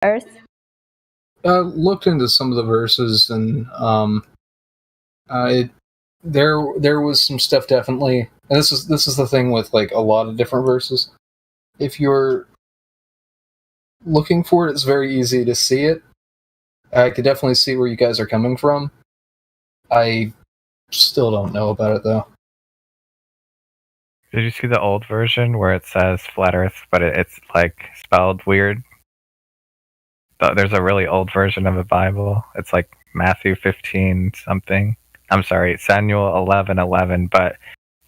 earth? Looked into some of the verses, and there was some stuff definitely. And this is the thing with like a lot of different verses. If you're looking for it, it's very easy to see it. I could definitely see where you guys are coming from. I still don't know about it though. Did you see the old version where it says flat Earth, but it's like spelled weird? There's a really old version of the Bible. It's like Matthew 15 something. I'm sorry, Samuel 11:11, but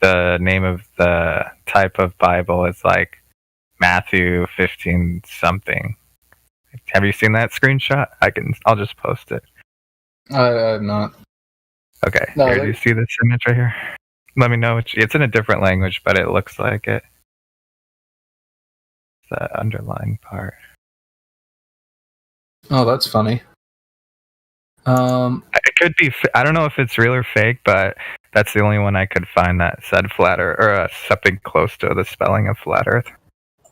the name of the type of Bible is like Matthew 15 something. Have you seen that screenshot? I'll just post it. I have not. Okay, No, here, do you see this image right here? Let me know. It's in a different language, but it looks like it. The underlying part. Oh, that's funny. It could be. I don't know if it's real or fake, but that's the only one I could find that said flat Earth, or something close to the spelling of flat Earth.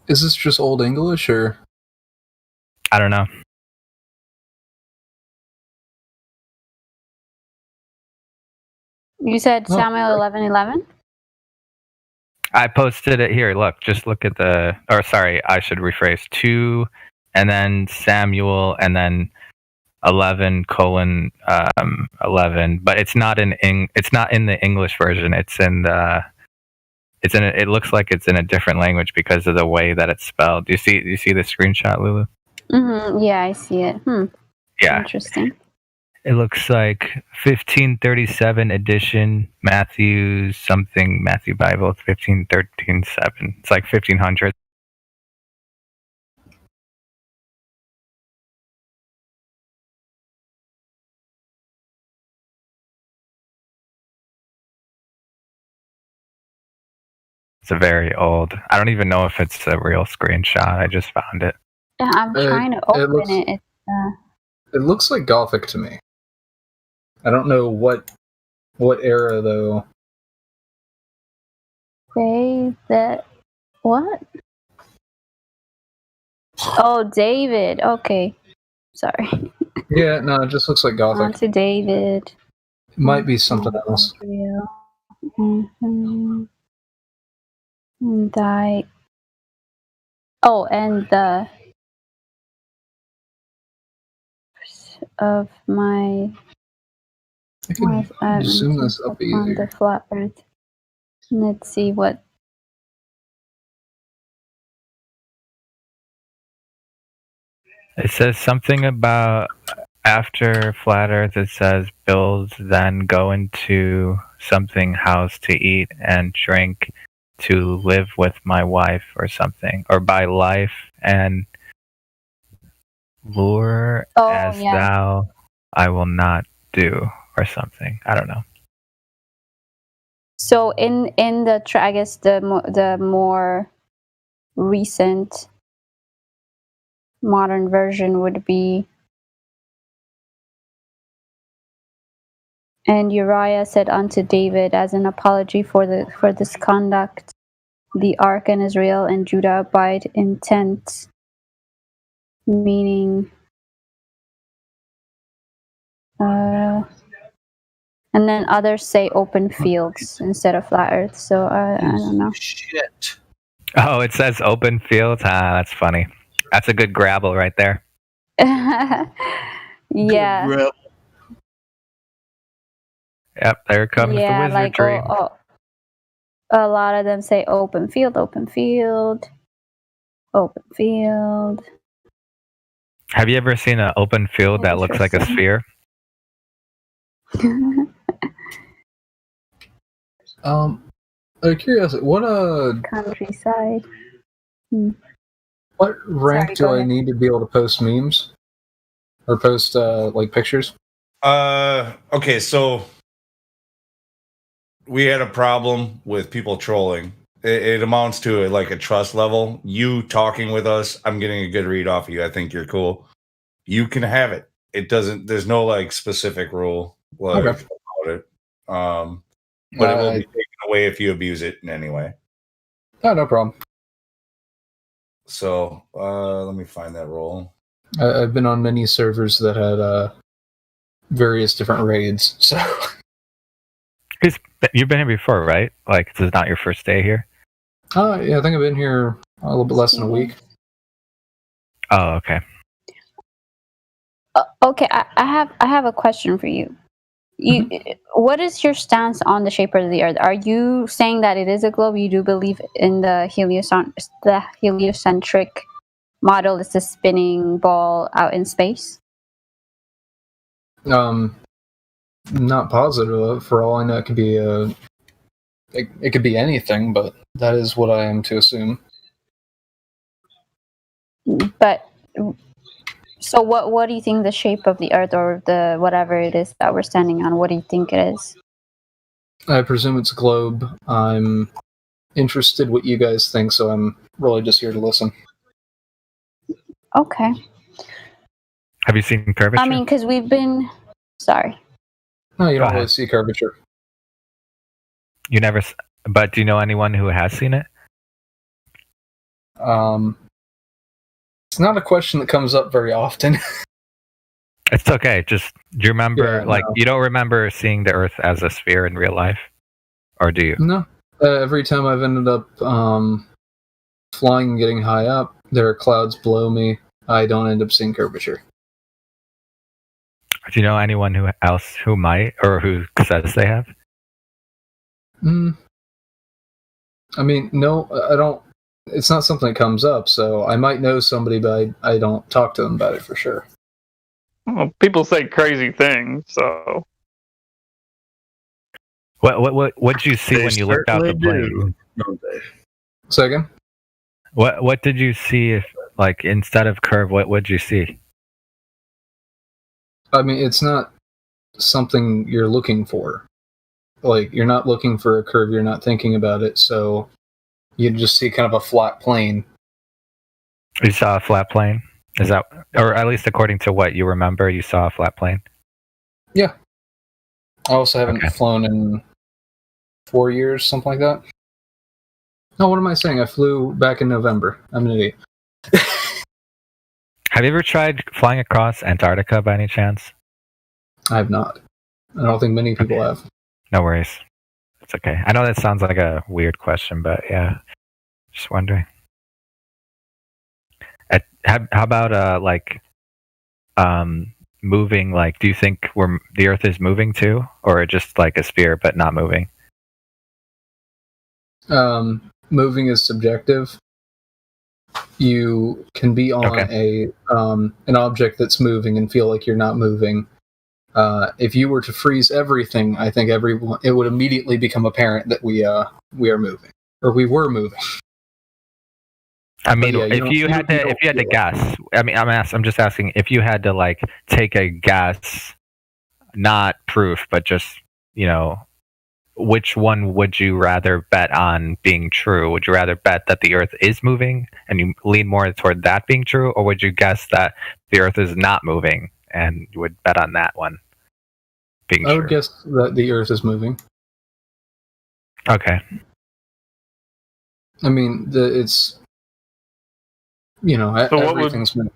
Is this just Old English, or? I don't know. You said Samuel 11:11? I posted it here. Look, just look at the. Or sorry, I should rephrase. 2, and then Samuel, and then 11:11. But it's not in the English version. It's in the. It looks like it's in a different language because of the way that it's spelled. Do you see the screenshot, Lulu? Mm-hmm. Yeah, I see it. Yeah. Interesting. It looks like 1537 edition Matthew Bible 1513:7. It's like 1500. It's a very old. I don't even know if it's a real screenshot. I just found it. Yeah, I'm trying to open it. It looks like Gothic to me. I don't know what era though. Say that what? Oh, David. Okay, sorry. Yeah, no, it just looks like Gothic. On to David. It might be something else. Mm-hmm. Die. Oh, and the of my. I can zoom this up easier. On the flat Earth. Let's see what. It says something about after flat Earth. It says build, then go into something house to eat and drink, to live with my wife or something, or by life and lure thou I will not do, or something. I don't know. So in the I guess the more recent modern version would be, and Uriah said unto David, as an apology for this conduct, the ark and Israel and Judah abide in tents, meaning and then others say open fields instead of flat earth, so I don't know. Shit. Oh, it says open fields? That's funny. That's a good grabble right there. Yeah. Yep, there comes the wizardry. Like, a lot of them say open field, open field, open field. Have you ever seen an open field that looks like a sphere? Curiosity, what countryside. What rank do I need to be able to post memes? Or post like pictures? Okay, so we had a problem with people trolling. It amounts to like a trust level. You talking with us, I'm getting a good read off of you. I think you're cool. You can have it. It doesn't. There's no like specific rule about it. But it will be taken away if you abuse it in any way. Oh, no problem. So let me find that role. I've been on many servers that had various different raids. So You've been here before, right? Like, this is not your first day here? yeah, I think I've been here a little bit less than a week. Oh, okay. Okay, I have a question for you. What is your stance on the shape of the Earth? Are you saying that it is a globe? You do believe in the heliocentric model? Is the spinning ball out in space? Not positive. For all I know, it could be it could be anything, but that is what I am to assume. But so what do you think the shape of the Earth, or the whatever it is that we're standing on, what do you think it is? I presume it's a globe. I'm interested what you guys think, so I'm really just here to listen. Okay. Have you seen curvature? I mean, because we've been... Sorry. No, you Go don't really ahead. see curvature. You never... But do you know anyone who has seen it? It's not a question that comes up very often. It's okay. Just, do you remember, Yeah, no. you don't remember seeing the Earth as a sphere in real life? Or do you? No. Every time I've ended up flying and getting high up, there are clouds below me. I don't end up seeing curvature. Do you know anyone else who might, or who says they have? I mean, no, I don't. It's not something that comes up, so I might know somebody, but I don't talk to them about it for sure. Well, people say crazy things, so What did you see They when you looked out the certainly plane? do, don't they? Say again? What did you see if, like, instead of curve, what would you see? I mean, it's not something you're looking for. Like, you're not looking for a curve, you're not thinking about it, so you just see kind of a flat plane. You saw a flat plane? Is that, or at least according to what you remember, you saw a flat plane? Yeah. I also haven't Okay. flown in 4 years, something like that. No, what am I saying? I flew back in November. I'm an idiot. Have you ever tried flying across Antarctica by any chance? I have not. I don't think many people have. No worries. It's okay. I know that sounds like a weird question, but yeah, just wondering. How about moving? Like, do you think the Earth is moving too, or just like a sphere but not moving? Moving is subjective. You can be on an object that's moving and feel like you're not moving. If you were to freeze everything, I think it would immediately become apparent that we are moving, or we were moving. I mean, yeah, if you had to guess, I mean, I'm just asking if you had to like take a guess, not proof, but just, which one would you rather bet on being true? Would you rather bet that the Earth is moving and you lean more toward that being true, or would you guess that the Earth is not moving and you would bet on that one being true? I would guess that the Earth is moving. Okay. I mean, it's So everything's moving.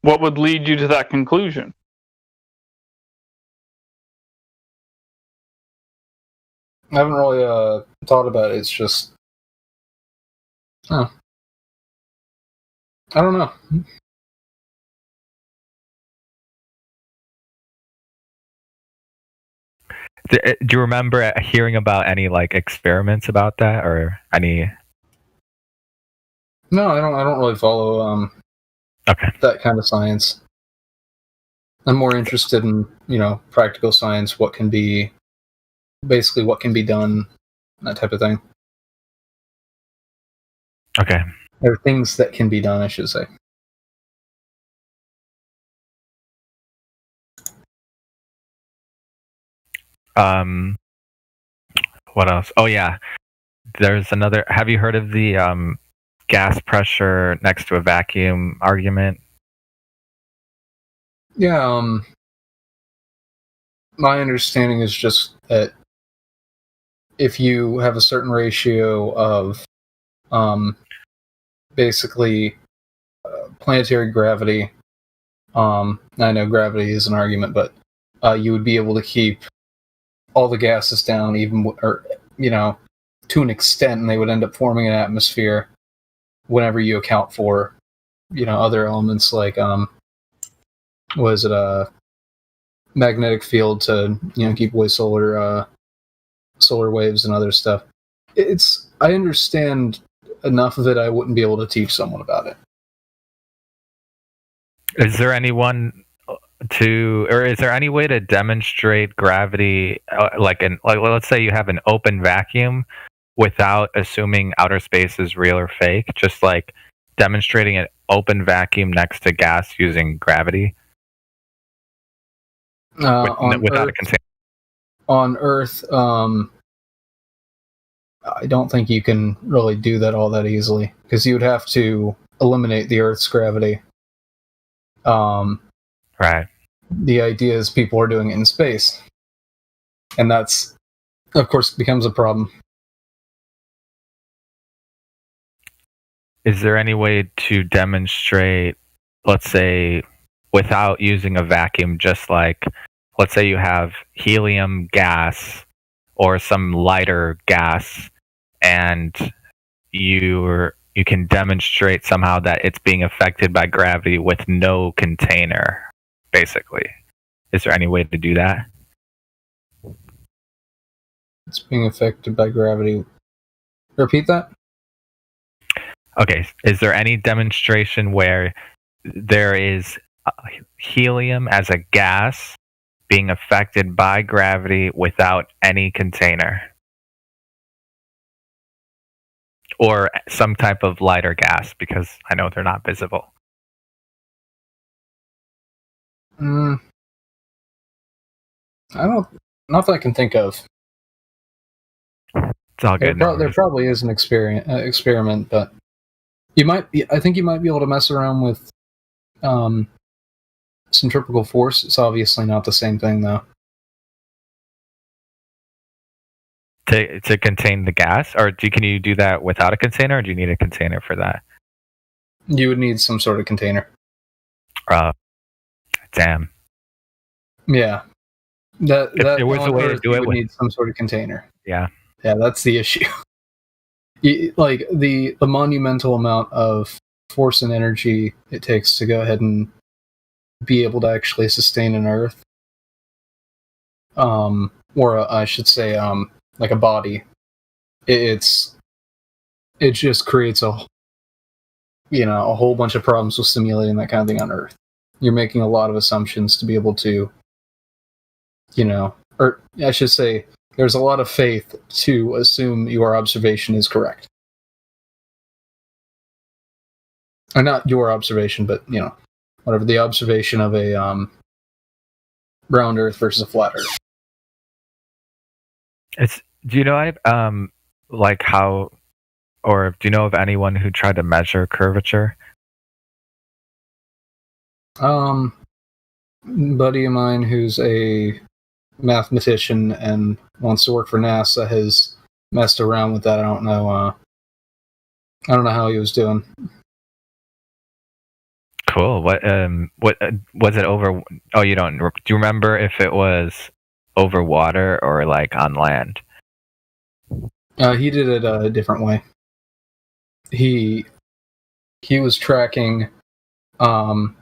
what would lead you to that conclusion? I haven't really thought about it. It's just, I don't know. Do you remember hearing about any like experiments about that, or any? No, I don't really follow that kind of science. I'm more interested in practical science. What can be done, that type of thing. Okay. There are things that can be done, I should say. What else? Oh yeah, there's another. Have you heard of the gas pressure next to a vacuum argument? Yeah. My understanding is just that if you have a certain ratio of basically planetary gravity. I know gravity is an argument, but you would be able to keep all the gases down, or to an extent, and they would end up forming an atmosphere. Whenever you account for, other elements like was it a magnetic field to keep away solar waves and other stuff. I understand enough of it. I wouldn't be able to teach someone about it. Is there anyone is there any way to demonstrate gravity, like let's say you have an open vacuum, without assuming outer space is real or fake? Just like demonstrating an open vacuum next to gas using gravity without a container. On Earth, I don't think you can really do that all that easily, because you would have to eliminate the Earth's gravity. Right. The idea is people are doing it in space, and that's, of course, becomes a problem. Is there any way to demonstrate, let's say, without using a vacuum, just like, let's say you have helium gas or some lighter gas, and you can demonstrate somehow that it's being affected by gravity with no container, basically? Is there any way to do that? It's being affected by gravity. Repeat that? Okay, is there any demonstration where there is helium as a gas being affected by gravity without any container? Or some type of lighter gas, because I know they're not visible. I don't. Not that I can think of. It's all good. There probably is an experiment, but I think you might be able to mess around with centrifugal force. It's obviously not the same thing, though. To contain the gas, or can you do that without a container, or do you need a container for that? You would need some sort of container. Damn. Yeah. If there was a way to do it, you would need some sort of container. Yeah. Yeah, that's the issue. Like the monumental amount of force and energy it takes to go ahead and be able to actually sustain an Earth, I should say, like a body. It just creates a whole bunch of problems with simulating that kind of thing on Earth. You're making a lot of assumptions to be able to, or I should say, there's a lot of faith to assume your observation is correct. Or not your observation, but, whatever, the observation of a round Earth versus a flat Earth. Do you know like how, or do you know of anyone who tried to measure curvature? Buddy of mine who's a mathematician and wants to work for NASA has messed around with that. I don't know how he was doing. Cool. What was it over? Oh, you don't. Do you remember if it was over water or like on land? He did it a different way. He was tracking, what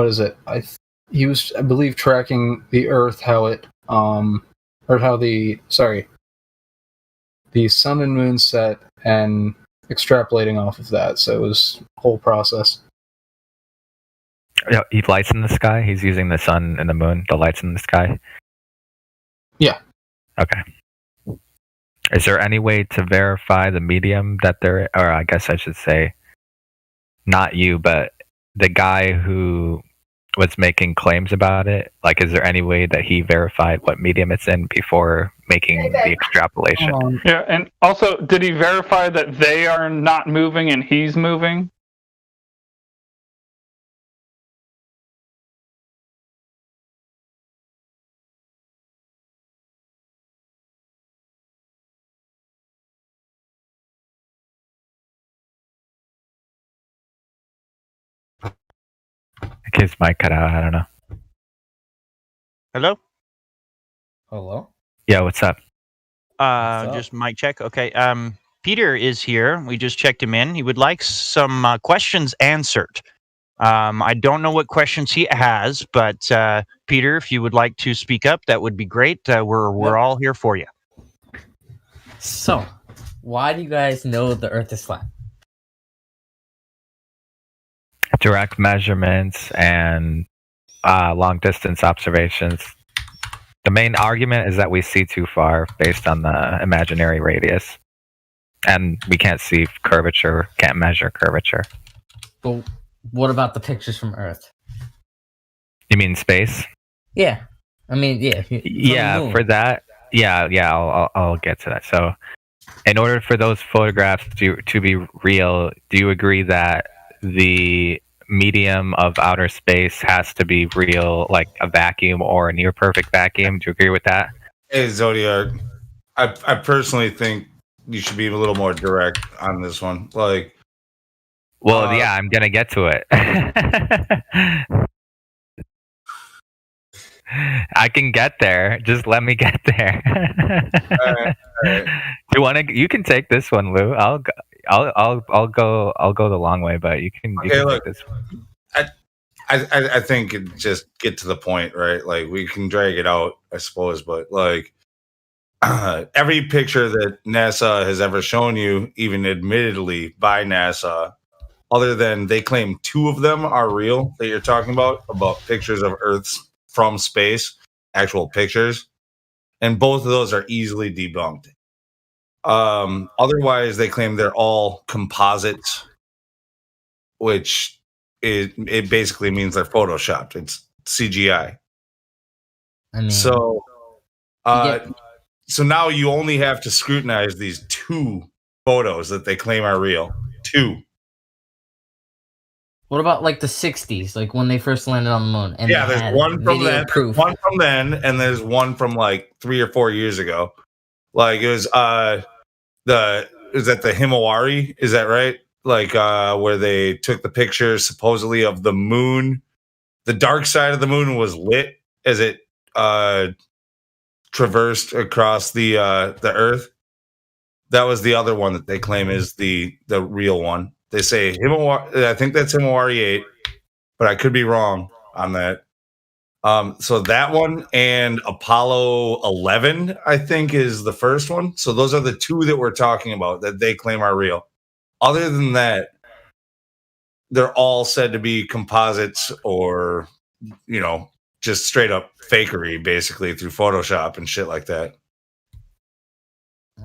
is it? He was, I believe, tracking the Earth, the sun and moon set, and extrapolating off of that. So it was a whole process. Yeah, he lights in the sky. He's using the sun and the moon, the lights in the sky. Yeah. Okay. Is there any way to verify the medium that or I guess I should say, not you, but the guy who was making claims about it? Like, is there any way that he verified what medium it's in before making the extrapolation? Yeah, and also, did he verify that they are not moving and he's moving? think his mic cut out. I don't know. Hello? Hello? Yeah, what's up? up? Just mic check. Okay. Peter is here. We just checked him in. He would like some questions answered. I don't know what questions he has, but Peter, if you would like to speak up, that would be great. We're all here for you. So, why do you guys know the Earth is flat? Direct measurements and long distance observations. The main argument is that we see too far based on the imaginary radius. And we can't see curvature, can't measure curvature. But what about the pictures from Earth? You mean space? Yeah. I mean, yeah. from the Yeah, moon. for that. Yeah, I'll get to that. So, in order for those photographs to be real, do you agree that the medium of outer space has to be real, like a vacuum or a near perfect vacuum? Do you agree with that? Hey, Zodiac, I personally think you should be a little more direct on this one. Like, Well, yeah, I'm gonna get to it. I can get there. Just let me get there. all right. You want to? You can take this one, Lou. I'll go the long way, but you can. You Okay, can look. take this one. I think it just get to the point, right? Like, we can drag it out, I suppose, but like every picture that NASA has ever shown you, even admittedly by NASA, other than they claim 2 of them are real that you're talking about pictures of Earth from space, actual pictures, and both of those are easily debunked. Otherwise, they claim they're all composites, which it basically means they're photoshopped. It's CGI. I mean, So, Yeah. so now you only have to scrutinize these 2 photos that they claim are real. 2. what about like the 60s, like when they first landed on the moon? And Yeah, they there's had one from video then, proof. one from then, and there's one from like 3 or 4 years ago. Like, it was is that the Himawari? Is that right? Like, where they took the picture supposedly of the moon. The dark side of the moon was lit as it traversed across the Earth. That was the other one that they claim is the real one. They say Himawari. I think that's Himawari 8, but I could be wrong on that. So that one and Apollo 11, I think, is the first one. So those are the 2 that we're talking about that they claim are real. Other than that, they're all said to be composites or, just straight up fakery, basically through Photoshop and shit like that.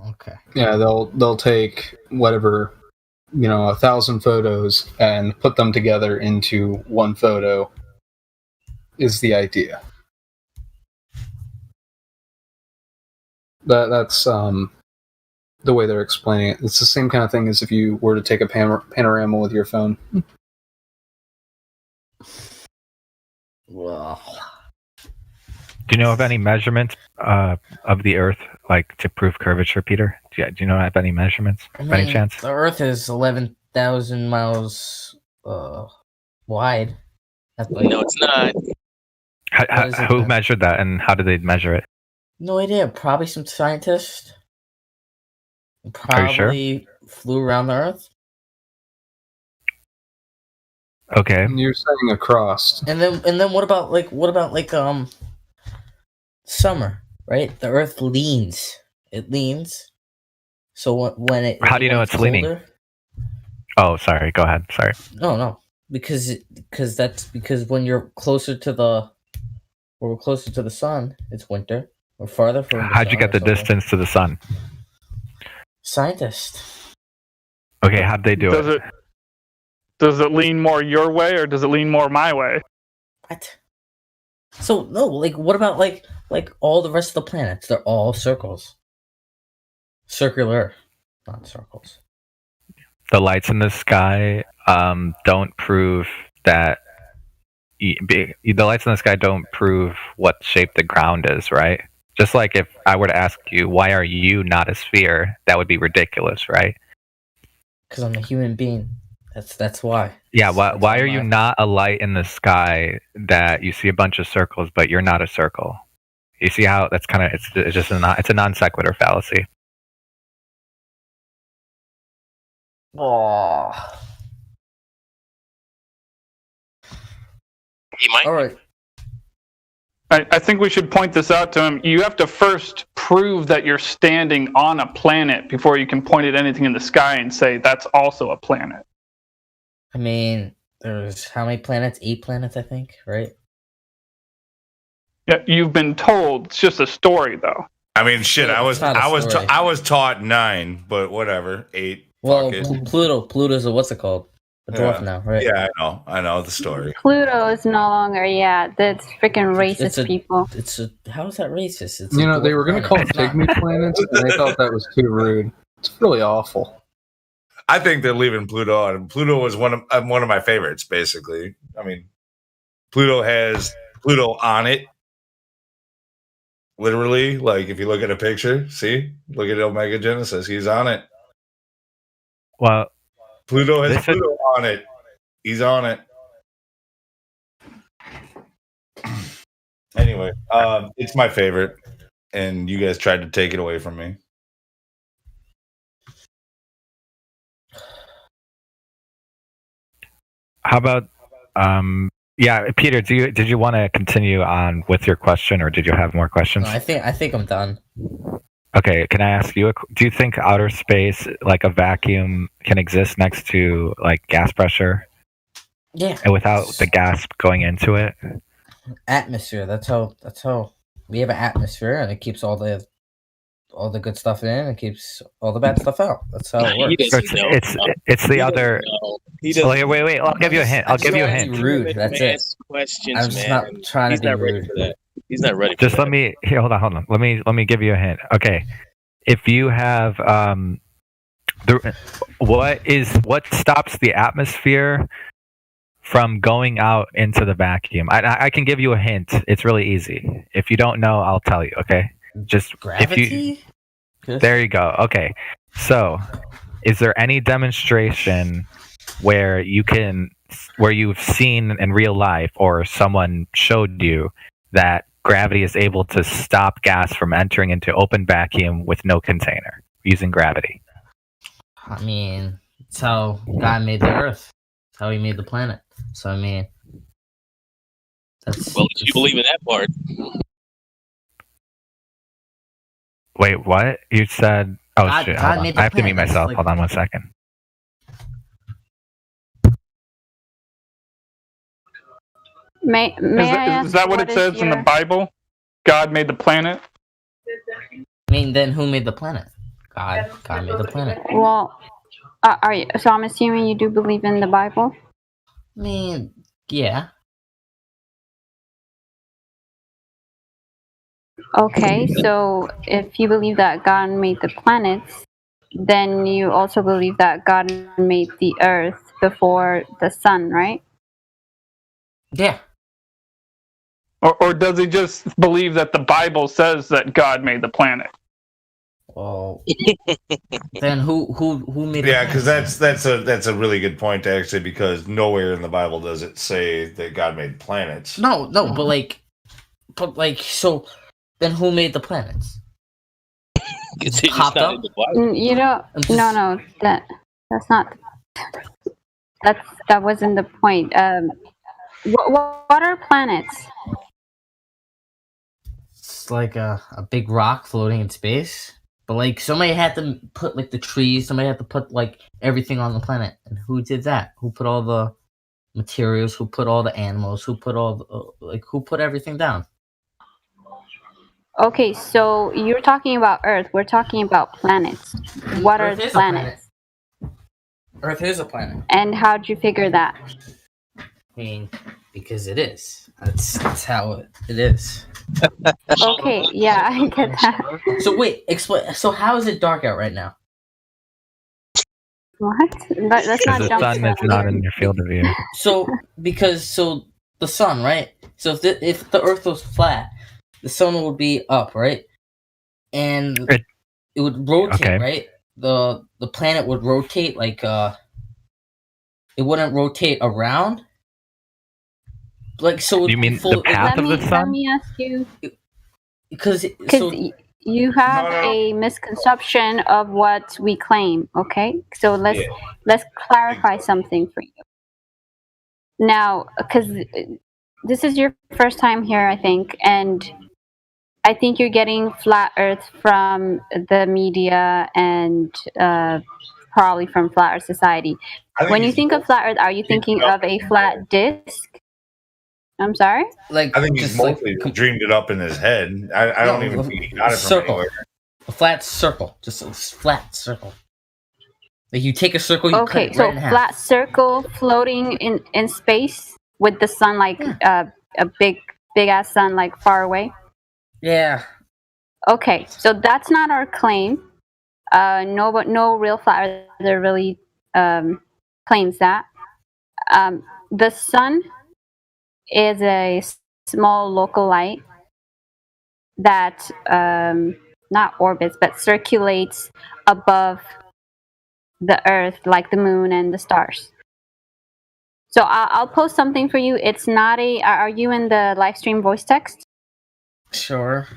Okay. Yeah, they'll take whatever, 1,000 photos and put them together into one photo. Is the idea. That's the way they're explaining it. It's the same kind of thing as if you were to take a panorama with your phone. Well, Do you know of any measurements of the Earth, like to prove curvature, Peter? Do you know of any measurements? I By any mean, chance? the Earth is 11,000 miles wide. That's like, No, it's not. What is it Who then? measured that, and how did they measure it? No idea. Probably some scientist. Are you sure? Probably flew around the Earth. Okay. You're saying across. And then what about summer, right? The Earth leans. It leans. So when it How do you know when it's leaning? colder- Oh, sorry. Go ahead. Sorry. No, because when you're closer to the sun, it's winter. Or farther from. How'd you get the distance to the sun? Scientist. Okay, how'd they do it? Does it lean more your way or does it lean more my way? What? So no, like what about like all the rest of the planets? They're all circles. Circular, not circles. The lights in the sky don't prove that. The lights in the sky don't prove what shape the ground is, right? Just like if I were to ask you, why are you not a sphere? That would be ridiculous, right? Because I'm a human being. That's why. Yeah, why That's are you why. not a light in the sky that you see a bunch of circles, but you're not a circle? You see how that's kind of it's just it's a non sequitur fallacy. Oh. He might. All right. I think we should point this out to him. You have to first prove that you're standing on a planet before you can point at anything in the sky and say that's also a planet. I mean, there's how many planets? 8 planets, I think, right? Yeah, you've been told. It's just a story, though. I mean, shit. Yeah, it's not a story. I was taught 9, but whatever. 8. Well, Fuck it. Pluto's a what's it called? A dwarf now, right? Yeah, I know the story. Pluto is no longer, that's freaking racist It's a- people. How is that racist? It's You a know, they dwarf were going to planet. call them It's not. pygmy planets, and they thought that was too rude. It's really awful. I think they're leaving Pluto on. Pluto was one of my favorites, basically. I mean, Pluto has Pluto on it. Literally, like if you look at a picture, look at Omega Genesis, he's on it. Well, Pluto has This is- Pluto on it. He's on it. Anyway, it's my favorite, and you guys tried to take it away from me. how about yeah, Peter, did you want to continue on with your question, or did you have more questions? No, I think I'm done. Okay, can I ask you? Do you think outer space, like a vacuum, can exist next to like gas pressure, Yeah. and without the gas going into it? Atmosphere. That's how we have an atmosphere, and it keeps all the good stuff in, and keeps all the bad stuff out. That's how it He works. doesn't So know. it's the He other. doesn't know. He Oh, doesn't. wait. I'll give you a hint. I'll give you a hint. Rude. That's it. Ask questions, I'm just man. not trying to He's be not ready rude. for that. He's not ready. Just for let that. me here. Hold on. Let me give you a hint. Okay, if you have what stops the atmosphere from going out into the vacuum? I can give you a hint. It's really easy. If you don't know, I'll tell you. Okay, just Gravity. there you go. Okay, so is there any demonstration where you've seen in real life or someone showed you that gravity is able to stop gas from entering into open vacuum with no container using gravity? I mean, it's how God made the Earth. It's how He made the planet. So I mean, that's Well, if you believe in that part, Wait, what? You said... Oh, God- shit. God Hold on. made the I have to mute planet. myself. Like- Hold on 1 second. May I ask, Is that what it is says in the your- Bible? God made the planet. I mean, then who made the planet? God made the planet. Well, are you? So I'm assuming you do believe in the Bible. I mean, yeah. Okay, so if you believe that God made the planets, then you also believe that God made the Earth before the sun, right? Yeah. Or does he just believe that the Bible says that God made the planet? Well, then who made? Yeah, the because planet? that's a really good point actually, because nowhere in the Bible does it say that God made planets. No, but like, so then who made the planets? it's just Popped not up? in the Bible. You don't. I'm just- No, that's not. That wasn't the point. What are planets? It's like a big rock floating in space. But like somebody had to put like the trees, somebody had to put like everything on the planet. And who did that? Who put all the materials, who put all the animals, who put all the, who put everything down? Okay, so you're talking about Earth. We're talking about planets. What Earth are is a planets? Earth is a planet. And how'd you figure that? I mean, because it is. That's how it is. Okay, yeah, I get that. So wait, explain. So how is it dark out right now? What? Let's Because not the jump sun to is not in your field of view. So the sun, right? So if the Earth was flat, the sun would be up, right? And it would rotate, Okay. right? The planet would rotate like it wouldn't rotate around. Like so, You mean the path of the let sun? me ask you, because because you have no. a misconception of what we claim. Okay, so let's clarify something for you now, because this is your first time here, I think, and I think you're getting flat Earth from the media and probably from Flat Earth Society. I think When you he's think of flat Earth, are you thinking of a flat disc? I'm sorry? like I think he's just like mostly dreamed it up in his head. I don't even think he got it from circle, anywhere. a flat circle, just a flat circle. Like you take a circle, you cut Okay, it so right in half. flat circle floating in space with the sun like a big ass sun like far away. Yeah. Okay, so that's not our claim. No real flat earther really claims that. The sun is a small local light that not orbits but circulates above the Earth, like the moon and the stars. So I'll post something for you. It's not a. Are you in the live stream voice text? Sure.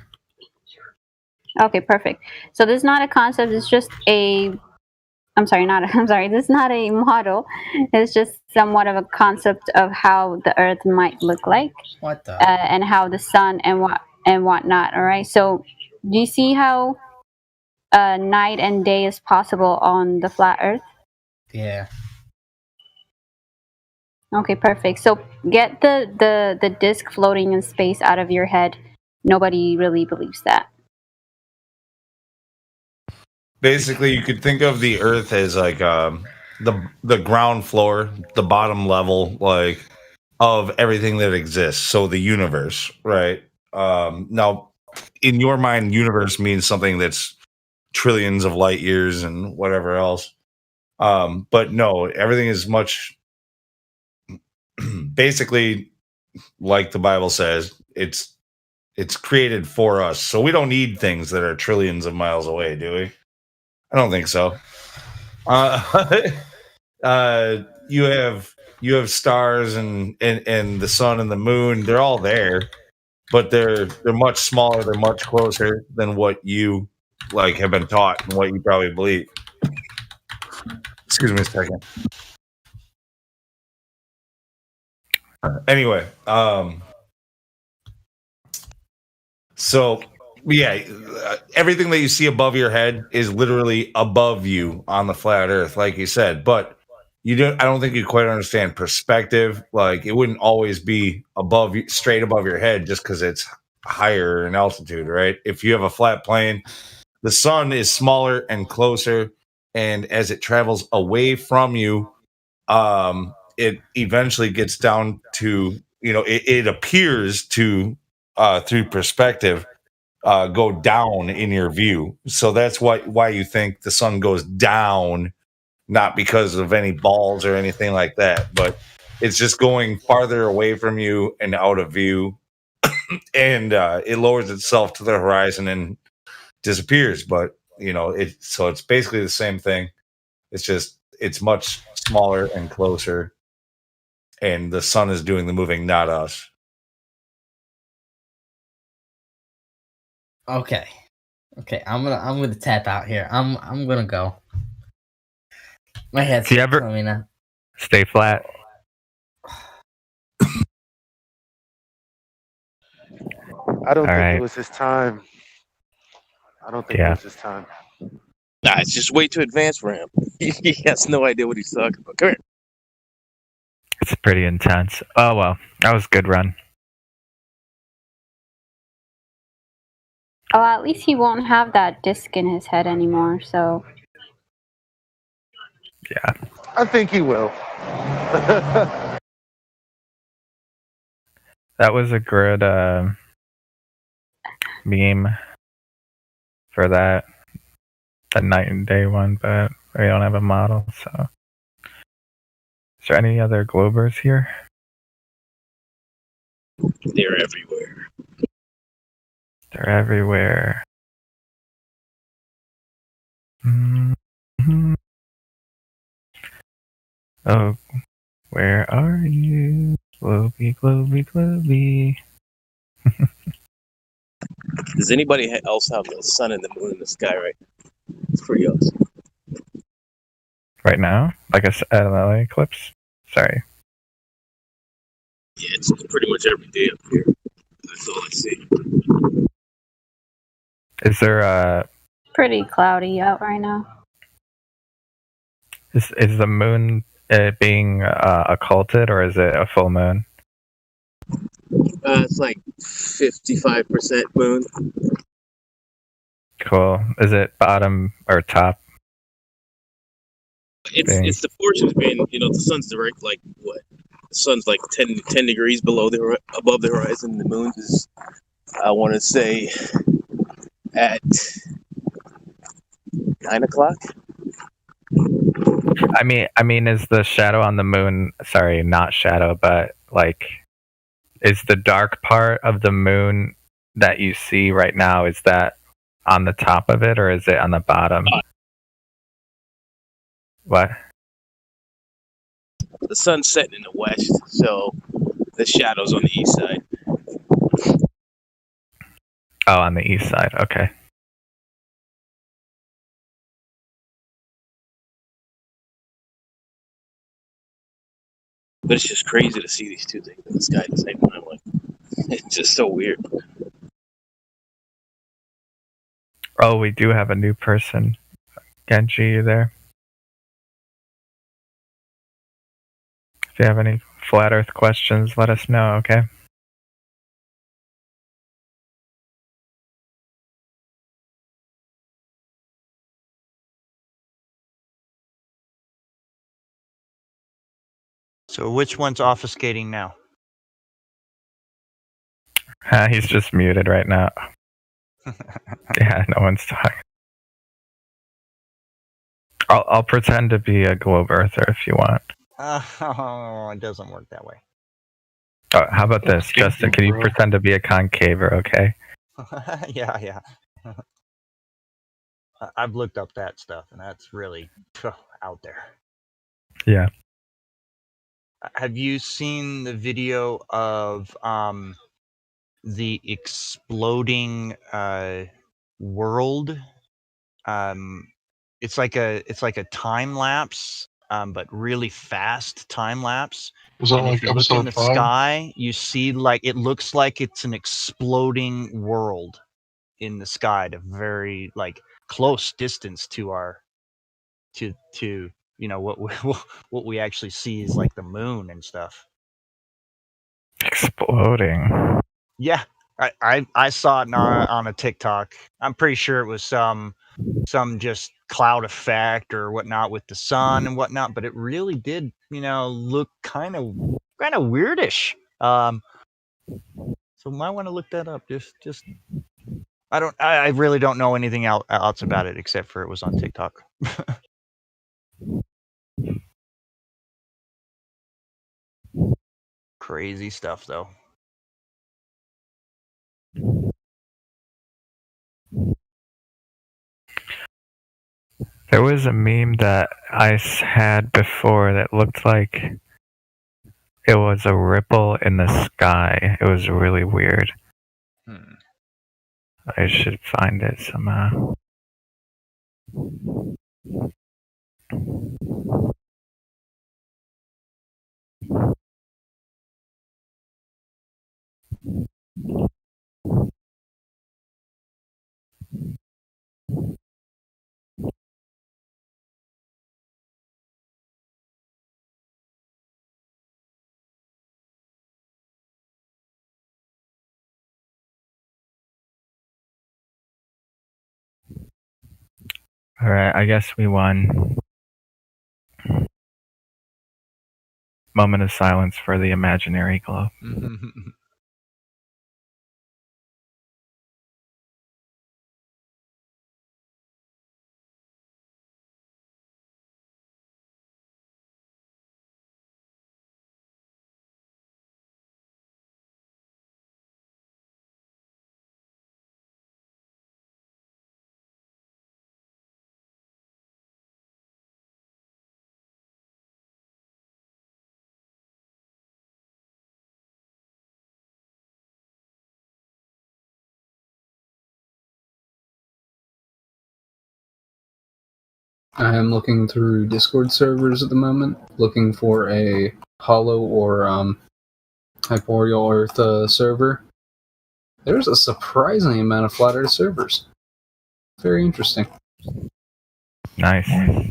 Okay, perfect. So this is not a concept. It's just a. I'm sorry, not. I'm sorry. This is not a model. It's just somewhat of a concept of how the Earth might look like, What the? and how the sun and whatnot. All right. So do you see how night and day is possible on the flat Earth? Yeah. Okay, perfect. So get the disc floating in space out of your head. Nobody really believes that. Basically, you could think of the Earth as like the ground floor, the bottom level, like of everything that exists. So the universe, right? Now, in your mind, universe means something that's trillions of light years and whatever else. But no, everything is much basically like the Bible says. It's created for us, so we don't need things that are trillions of miles away, do we? I don't think so. You have stars and the sun and the moon. They're all there, but they're much smaller. They're much closer than what you like have been taught and what you probably believe. Excuse me a second. Anyway, so yeah, everything that you see above your head is literally above you on the flat Earth, like you said. But you don't. I don't think you quite understand perspective. Like it wouldn't always be above you, straight above your head, just because it's higher in altitude, right? If you have a flat plane, the sun is smaller and closer, and as it travels away from you, it eventually gets down to it appears to through perspective go down in your view. So that's why you think the sun goes down, not because of any balls or anything like that, but it's just going farther away from you and out of view, and it lowers itself to the horizon and disappears. But so it's basically the same thing. It's just it's much smaller and closer, and the sun is doing the moving, not us. Okay. I'm gonna tap out here. I'm gonna go. My head's Do you ever- telling me now. Stay flat. I don't All think right. it was his time. I don't think Yeah. it was his time. Nah, it's just way too advanced for him. He has no idea what he's talking about. Come here. It's pretty intense. Oh well, that was a good run. Oh, at least he won't have that disc in his head anymore. So Yeah. I think he will. That was a good meme for that, the night and day one, but we don't have a model, so. Is there any other Globers here? They're everywhere. They're everywhere. Mm-hmm. Oh, Where are you? Globy, globy, globy. Does anybody else have the sun and the moon in the sky right now? It's pretty awesome. Right now? Like an LA eclipse? Sorry. Yeah, it's pretty much every day up here. That's all I see. Is there Pretty cloudy out right now. is the moon being occulted, or is it a full moon? It's like 55% moon. Cool. Is it bottom or top? It's the portions being, the sun's direct, like what? The sun's like 10 degrees above the horizon. The moon is, I want to say, at 9 o'clock. I mean, is the shadow on the moon? Sorry, not shadow, but like, is the dark part of the moon that you see right now? Is that on the top of it, or is it on the bottom? What? The sun's setting in the west, so the shadow's on the east side. Oh, on the east side. Okay. But it's just crazy to see these two things in the sky at the same time. Like, it's just so weird. Oh, we do have a new person. Genji, you there? If you have any flat Earth questions, let us know. Okay. So which one's obfuscating now? He's just muted right now. Yeah, no one's talking. I'll pretend to be a globe earther if you want. Oh, it doesn't work that way. Oh, how about this, Justin? Can you pretend to be a concaver? Okay. Yeah. I've looked up that stuff, and that's really out there. Yeah. Have you seen the video of the exploding world? It's like a time lapse, but really fast time lapse. Was that And like if you look in episode the 5? sky, you see it looks like it's an exploding world in the sky at a very close distance to our to what we actually see is like the moon and stuff. Exploding. Yeah, I saw it on a TikTok. I'm pretty sure it was some just cloud effect or whatnot with the sun and whatnot, but it really did look kind of weirdish. So might want to look that up. Just I really don't know anything else about it except for it was on TikTok. Crazy stuff though. There was a meme that I had before that looked like it was a ripple in the sky. It was really weird. I should find it somehow. All right, I guess we won. Moment of silence for the imaginary globe. I am looking through Discord servers at the moment, looking for a Hollow or Hyperboreal Earth server. There's a surprising amount of Flat Earth servers. Very interesting. Nice. I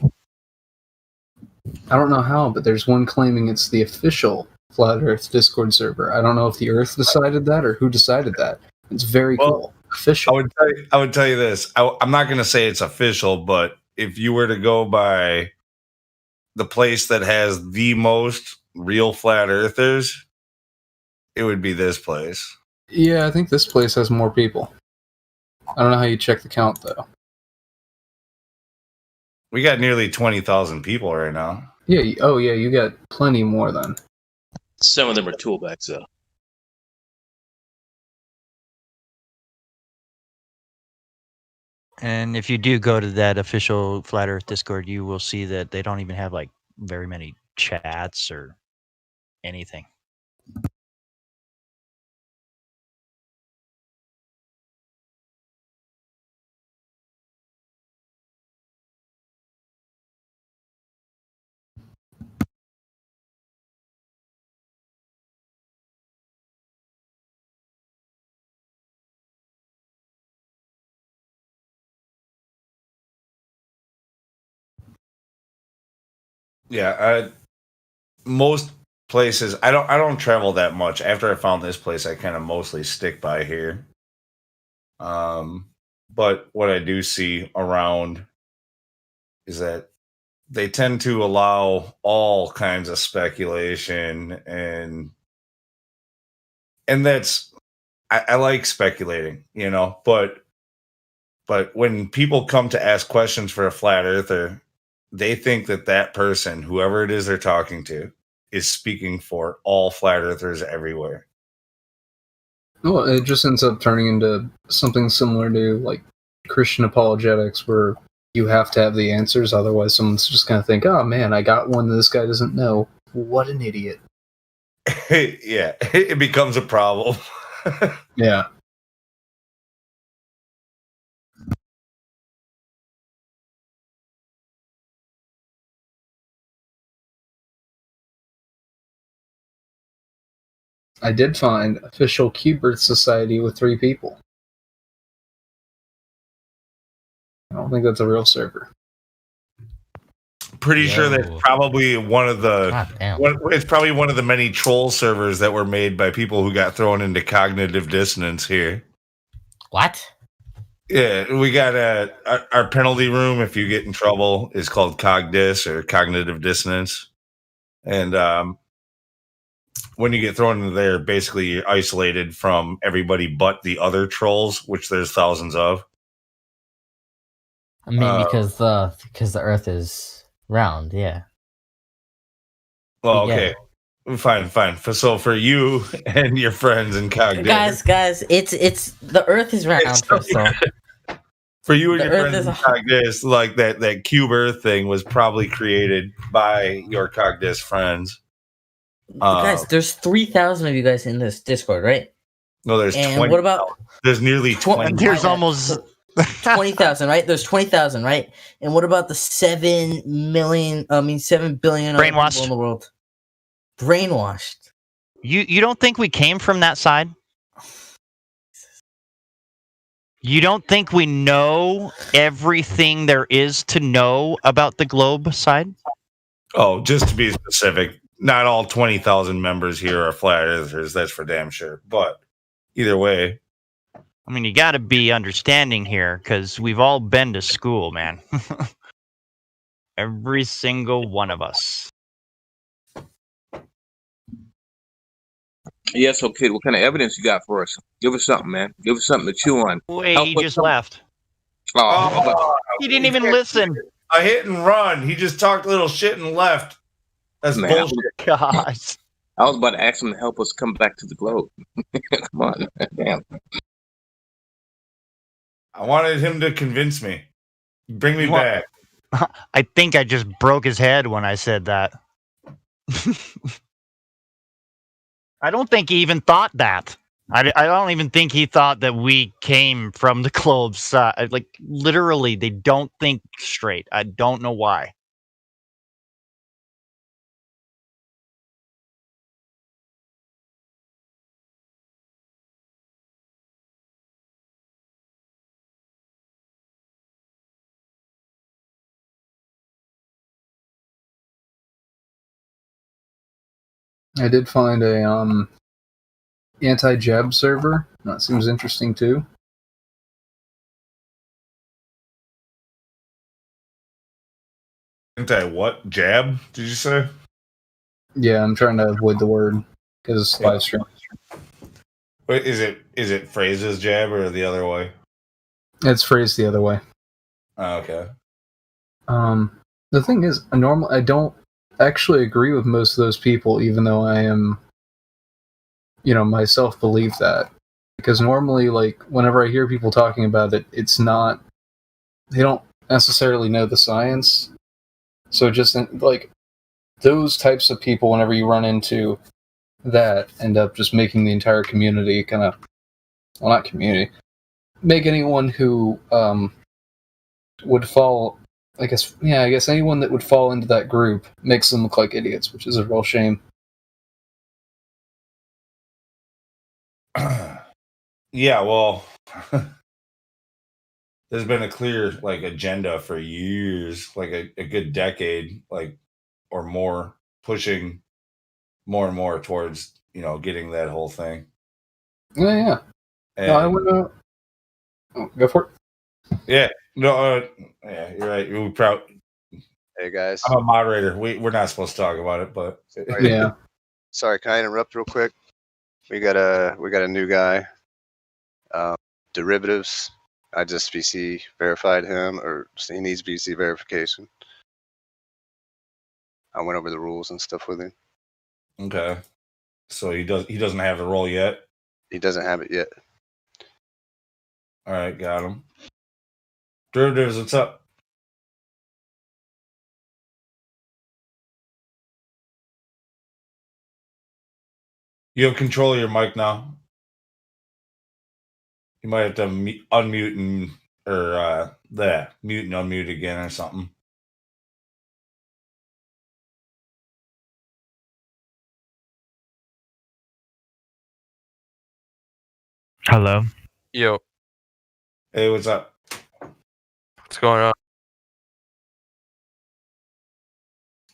don't know how, but there's one claiming it's the official Flat Earth Discord server. I don't know if the Earth decided that or who decided that. It's very cool. Official. I would tell you this. I'm not going to say it's official, but if you were to go by the place that has the most real flat earthers, it would be this place. Yeah, I think this place has more people. I don't know how you check the count, though. We got nearly 20,000 people right now. Yeah, you got plenty more then. Some of them are toolbacks, though. And if you do go to that official Flat Earth Discord, you will see that they don't even have like very many chats or anything. Yeah, most places I don't travel that much. After I found this place, I kind of mostly stick by here. But what I do see around is that they tend to allow all kinds of speculation, and that's I like speculating, but when people come to ask questions for a flat earther, they think that person, whoever it is they're talking to, is speaking for all flat earthers everywhere. Well, it just ends up turning into something similar to like Christian apologetics, where you have to have the answers, otherwise someone's just going to think, oh man, I got one that this guy doesn't know. What an idiot. Yeah, it becomes a problem. Yeah. I did find official Q-Birth Society with 3 people. I don't think that's a real server. Pretty sure that's probably one of the. It's probably one of the many troll servers that were made by people who got thrown into cognitive dissonance here. What? Yeah, we got our penalty room. If you get in trouble, is called Cogdis or cognitive dissonance, and when you get thrown into there, basically you're isolated from everybody but the other trolls, which there's thousands of. I mean, because the Earth is round, yeah. Well, okay, fine. So for you and your friends in Cogdis, guys, it's the Earth is round. For you and your friends in Cogdis, like that cube Earth thing was probably created by your Cogdis friends. Guys, there's 3,000 of you guys in this Discord, right? No, there's 20. What about? There's nearly 20. There's almost 20,000, right? There's 20,000, right? And what about the 7 billion brainwashed people in the world? Brainwashed. You don't think we came from that side? You don't think we know everything there is to know about the globe side? Oh, just to be specific, not all 20,000 members here are flat earthers. That's for damn sure. But either way, I mean, you got to be understanding here because we've all been to school, man. Every single one of us. Yes, okay. What kind of evidence you got for us? Give us something, man. Give us something to chew on. Wait, he just left. Oh, he didn't even listen. I hit and run. He just talked a little shit and left. That's bullshit. Gosh. I was about to ask him to help us come back to the globe. Come on, damn. I wanted him to convince me. Bring me back. I think I just broke his head when I said that. I don't think he even thought that. I don't even think he thought that we came from the club's side. Like, literally, they don't think straight. I don't know why. I did find a anti-jab server. That seems interesting too. Anti what? Jab? Did you say? Yeah, I'm trying to avoid the word because it's live stream. Wait, is it phrases jab or the other way? It's phrased the other way. Oh, okay. The thing is, I don't actually agree with most of those people, even though I am, myself believe that. Because normally, like, whenever I hear people talking about it, it's not, they don't necessarily know the science. So just, like, those types of people, whenever you run into that, end up just making the entire community kind of, well, not community, make anyone who, would fall, I guess anyone that would fall into that group makes them look like idiots, which is a real shame. Yeah, well, there's been a clear like agenda for years, like a good decade, like or more, pushing more and more towards getting that whole thing. Yeah. And, No, I would. Go for it. yeah, no, yeah, you're right. We probably. Hey guys, I'm a moderator. We're not supposed to talk about it, but Yeah. sorry, can I interrupt real quick? We got a new guy, derivatives. I just BC verified him, or he needs BC verification. I went over the rules and stuff with him. Okay. So he doesn't have the role yet. He doesn't have it yet. All right, got him. Derivatives, what's up? You have control of your mic now. You might have to unmute and mute and unmute again or something. Hello. Yo, Hey, what's up? what's going on?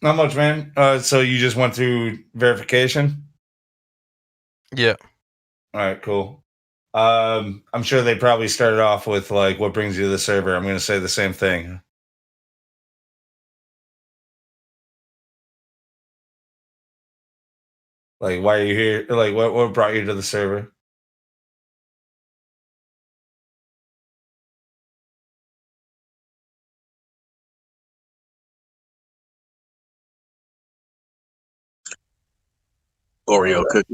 Not much, man. So you just went through verification? Yeah. All right, cool. I'm sure they probably started off with like, what brings you to the server? I'm going to say the same thing. Like, why are you here? Like, what brought you to the server? Oreo cookie.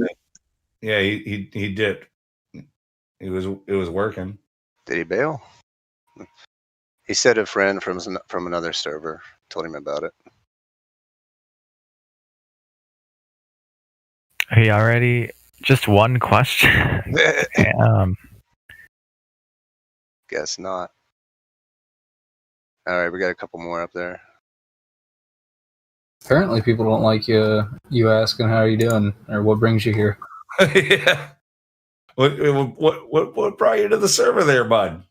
Yeah, he did. It was working. Did he bail? He said a friend from another server told him about it. He already just one question. Guess not. All right, we got a couple more up there. Apparently, people don't like you asking how are you doing or what brings you here. Yeah. What brought you to the server there, bud?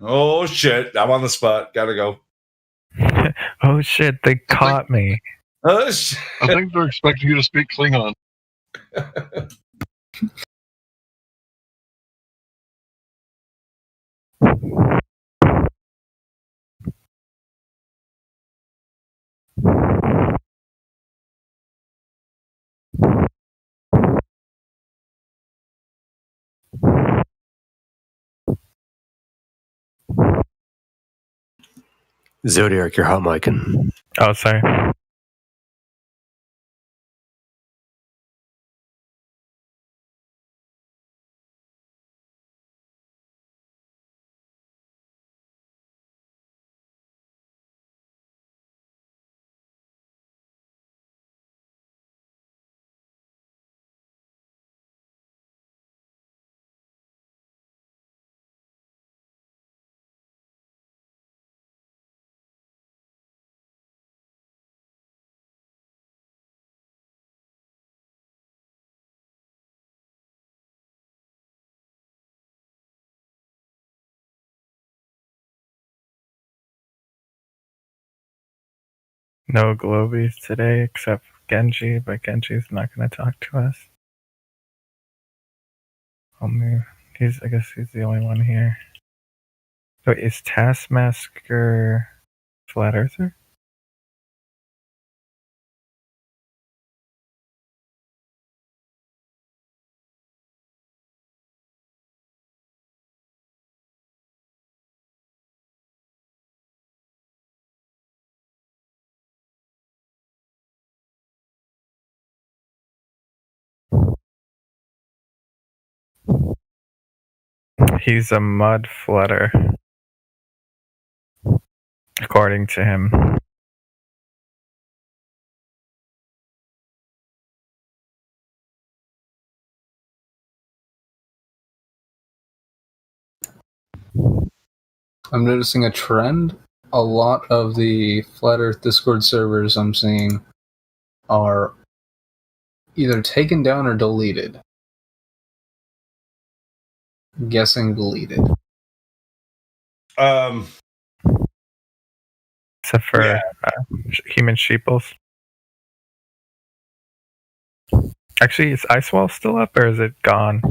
Oh shit! I'm on the spot. Gotta go. Oh shit! They caught me. Oh shit! I think they're expecting you to speak Klingon. Zodiac, you're hot micing. Oh, sorry. No Globies today except Genji, but Genji's not going to talk to us. Only I guess he's the only one here. So is Taskmaster Flat Earther? He's a mud flutter, according to him. I'm noticing a trend. A lot of the Flat Earth Discord servers I'm seeing are either taken down or deleted. I'm guessing deleted. Except for Human Sheeples. Actually, is Icewall still up or is it gone?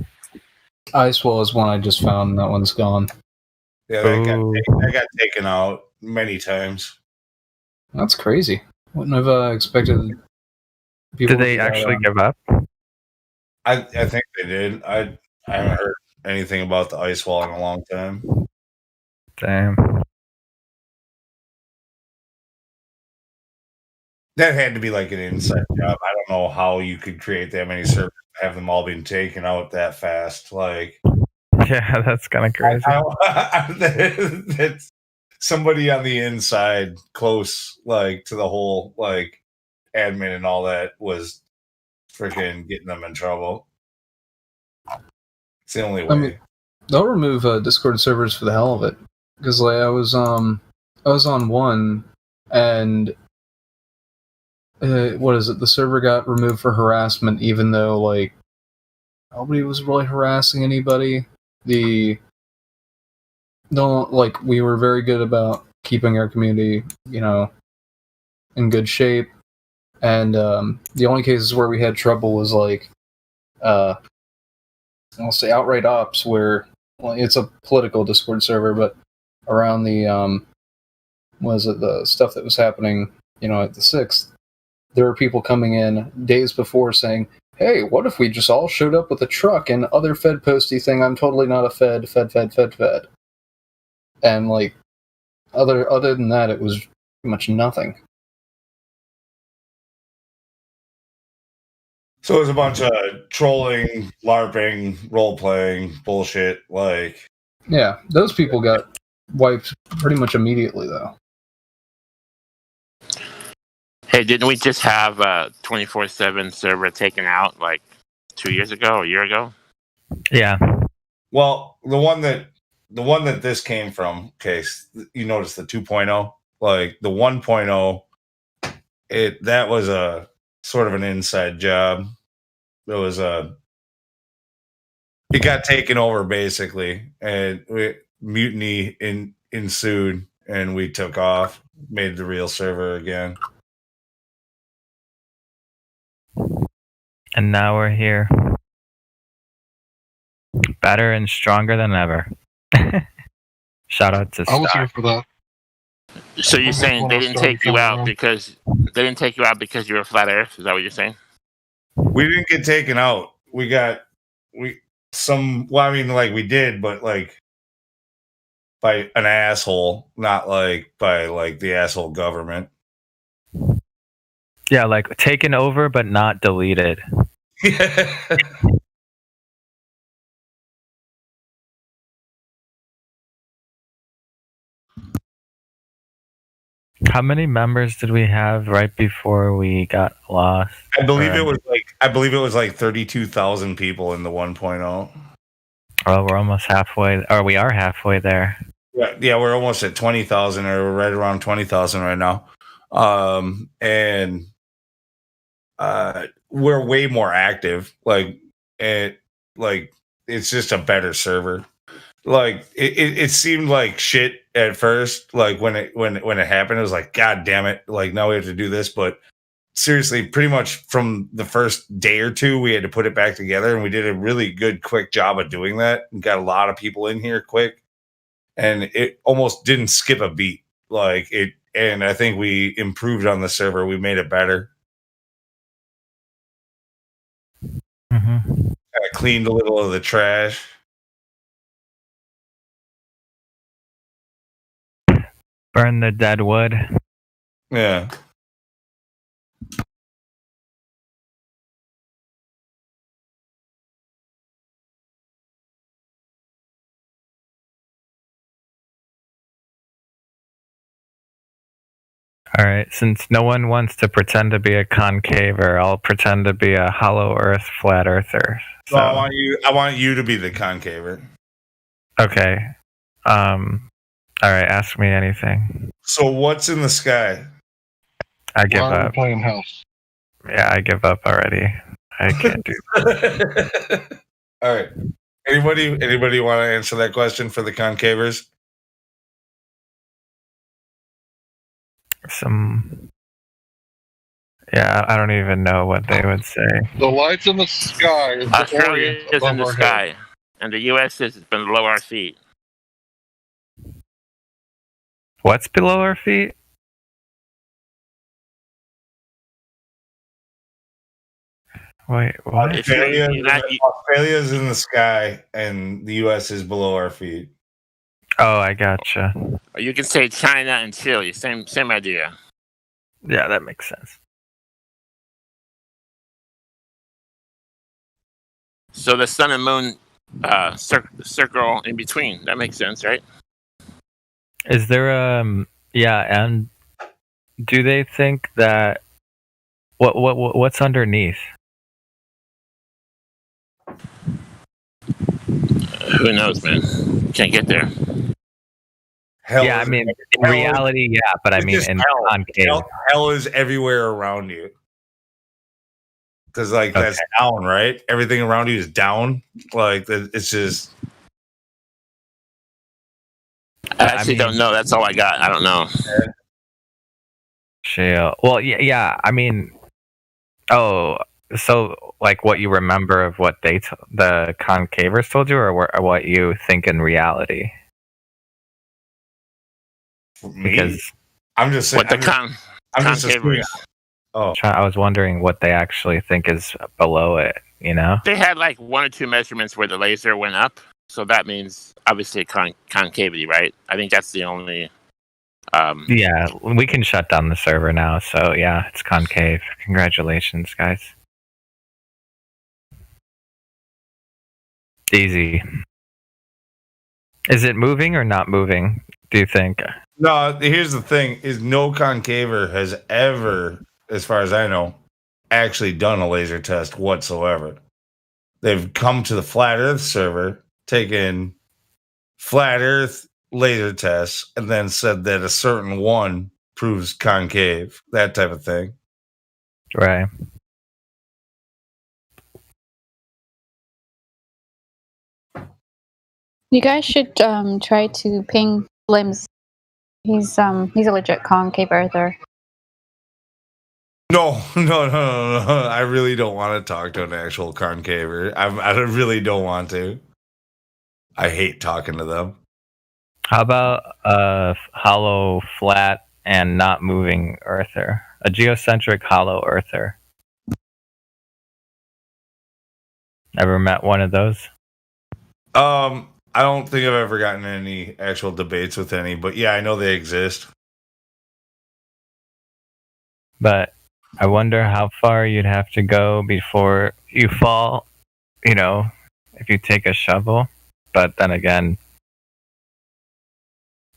Icewall is one I just found. That one's gone. Yeah, that got taken out many times. That's crazy. Wouldn't have expected people. Did they actually give up? I think they did. I haven't heard anything about the ice wall in a long time. Damn. That had to be like an inside job. I don't know how you could create that many servers and have them all being taken out that fast. Like, yeah, that's kind of crazy. That's somebody on the inside, close, like to the whole like admin and all that, was freaking getting them in trouble. It's the only way. I mean, they'll remove Discord servers for the hell of it, because like I was on one, and what is it? The server got removed for harassment, even though like nobody was really harassing anybody. We were very good about keeping our community, in good shape, and the only cases where we had trouble was like, I'll say outright ops, where it's a political Discord server, but around the the stuff that was happening, at the 6th, there were people coming in days before saying, "Hey, what if we just all showed up with a truck and other Fed posty thing? I'm totally not a Fed. And like, other than that, it was pretty much nothing. So it was a bunch of trolling, LARPing, role-playing bullshit. Like, yeah, those people got wiped pretty much immediately, though. Hey, didn't we just have a 24/7 server taken out like 2 years ago, a year ago? Yeah. Well, the one that this came from, case you notice the 2.0, like the 1.0, that was a sort of an inside job. It was it got taken over basically, and mutiny ensued, and we took off, made the real server again. And now we're here. Better and stronger than ever. Shout out to I was Star. here for that. So you're saying they didn't take you out because you were flat Earth? Is that what you're saying? We didn't get taken out. We did, but like by an asshole, not like by like the asshole government. Yeah, like taken over but not deleted. How many members did we have right before we got lost? I believe it was like 32,000 people in the 1.0. Well, we're almost halfway, or we are halfway there. Yeah, we're almost at 20,000, or we're right around 20,000 right now. And we're way more active. It's just a better server. Like it seemed like shit at first. Like when it happened, it was like, God damn it! Like now we have to do this. But seriously, pretty much from the first day or two, we had to put it back together, and we did a really good, quick job of doing that. And got a lot of people in here quick, and it almost didn't skip a beat. Like it, and I think we improved on the server. We made it better. Mm-hmm. Kind of cleaned a little of the trash. Burn the dead wood. Yeah. All right, since no one wants to pretend to be a concaver, I'll pretend to be a hollow earth flat earther. So I want you to be the concaver. okay. All right, ask me anything. So what's in the sky? I give Why are we up. playing house? Yeah, I give up already. I can't do All right. Anybody want to answer that question for the concavers? some. Yeah, I don't even know what they would say. The lights in the sky is the Australia Orient is in above the our sky, head. and the U.S. is below our feet. What's below our feet? Wait, what? Australia's in the sky, and the U.S. is below our feet. Oh, I gotcha. Or you can say China and Chile. Same idea. Yeah, that makes sense. So the sun and moon circle in between. That makes sense, right? Is there yeah, and do they think that what's underneath? Who knows, man? Can't get there. Yeah, I mean, in reality, yeah, but I mean, in concave. Hell is everywhere around you. Because, like, that's down, right? Everything around you is down. Like, it's just. I actually don't know. That's all I got. I don't know. Shale. Well, yeah. I mean, oh, so like what you remember of what the concavers told you, or what you think in reality? Because I'm just saying. What the concavers. I was wondering what they actually think is below it. You know, They had like one or two measurements where the laser went up, so that means obviously concavity, right? I think that's the only. yeah, we can shut down the server now. So yeah, it's concave. Congratulations, guys. Easy. Is it moving or not moving? Do you think? No, here's the thing: is no concaver has ever, as far as I know, actually done a laser test whatsoever. They've come to the Flat Earth server, taken Flat Earth laser tests, and then said that a certain one proves concave, that type of thing. Right. You guys should try to ping Limbs. He's a legit concave earther. No. I really don't want to talk to an actual concaver. I really don't want to. I hate talking to them. How about a hollow, flat, and not moving earther? A geocentric hollow earther. Ever met one of those? I don't think I've ever gotten any actual debates with any, but yeah, I know they exist. But I wonder how far you'd have to go before you fall, you know, if you take a shovel. But then again,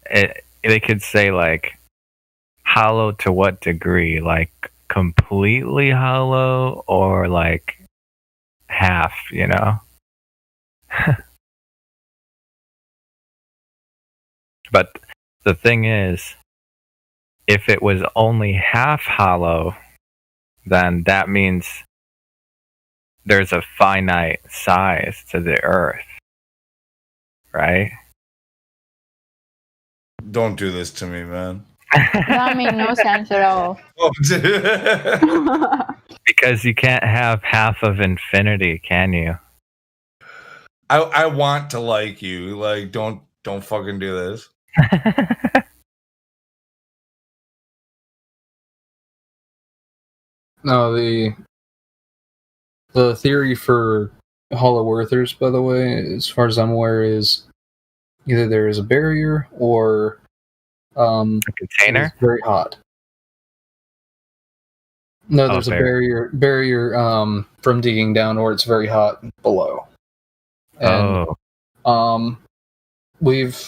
they could say, like, hollow to what degree? Like, completely hollow or, like, half, you know? But the thing is, if it was only half hollow, then that means there's a finite size to the Earth, right? Don't do this to me, man. That made no sense at all. Because you can't have half of infinity, can you? I want to like you. Like, don't fucking do this. No, the theory for Hollow Earthers, by the way, as far as I'm aware, is either there is a barrier or a container. it's very hot. No, Oh, there's a barrier from digging down, or it's very hot below. And we've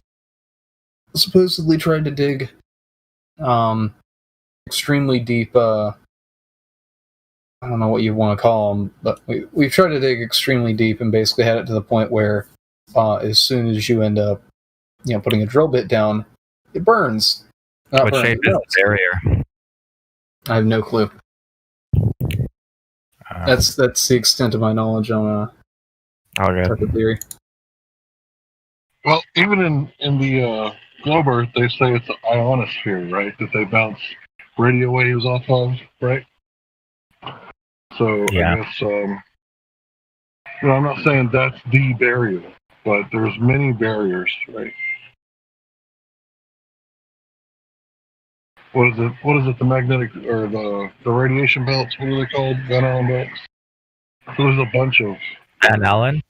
supposedly tried to dig extremely deep. I don't know what you want to call them, but we've tried to dig extremely deep and basically had it to the point where as soon as you end up, putting a drill bit down, it burns. What shape is the barrier? I have no clue. That's the extent of my knowledge on type of theory. Well, even in the globe Earth, they say it's an ionosphere, right? That they bounce radio waves off of, right? So Yeah. I guess I'm not saying that's the barrier, but there's many barriers, right? What is it? The magnetic or the radiation belts? What are they called? Van Allen belts. So there's a bunch of Van Allen.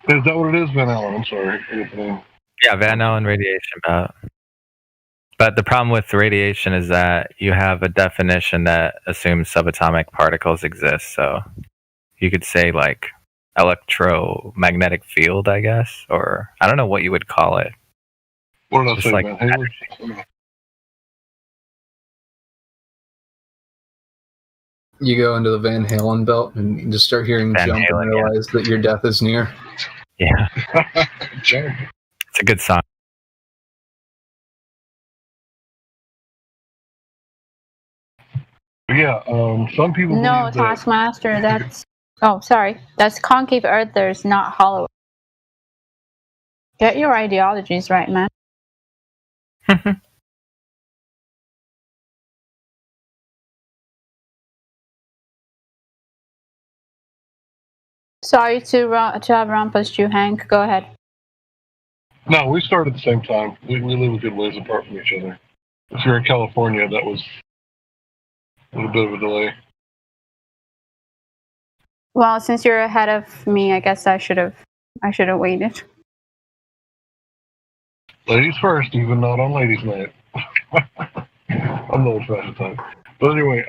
Is that what it is, Van Allen? I'm sorry. Yeah, Van Allen radiation belt. But the problem with radiation is that you have a definition that assumes subatomic particles exist. So you could say like electromagnetic field, I guess, or I don't know what you would call it. What did I Just say, like Van Halen? You go into the Van Halen belt and you just start hearing Van jump Halen, and realize that your death is near. Yeah, Jump. it's a good song. Yeah, some people No, believe that. Taskmaster, that's... Oh, sorry. That's concave earthers, not hollow. Get your ideologies right, man. Sorry to have rumpused you, Hank. Go ahead. No, we started at the same time. We live a good ways apart from each other. If you're in California, that was a little bit of a delay. Well, since you're ahead of me, I guess I should have waited. Ladies first, even not on ladies' night. I'm the old-fashioned type. But anyway,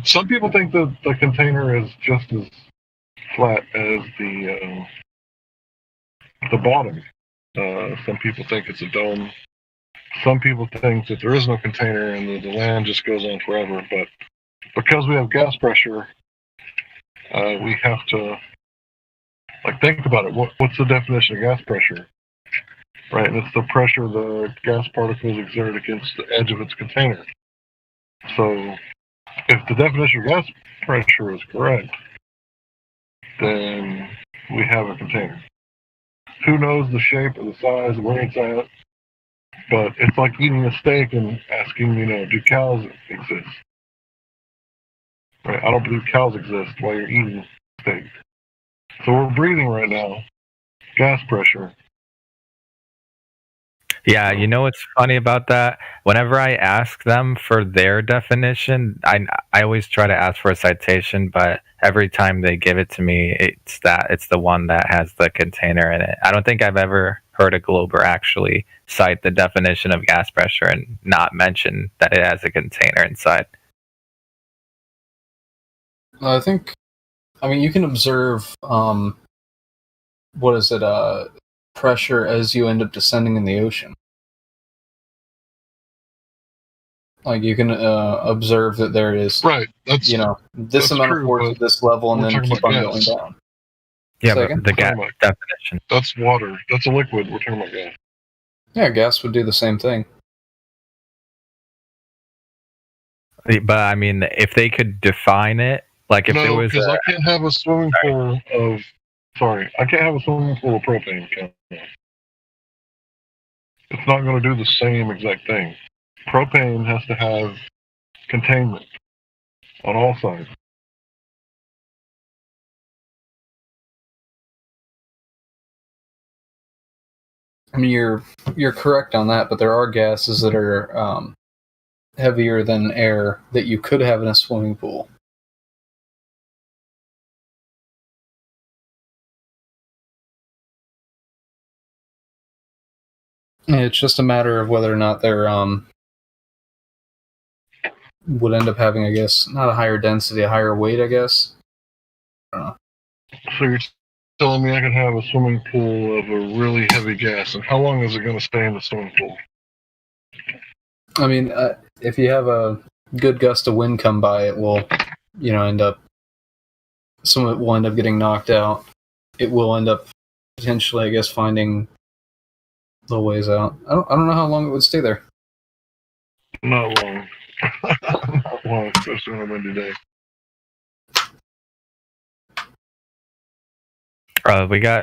some people think that the container is just as flat as the bottom. Some people think it's a dome. Some people think that there is no container and the land just goes on forever. But because we have gas pressure, we have to think about it. What's the definition of gas pressure? Right, and it's the pressure the gas particles exert against the edge of its container. So, if the definition of gas pressure is correct, then we have a container. Who knows the shape or the size, where it's at? But it's like eating a steak and asking, do cows exist? Right, I don't believe cows exist while you're eating steak. So we're breathing right now, gas pressure. Yeah, you know what's funny about that? Whenever I ask them for their definition, I always try to ask for a citation, but every time they give it to me, it's the one that has the container in it. I don't think I've ever heard a Glober actually cite the definition of gas pressure and not mention that it has a container inside. I think, you can observe, pressure as you end up descending in the ocean. Like, you can observe that there is, right? That's this amount of force at this level, and then keep on going down. Yeah, Second? but the gas definition. That's water. That's a liquid. We're talking about gas. Yeah, gas would do the same thing. But if they could define it, like if no, there was, because I can't have a swimming pool of. Sorry, I can't have a swimming pool of propane. it's not going to do the same exact thing. Propane has to have containment on all sides. I mean, you're correct on that, but there are gases that are heavier than air that you could have in a swimming pool. And it's just a matter of whether or not they're would end up having, I guess, not a higher density, a higher weight, I guess. I don't know. So you're telling me I can have a swimming pool of a really heavy gas, and how long is it going to stay in the swimming pool? I mean, if you have a good gust of wind come by, it will, end up. Some of it will end up getting knocked out. It will end up potentially, I guess, finding little ways out. I don't know how long it would stay there. Not long. Not long, especially on a windy day.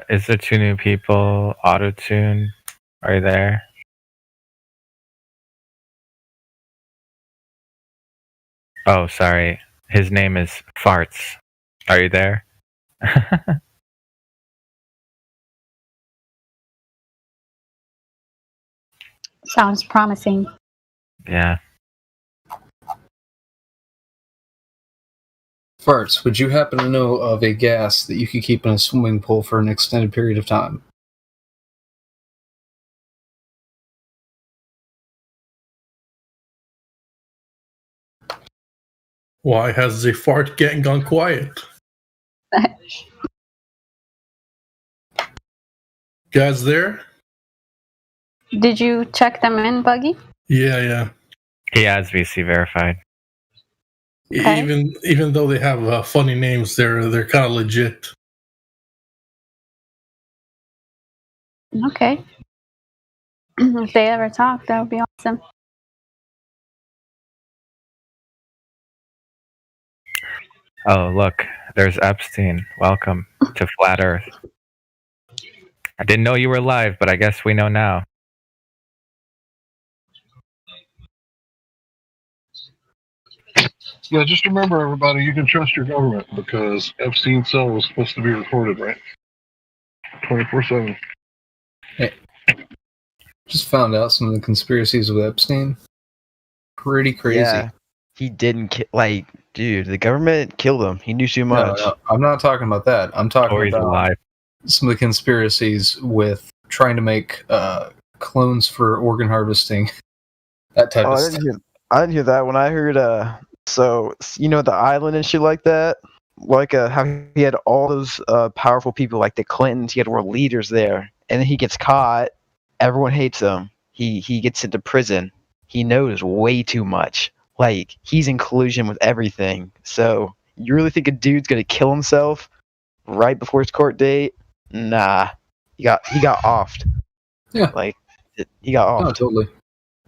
Is there 2 new people? Auto-tune, are you there? Oh, sorry. His name is Farts. Are you there? Sounds promising. Yeah. Farts, would you happen to know of a gas that you could keep in a swimming pool for an extended period of time? Why has the fart gone quiet? Guys there? Did you check them in, Buggy? Yeah. He has VC verified. Okay. Even though they have funny names, they're kind of legit. Okay. If they ever talk, that would be awesome. Oh, look, there's Epstein. Welcome to Flat Earth. I didn't know you were live, but I guess we know now. Yeah, just remember, everybody, you can trust your government because Epstein's cell was supposed to be recorded, right? 24/7. Hey, just found out some of the conspiracies with Epstein. Pretty crazy. Yeah, he didn't dude. The government killed him. He knew too much. No, I'm not talking about that. I'm talking he's about alive. some of the conspiracies with trying to make clones for organ harvesting. That type of stuff. I didn't hear that. When I heard, so the island and shit like that, how he had all those powerful people like the Clintons. He had world leaders there, and then he gets caught. Everyone hates him. He gets into prison. He knows way too much. Like, he's in collusion with everything. So you really think a dude's gonna kill himself right before his court date? Nah, he got offed. Yeah, he got offed. No, totally.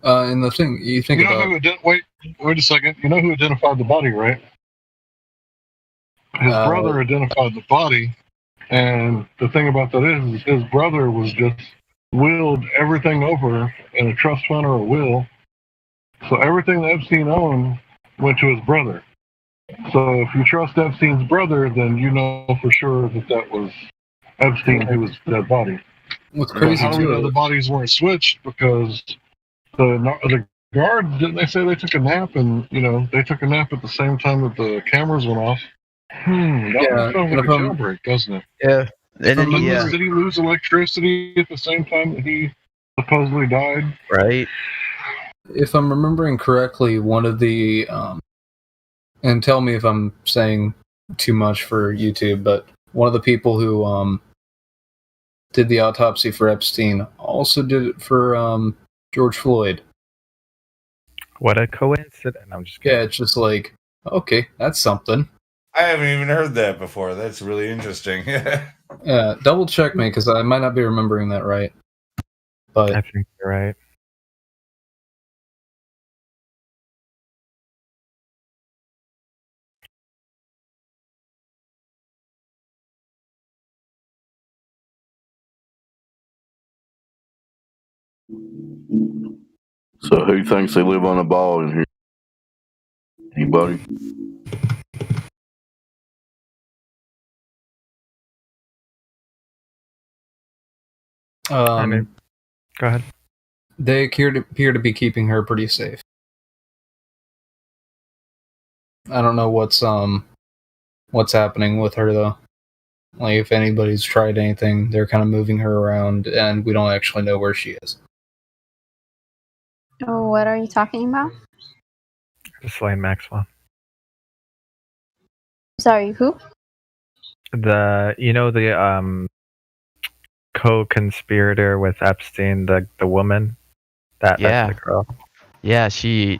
And the thing you think about. Wait a second. You know who identified the body, right? His brother identified the body, and the thing about that is his brother was just willed everything over in a trust fund or a will. So everything that Epstein owned went to his brother. So if you trust Epstein's brother, then you know for sure that was Epstein who was the dead body. What's crazy how do we too? know the bodies weren't switched? Because the guards, didn't they say they took a nap, and they took a nap at the same time that the cameras went off? That sounds like a jailbreak, doesn't it? Yeah. And then did he lose electricity at the same time that he supposedly died? Right. If I'm remembering correctly, one of the and tell me if I'm saying too much for YouTube, but one of the people who did the autopsy for Epstein also did it for George Floyd. What a coincidence! I'm just kidding. Yeah, it's just like, okay, that's something. I haven't even heard that before. That's really interesting. Yeah, double check me because I might not be remembering that right. But I think you're right. So who thinks they live on a ball in here? Anybody? Go ahead. They appear to be keeping her pretty safe. I don't know what's happening with her though. Like if anybody's tried anything, they're kind of moving her around, and we don't actually know where she is. Oh, what are you talking about? Ghislaine Maxwell. Sorry, who? The co-conspirator with Epstein, the woman. That's the girl. Yeah, she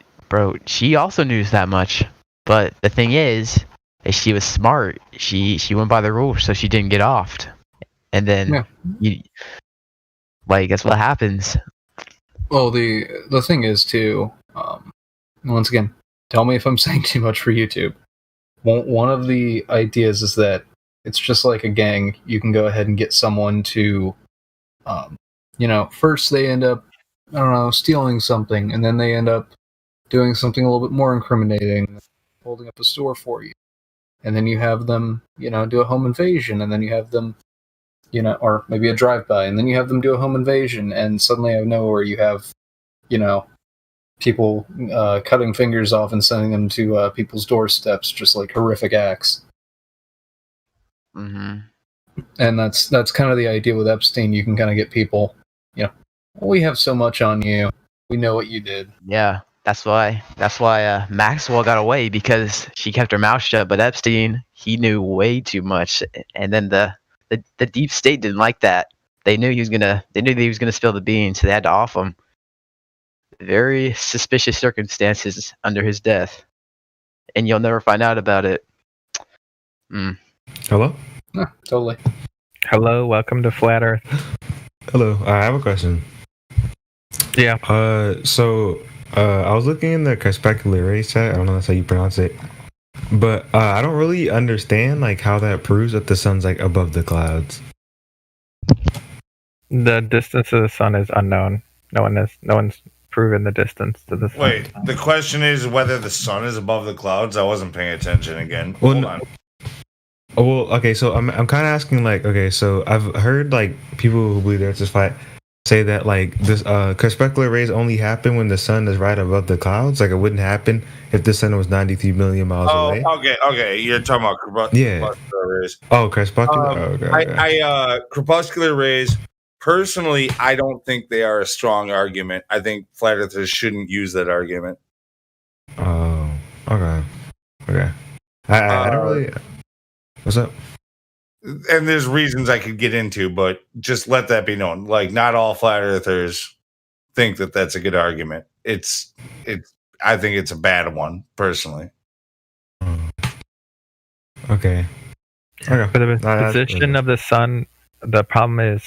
also knew that much. But the thing is she was smart. She went by the rules, so she didn't get offed. And then that's what happens. Well, the thing is too. Once again, tell me if I'm saying too much for YouTube. One of the ideas is that it's just like a gang. You can go ahead and get someone to, first they end up, I don't know, stealing something, and then they end up doing something a little bit more incriminating, holding up a store for you. And then you have them, do a home invasion, and then you have them, or maybe a drive-by, and then you have them do a home invasion, and suddenly out of nowhere you have, people cutting fingers off and sending them to people's doorsteps, just like horrific acts. Mm-hmm. And that's kind of the idea with Epstein. You can kind of get people, we have so much on you, we know what you did. Yeah, that's why Maxwell got away, because she kept her mouth shut. But Epstein, he knew way too much, and then the deep state didn't like that. They knew he was gonna spill the beans, so they had to off him. Very suspicious circumstances under his death, and you'll never find out about it. Hello? Yeah, totally. Hello, welcome to Flat Earth. Hello, I have a question. Yeah. So I was looking in the Crepuscular Rays chat. I don't know if that's how you pronounce it, but I don't really understand how that proves that the sun's above the clouds. The distance of the sun is unknown. No one's proven the distance to the sun. Wait, the question is whether the sun is above the clouds? I wasn't paying attention again. Well, Hold on. Oh, well, okay, so I'm kind of asking, okay, so I've heard, people who believe the Earth is flat say that, this crepuscular rays only happen when the sun is right above the clouds. It wouldn't happen if the sun was 93 million miles away. Okay. You're talking about crepuscular rays. Oh, crepuscular? Okay. Crepuscular rays, personally, I don't think they are a strong argument. I think flat earthers shouldn't use that argument. Oh, okay. I don't really... What's up? And there's reasons I could get into, but just let that be known. Not all flat earthers think that that's a good argument. I think it's a bad one, personally. Okay. For the position of the sun, the problem is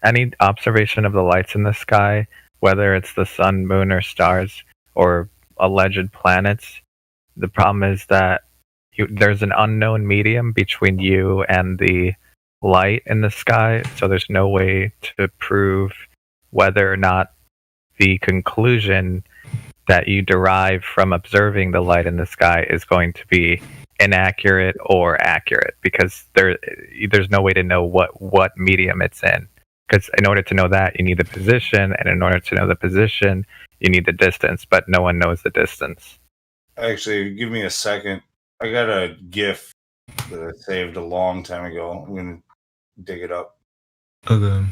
any observation of the lights in the sky, whether it's the sun, moon, or stars, or alleged planets, the problem is that there's an unknown medium between you and the light in the sky, so there's no way to prove whether or not the conclusion that you derive from observing the light in the sky is going to be inaccurate or accurate, because there's no way to know what medium it's in. Because in order to know that, you need the position, and in order to know the position, you need the distance, but no one knows the distance. Actually, give me a second. I got a GIF that I saved a long time ago. I'm going to dig it up. Okay.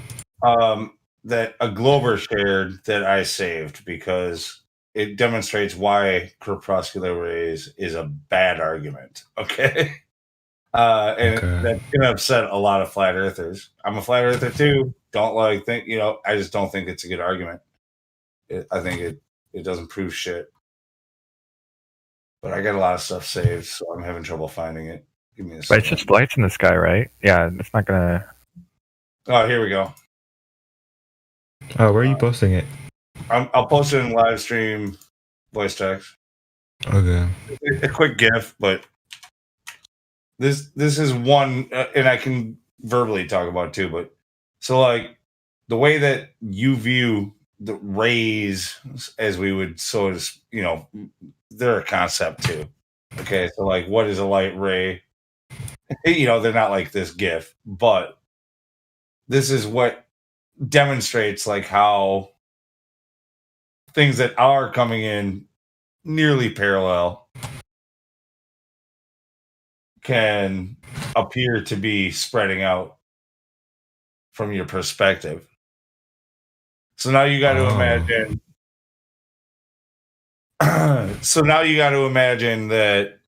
That a Glober shared that I saved because it demonstrates why crepuscular rays is a bad argument. Okay. That's going to upset a lot of flat earthers. I'm a flat earther too. I just don't think it's a good argument. I think it doesn't prove shit. But I got a lot of stuff saved, so I'm having trouble finding it. Give me a second. But it's just lights in the sky, right? Yeah, it's not gonna... Oh, here we go. Oh, where are you posting it? I'll post it in live stream voice text. Okay. A quick GIF, but this is one, and I can verbally talk about it too, but so the way that you view the rays, as we would sort of, they're a concept too. Okay, so like, what is a light ray? They're not like this GIF, but this is what demonstrates like how things that are coming in nearly parallel can appear to be spreading out from your perspective. So now you got to imagine. So now you got to imagine that.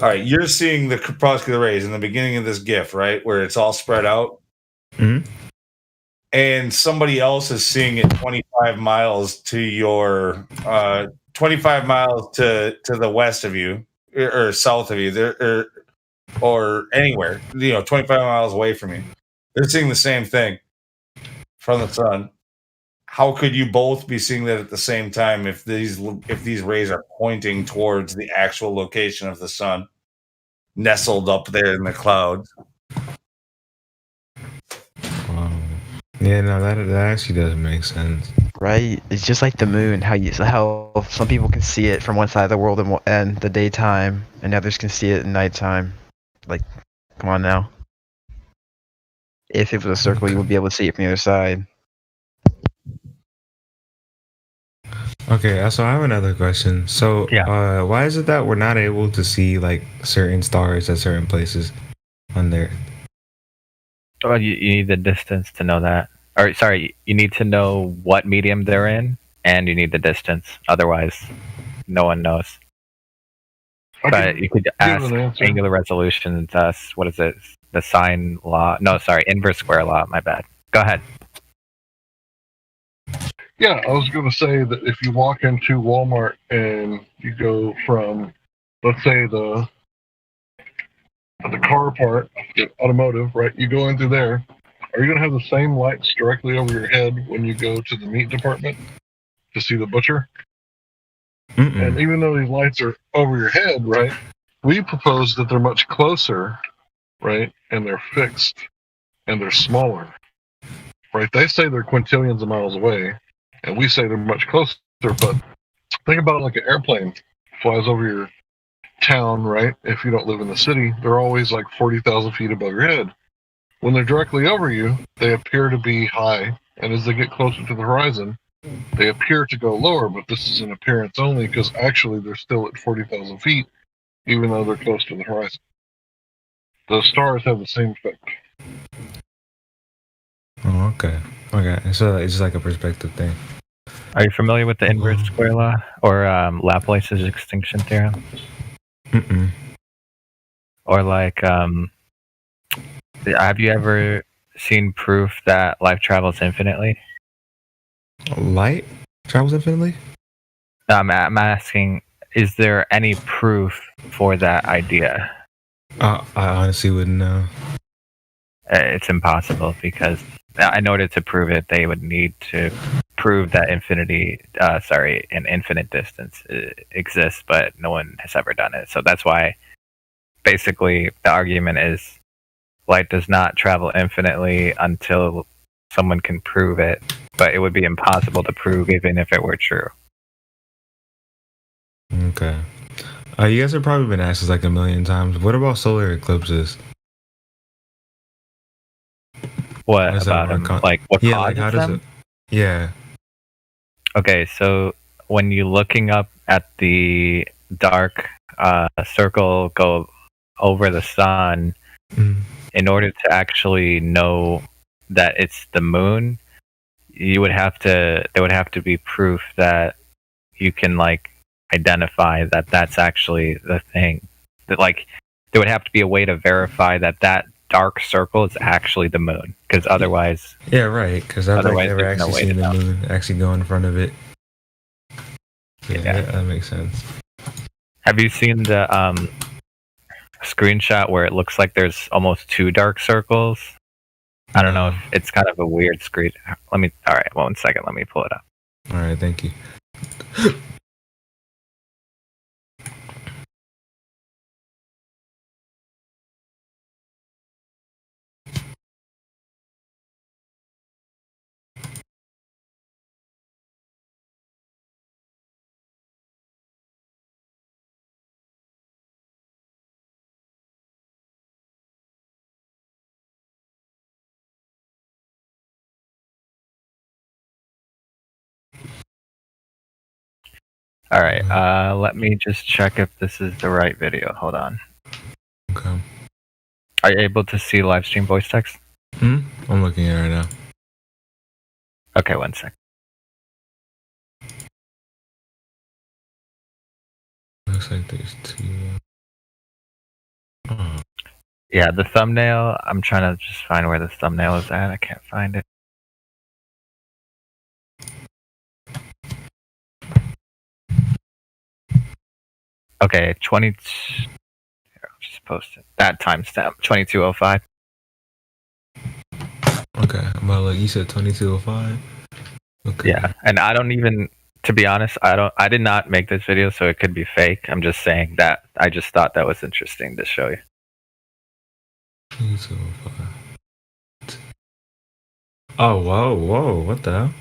All right, you're seeing the crepuscular rays in the beginning of this GIF, right, where it's all spread out, and somebody else is seeing it 25 miles to your 25 miles to the west of you or south of you, there or anywhere, 25 miles away from you. They're seeing the same thing from the sun. How could you both be seeing that at the same time if these rays are pointing towards the actual location of the sun, nestled up there in the clouds? Wow. Yeah, no, that actually doesn't make sense. Right? It's just like the moon. How some people can see it from one side of the world in the daytime, and others can see it at nighttime. Like, come on now. If it was a circle, you would be able to see it from the other side. Okay, so I have another question. So, why is it that we're not able to see like certain stars at certain places on there? Well, you need the distance to know that. Or sorry, you need to know what medium they're in, and you need the distance. Otherwise, no one knows. But you could ask angular resolution. What is it? The sine law? No, sorry, inverse square law. My bad. Go ahead. Yeah, I was going to say that if you walk into Walmart and you go from, let's say, the car part, the automotive, right? You go into there. Are you going to have the same lights directly over your head when you go to the meat department to see the butcher? And even though these lights are over your head, right? We propose that they're much closer, right? And they're fixed and they're smaller, right? They say they're quintillions of miles away, and we say they're much closer. But think about it like an airplane flies over your town, right? If you don't live in the city, they're always like 40,000 feet above your head. When they're directly over you, they appear to be high, and as they get closer to the horizon, they appear to go lower, but this is an appearance only because actually they're still at 40,000 feet, even though they're close to the horizon. The stars have the same effect. Oh, okay. Okay, so it's just like a perspective thing. Are you familiar with the inverse square law or Laplace's extinction theorem? Or like, have you ever seen proof that light travels infinitely? Light travels infinitely? I'm asking, is there any proof for that idea? I honestly wouldn't know. It's impossible because in order to prove it, they would need to prove that an infinite distance exists, but no one has ever done it. So that's why, basically, the argument is light does not travel infinitely until someone can prove it, but it would be impossible to prove even if it were true. Okay. You guys have probably been asked this like a million times. What about solar eclipses? What about them? Like, what causes like how does them? it? Yeah. Okay, so when you're looking up at the dark circle go over the sun, in order to actually know that it's the moon, there would have to be proof that you can like identify that that's actually the thing. That like there would have to be a way to verify that dark circle is actually the moon, because otherwise, yeah, right. Because I've like, never there's no actually way seen to the know. moon actually go in front of it. Yeah, that makes sense. Have you seen the screenshot where it looks like there's almost two dark circles? I don't know if it's kind of a weird screen. All right, 1 second, let me pull it up. All right, thank you. All right. Let me just check if this is the right video. Hold on. Okay. Are you able to see live stream voice text? I'm looking at it right now. Okay, 1 sec. Looks like there's two. Oh. Yeah, the thumbnail. I'm trying to just find where the thumbnail is at. I can't find it. Okay, 20. Here, I'll just post it. That timestamp, 22:05. Okay, well, like you said, 22:05. Okay. Yeah, and I don't even, to be honest, I did not make this video, so it could be fake. I'm just saying that I just thought that was interesting to show you. 22:05. Oh, whoa, what the hell?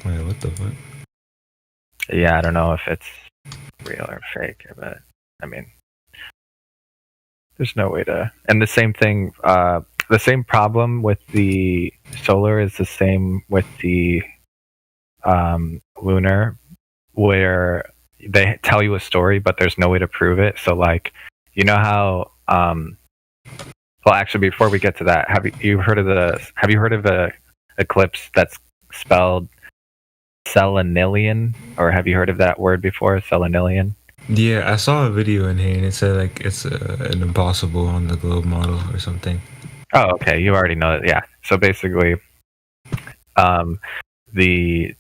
Wait, what the fuck? Yeah, I don't know if it's real or fake, but I mean, there's no way to. And the same thing, the same problem with the solar is the same with the lunar, where they tell you a story, but there's no way to prove it. So, like, you know how? Well, actually, before we get to that, have you heard of a eclipse that's spelled selenilian, or have you heard of that word before, selenilian? Yeah, I saw a video in here and it said like it's an impossible on the globe model or something. Oh, okay. You already know it. Yeah. So basically, the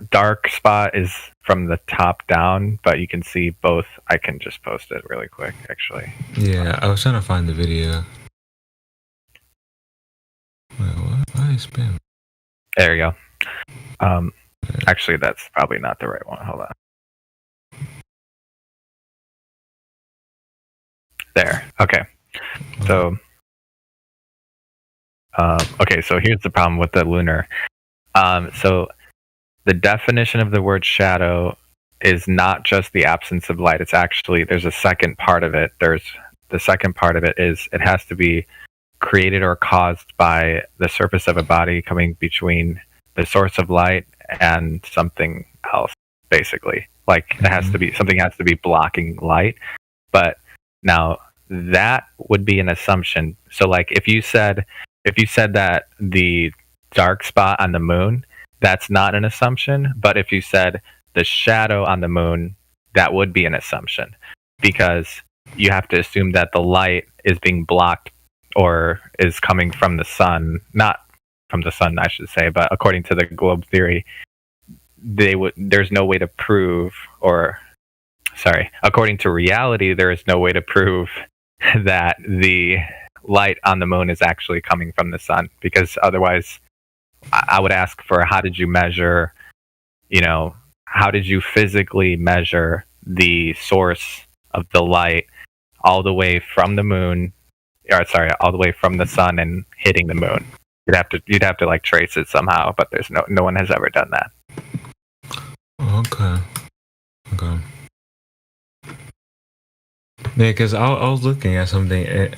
dark spot is from the top down, but you can see both. I can just post it really quick, actually. Yeah, I was trying to find the video. Wait, what? Why is spam? There you go. Actually, that's probably not the right one. Hold on. There. Okay. So, okay. So here's the problem with the lunar. So the definition of the word shadow is not just the absence of light. It's actually, there's a second part of it. The second part of it is it has to be created or caused by the surface of a body coming between the source of light and something else, basically. Like it has to be, something has to be blocking light. But now that would be an assumption. So like if you said that the dark spot on the moon, that's not an assumption. But if you said the shadow on the moon, that would be an assumption, because you have to assume that the light is being blocked or is coming from the sun, not from the sun, I should say, but according to the globe theory, there's no way to prove, or sorry, according to reality, there is no way to prove that the light on the moon is actually coming from the sun, because otherwise I would ask for, how did you measure, how did you physically measure the source of the light all the way from the moon, or sorry, all the way from the sun and hitting the moon? You'd have to like trace it somehow, but there's no one has ever done that. Okay. Yeah, because I was looking at something. It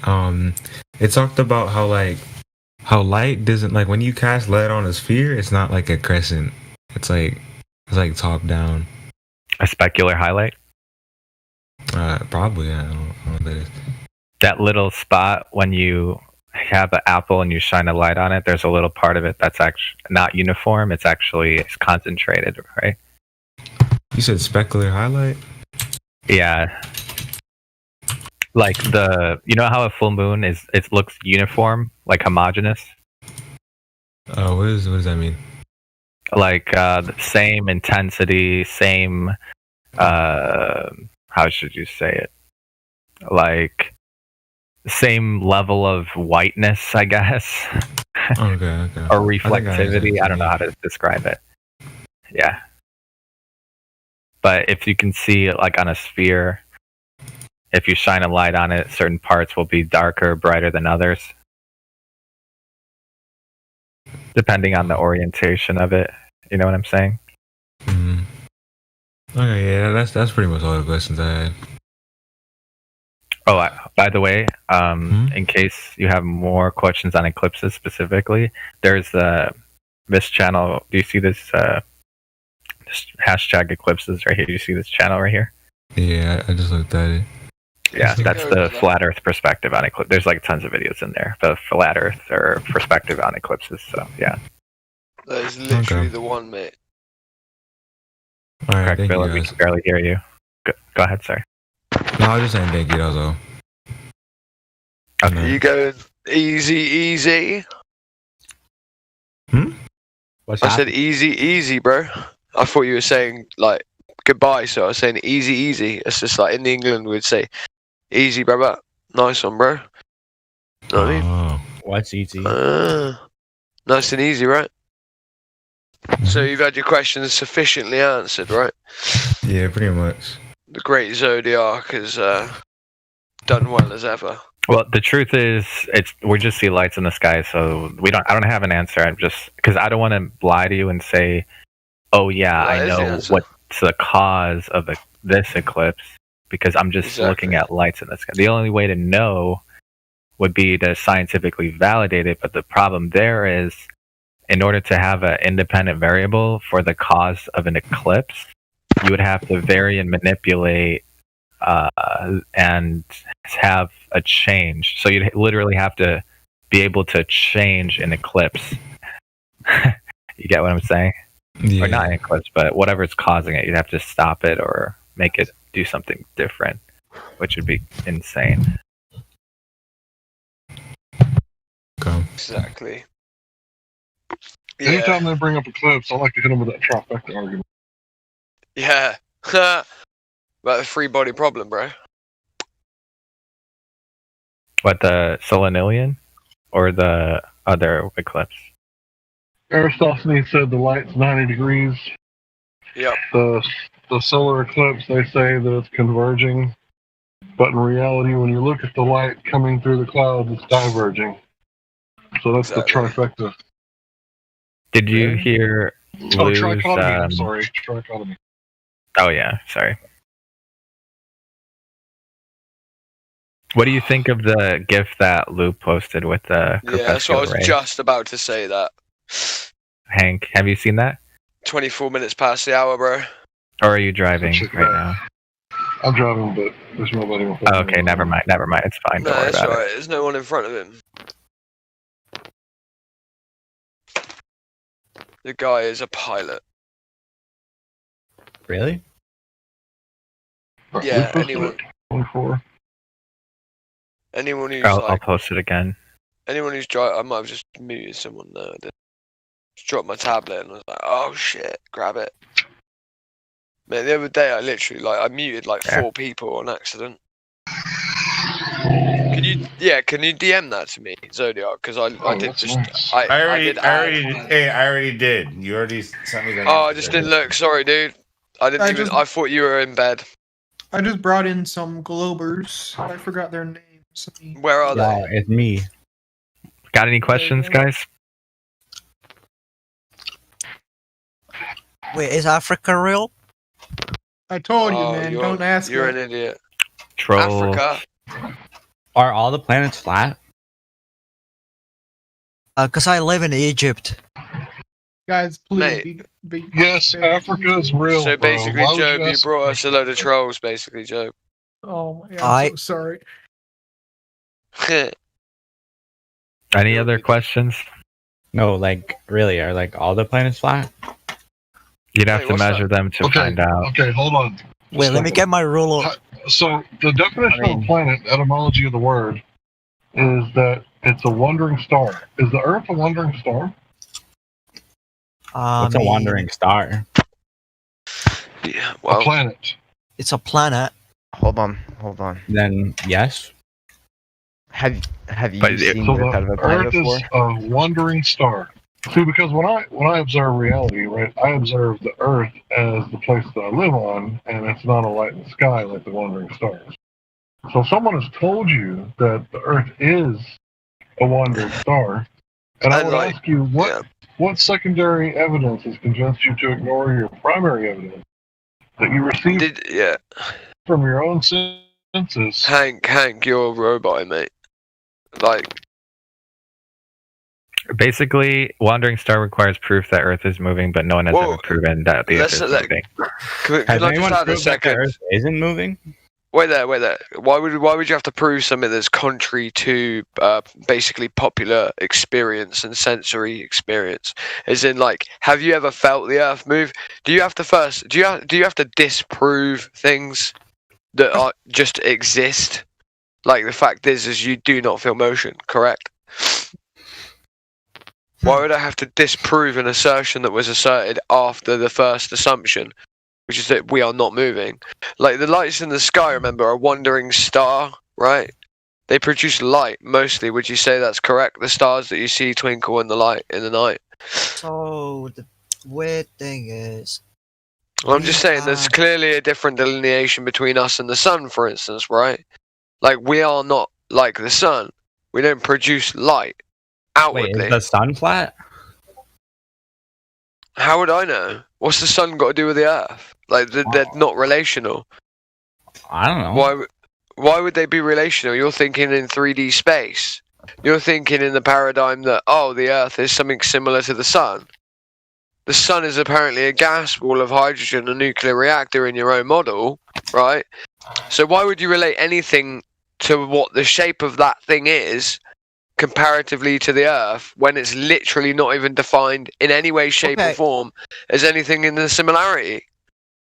talked about how light doesn't, like, when you cast light on a sphere, it's not like a crescent. It's like top down. A specular highlight? Probably. I don't know what that is. That little spot when you have an apple and you shine a light on it, there's a little part of it that's actually not uniform. It's concentrated, right? You said specular highlight? Yeah. Like how a full moon is, it looks uniform, like homogeneous? Oh, what does that mean? Like the same intensity, same, how should you say it? Like same level of whiteness, I guess. Okay. Or reflectivity. I don't know how to describe it. Yeah. But if you can see, like on a sphere, if you shine a light on it, certain parts will be darker, brighter than others, depending on the orientation of it. You know what I'm saying? Mm-hmm. Okay, yeah, that's pretty much all the questions I had. Oh, by the way, in case you have more questions on eclipses specifically, there's this channel. Do you see this hashtag eclipses right here. You see this channel right here? Yeah, I just looked at it. Yeah, that's the flat Earth perspective on eclipse. There's like tons of videos in there. The flat Earth or perspective on eclipses. So yeah. That is literally Okay. the one, mate. All right, Correct, thank Philip. you We guys. can barely hear you. Go ahead, sorry. No, I was just saying thank you. That was all. Okay. You going easy? What's I that? said easy, bro. I thought you were saying like goodbye, so I was saying easy. It's just like in England we'd say easy, brother. Nice one, bro. Know what I mean? Oh. What's easy? Nice and easy, right? So you've had your questions sufficiently answered, right? Yeah, pretty much. The great Zodiac has done well as ever. Well, the truth is, we just see lights in the sky, so I don't have an answer. I'm just because I don't want to lie to you and say, oh yeah, That I is the know answer. what's the cause of this eclipse, because I'm just looking at lights in the sky. The only way to know would be to scientifically validate it, but the problem there is, in order to have an independent variable for the cause of an eclipse, you would have to vary and manipulate and have a change. So you'd literally have to be able to change an eclipse. You get what I'm saying? Yeah. Or not an eclipse, but whatever's causing it, you'd have to stop it or make it do something different, which would be insane. Okay. Exactly. Anytime they bring up eclipse, I like to hit them with that trifecta argument. Yeah. About the free body problem, bro. What, the Solonilian or the other eclipse? Aristophanes said the light's 90 degrees. Yep. The solar eclipse, they say that it's converging, but in reality, when you look at the light coming through the clouds, it's diverging. So that's the trifecta. Did you hear Oh, Lou's, trichotomy. I'm sorry, trichotomy. Oh yeah, sorry. What do you think of the GIF that Lou posted with the Yeah, so I was Crepuscular Ray? just about to say that. Hank, have you seen that? 24 minutes past the hour, bro. Or are you driving right now? I'm driving, but there's nobody in front Oh, of me. okay, never mind. It's fine. No, Don't worry it's about alright. There's no one in front of him. The guy is a pilot. Really? Yeah, anyone 24. who's it. I'll like post it again. anyone who's driving. I might have just muted someone there. I did. Just dropped my tablet and I was like, oh shit, grab it. Man, the other day I literally I muted like 4 people on accident. Can you DM that to me, Zodiac? Because I did just Nice. I I did add. already did. You already sent me the. Oh, I just didn't look. Sorry, dude. I didn't I even. just- I thought you were in bed. I just brought in some Globers. I forgot their names. Where are they? It's me. Got any questions, guys? Wait, is Africa real? I told you, Oh, man. you're- Don't ask You're me. an idiot. Troll. Africa. Are all the planets flat? Because I live in Egypt. Guys, please Mate. be Yes, Africa's real. So bro. basically, Why would Job, you ask brought me? us a load of trolls. Basically, Job. Oh my god, I- I'm so sorry. Any other questions? No, like really, are like all the planets flat? You'd have Wait, to what's measure them to Okay, find out. okay, hold on. Wait, let me get my ruler. So the definition of a planet, etymology of the word, is that it's a wandering star. Is the Earth a wandering star? What's a wandering star? Yeah, A planet. It's a planet. Hold on. Then yes. Have you But seen So Earth out of a the planet Earth before? is a wandering star. See, because when I observe reality, right, I observe the Earth as the place that I live on, and it's not a light in the sky like the wandering stars. So if someone has told you that the Earth is a wandering star, and I And, would like, ask you, what secondary evidence has convinced you to ignore your primary evidence that you received from your own senses? Hank, you're a robot, mate. Like, Basically, Wandering Star requires proof that Earth is moving, but no one has ever proven that the Earth is moving. Could Has I just anyone add a proved that the second? Earth isn't moving? Wait there. Why would you have to prove something that's contrary to basically popular experience and sensory experience? As in, like, have you ever felt the Earth move? Do you have to do you have to disprove things that are just exist? Like the fact is you do not feel motion, correct? Why would I have to disprove an assertion that was asserted after the first assumption, which is that we are not moving? Like the lights in the sky, remember, are a wandering star, right? They produce light mostly. Would you say that's correct? The stars that you see twinkle in the light in the night. So the weird thing is, Well, I'm just saying there's clearly a different delineation between us and the sun, for instance, right? Like we are not like the sun. We don't produce light outwardly. Wait, is the sun flat? How would I know? What's the sun got to do with the Earth? Like they're not relational. I don't know. Why would they be relational? You're thinking in 3D space. You're thinking in the paradigm that the Earth is something similar to the sun. The sun is apparently a gas ball of hydrogen, a nuclear reactor in your own model, right? So why would you relate anything to what the shape of that thing is comparatively to the Earth when it's literally not even defined in any way, shape, or form as anything in the similarity?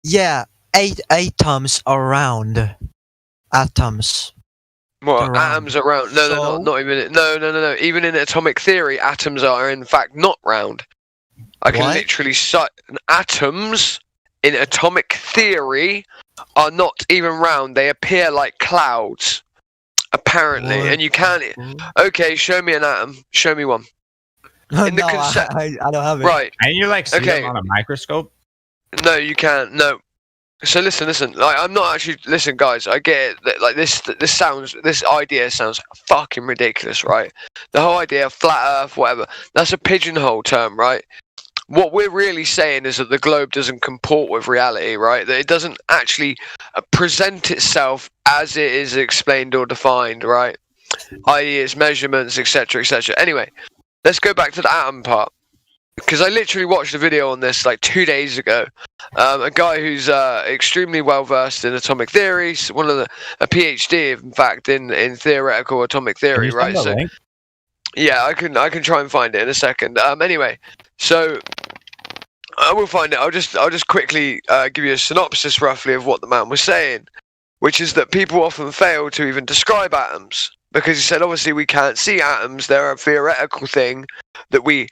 yeah, atoms are round. Atoms. What, They're atoms are round? No, they're not. Not even. No. Even in atomic theory, atoms are in fact not round. I can literally cite atoms in atomic theory are not even round. They appear like clouds, apparently. And you can't. Okay, show me an atom. Show me one. In the No, I don't have it. Right. And you like see Okay. them on a microscope? No, you can't. No. So listen. Like, I'm not actually. Listen, guys. I get it. That, like this idea sounds fucking ridiculous, right? The whole idea of flat Earth, whatever. That's a pigeonhole term, right? What we're really saying is that the globe doesn't comport with reality, right? That it doesn't actually present itself as it is explained or defined, right? I.e., its measurements, etc., etc. Anyway, let's go back to the atom part. Because I literally watched a video on this like 2 days ago. A guy who's extremely well versed in atomic theory, a PhD, in fact, in theoretical atomic theory, right? So, yeah, I can try and find it in a second. Anyway, so I will find it. I'll just quickly give you a synopsis, roughly, of what the man was saying, which is that people often fail to even describe atoms because he said, obviously, we can't see atoms. They're a theoretical thing that we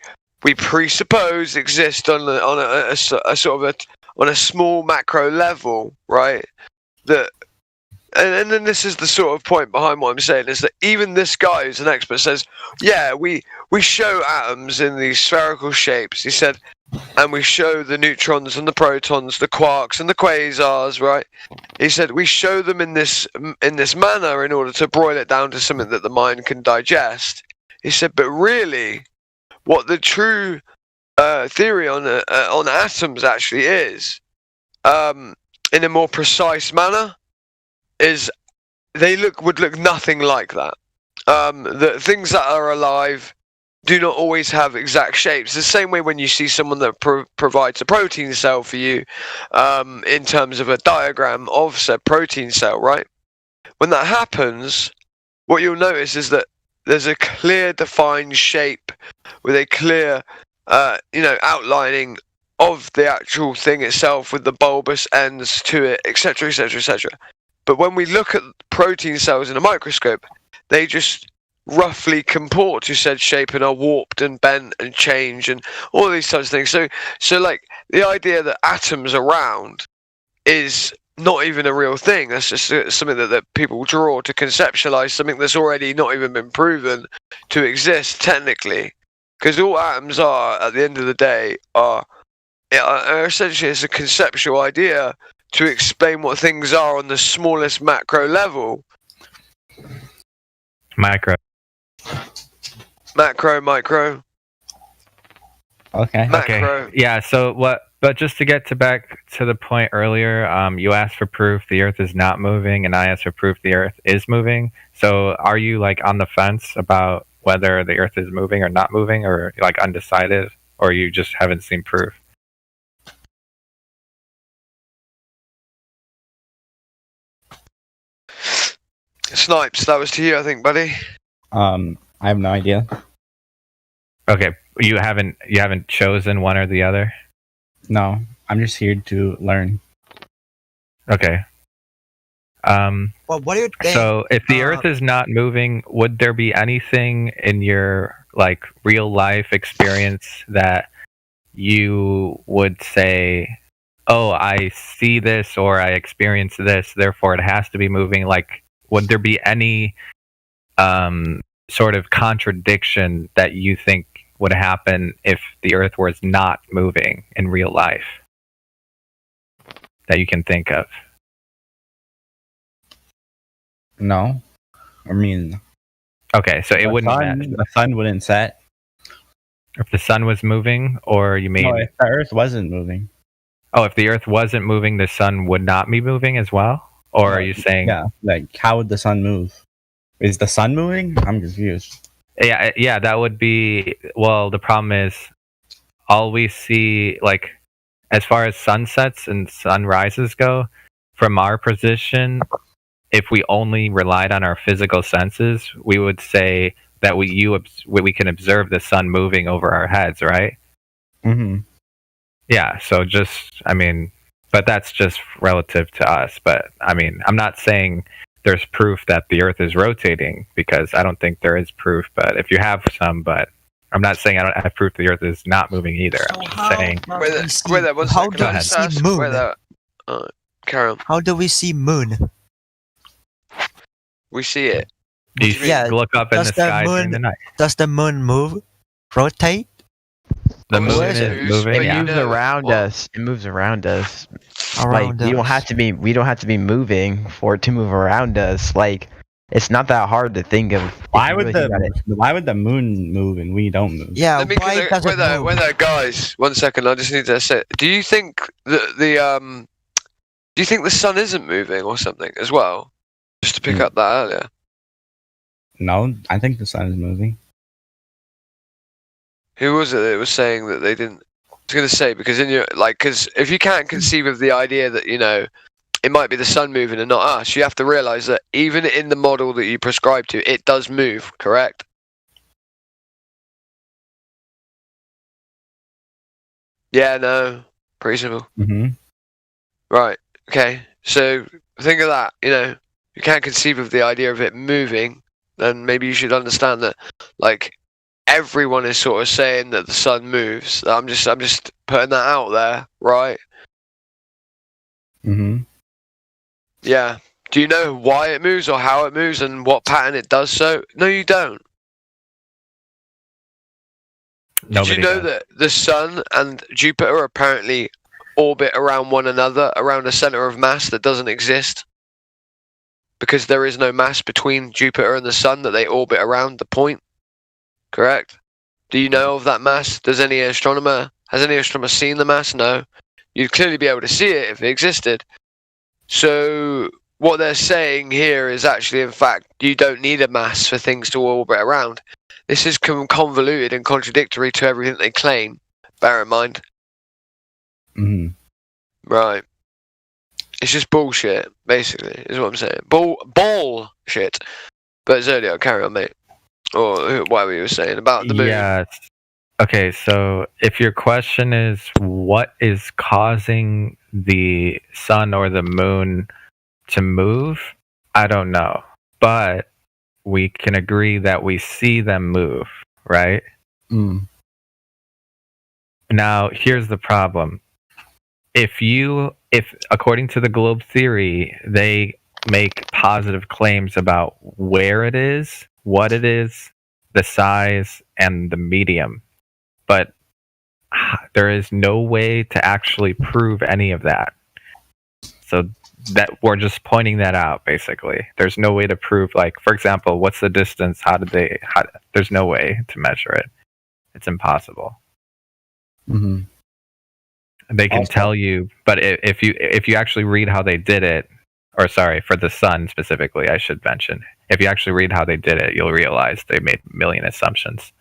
presuppose exist on a sort of on a small macro level, right? That. And then this is the sort of point behind what I'm saying is that even this guy who's an expert says, yeah, we show atoms in these spherical shapes. He said, and we show the neutrons and the protons, the quarks and the quasars, right? He said we show them in this manner in order to boil it down to something that the mind can digest. He said, but really, what the true theory on atoms actually is, in a more precise manner, is they would look nothing like that. The things that are alive do not always have exact shapes. The same way when you see someone that provides a protein cell for you, in terms of a diagram of said protein cell, right? When that happens, what you'll notice is that there's a clear defined shape with a clear, outlining of the actual thing itself with the bulbous ends to it, etc., etc., etc. But when we look at protein cells in a microscope, they just roughly comport to said shape and are warped and bent and change and all these types of things. So like the idea that atoms are round is not even a real thing. That's just something that people draw to conceptualize something that's already not even been proven to exist technically. Because all atoms are, at the end of the day, are essentially it's a conceptual idea to explain what things are on the smallest macro level. Macro. Micro. Okay. Macro. Yeah. So what? But just to get back to the point earlier, you asked for proof the Earth is not moving, and I asked for proof the Earth is moving. So are you like on the fence about whether the Earth is moving or not moving, or like undecided, or you just haven't seen proof? Snipes, that was to you, I think, buddy. I have no idea. Okay, you haven't chosen one or the other? No, I'm just here to learn. Okay. Well, what do you think? So if the Earth is not moving, would there be anything in your like real life experience that you would say, "Oh, I see this or I experience this, therefore it has to be moving"? Like, would there be any sort of contradiction that you think would happen if the Earth was not moving in real life that you can think of? No, I mean, okay, so it wouldn't matter. The sun wouldn't set. If the sun was moving, or you mean no, if the Earth wasn't moving? Oh, if the Earth wasn't moving, the sun would not be moving as well? Or are you saying? Yeah, like how would the sun move? Is the sun moving? I'm confused. Yeah, that would be. Well, the problem is, all we see, like, as far as sunsets and sunrises go, from our position, if we only relied on our physical senses, we would say that we can observe the sun moving over our heads, right? Mm-hmm. Yeah, so but that's just relative to us. But I mean, I'm not saying there's proof that the Earth is rotating, because I don't think there is proof. But if you have some, but I'm not saying I don't have proof the Earth is not moving either. I'm just saying. How do we see moon? Carol. How do we see moon? We see it. You look up in the Does sky moon, during the night. Does the moon move? Rotate? The moon is moving. It moves around us. It moves around us. Around We don't have to be. We don't have to be moving for it to move around us. Like, it's not that hard to think of. Why would the moon move and we don't move? Yeah. Let me wait there, guys. 1 second. I just need to say. Do you think Do you think the sun isn't moving or something as well? Just to pick up that earlier. No, I think the sun is moving. Who was it that was saying that they didn't? I was going to say, because because if you can't conceive of the idea that, it might be the sun moving and not us, you have to realize that even in the model that you prescribe to, it does move, correct? Yeah, no. Pretty simple. Mm-hmm. Right. Okay. So think of that, you can't conceive of the idea of it moving, then maybe you should understand that, like, everyone is sort of saying that the sun moves. I'm just putting that out there, right? Mm-hmm. Yeah. Do you know why it moves or how it moves and what pattern it does so? No, you don't. Did you know that the sun and Jupiter apparently orbit around one another, around a center of mass that doesn't exist? Because there is no mass between Jupiter and the sun that they orbit around the point. Correct? Do you know of that mass? Has any astronomer seen the mass? No. You'd clearly be able to see it if it existed. So what they're saying here is actually, in fact, you don't need a mass for things to orbit around. This is convoluted and contradictory to everything they claim. Bear in mind. Mm-hmm. Right. It's just bullshit, basically, is what I'm saying. Bullshit. But Zodiac, carry on, mate. Or whatever you were saying about the moon. Yeah. Okay, so if your question is what is causing the sun or the moon to move, I don't know. But we can agree that we see them move, right? Mm. Now, here's the problem. If according to the globe theory, they make positive claims about where it is, what it is, the size, and the medium, but there is no way to actually prove any of that. So that we're just pointing that out, basically. There's no way to prove, like, for example, what's the distance? There's no way to measure it. It's impossible. Mm-hmm. They can tell you, but if you actually read how they did it, Or sorry, for the sun specifically, I should mention. If you actually read how they did it, you'll realize they made a million assumptions.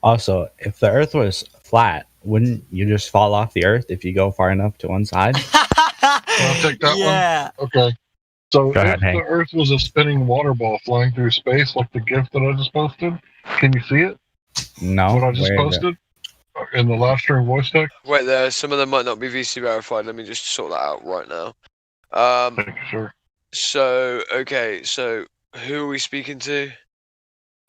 Also, if the Earth was flat, wouldn't you just fall off the Earth if you go far enough to one side? I'll take that one. Okay. So Go ahead, if Hank. the Earth was a spinning water ball flying through space, like the GIF that I just posted, can you see it? No. What I just where is it? posted in the live stream voice text. Wait, there. Some of them might not be VC verified. Let me just sort that out right now. Thank you, sir. So okay. So who are we speaking to?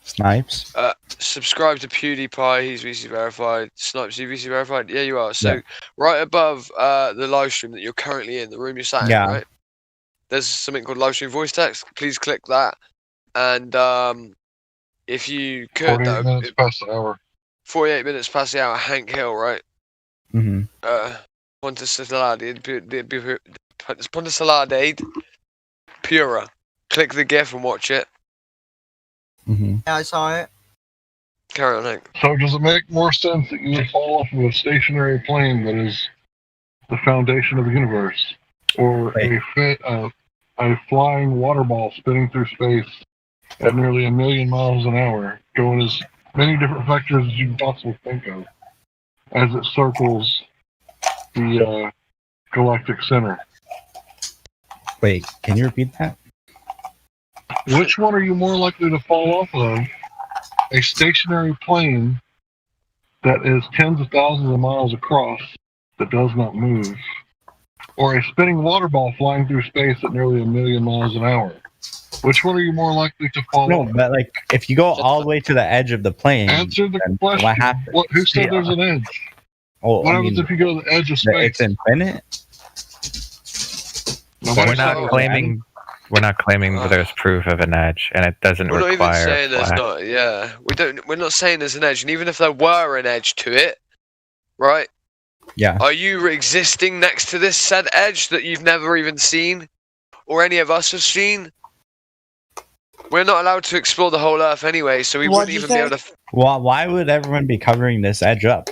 Snipes. Subscribe to PewDiePie. He's VC verified. Snipes, you VC verified? Yeah, you are. So right above the live stream that you're currently in, the room you're sat in, Yeah. right? There's something called live stream voice text. Please click that. And if you could, 48 minutes past the hour. 48 minutes past the hour, Hank Hill, right? Mm-hmm. Pontesalade, Pura. Click the GIF and watch it. Mm-hmm. Yeah, I saw it. Carry on, Hank. So does it make more sense that you would fall off of a stationary plane that is the foundation of the universe, or a flying water ball spinning through space at nearly 1 million miles an hour, going as many different vectors as you can possibly think of, as it circles the galactic center? Wait, can you repeat that? Which one are you more likely to fall off of? A stationary plane that is tens of thousands of miles across that does not move, or a spinning water ball flying through space at nearly 1 million miles an hour? Which one are you more likely to fall No, off? but like if you go all the way to the edge of the plane, Answer the then question. what happens? Who said there's an edge? Well, What I happens mean, if you go to the edge of space? it's infinite. We're not claiming that there's proof of an edge, and it doesn't We're not even require. saying there's flat. not. Yeah, we're not saying there's an edge, and even if there were an edge to it, right? Yeah. Are you existing next to this said edge that you've never even seen, or any of us have seen? We're not allowed to explore the whole Earth anyway, so we wouldn't even be able to. Well, why would everyone be covering this edge up?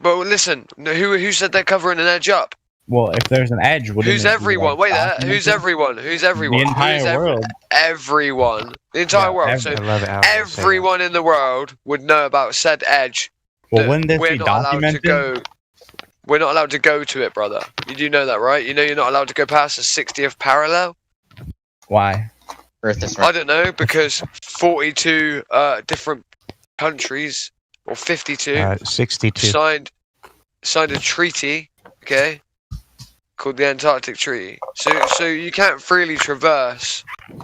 But listen, who said they're covering an edge up? Well, if there's an edge, wouldn't Who's it be, everyone? like, Wait there. documented? Who's everyone? Who's everyone? The entire Who's world. Everyone. The entire world. So I love it how they say everyone in the world would know about said edge. Well, that wouldn't this we're be not allowed to documented? go. We're not allowed to go to it, brother. You do know that, right? You know you're not allowed to go past the 60th parallel? Why? I don't know, because 42 different countries, or 52, 62. signed a treaty, okay, called the Antarctic Treaty. So you can't freely traverse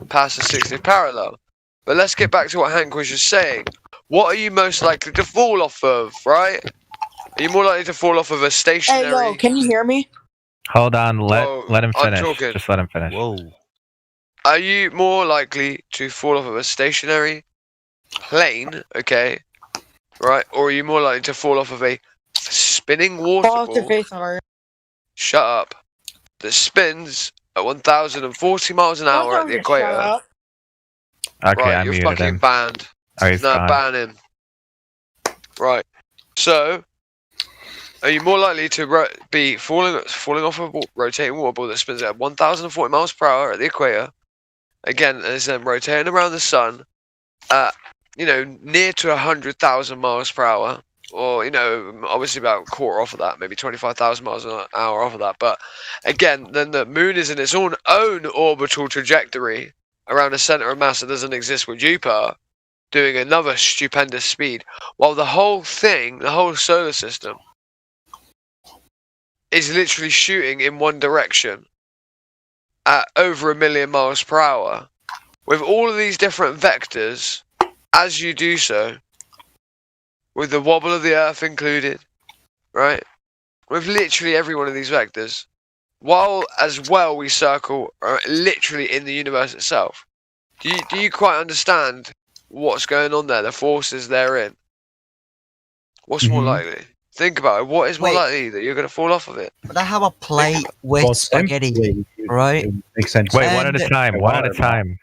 past the 60th parallel. But let's get back to what Hank was just saying. What are you most likely to fall off of, right? Are you more likely to fall off of a stationary... Hey, yo, can you hear me? Hold on, let him I'm finish. talking. Just let him finish. Whoa. Are you more likely to fall off of a stationary plane, okay, right? Or are you more likely to fall off of a spinning water Fall off your ball, face already. shut up, that spins at 1,040 miles an hour at the equator? Okay, Right, I you're muted fucking him. banned. Oh, he's No, gone. ban him. Right. So, are you more likely to be falling off a rotating water ball that spins at 1,040 miles per hour at the equator? Again, and is then rotating around the sun at, near to 100,000 miles per hour, or, obviously about a quarter off of that, maybe 25,000 miles an hour off of that. But again, then the moon is in its own orbital trajectory around a center of mass that doesn't exist with Jupiter, doing another stupendous speed, while the whole thing, the whole solar system, is literally shooting in one direction at over 1 million miles per hour, with all of these different vectors, as you do so, with the wobble of the Earth included, right? With literally every one of these vectors, while as well we circle literally in the universe itself. Do you quite understand what's going on there, the forces therein? What's more likely? Think about it. What is more Wait. likely that you're going to fall off of it? But I have a plate with Well, spaghetti, simply, right? Makes sense. Wait, one at a And- time. One at a time.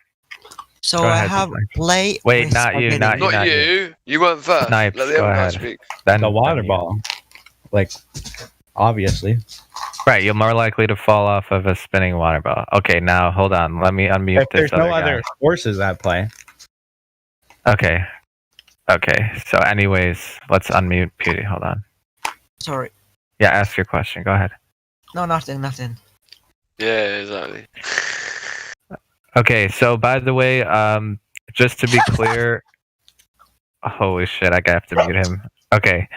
So Go I ahead, have a Snipes. plate. Wait, with not you, spaghetti. not Not you. You weren't first. Snipes, Let the go other guy ahead. speak. Then The water you. ball. Like, obviously. Right, you're more likely to fall off of a spinning water ball. Okay, now hold on. Let me unmute If this there's no other guy. other forces at play. Okay. Okay. So, anyways, let's unmute Petey. Hold on. Sorry. Yeah, ask your question. Go ahead. No, nothing. Yeah, exactly. Okay. So, by the way, just to be clear, holy shit, I have to mute him. Okay.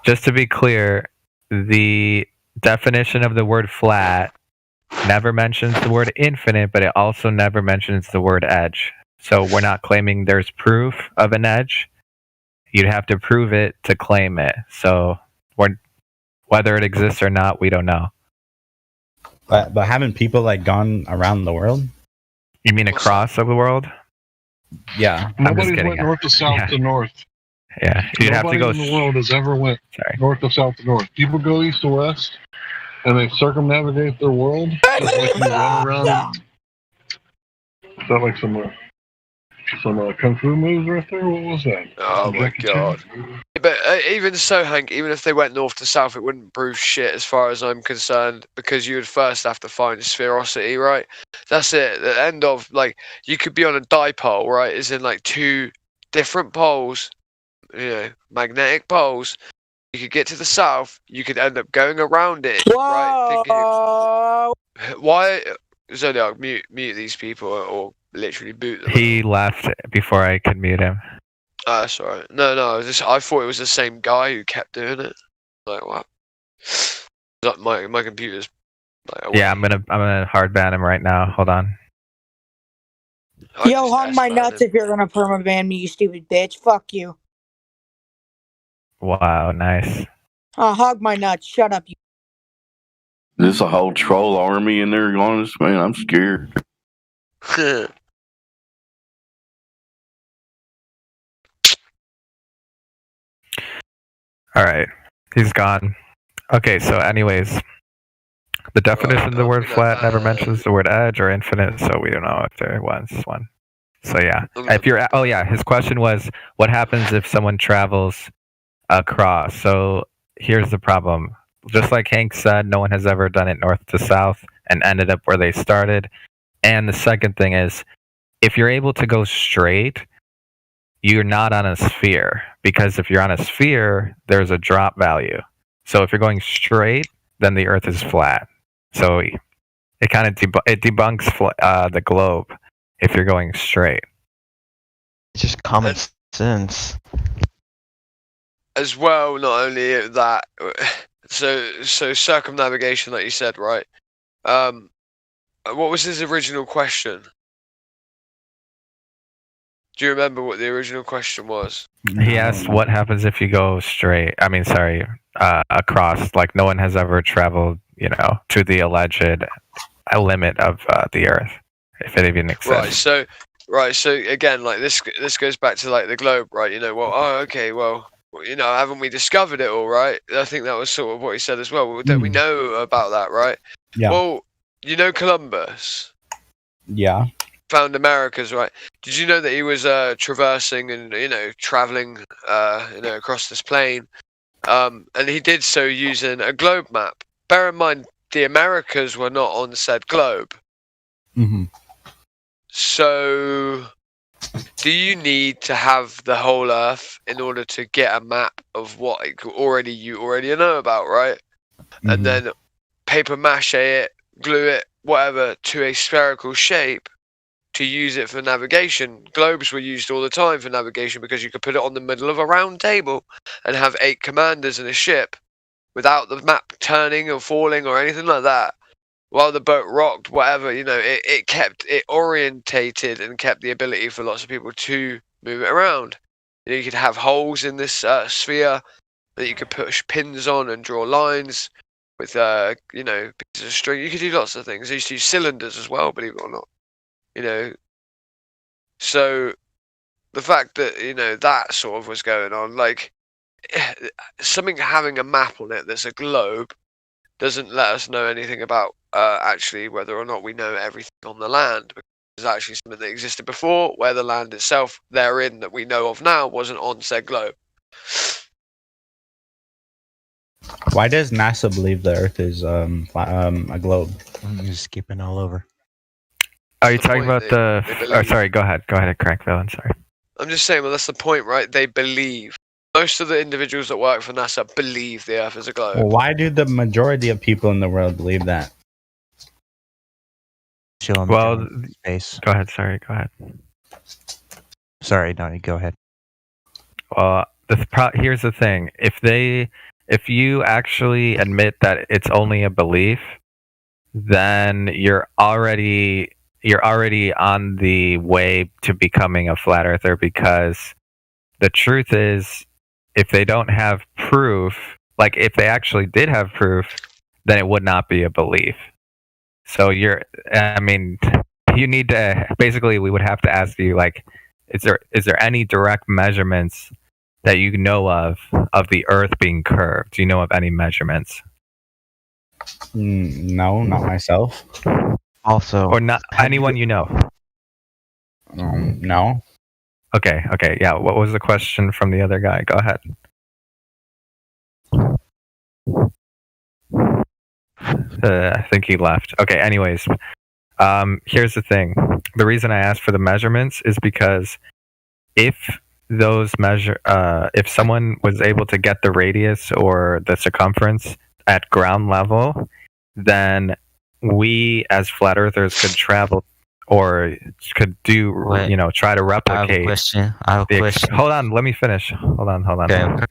Just to be clear, the definition of the word flat never mentions the word infinite, but it also never mentions the word edge. So we're not claiming there's proof of an edge. You'd have to prove it to claim it. So whether it exists or not, we don't know. But haven't people like gone around the world? You mean across of the world? Yeah. Nobody's went north to south to north. Yeah, you'd have to Nobody go. in the world has ever went north to south to north. People go east to west, and they circumnavigate their world. Just like you run around. Is that like some kung fu moves right there? What was that? Oh my god! But even so, Hank, even if they went north to south, it wouldn't prove shit as far as I'm concerned, because you would first have to find spherosity, right? That's it. The end of, like, you could be on a dipole, right? Is in like two different poles, you know, magnetic poles. You could get to the south. You could end up going around it, right? Thinking, why? Zodiac, mute these people, or literally boot them. He left before I could mute him. That's alright. No. I thought it was the same guy who kept doing it. Like what? Like my computer's. Like, Yeah, I'm gonna hard ban him right now. Hold on. Yo, hug my nuts if you're gonna permaban me, you stupid bitch. Fuck you. Wow, nice. Hug my nuts. Shut up, you. There's a whole troll army in there on us, man. I'm scared. All right, he's gone. Okay, so anyways, the definition of the word flat never mentions the word edge or infinite, so we don't know if there was one. So yeah, if you're, oh yeah, his question was, what happens if someone travels across? So here's the problem. Just like Hank said, no one has ever done it north to south and ended up where they started. And the second thing is, if you're able to go straight, you're not on a sphere, because if you're on a sphere, there's a drop value. So if you're going straight, then the Earth is flat. So it kind of debunks the globe if you're going straight. It's just common sense. As well, not only that, so circumnavigation, like you said, right? What was his original question? Do you remember what the original question was? He asked, what happens if you go across? Like, no one has ever traveled, to the alleged limit of the Earth, if it even exists. Right. So again, like this goes back to like the globe, right? Haven't we discovered it all, right? I think that was sort of what he said as well. That we know about that, right? Yeah. Well, Columbus. Yeah. Found Americas, right? Did you know that he was traversing and traveling across this plane, and he did so using a globe map. Bear in mind, the Americas were not on said globe. Mm-hmm. So, do you need to have the whole Earth in order to get a map of what you already know about, right? Mm-hmm. And then paper mache it, glue it, whatever, to a spherical shape to use it for navigation. Globes were used all the time for navigation because you could put it on the middle of a round table and have 8 commanders in a ship without the map turning or falling or anything like that. While the boat rocked, whatever, it kept it orientated and kept the ability for lots of people to move it around. You could have holes in this sphere that you could push pins on and draw lines with, pieces of string. You could do lots of things. They used to use cylinders as well, believe it or not. So the fact that, that sort of was going on, like, something having a map on it that's a globe doesn't let us know anything about actually whether or not we know everything on the land, because there's actually something that existed before, where the land itself therein that we know of now wasn't on said globe. Why does NASA believe the Earth is a globe? I'm just skipping all over. Are you That's the talking point, about the? they Oh, believe. sorry. Go ahead, Crankville. Sorry. I'm just saying, well, that's the point, right? They believe. Most of the individuals that work for NASA believe the Earth is a globe. Well, why do the majority of people in the world believe that? Chilling Well, space. Go ahead. Sorry. Go ahead. Sorry, no, go ahead. Well, here's the thing: if you actually admit that it's only a belief, then you're already on the way to becoming a flat earther, because the truth is, if they don't have proof, like if they actually did have proof, then it would not be a belief. So you need to, basically, we would have to ask you, like, is there any direct measurements that you know of the Earth being curved? Do you know of any measurements? No, not myself. Also, Or not anyone you know? No. Okay, yeah. What was the question from the other guy? Go ahead. I think he left. Okay, anyways. Here's the thing. The reason I asked for the measurements is because if someone was able to get the radius or the circumference at ground level, then we as flat earthers could travel or could do, try to replicate. I have a question. Hold on, let me finish. Hold on. Okay.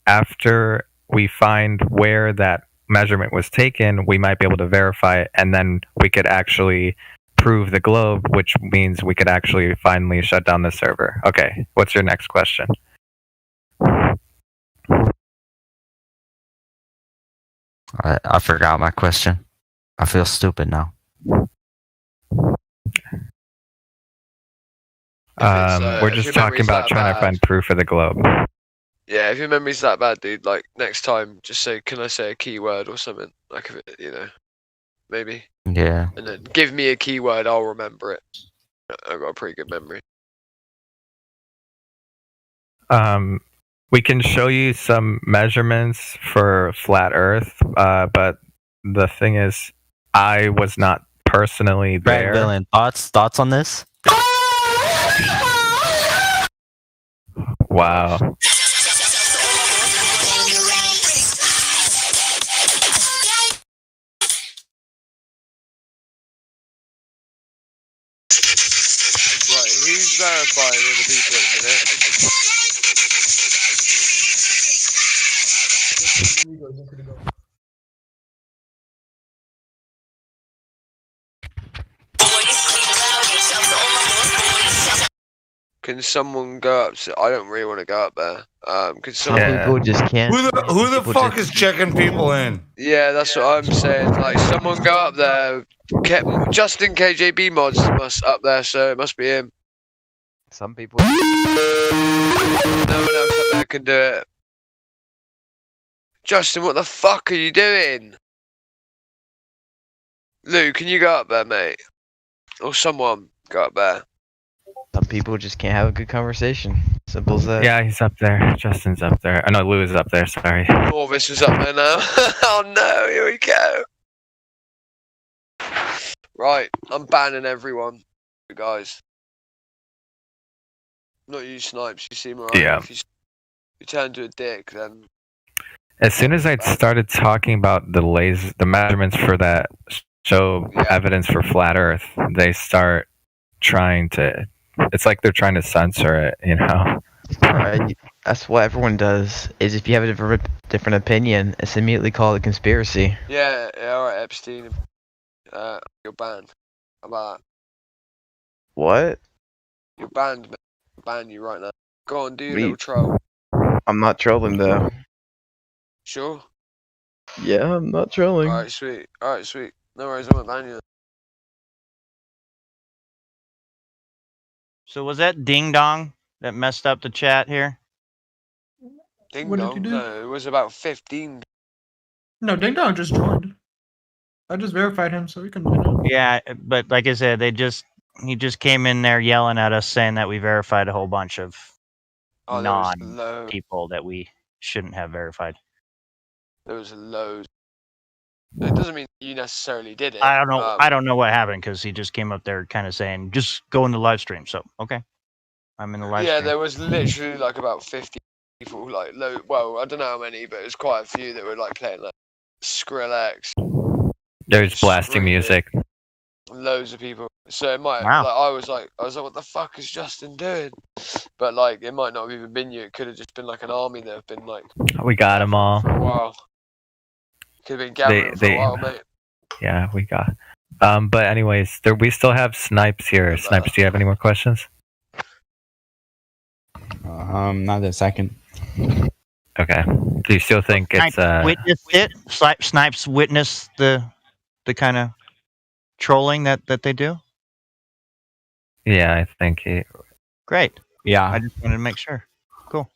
After we find where that measurement was taken, we might be able to verify it, and then we could actually prove the globe, which means we could actually finally shut down the server. Okay, what's your next question? I forgot my question. I feel stupid now. We're just talking about trying to find proof of the globe. Yeah, if your memory's that bad, dude, like next time, just say, "Can I say a keyword or something?" Like, if it, maybe. Yeah. And then give me a keyword, I'll remember it. I've got a pretty good memory. We can show you some measurements for flat Earth, but the thing is, I was not personally there. Villain, thoughts on this? Wow. Right, who's verifying all the people at the minute? Can someone go up? I don't really want to go up there. Can Some someone? people just can't. Who the fuck is checking people in? Yeah, that's what I'm saying. Like, someone go up there. Justin KJB mods must up there, so it must be him. Some people. No one else up there can do it. Justin, what the fuck are you doing? Lou, can you go up there, mate? Or someone go up there. Some people just can't have a good conversation. Simple as that. Yeah, he's up there. Justin's up there. Oh, no, Lou is up there. Sorry. Orvis is up there now. Oh no, here we go. Right, I'm banning everyone, you guys. Not you, Snipes. You seem alright. Yeah. If you turn to a dick, then As soon as I started talking about the measurements for that show evidence for flat Earth, they start trying to. It's like they're trying to censor it, Right. That's what everyone does. Is if you have a different opinion, it's immediately called a conspiracy. yeah, alright, Epstein. You're banned. How about that? What? You're banned, man. I'll ban you right now. Go on, do your Me- little troll. I'm not trolling though. Sure? Yeah, I'm not trolling. Alright, sweet. Alright, sweet. No worries, I won't ban you. So was that Ding Dong that messed up the chat here? Ding What did dong. you do? No, it was about 15. No, Ding Dong just joined. I just verified him, so we can join up. Yeah, but like I said, he just came in there yelling at us saying that we verified a whole bunch of Oh, there was non people that we shouldn't have verified. There was loads. It doesn't mean you necessarily did it. I don't know. I don't know what happened because he just came up there kind of saying, "Just go in the live stream." So okay, I'm in the live Yeah, stream. there was literally like about 50 people, like well, I don't know how many, but it was quite a few that were like playing like Skrillex, There's blasting music. loads of people. So it might Wow. like I was like, what the fuck is Justin doing? But like it might not have even been you. It could have just been like an army that have been like We got them all. for a while. Could have been gathering for a while, mate. Yeah, we got. But anyways, we still have Snipes here. Snipes, do you have any more questions? Not a second. Okay. Do you still think it's Witnessed it? Snipes witnessed the kind of trolling that they do? Yeah, I think he. Great. Yeah. I just wanted to make sure. Cool.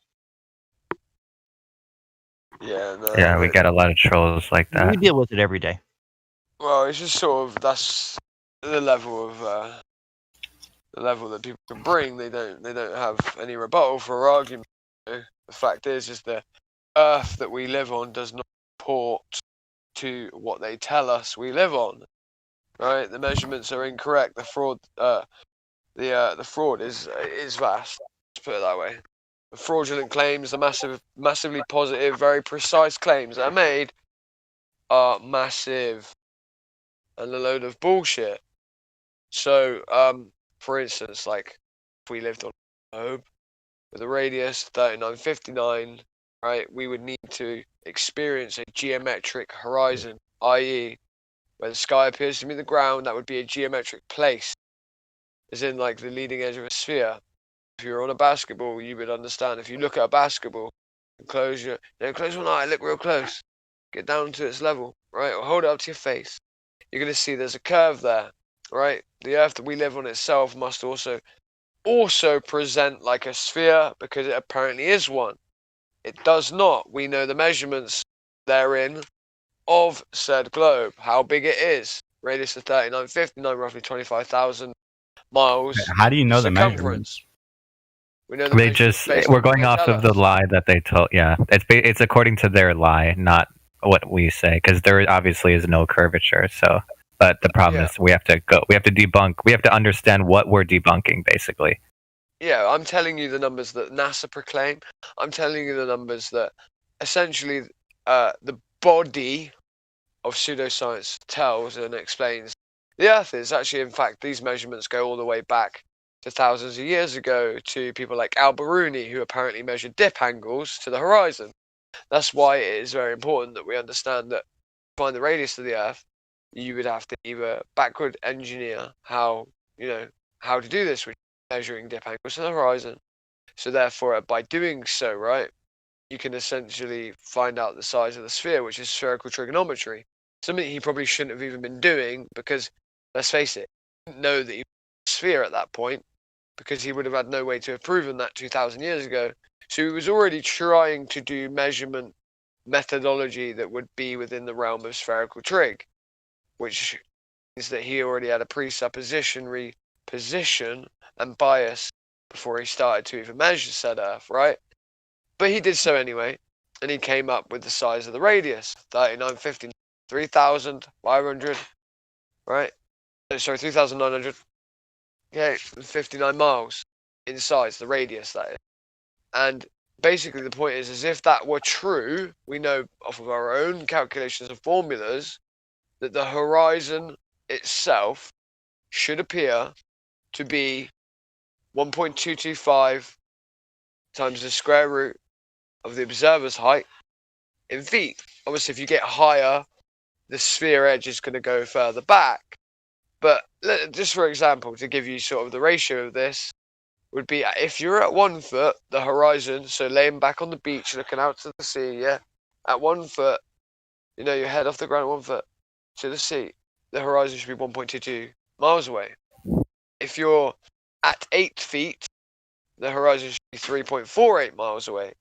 Yeah, no, Yeah, we got a lot of trolls like We that. deal with it every day. Well, it's just sort of that's the level of the level that people can bring. They don't have any rebuttal for our argument. The fact is the Earth that we live on does not report to what they tell us we live on. Right? The measurements are incorrect. The fraud the fraud is vast. Let's put it that way. The fraudulent claims, the massively positive, very precise claims that are made are massive and a load of bullshit. So, for instance, like if we lived on a globe with a radius 3959, right, we would need to experience a geometric horizon, i.e., where the sky appears to be the ground, that would be a geometric place, as in like the leading edge of a sphere. If you're on a basketball, you would understand. If you look at a basketball and close one eye, look real close, get down to its level, right, or hold it up to your face, you're going to see there's a curve there, right? The Earth that we live on itself must also present like a sphere because it apparently is one. It does not. We know the measurements therein of said globe, how big it is. Radius of 3959, roughly 25,000 miles. How do you know the circumference. measurements? We know the They measurements just based we're on going what off they of tell the us. lie that they told. Yeah, it's according to their lie, not what we say, because there obviously is no curvature. So, but the problem is we have to debunk. We have to understand what we're debunking, basically. Yeah, I'm telling you the numbers that NASA proclaim. I'm telling you the numbers that essentially the body of pseudoscience tells and explains the Earth is. Actually, in fact, these measurements go all the way back to thousands of years ago to people like Al-Biruni, who apparently measured dip angles to the horizon. That's why it is very important that we understand that to find the radius of the Earth, you would have to either backward engineer how to do this, which is measuring dip angles to the horizon. So therefore, by doing so, right, you can essentially find out the size of the sphere, which is spherical trigonometry. Something he probably shouldn't have even been doing because, let's face it, he didn't know that he was a sphere at that point because he would have had no way to have proven that 2,000 years ago. So he was already trying to do measurement methodology that would be within the realm of spherical trig, which means that he already had a presuppositionary position and bias before he started to even measure said Earth, right? But he did so anyway, and he came up with the size of the radius, 3950, 3,500, right? Sorry, 3,900. Okay, 59 miles in size, the radius that is. And basically the point is, if that were true, we know off of our own calculations and formulas that the horizon itself should appear to be 1.225 times the square root of the observer's height in feet. Obviously, if you get higher, the sphere edge is going to go further back. But just for example, to give you sort of the ratio of this, would be if you're at 1 foot, the horizon, so laying back on the beach, looking out to the sea, yeah, at 1 foot, your head off the ground at 1 foot to the sea, the horizon should be 1.22 miles away. If you're at 8 feet, the horizon should be 3.48 miles away.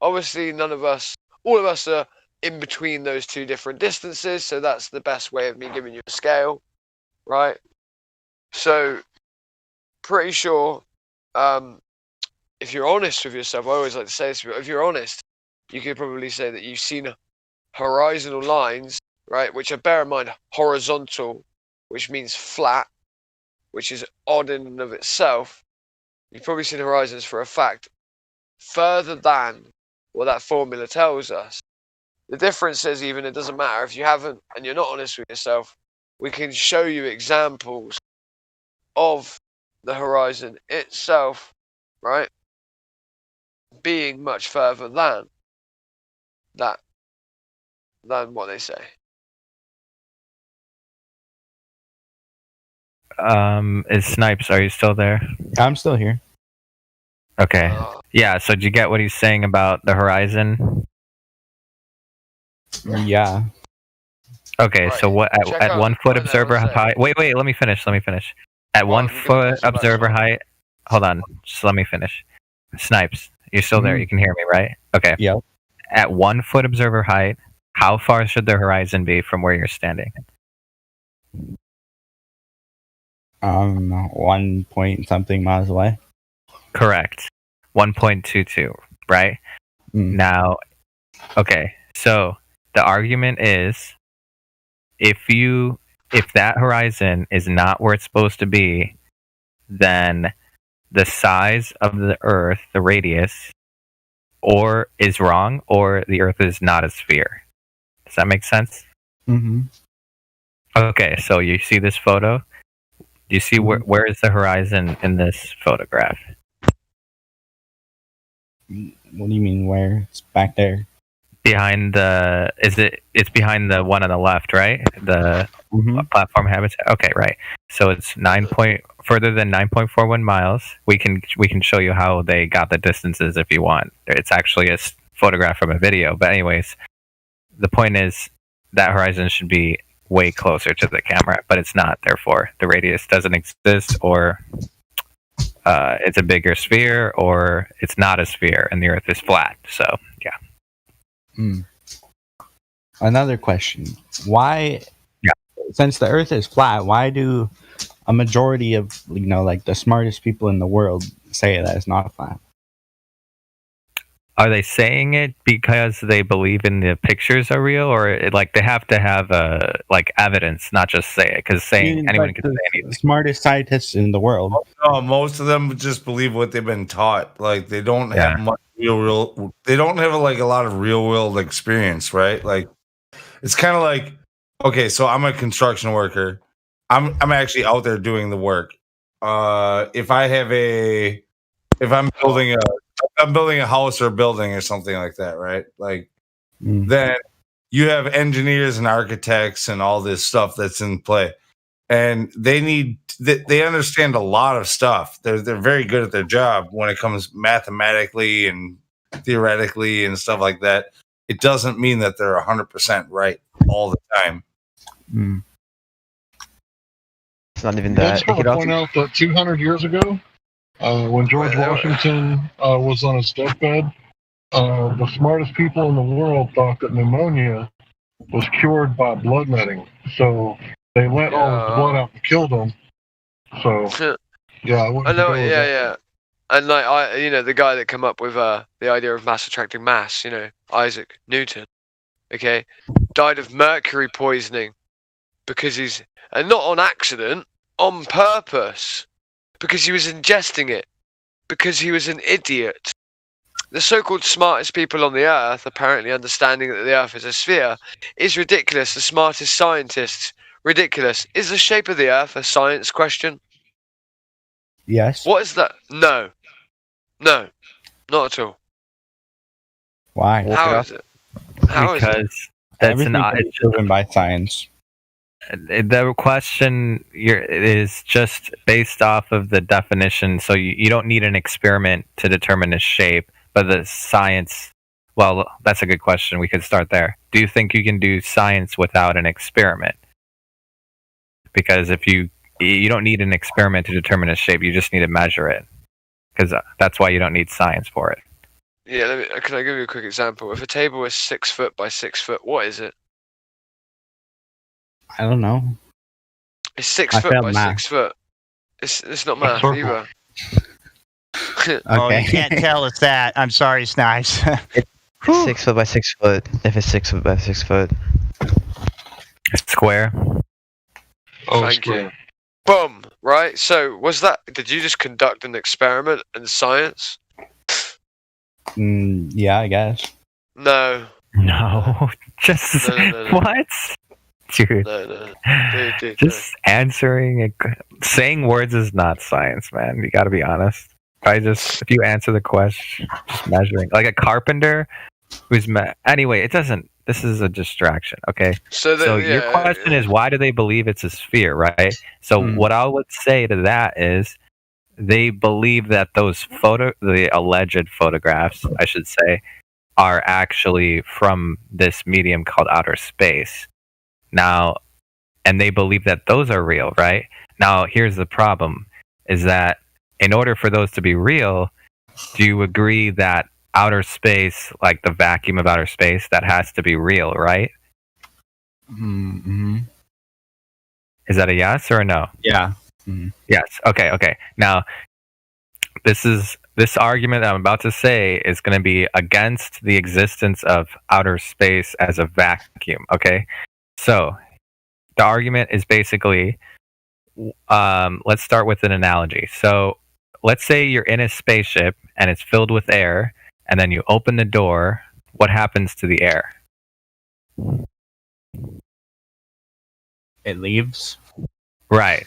Obviously, all of us are in between those two different distances, so that's the best way of me giving you a scale, right? So, pretty sure, if you're honest with yourself, I always like to say this, but if you're honest, you could probably say that you've seen horizontal lines, right, which are, bear in mind, horizontal, which means flat, which is odd in and of itself. You've probably seen horizons for a fact further than what that formula tells us. The difference is, even it doesn't matter if you haven't and you're not honest with yourself, we can show you examples of the horizon itself, right, being much further than that, than what they say. Is Snipes, are you still there? I'm still here. Okay. Yeah, so did you get what he's saying about the horizon? Yeah. Okay, Right. so what Check at out 1 foot right there, observer what's that? height? Wait, let me finish. At Well, 1 I'm gonna foot pass you back observer to- height. Hold on, just let me finish. Snipes, you're still there. Mhm. You can hear me, right? Okay. Yep. At 1 foot observer height, how far should the horizon be from where you're standing? 1 point something miles away. Correct. 1.22, right? Mm. Now, okay, so the argument is if that horizon is not where it's supposed to be, then the size of the Earth, the radius, or is wrong, or the Earth is not a sphere. Does that make sense? Mm-hmm. Okay, so you see this photo? Do you see where is the horizon in this photograph? What do you mean where? It's back there. Behind the it's behind the one on the left, right? The platform habitat. Okay, right. So it's further than 9.41 miles. We can show you how they got the distances if you want. It's actually a photograph from a video. But anyways, the point is that horizon should be way closer to the camera, but it's not. Therefore, the radius doesn't exist, or it's a bigger sphere, or it's not a sphere, and the Earth is flat. So yeah. Another question. Why, Yeah. since the Earth is flat, why do a majority of, like the smartest people in the world say that it's not flat? Are they saying it because they believe in the pictures are real, or they have to have evidence, not just say it? Because anyone can say anything. The smartest scientists in the world. No, most of them just believe what they've been taught. Like they don't have much real. They don't have a lot of real world experience, right? Like it's kind of like, okay, so I'm a construction worker. I'm actually out there doing the work. If I'm building a house or a building or something like that, right? Like then you have engineers and architects and all this stuff that's in play. And they understand a lot of stuff. They're very good at their job when it comes mathematically and theoretically and stuff like that. It doesn't mean that they're 100% right all the time. It's not even I that. just want to point out that 200 years ago, when George Washington was on his deathbed, the smartest people in the world thought that pneumonia was cured by bloodletting. So they let all his blood out and killed him. So yeah, I know. Yeah. And the guy that came up with the idea of mass attracting mass, Isaac Newton, okay, died of mercury poisoning because and not on accident, on purpose, because he was ingesting it, because he was an idiot. The so-called smartest people on the earth, apparently understanding that the earth is a sphere, is ridiculous. The smartest scientists, ridiculous. Is the shape of the earth a science question? Yes. What is that? No, not at all. Why? How is it? How is it? Because that's Everything is proven by science. The question is just based off of the definition, so you don't need an experiment to determine its shape, but the science, well, that's a good question. We could start there. Do you think you can do science without an experiment? Because if you don't need an experiment to determine its shape, you just need to measure it, because that's why you don't need science for it. Yeah, can I give you a quick example? If a table is 6 foot by 6 foot, what is it? I don't know. It's 6 foot by 6 foot. It's not math either. Oh, you can't tell us that. I'm sorry, Snipes. It's 6 foot by 6 foot. If it's 6 foot by 6 foot. Square. Thank you. Boom. Right. So, did you just conduct an experiment in science? Yeah, I guess. No. No. Just No. what? Dude. No. Dude, just answering saying words is not science, man. You got to be honest. If you answer the question, just measuring like a carpenter who's anyway, it doesn't. This is a distraction. Okay. So your question is, why do they believe it's a sphere, right? So what I would say to that is, they believe that the alleged photographs, I should say, are actually from this medium called outer space. Now, and they believe that those are real, right? Now, here's the problem, is that in order for those to be real, do you agree that outer space, like the vacuum of outer space, that has to be real, right? Mm-hmm. Is that a yes or a no? Yeah. Mm-hmm. Yes. Okay. Now, this argument that I'm about to say is going to be against the existence of outer space as a vacuum. Okay. So the argument is basically, let's start with an analogy. So let's say you're in a spaceship and it's filled with air, and then you open the door. What happens to the air? It leaves. Right.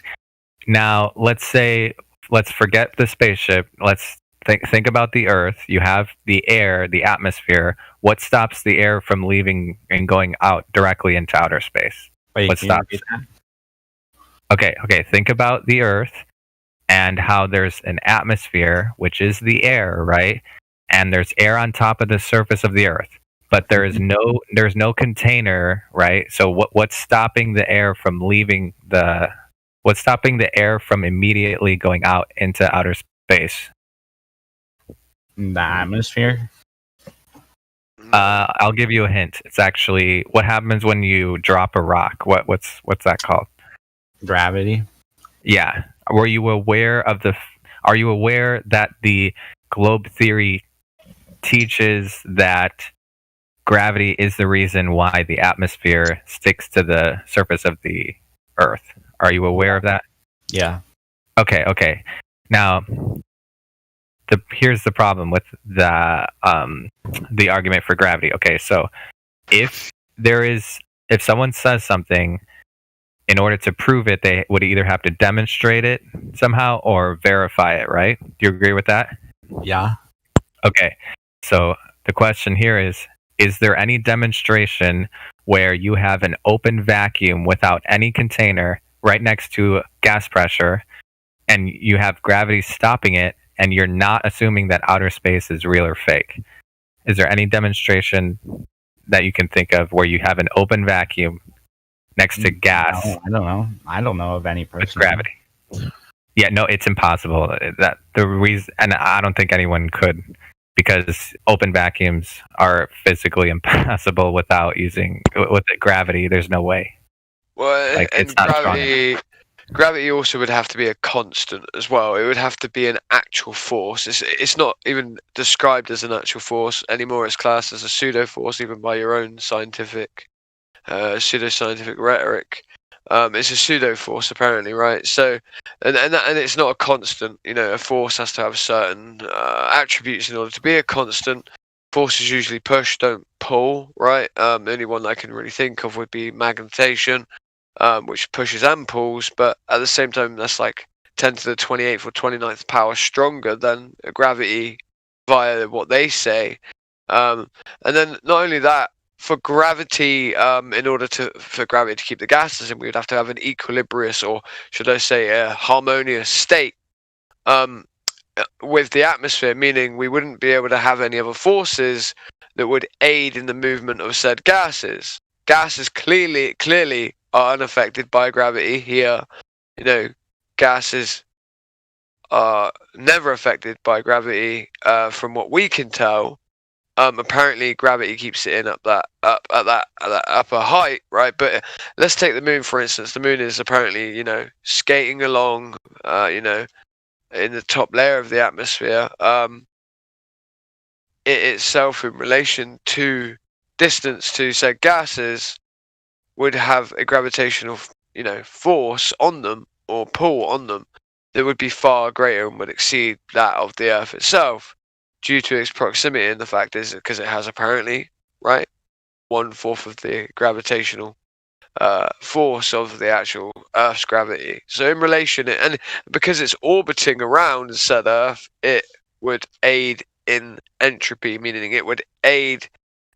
Now, let's forget the spaceship. Let's think about the Earth. You have the air, the atmosphere. What stops the air from leaving and going out directly into outer space? Wait, what stops? Okay. Think about the Earth and how there's an atmosphere, which is the air, right? And there's air on top of the surface of the Earth, but there's no container, right? So what's stopping the air from leaving what's stopping the air from immediately going out into outer space? The atmosphere. I'll give you a hint. It's actually what happens when you drop a rock. What's that called? Gravity. Yeah. Are you aware that the globe theory teaches that gravity is the reason why the atmosphere sticks to the surface of the Earth? Are you aware of that? Yeah. Okay. Now, here's the problem with the argument for gravity. Okay, so if someone says something, in order to prove it, they would either have to demonstrate it somehow or verify it, right? Do you agree with that? Yeah. Okay. So the question here is there any demonstration where you have an open vacuum without any container right next to gas pressure, and you have gravity stopping it, and you're not assuming that outer space is real or fake? Is there any demonstration that you can think of where you have an open vacuum next to gas? No, I don't know of any person. With gravity. Yeah, no, it's impossible. That the reason, and I don't think anyone could, because open vacuums are physically impossible with gravity. There's no way. Well, and gravity also would have to be a constant as well. It would have to be an actual force. It's not even described as an actual force anymore. It's classed as a pseudo force, even by your own pseudoscientific rhetoric. It's a pseudo force apparently, right? So, and it's not a constant. A force has to have certain attributes in order to be a constant. Forces usually push, don't pull, right? The only one I can really think of would be magnetation, which pushes and pulls, but at the same time, that's like 10 to the 28th or 29th power stronger than gravity via what they say. And then not only that, for gravity, in order for gravity to keep the gases in, we would have to have an equilibrious, or should I say a harmonious state with the atmosphere, meaning we wouldn't be able to have any other forces that would aid in the movement of said gases. Gases clearly are unaffected by gravity here. Gases are never affected by gravity, from what we can tell. Apparently gravity keeps it up at that upper height, right? But let's take the moon for instance. The moon is apparently, skating along, in the top layer of the atmosphere. it itself in relation to distance to said gases would have a gravitational, force on them or pull on them that would be far greater and would exceed that of the Earth itself due to its proximity. And the fact is because it has apparently, right, 1/4 of the gravitational force of the actual Earth's gravity. So in relation, and because it's orbiting around said Earth, it would aid in entropy, meaning it would aid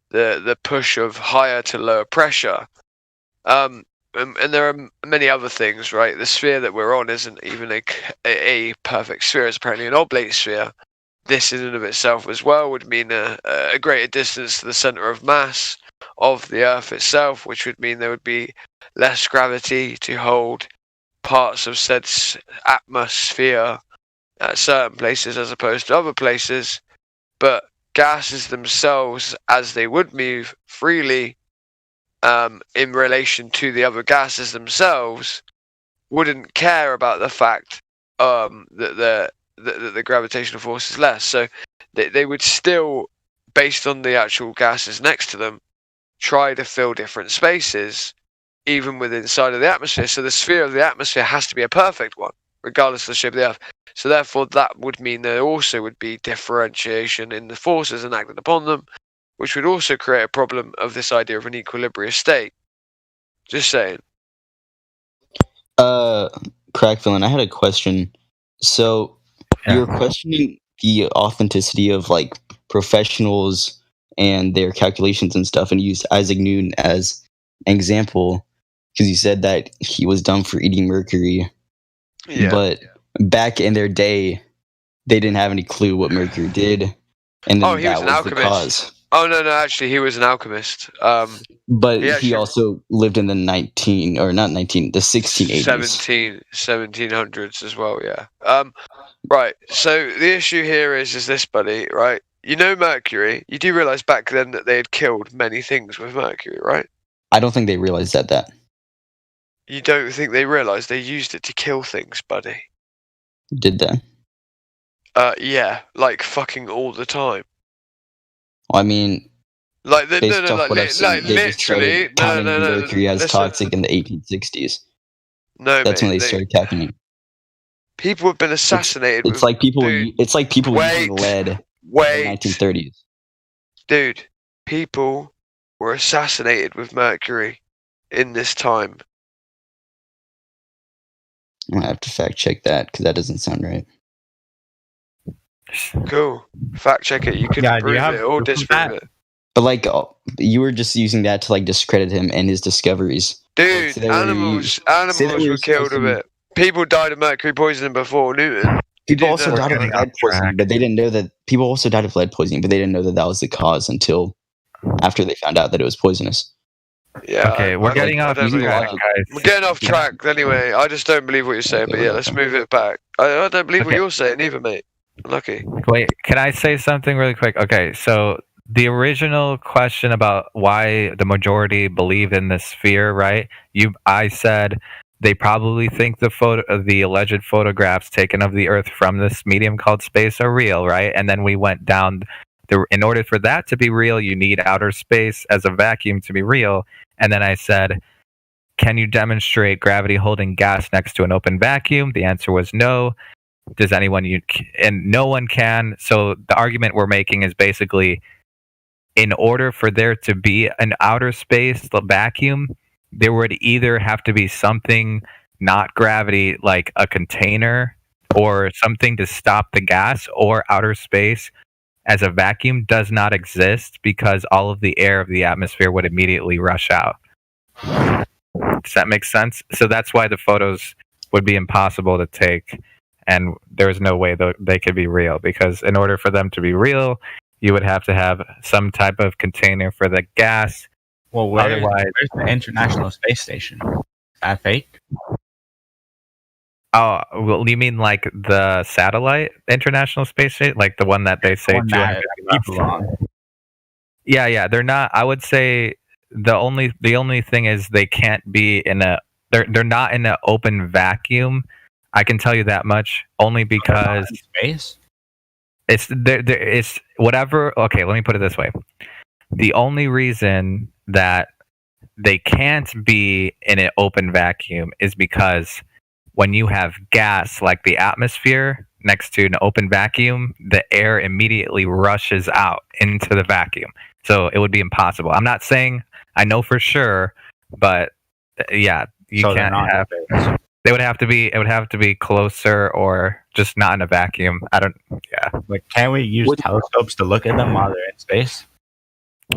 the push of higher to lower pressure. And there are many other things, right? The sphere that we're on isn't even a perfect sphere. It's apparently an oblate sphere. This in and of itself as well would mean a greater distance to the center of mass of the Earth itself, which would mean there would be less gravity to hold parts of said atmosphere at certain places as opposed to other places. But gases themselves, as they would move freely in relation to the other gases themselves, wouldn't care about the fact that the gravitational force is less. So they would still, based on the actual gases next to them, try to fill different spaces, even within inside of the atmosphere. So the sphere of the atmosphere has to be a perfect one, regardless of the shape of the Earth. So therefore, that would mean there also would be differentiation in the forces enacted upon them, which would also create a problem of this idea of an equilibrium state. Just saying. Crackvillain, I had a question. So you're questioning the authenticity of like professionals and their calculations and stuff, and used Isaac Newton as an example because you said that he was dumb for eating mercury. Yeah. But back in their day, they didn't have any clue what mercury did, and then he was an alchemist. the cause. Oh no, actually, he was an alchemist. But he also lived in the 1680s. 1700s as well. Yeah. Right. So the issue here is this, buddy. Right. You know mercury. You do realize back then that they had killed many things with mercury, right? I don't think they realized that. You don't think they realized they used it to kill things, buddy? Did they? Yeah, like fucking all the time. I mean, like based off what I've seen, they just started counting mercury as listen. toxic in the 1860s. No, that's mate, when they started counting it. People have been assassinated. It's like people. It's like people using lead in the 1930s. Dude, people were assassinated with mercury in this time. I'm gonna have to fact check that because that doesn't sound right. Cool. Fact check it. You can prove it or disprove it. But like, you were just using that to like discredit him and his discoveries. Dude, animals were killed with it. People died of mercury poisoning before Newton. People also died of lead poisoning, but they didn't know that. People also died of lead poisoning, but they didn't know that was the cause until after they found out that it was poisonous. Yeah. Okay, we're getting off track, guys. We're getting off track anyway. I just don't believe what you're saying, but yeah, let's move it back. I don't believe what you're saying either, mate. Lucky. Wait, can I say something really quick? Okay, so the original question about why the majority believe in the sphere, right? I said they probably think the alleged photographs taken of the Earth from this medium called space are real, right? And then we went down. In order for that to be real, you need outer space as a vacuum to be real. And then I said, can you demonstrate gravity holding gas next to an open vacuum? The answer was no. Does anyone? And no one can. So the argument we're making is basically, in order for there to be an outer space vacuum, there would either have to be something not gravity, like a container or something to stop the gas, or outer space as a vacuum does not exist because all of the air of the atmosphere would immediately rush out. Does that make sense? So that's why the photos would be impossible to take, and there's no way they could be real, because in order for them to be real, you would have to have some type of container for the gas. Well, where's the International Space Station? Is that fake? Oh, well, you mean like the satellite International Space Station, like the one that they say 200 people on? Yeah, they're not. I would say the only thing is they can't be in a. They're not in an open vacuum. I can tell you that much, only because space. It's it's whatever. Okay, let me put it this way: the only reason that they can't be in an open vacuum is because when you have gas like the atmosphere next to an open vacuum, the air immediately rushes out into the vacuum. So it would be impossible. I'm not saying I know for sure, but yeah, you So they're can't not have it. They would have to be. It would have to be closer or just not in a vacuum. I don't. Yeah. Like, can't we use telescopes to look at them while they're in space?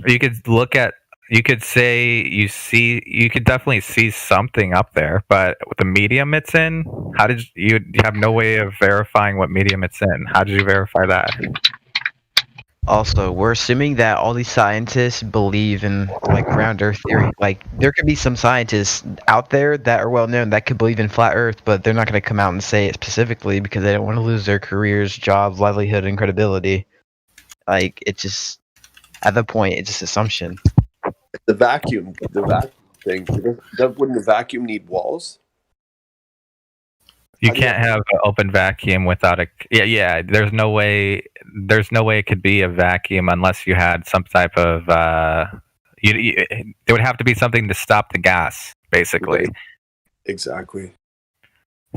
You could look at. You could say you see. You could definitely see something up there, but with the medium it's in, how did you have no way of verifying what medium it's in? How did you verify that? Also, we're assuming that all these scientists believe in like round Earth theory. Like, there could be some scientists out there that are well known that could believe in flat Earth, but they're not going to come out and say it specifically because they don't want to lose their careers, jobs, livelihood, and credibility. Like, it just at the point, it's just assumption. The vacuum thing. Wouldn't the vacuum need walls? You can't have an open vacuum without a. Yeah. There's no way. There's no way it could be a vacuum unless you had some type of. There would have to be something to stop the gas, basically. Exactly.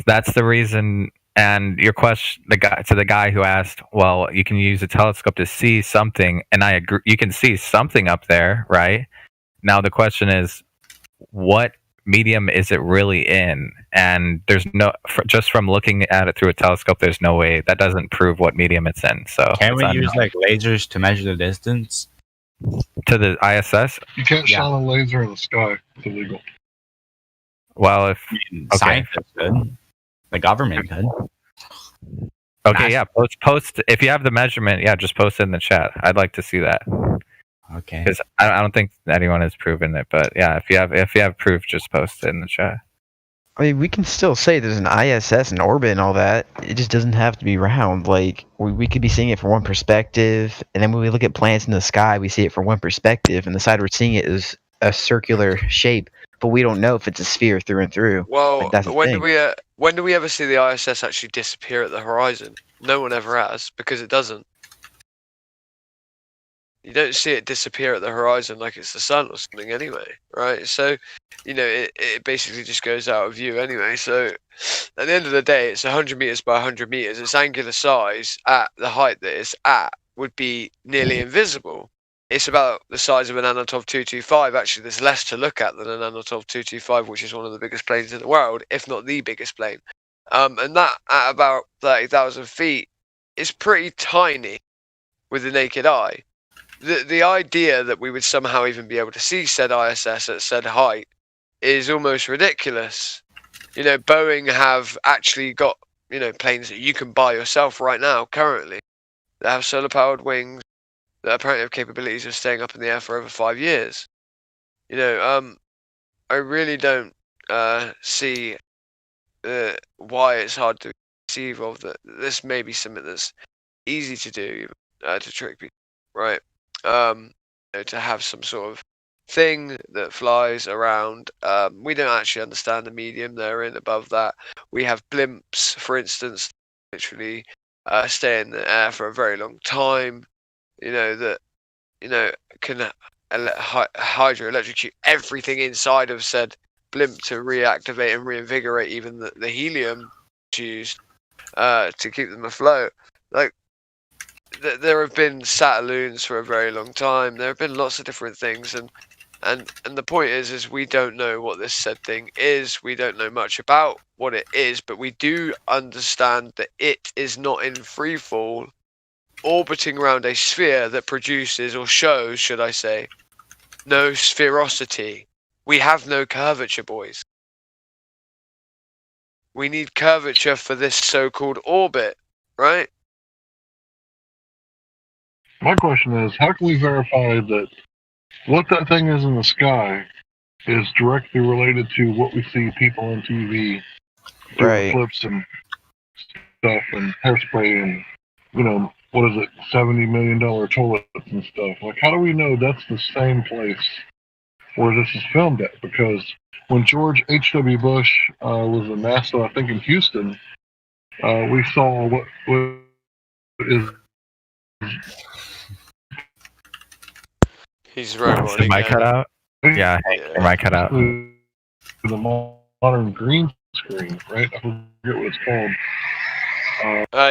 That's the reason. And your question, the guy who asked, well, you can use a telescope to see something, and I agree. You can see something up there, right? Now the question is, what medium is it really in? And there's no, just from looking at it through a telescope, there's no way that doesn't prove what medium it's in. So Can we use like lasers to measure the distance to the ISS? You can't shine a laser in the sky. It's illegal. Well, if scientists could, the government could. Okay, yeah, post if you have the measurement, yeah, just post it in the chat. I'd like to see that. Okay. Because I don't think anyone has proven it, but yeah, if you have proof, just post it in the chat. I mean, we can still say there's an ISS and orbit and all that. It just doesn't have to be round. Like, we could be seeing it from one perspective, and then when we look at planets in the sky, we see it from one perspective, and the side we're seeing it is a circular shape, but we don't know if it's a sphere through and through. Well, like, that's the when thing. do we ever see the ISS actually disappear at the horizon? No one ever has, because it doesn't. You don't see it disappear at the horizon like it's the sun or something anyway, right? So, it basically just goes out of view anyway. So, at the end of the day, it's 100 meters by 100 meters. Its angular size at the height that it's at would be nearly invisible. It's about the size of an Antonov 225. Actually, there's less to look at than an Antonov 225, which is one of the biggest planes in the world, if not the biggest plane. And that at about 30,000 feet is pretty tiny with the naked eye. The idea that we would somehow even be able to see said ISS at said height is almost ridiculous. Boeing have actually got, planes that you can buy yourself right now, currently, that have solar-powered wings, that apparently have capabilities of staying up in the air for over 5 years. I really don't see why it's hard to conceive of that. This may be something that's easy to do, to trick people, right? To have some sort of thing that flies around. We don't actually understand the medium they're in above that. We have blimps, for instance, literally stay in the air for a very long time. That can hydroelectrocute everything inside of said blimp to reactivate and reinvigorate even the helium used to keep them afloat. Like, there have been Satelloons for a very long time. There have been lots of different things, and the point is we don't know what this said thing is. We don't know much about what it is, but we do understand that it is not in free fall, orbiting around a sphere that produces, or shows, should I say, no spherosity. We have no curvature, boys. We need curvature for this so-called orbit, right? My question is, how can we verify that what that thing is in the sky is directly related to what we see people on TV doing flips and stuff and hairspray and, what is it, $70 million toilets and stuff? Like, how do we know that's the same place where this is filmed at? Because when George H.W. Bush was at NASA, I think in Houston, we saw what is He's robot Am I again. cut out? Yeah, Hank, am I cut out? The modern green screen, right? I forget what it's called.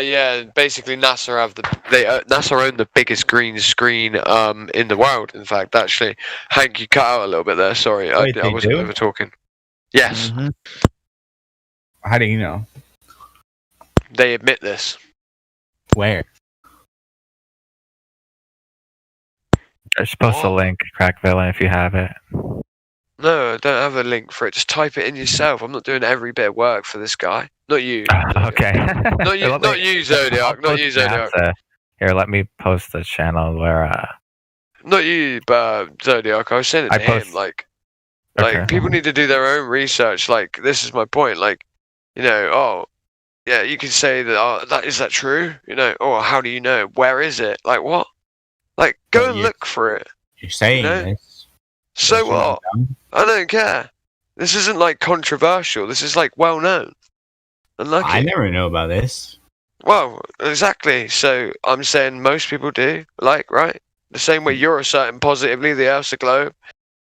Yeah, basically NASA NASA own the biggest green screen in the world. In fact, actually, Hank, you cut out a little bit there. Sorry, Wait, I they wasn't do? over talking. Yes, How do you know? they admit this. Where? Just post a link, Crack Villain, if you have it. No, I don't have a link for it. Just type it in yourself. I'm not doing every bit of work for this guy. Not you. Okay. Not you. Not you, Zodiac. Not you, Zodiac. Here, let me post the channel where. Not you, but Zodiac. I was saying it to him. Like people need to do their own research. Like, this is my point. Like, oh, yeah, you can say that. Oh, is that true? Oh, how do you know? Where is it? Like, what? Like, go and look for it. You're saying this. So what? I don't care. This isn't like controversial. This is like well known. Unlucky. I never know about this. Well, exactly. So I'm saying most people do. Like, right? The same way you're asserting positively the Earth's a globe,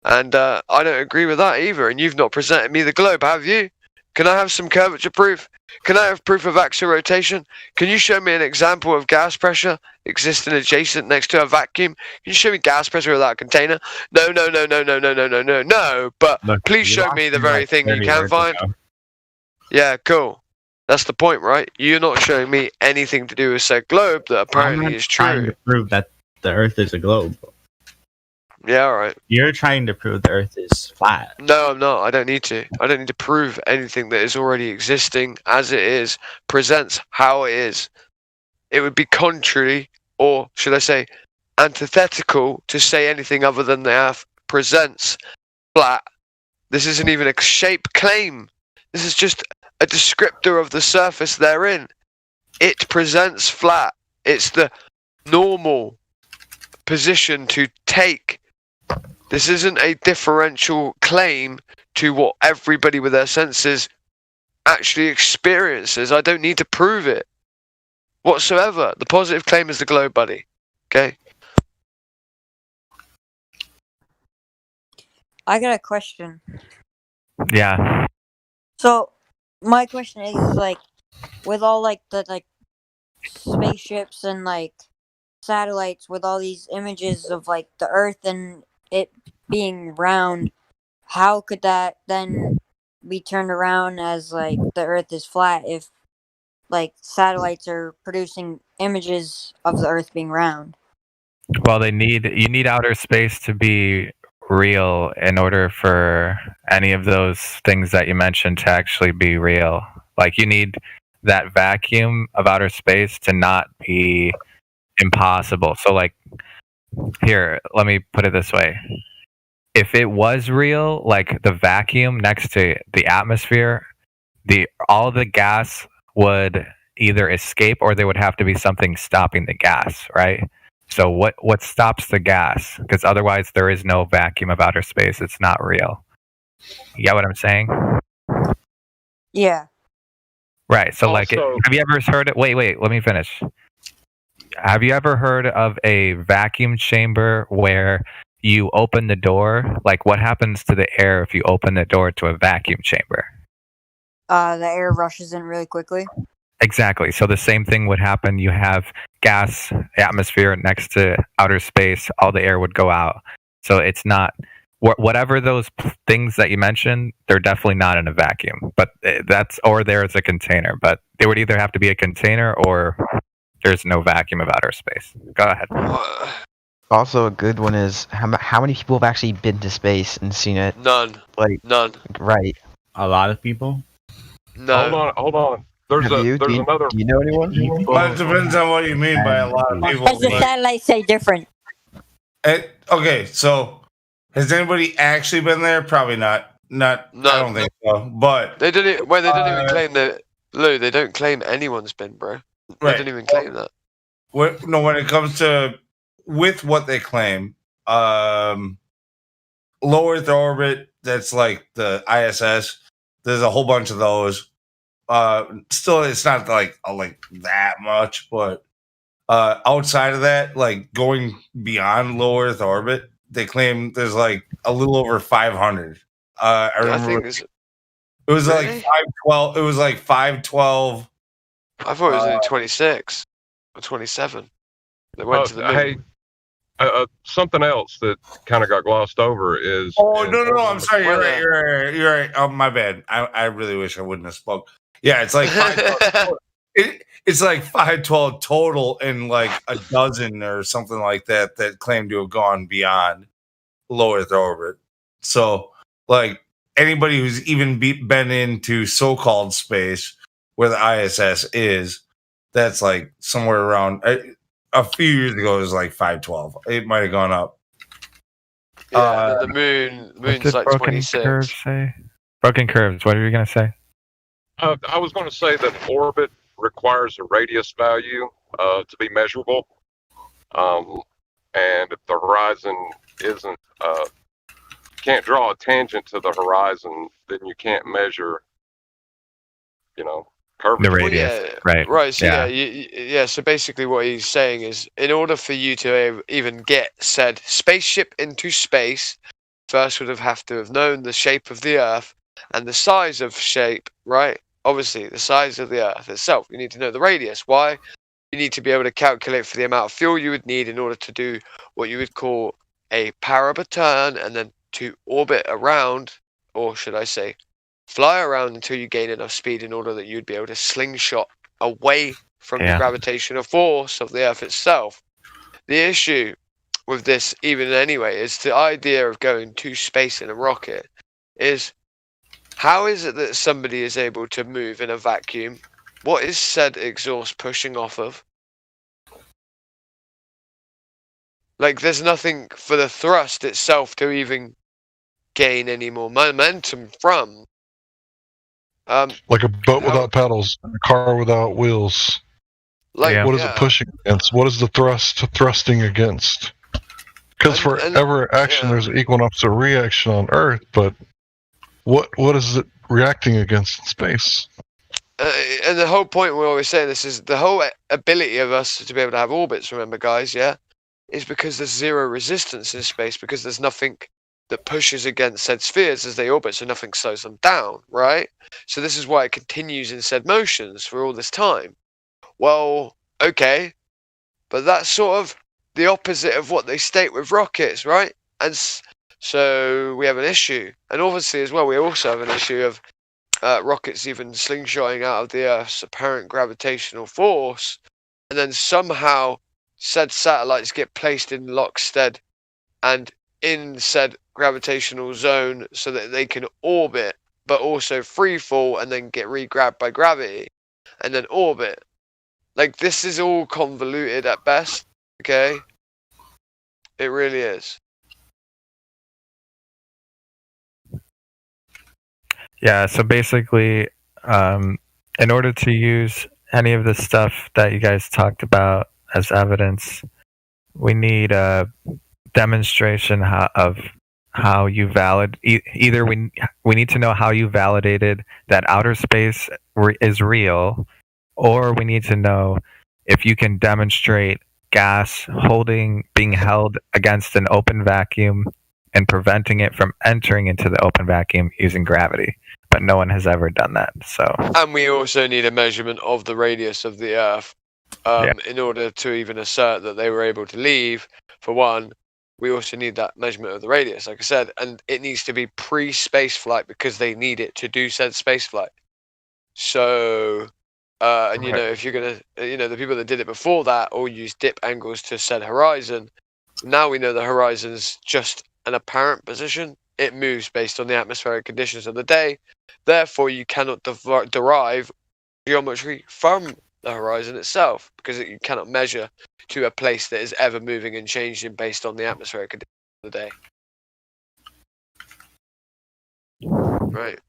and I don't agree with that either. And you've not presented me the globe, have you? Can I have some curvature proof? Can I have proof of axial rotation? Can you show me an example of gas pressure existing adjacent next to a vacuum? Can you show me gas pressure without a container? No. But Look, please show me the very thing you can find. Yeah, cool. That's the point, right? You're not showing me anything to do with said globe that apparently is Trying true. to prove that the Earth is a globe. Yeah, all right. You're trying to prove the Earth is flat. No, I'm not. I don't need to. I don't need to prove anything that is already existing as it is, presents how it is. It would be contrary, or should I say, antithetical, to say anything other than the Earth presents flat. This isn't even a shape claim. This is just a descriptor of the surface therein. It presents flat. It's the normal position to take. This isn't a differential claim to what everybody with their senses actually experiences. I don't need to prove it whatsoever. The positive claim is the globe, buddy. Okay? I got a question. Yeah. So, my question is, like, with all, like, the, like, spaceships and, like, satellites with all these images of, like, the Earth and it being round, how could that then be turned around as, like, the Earth is flat if, like, satellites are producing images of the Earth being round? Well, you need outer space to be real in order for any of those things that you mentioned to actually be real. Like, you need that vacuum of outer space to not be impossible. So, like, here, let me put it this way. If it was real, like the vacuum next to the atmosphere, all the gas would either escape or there would have to be something stopping the gas, right? So what stops the gas? Because otherwise there is no vacuum of outer space. It's not real. You get what I'm saying? Yeah. Right. So like, have you ever heard it? Wait, let me finish. Have you ever heard of a vacuum chamber where you open the door? Like, what happens to the air if you open the door to a vacuum chamber? The air rushes in really quickly. Exactly. So the same thing would happen. You have gas atmosphere next to outer space. All the air would go out. So it's not whatever those things that you mentioned. They're definitely not in a vacuum. But or there's a container. But there would either have to be a container or there's no vacuum of outer space. Go ahead. Also, a good one is how many people have actually been to space and seen it? None. Like none. Right. A lot of people. No. Hold on. There's another. Do you know anyone? But it depends on what you mean by a lot of people. Because the satellites say different. Okay, so has anybody actually been there? Probably not. I don't think so. But they didn't. Well, they don't even claim that. Lou, they don't claim anyone's been, bro. They don't even claim that. When it comes to with what they claim, low Earth orbit. That's like the ISS. There's a whole bunch of those. Still, it's not like that much, but outside of that, like going beyond low Earth orbit, they claim there's like a little over 500. I remember it was like 512. It was like 512. I thought it was only 26 or 27. They went to the moon. Hey, something else that kind of got glossed over is. Oh no! I'm sorry. You're right. Oh, my bad. I really wish I wouldn't have spoke. Yeah, it's like 512. It's like 512 total, and like a dozen or something like that claim to have gone beyond low Earth orbit. So, like anybody who's even been into so-called space, where the ISS is, that's like somewhere around. A few years ago, it was like 512. It might have gone up. Yeah, the moon's like 26. Curves say? Broken curves. What are you gonna say? I was going to say that orbit requires a radius value to be measurable, and if the horizon isn't, can't draw a tangent to the horizon, then you can't measure. Curvature. The radius, right? Right. So So basically, what he's saying is, in order for you to even get said spaceship into space, first would have to have known the shape of the Earth and the size of shape, right? Obviously, the size of the Earth itself. You need to know the radius. Why? You need to be able to calculate for the amount of fuel you would need in order to do what you would call a parabaturn, and then to orbit around, or should I say, fly around until you gain enough speed in order that you'd be able to slingshot away from the gravitational force of the Earth itself. The issue with this, even anyway, is the idea of going to space in a rocket is, how is it that somebody is able to move in a vacuum? What is said exhaust pushing off of? Like, there's nothing for the thrust itself to even gain any more momentum from. Like a boat without paddles, a car without wheels. What is it pushing against? What is the thrusting against? Because for every action, there's an equal and opposite reaction on Earth, but what is it reacting against in space? And the whole point we're always saying this is the whole ability of us to be able to have orbits, remember, guys, is because there's zero resistance in space, because there's nothing that pushes against said spheres as they orbit, so nothing slows them down, right? So this is why it continues in said motions for all this time. Well, okay, but that's sort of the opposite of what they state with rockets, right? And so we have an issue. And obviously as well, we also have an issue of rockets even slingshotting out of the Earth's apparent gravitational force, and then somehow said satellites get placed in lockstead and in said gravitational zone so that they can orbit, but also free fall and then get re-grabbed by gravity and then orbit. Like, this is all convoluted at best, okay? It really is. Yeah, so basically, in order to use any of the stuff that you guys talked about as evidence, we need a demonstration of how you either we need to know how you validated that outer space is real, or we need to know if you can demonstrate gas being held against an open vacuum and preventing it from entering into the open vacuum using gravity. But no one has ever done that. So, and we also need a measurement of the radius of the Earth in order to even assert that they were able to leave. For one, we also need that measurement of the radius, like I said, and it needs to be pre-space flight because they need it to do said space flight. So, and you know, if you're gonna, the people that did it before that all used dip angles to said horizon. Now we know the horizon's just an apparent position. It moves based on the atmospheric conditions of the day. Therefore, you cannot derive geometry from the horizon itself because you cannot measure to a place that is ever moving and changing based on the atmospheric conditions of the day. Right.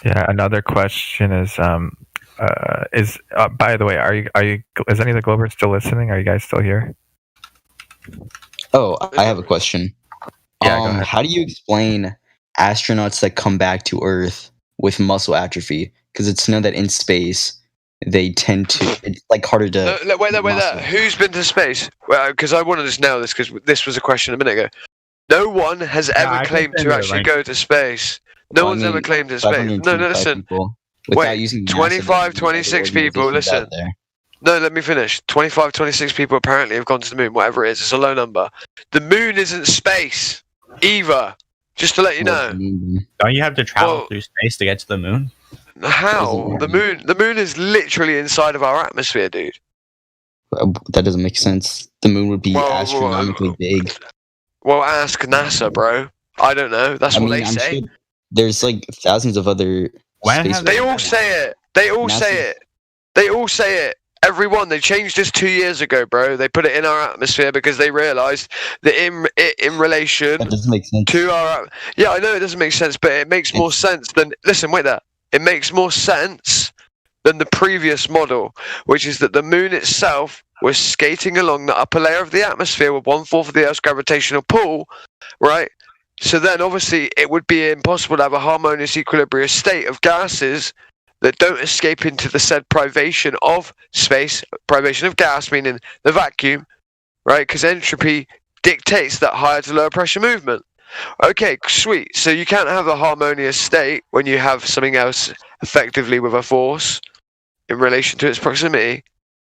Yeah. Another question is, by the way, is any of the Globers still listening? Are you guys still here? Oh, I have a question. Yeah, go ahead. How do you explain astronauts that come back to Earth with muscle atrophy? Because it's known that in space they tend to. It's like harder to. Wait there. Who's been to space? Well, because I wanted to know this because this was a question a minute ago. No one has ever I claimed can to send actually it, go to space. No Well, I one's ever mean, claimed to space. No, 525 listen. people without Wait, using NASA, 25, there's other 26 people. organizations out Listen. there. No, let me finish. 25, 26 people apparently have gone to the moon, whatever it is. It's a low number. The moon isn't space either. Just to let you know. Don't you have to travel through space to get to the moon? How? The moon is literally inside of our atmosphere, dude. That doesn't make sense. The moon would be astronomically big. Well, ask NASA, bro. I don't know. That's what they I'm say. sure there's like thousands of other space. They all say it. They all say it. They all say it. Everyone. They changed this 2 years ago, bro. They put it in our atmosphere because they realized that in relation That doesn't make sense. to our... Yeah, I know it doesn't make sense, but it makes more sense than... Listen, wait there. It makes more sense than the previous model, which is that the moon itself was skating along the upper layer of the atmosphere with 1/4 of the Earth's gravitational pull, right? So then, obviously, it would be impossible to have a harmonious equilibrium state of gases that don't escape into the said privation of space, privation of gas, meaning the vacuum, right? Because entropy dictates that higher to lower pressure movement. Okay, sweet. So you can't have a harmonious state when you have something else effectively with a force in relation to its proximity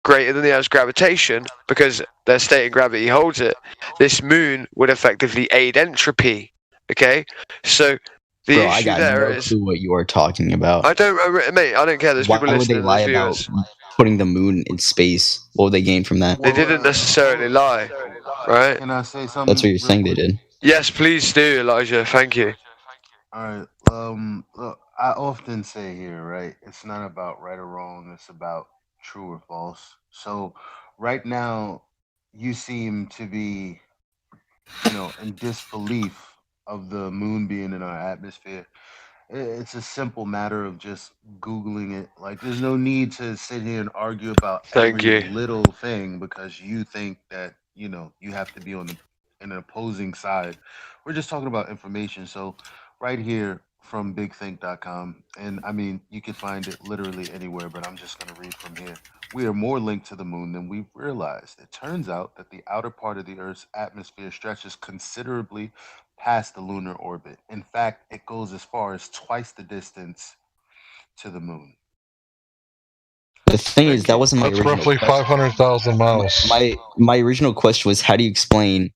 greater than the Earth's gravitation, because their state of gravity holds it. This moon would effectively aid entropy. Okay, so the Bro, issue I got there no is clue what you are talking about. mate, I don't care. There's Why people would they listening. lie There's about viewers. putting the moon in space? What would they gain from that? They didn't necessarily lie, right? Can I say something? That's what you're saying they did. Yes, please do, Elijah. Thank you. All right. Look, I often say here, right? It's not about right or wrong. It's about true or false. So, right now, you seem to be, in disbelief of the moon being in our atmosphere. It's a simple matter of just Googling it. Like, there's no need to sit here and argue about Thank every you. little thing because you think that, you have to be in an opposing side. We're just talking about information. So, right here from bigthink.com, and I mean, you can find it literally anywhere, but I'm just going to read from here. We are more linked to the moon than we've realized. It turns out that the outer part of the Earth's atmosphere stretches considerably past the lunar orbit. In fact, it goes as far as twice the distance to the moon. The thing is, that wasn't my That's original roughly question. 500,000 miles. My original question was, how do you explain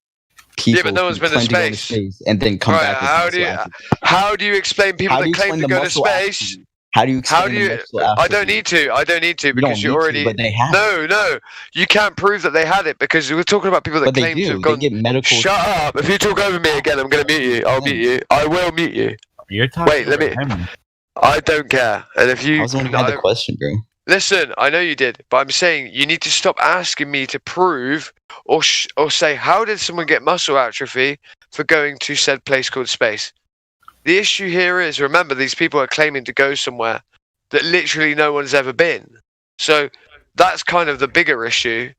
people Yeah, but no one's who been to claim to go to space. space and then come Right, back with how do you explain people How do that you claim explain to the go to muscle space? atrophy? How do you explain How do the you? muscle I atrophy? don't need to. I don't need to You because don't you need to, already. but they have. No, you can't prove that they had it because we're talking about people that But they claim to do. have They gone. get medical. Shut up! If you talk over me again, I'm gonna mute you. I'll mute you. I will mute you. You're talking. Wait, let me. I don't care. And if you I was the one who had the question, bro. listen, I know you did, but I'm saying you need to stop asking me to prove or say how did someone get muscle atrophy for going to said place called space. The issue here is, remember, these people are claiming to go somewhere that literally no one's ever been. So that's kind of the bigger issue,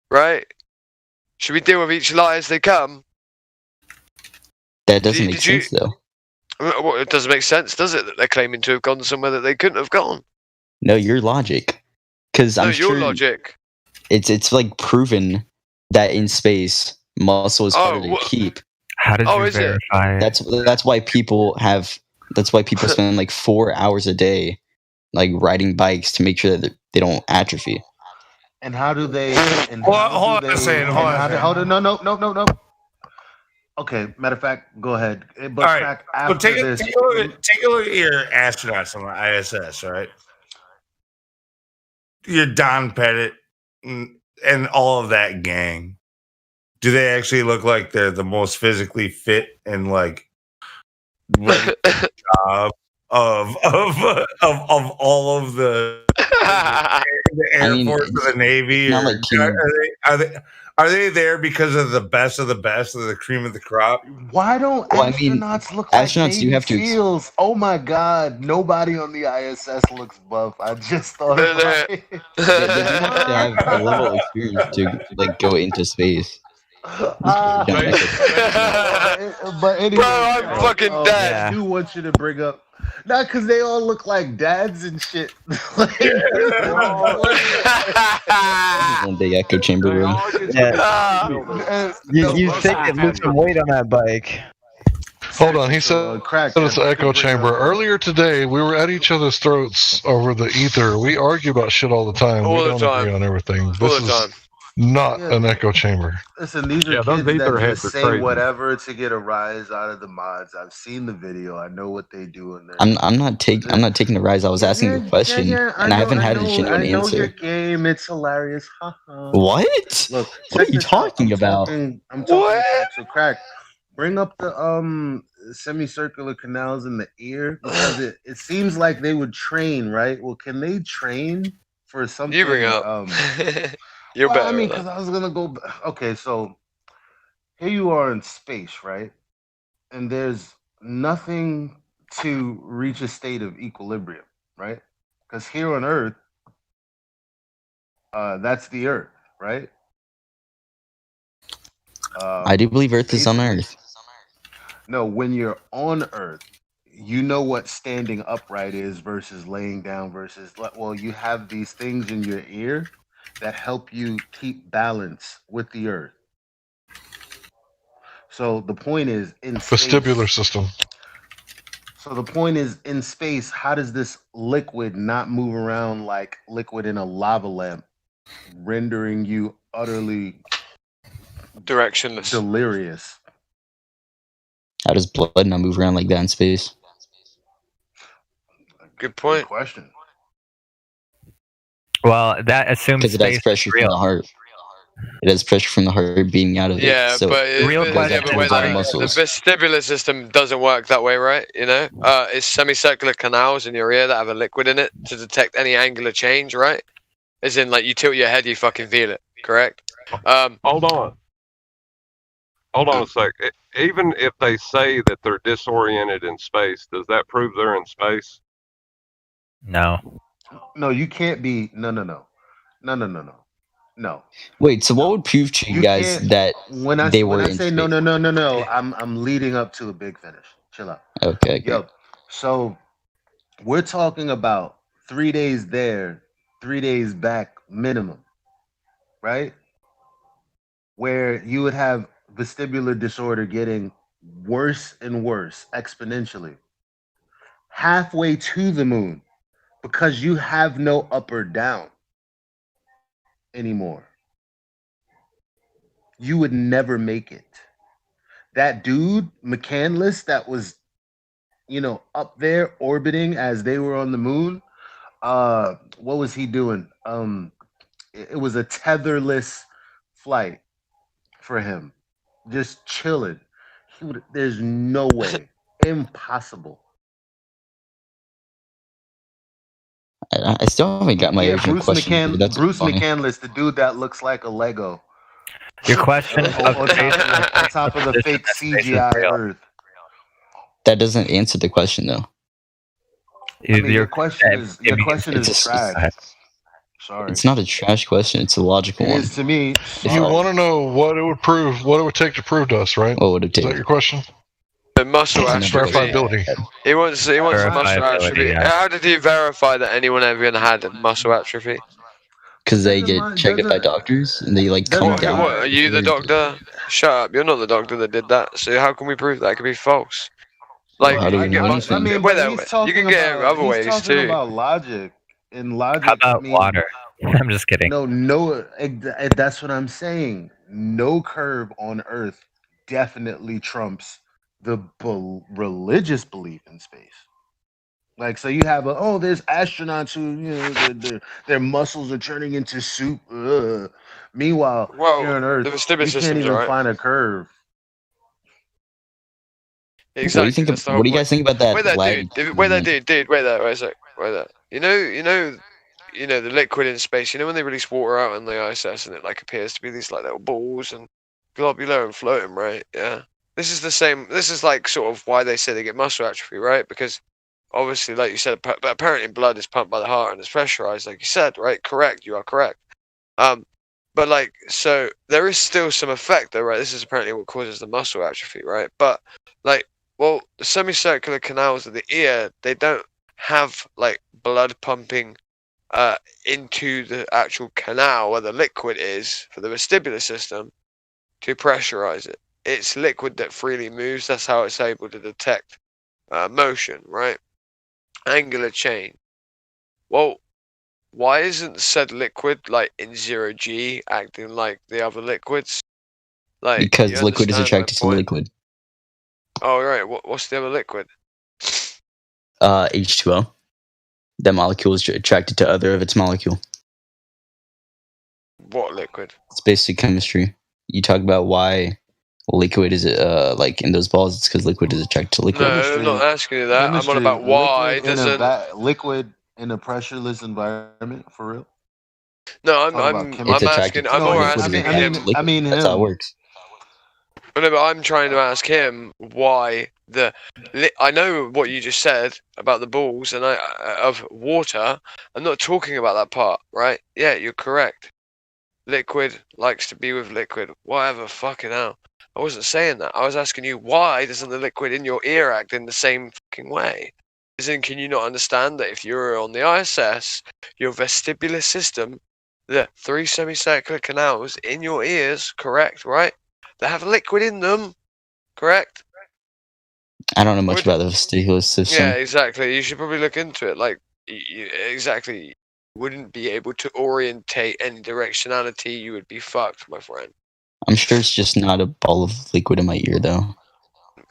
right? Should we deal with each lie as they come? That doesn't make sense, though. Well, it doesn't make sense, does it, that they're claiming to have gone somewhere that they couldn't have gone? No, your logic. Because I'm your sure logic. It's like proven that in space muscle is harder to keep. How did you is it? verify? That's why people spend like 4 hours a day like riding bikes to make sure that they don't atrophy. And how do they? And Hold how on do a they- second, and hold on a how do- second. Hold on, no. Okay, matter of fact, go ahead. But All right. Crack, So after take this, a look at your astronauts on the ISS, all right? Your Don Pettit and all of that gang. Do they actually look like they're the most physically fit and like ready for the job of all of the Air Force or the Navy? not Or, like King. are they there because of the best of the cream of the crop? why don't Well, I mean, astronauts look like astronauts do Navy have to. SEAls? Oh my God, nobody on the ISS looks buff. I just thought about it. They do have to have a level of experience to like go into space. But anyway, Bro, I'm fucking dead. I do want you to bring up Not because they all look like dads and shit. Like, One big echo chamber room. You think it lose some weight on that bike. Hold on, he said it's an echo chamber. Earlier today, we were at each other's throats over the ether. We argue about shit all the time. All we the don't time. agree on everything. All This the is time. not an echo chamber. Listen, these are kids that just say whatever to get a rise out of the mods. I've seen the video. I know what they do in there. I'm not taking the rise. I was asking a question, and I haven't had a genuine I know your answer. game. It's hilarious. Haha. What? Look, What are you talking about? I'm talking facts. So crack. Bring up the semicircular canals in the ear because it seems like they would train, right? Well, can they train for something? You bring up. You're well, better. I mean, at because that. I was gonna go. Okay, so here you are in space, right? And there's nothing to reach a state of equilibrium, right? Because here on Earth, that's the Earth, right? I do believe Earth is on Earth. No, when you're on Earth, you know what standing upright is versus laying down versus, well, you have these things in your ear that help you keep balance with the Earth. So the point is in Vestibular system. So the point is in space, how does this liquid not move around like liquid in a lava lamp, rendering you utterly directionless, delirious? How does blood not move around like that in space? Good point. Good question. Well, that assumes Because it has space pressure is from real. the heart. It has pressure from the heart beating out of Yeah, it. So but it real goes question up but towards wait, all the the muscles. vestibular system doesn't work that way, right? You know, it's semicircular canals in your ear that have a liquid in it to detect any angular change, right? As in, like, you tilt your head, you fucking feel it, correct? Hold on. Hold on a sec. Even if they say that they're disoriented in space, does that prove they're in space? No. No, you can't be. No. Wait, so what would prove to you guys can't- that when I they when were I in say space? no, I'm leading up to a big finish. Chill out. Okay. Yo, so we're talking about 3 days there, 3 days back minimum, right? Where you would have vestibular disorder getting worse and worse exponentially. Halfway to the moon, because you have no up or down anymore. You would never make it. That dude, McCandless, that was, up there orbiting as they were on the moon. What was he doing? It was a tetherless flight for him, just chilling. There's no way, impossible. I still haven't got my original question. But that's Bruce funny. McCandless, the dude that looks like a Lego. Your question on top of the fake CGI Earth. That doesn't answer the question though. I mean, your question is trash. Sorry. It's not a trash question. It's a logical It one. is to me. You want to know what it would prove, what it would take to prove to us, right? What would it take? Is that your question? The muscle atrophy. Verifiability. He wants muscle atrophy. yeah. How did he verify that anyone ever had muscle atrophy? Because they get checked out by doctors and they calm What, down. are you the doctor? Shut up! You're not the doctor that did that. So how can we prove that it could be false? Like, How do you we can know get anything? you can get it other ways talking too. about logic. In logic, How about water? I'm just kidding. No, that's what I'm saying. No curve on Earth definitely trumps the religious belief in space. Like, so you have there's astronauts who, their muscles are turning into soup. Meanwhile, here on Earth, the vestibular you can't system's even alright. find a curve. Exactly. What do you guys think about that? Wait there, dude. Wait there. Wait a sec. Wait there. You know the liquid in space. You know when they release water out in the ISS and it appears to be these little balls and globular and floating, right? Yeah. This is the same. This is sort of why they say they get muscle atrophy, right? Because obviously, like you said, but apparently blood is pumped by the heart and it's pressurized, like you said, right? Correct. You are correct. But so there is still some effect though, right? This is apparently what causes the muscle atrophy, right? But Well, the semicircular canals of the ear, they don't have like blood pumping into the actual canal where the liquid is for the vestibular system to pressurize it. It's liquid that freely moves. That's how it's able to detect motion, right? Angular change. Well, why isn't said liquid like in 0G acting like the other liquids? Like, Because you liquid is understand my attracted to point? liquid. Oh, right. What's the other liquid? H2O. That molecule is attracted to other of its molecule. What liquid? It's basic chemistry. You talk about why liquid is like in those balls. It's because liquid is attracted to liquid. No, I'm not asking you that. I'm on Chemistry, about why liquid in doesn't. liquid in a pressureless environment, for real. No, I'm Talk about It's chemistry. attracted asking. to I'm more liquid. asking Is attracted him. to liquid. I mean That's how it him. works. No, but I'm trying to ask him why the. I know what you just said about the balls and of water. I'm not talking about that part, right? Yeah, you're correct. Liquid likes to be with liquid. Whatever, fucking hell. I wasn't saying that. I was asking you why doesn't the liquid in your ear act in the same fucking way? As in, can you not understand that if you're on the ISS, your vestibular system, the 3 semicircular canals in your ears, correct, right? They have liquid in them, correct? I don't know much about the vestibular system. Yeah, exactly. You should probably look into it. Like, exactly. You wouldn't be able to orientate any directionality. You would be fucked, my friend. I'm sure it's just not a ball of liquid in my ear, though.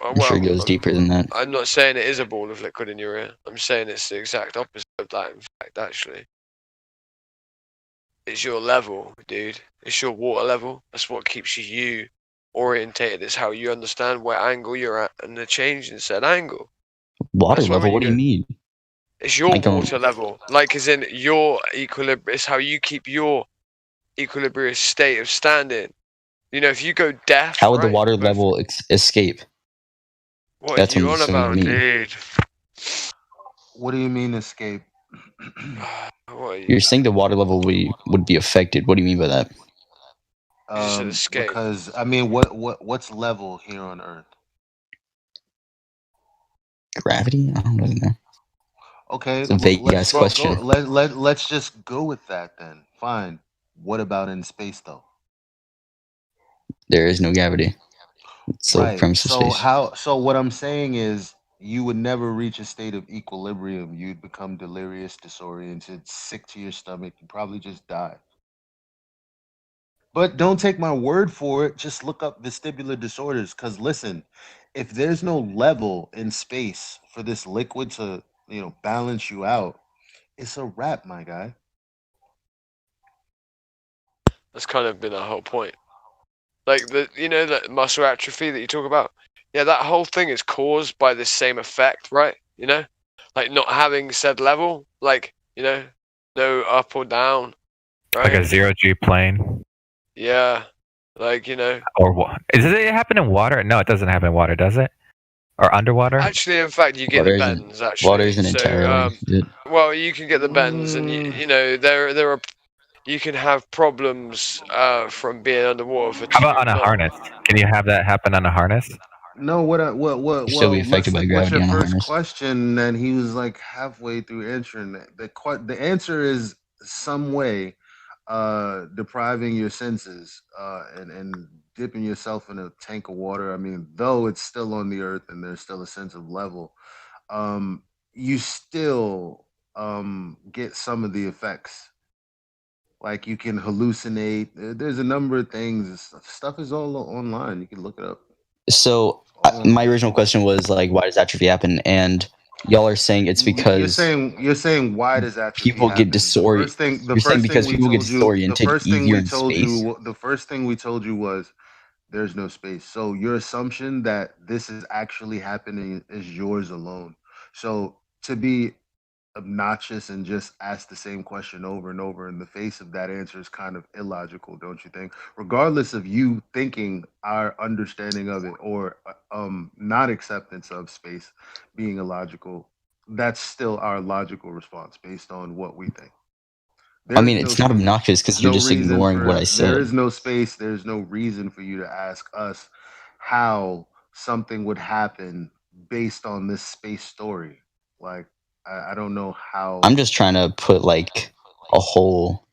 I'm sure it goes deeper than that. I'm not saying it is a ball of liquid in your ear. I'm saying it's the exact opposite of that, in fact, actually. It's your level, dude. It's your water level. That's what keeps you orientated. It's how you understand where angle you're at and the change in said angle. Water level? What do you mean? It's your Like, water level. Like, as in your equilibrium. It's how you keep your equilibrium state of standing. You know, if you go deaf. How would the right, water level escape? What That's are you what on I'm about, assuming you mean. dude? What do you mean escape? What are you? You're saying the water level would be affected. What do you mean by that? Escape. Because I mean, what's level here on Earth? Gravity? I don't really know. Okay, It's a vague ass question. Let's just go with that then. Fine. What about in space though? There is no gravity. It's the Right. premise of space. So what I'm saying is you would never reach a state of equilibrium. You'd become delirious, disoriented, sick to your stomach. You'd probably just die. But don't take my word for it. Just look up vestibular disorders. Because listen, if there's no level in space for this liquid to, balance you out, it's a wrap, my guy. That's kind of been our whole point. Like that muscle atrophy that you talk about. Yeah, that whole thing is caused by this same effect, right? Like not having said level, like no up or down, right? Like a 0G plane. Yeah, like Or what? Does it happen in water? No, it doesn't happen in water, does it? Or underwater? Actually, in fact, you get Water the isn't- bends. Actually, water isn't entirely it. well, you can get the bends, and there are. You can have problems from being underwater for How too about on a long. harness? Can you have that happen on a harness? No, what? You'd still be affected by What's gravity your on a first harness. question? And he was like halfway through answering that. The answer is some way depriving your senses and dipping yourself in a tank of water. I mean, though it's still on the earth and there's still a sense of level, you still get some of the effects. Like you can hallucinate. There's a number of things. Stuff is all online. You can look it up. So my original question was like, why does atrophy happen? And y'all are saying it's because You're saying why does atrophy people happen? get disoriented. You're saying because people get disoriented easier in space. The first thing we told you was there's no space. So your assumption that this is actually happening is yours alone. So to be obnoxious and just ask the same question over and over in the face of that answer is kind of illogical, don't you think? Regardless of you thinking our understanding of it or not acceptance of space being illogical, that's still our logical response based on what we think. I mean, it's not obnoxious because you're just ignoring what I said. There is no space. There's no reason for you to ask us how something would happen based on this space story. Like, I don't know how. I'm just trying to put like a hole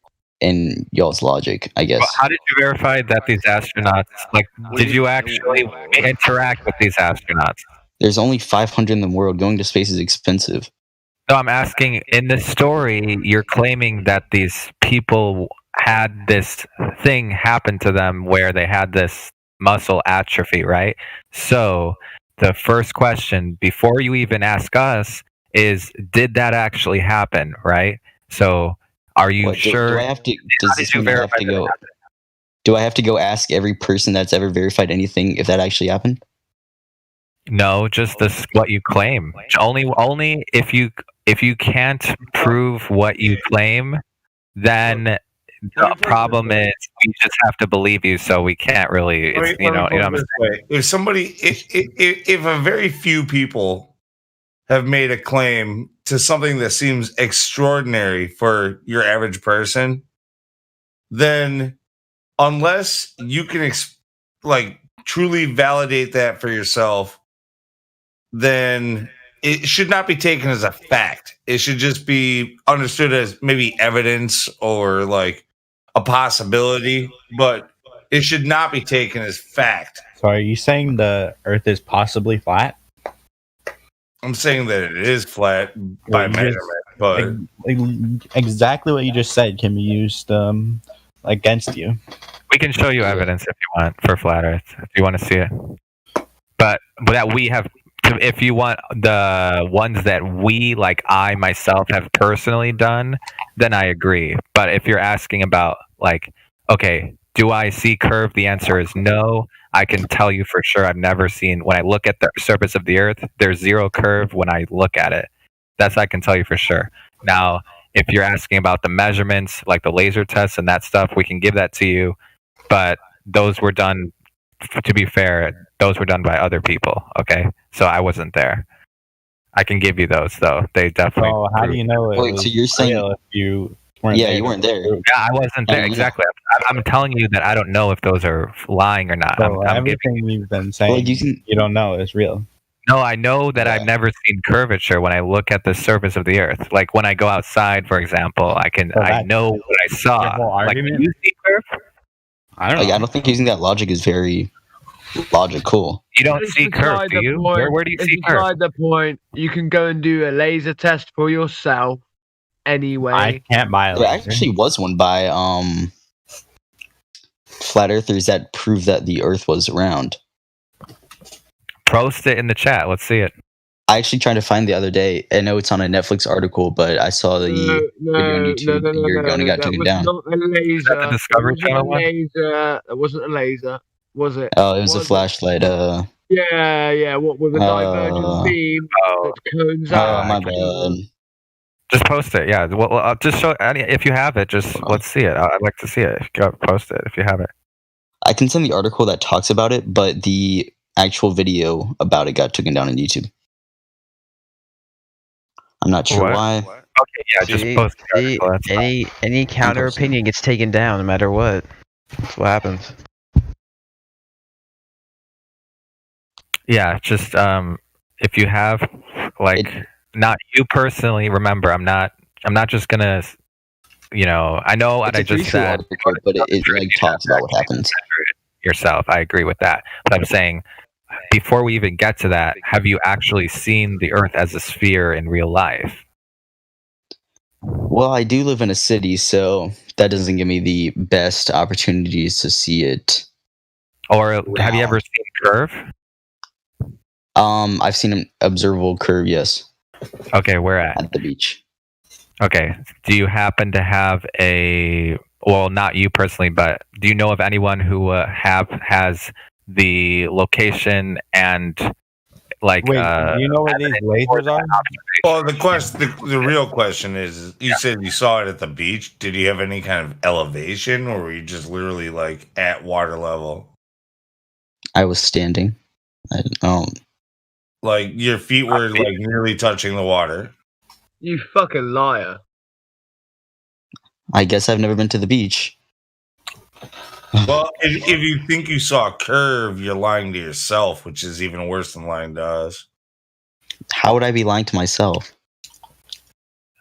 in y'all's logic, I guess. Well, how did you verify that these astronauts, like, did you actually interact with these astronauts? There's only 500 in the world. Going to space is expensive. No, I'm asking, in the story, you're claiming that these people had this thing happen to them where they had this muscle atrophy, right? So the first question, before you even ask us, is did that actually happen, right? So are you What, sure? do I have to? How Does did this you mean I have verify to that it go? happened? Do I have to go ask every person that's ever verified anything if that actually happened? No, just this what you claim. Only if you can't prove what you claim, then the problem is we just have to believe you, so we can't really. It's, Let me put it this way. If somebody, if a very few people have made a claim to something that seems extraordinary for your average person, then unless you can like truly validate that for yourself, then it should not be taken as a fact. It should just be understood as maybe evidence or like a possibility, but it should not be taken as fact. So are you saying the Earth is possibly flat? I'm saying that it is flat by measurement, but Exactly what you just said can be used against you. We can show you evidence if you want for flat Earth, if you want to see it. But that we have, if you want the ones that we, like I myself, have personally done, then I agree. But if you're asking about, like, okay, do I see curve? The answer is no. I can tell you for sure I've never seen, when I look at the surface of the Earth, there's zero curve when I look at it. That's I can tell you for sure. Now, if you're asking about the measurements, like the laser tests and that stuff, we can give that to you. But those were done, to be fair, those were done by other people, okay? So I wasn't there. I can give you those, though. They definitely... So how do you know it Wait, was so you're saying real if you weren't yeah, there? you weren't there. Yeah, I wasn't there, exactly. I'm telling you that I don't know if those are lying or not. So I'm everything you've been saying, you don't know is real. No, I know that I've never seen curvature when I look at the surface of the Earth. Like when I go outside, for example, I know what I saw. Your whole Like, argument? do you see curve? I don't think using that logic is very logical. You don't see curve, do you? Where do you see curve? Beside the point, you can go and do a laser test for yourself anyway. I can't buy a There laser. actually was one by flat earthers that proved that the Earth was round. Post it in the chat. Let's see it. I actually tried to find the other day. I know it's on a Netflix article, but I saw the video on YouTube a year ago and it got taken down. Not a laser. the Discovery Channel one? That wasn't a laser, was it? Oh, it was a flashlight. Yeah. What with a divergent beam that cones out? Oh, my bad. Just post it. Yeah. Well, I'll just show if you have it. Just let's see it. I'd like to see it. Go post it if you have it. I can send the article that talks about it, but the actual video about it got taken down on YouTube. I'm not sure why. Okay, yeah, just post the article. That's Any counter opinion gets taken down no matter what. That's what happens. Yeah, just if you have not you personally, remember I'm not just gonna I know what I just said, article, but it like talks about what happens yourself. I agree with that. But I'm saying before we even get to that, have you actually seen the Earth as a sphere in real life? Well, I do live in a city, so that doesn't give me the best opportunities to see it. Or have you ever seen curve? I've seen an observable curve, yes. Okay, where at? At the beach. Okay. Do you happen to have well, not you personally, but do you know of anyone who has the location and like Wait, do you know where these lasers are? Well, the real question is, you said you saw it at the beach. Did you have any kind of elevation, or were you just literally like at water level? I was standing. Like your feet were like nearly touching the water. You fucking liar. I guess I've never been to the beach. Well, if you think you saw a curve, you're lying to yourself, which is even worse than lying to us. How would I be lying to myself?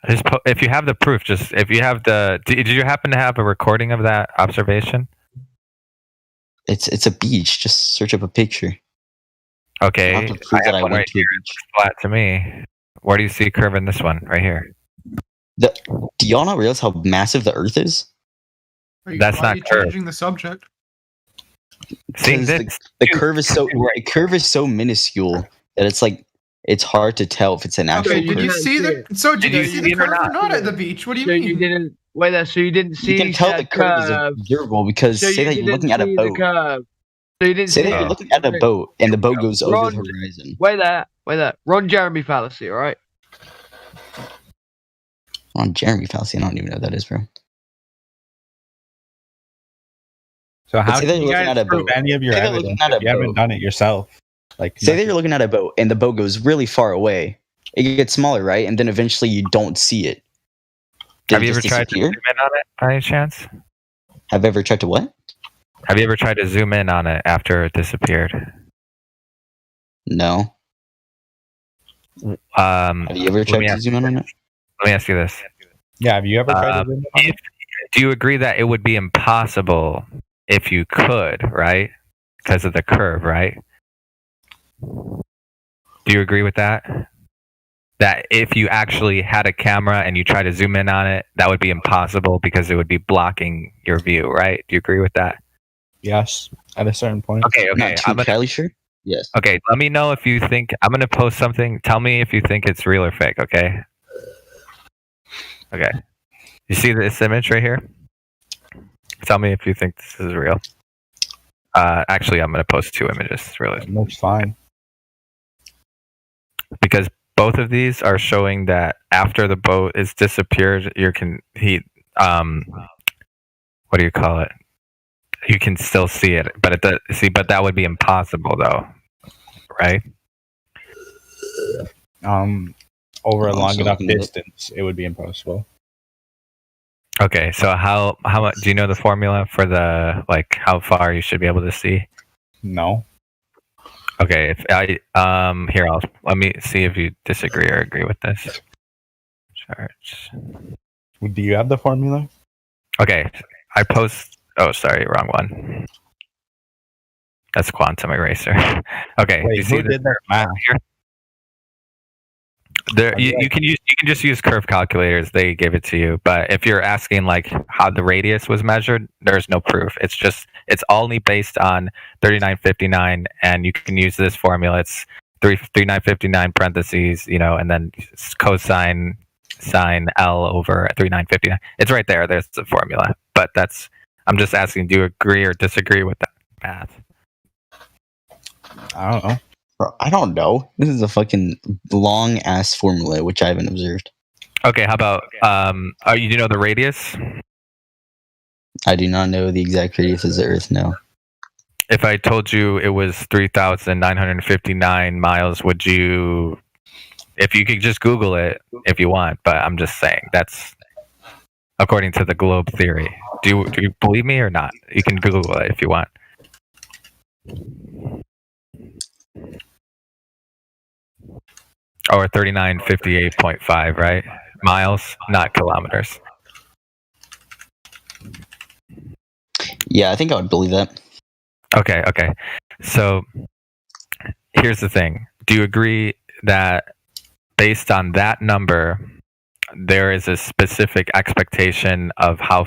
If you have the proof, if you have did you happen to have a recording of that observation? It's a beach. Just search up a picture. Okay, I have to prove that I one went right to a here. It looks flat to me. Where do you see curve in this one? Right here. Do y'all not realize how massive the Earth is? That's Why are not you curve. changing the subject? See, Because the curve is so minuscule that it's hard to tell if it's an actual Okay, did you curve. see the? So did you see the curve or not at the beach? What do you So mean? you didn't wait there. So you didn't see. You can tell the curve is curve. observable because So say that you're didn't looking at a see boat. The curve. So you didn't Say see that you're it. looking at a boat and the boat goes over Ron, the horizon. Wait there. Ron Jeremy fallacy, all right? On Jeremy fallacy, I don't even know what that is, bro. So But how say that can you're you looking guys at a prove boat. any of your Say that evidence looking at if a you haven't boat. done it yourself? Like, Say that you're looking at a boat and the boat goes really far away. It gets smaller, right? And then eventually you don't see it. Did Have it you ever just tried to disappear? zoom in on it by any chance? Have you ever tried to what? Have you ever tried to zoom in on it after it disappeared? No. Have you ever tried to zoom in on it? Let me ask you this. Yeah, have you ever tried to zoom in on it? Do you agree that it would be impossible if you could, right? Because of the curve, right? Do you agree with that? That if you actually had a camera and you try to zoom in on it, that would be impossible because it would be blocking your view, right? Do you agree with that? Yes, at a certain point. Okay. Not too entirely sure. Yes. Okay, let me know if you think I'm gonna post something. Tell me if you think it's real or fake. Okay. Okay. You see this image right here? Tell me if you think this is real. Actually, I'm gonna post two images. Really, looks fine. Because both of these are showing that after the boat is disappeared, what do you call it? You can still see it, but but that would be impossible though, right? Over a long Also, enough looking at it. distance, it would be impossible. Okay, so how much do you know the formula for the how far you should be able to see? No. Okay, if I let me see if you disagree or agree with this. Charge. Do you have the formula? Okay, I post. Oh, sorry, wrong one. That's Quantum Eraser. Okay, Wait, you see who did their math? here? There, you can just use curve calculators. They give it to you. But if you're asking how the radius was measured, there's no proof. It's only based on 3959, and you can use this formula. It's 3959 parentheses, and then cosine sine L over 3959. It's right there. There's the formula. But I'm just asking, do you agree or disagree with that math? I don't know. Bro, I don't know. This is a fucking long ass formula which I haven't observed. Okay, how about you know the radius? I do not know the exact radius of the Earth. No. If I told you it was 3,959 miles, would you? If you could just Google it if you want, but I'm just saying that's according to the globe theory. Do you believe me or not? You can Google it if you want. Or 3958.5, right? Miles, not kilometers. Yeah, I think I would believe that. Okay. So here's the thing. Do you agree that based on that number, there is a specific expectation of how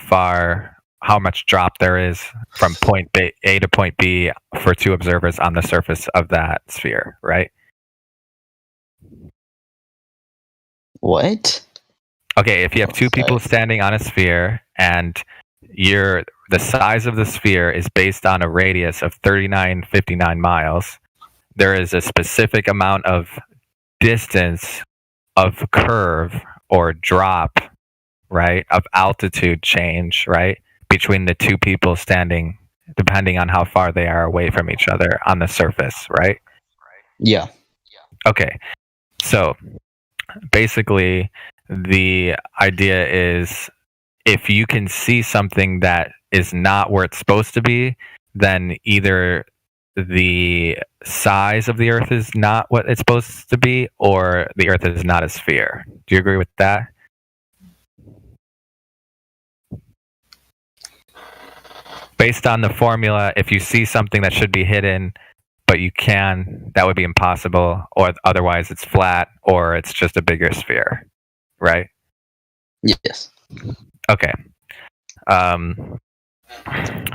much drop there is from point A to point B for two observers on the surface of that sphere, right? What? Okay, if you have two people standing on a sphere and the size of the sphere is based on a radius of 3959 miles, there is a specific amount of distance of curve or drop, right, of altitude change, right, between the two people standing, depending on how far they are away from each other on the surface, right? Yeah. Okay, so basically the idea is if you can see something that is not where it's supposed to be, then either the size of the Earth is not what it's supposed to be, or the Earth is not a sphere. Do you agree with that? Based on the formula, if you see something that should be hidden, but you can, that would be impossible, or otherwise it's flat, or it's just a bigger sphere, right? Yes. Okay.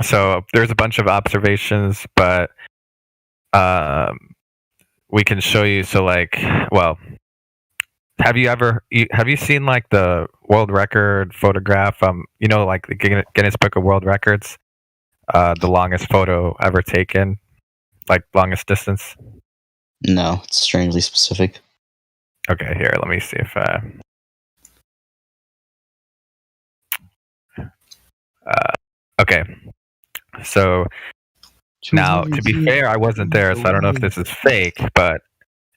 So there's a bunch of observations, but we can show you. So, like, well, have you seen like the world record photograph? You know, like the Guinness Book of World Records, the longest photo ever taken, like longest distance. No, it's strangely specific. Okay, here, let me see if okay. So now, to be fair, I wasn't there, so I don't know if this is fake, but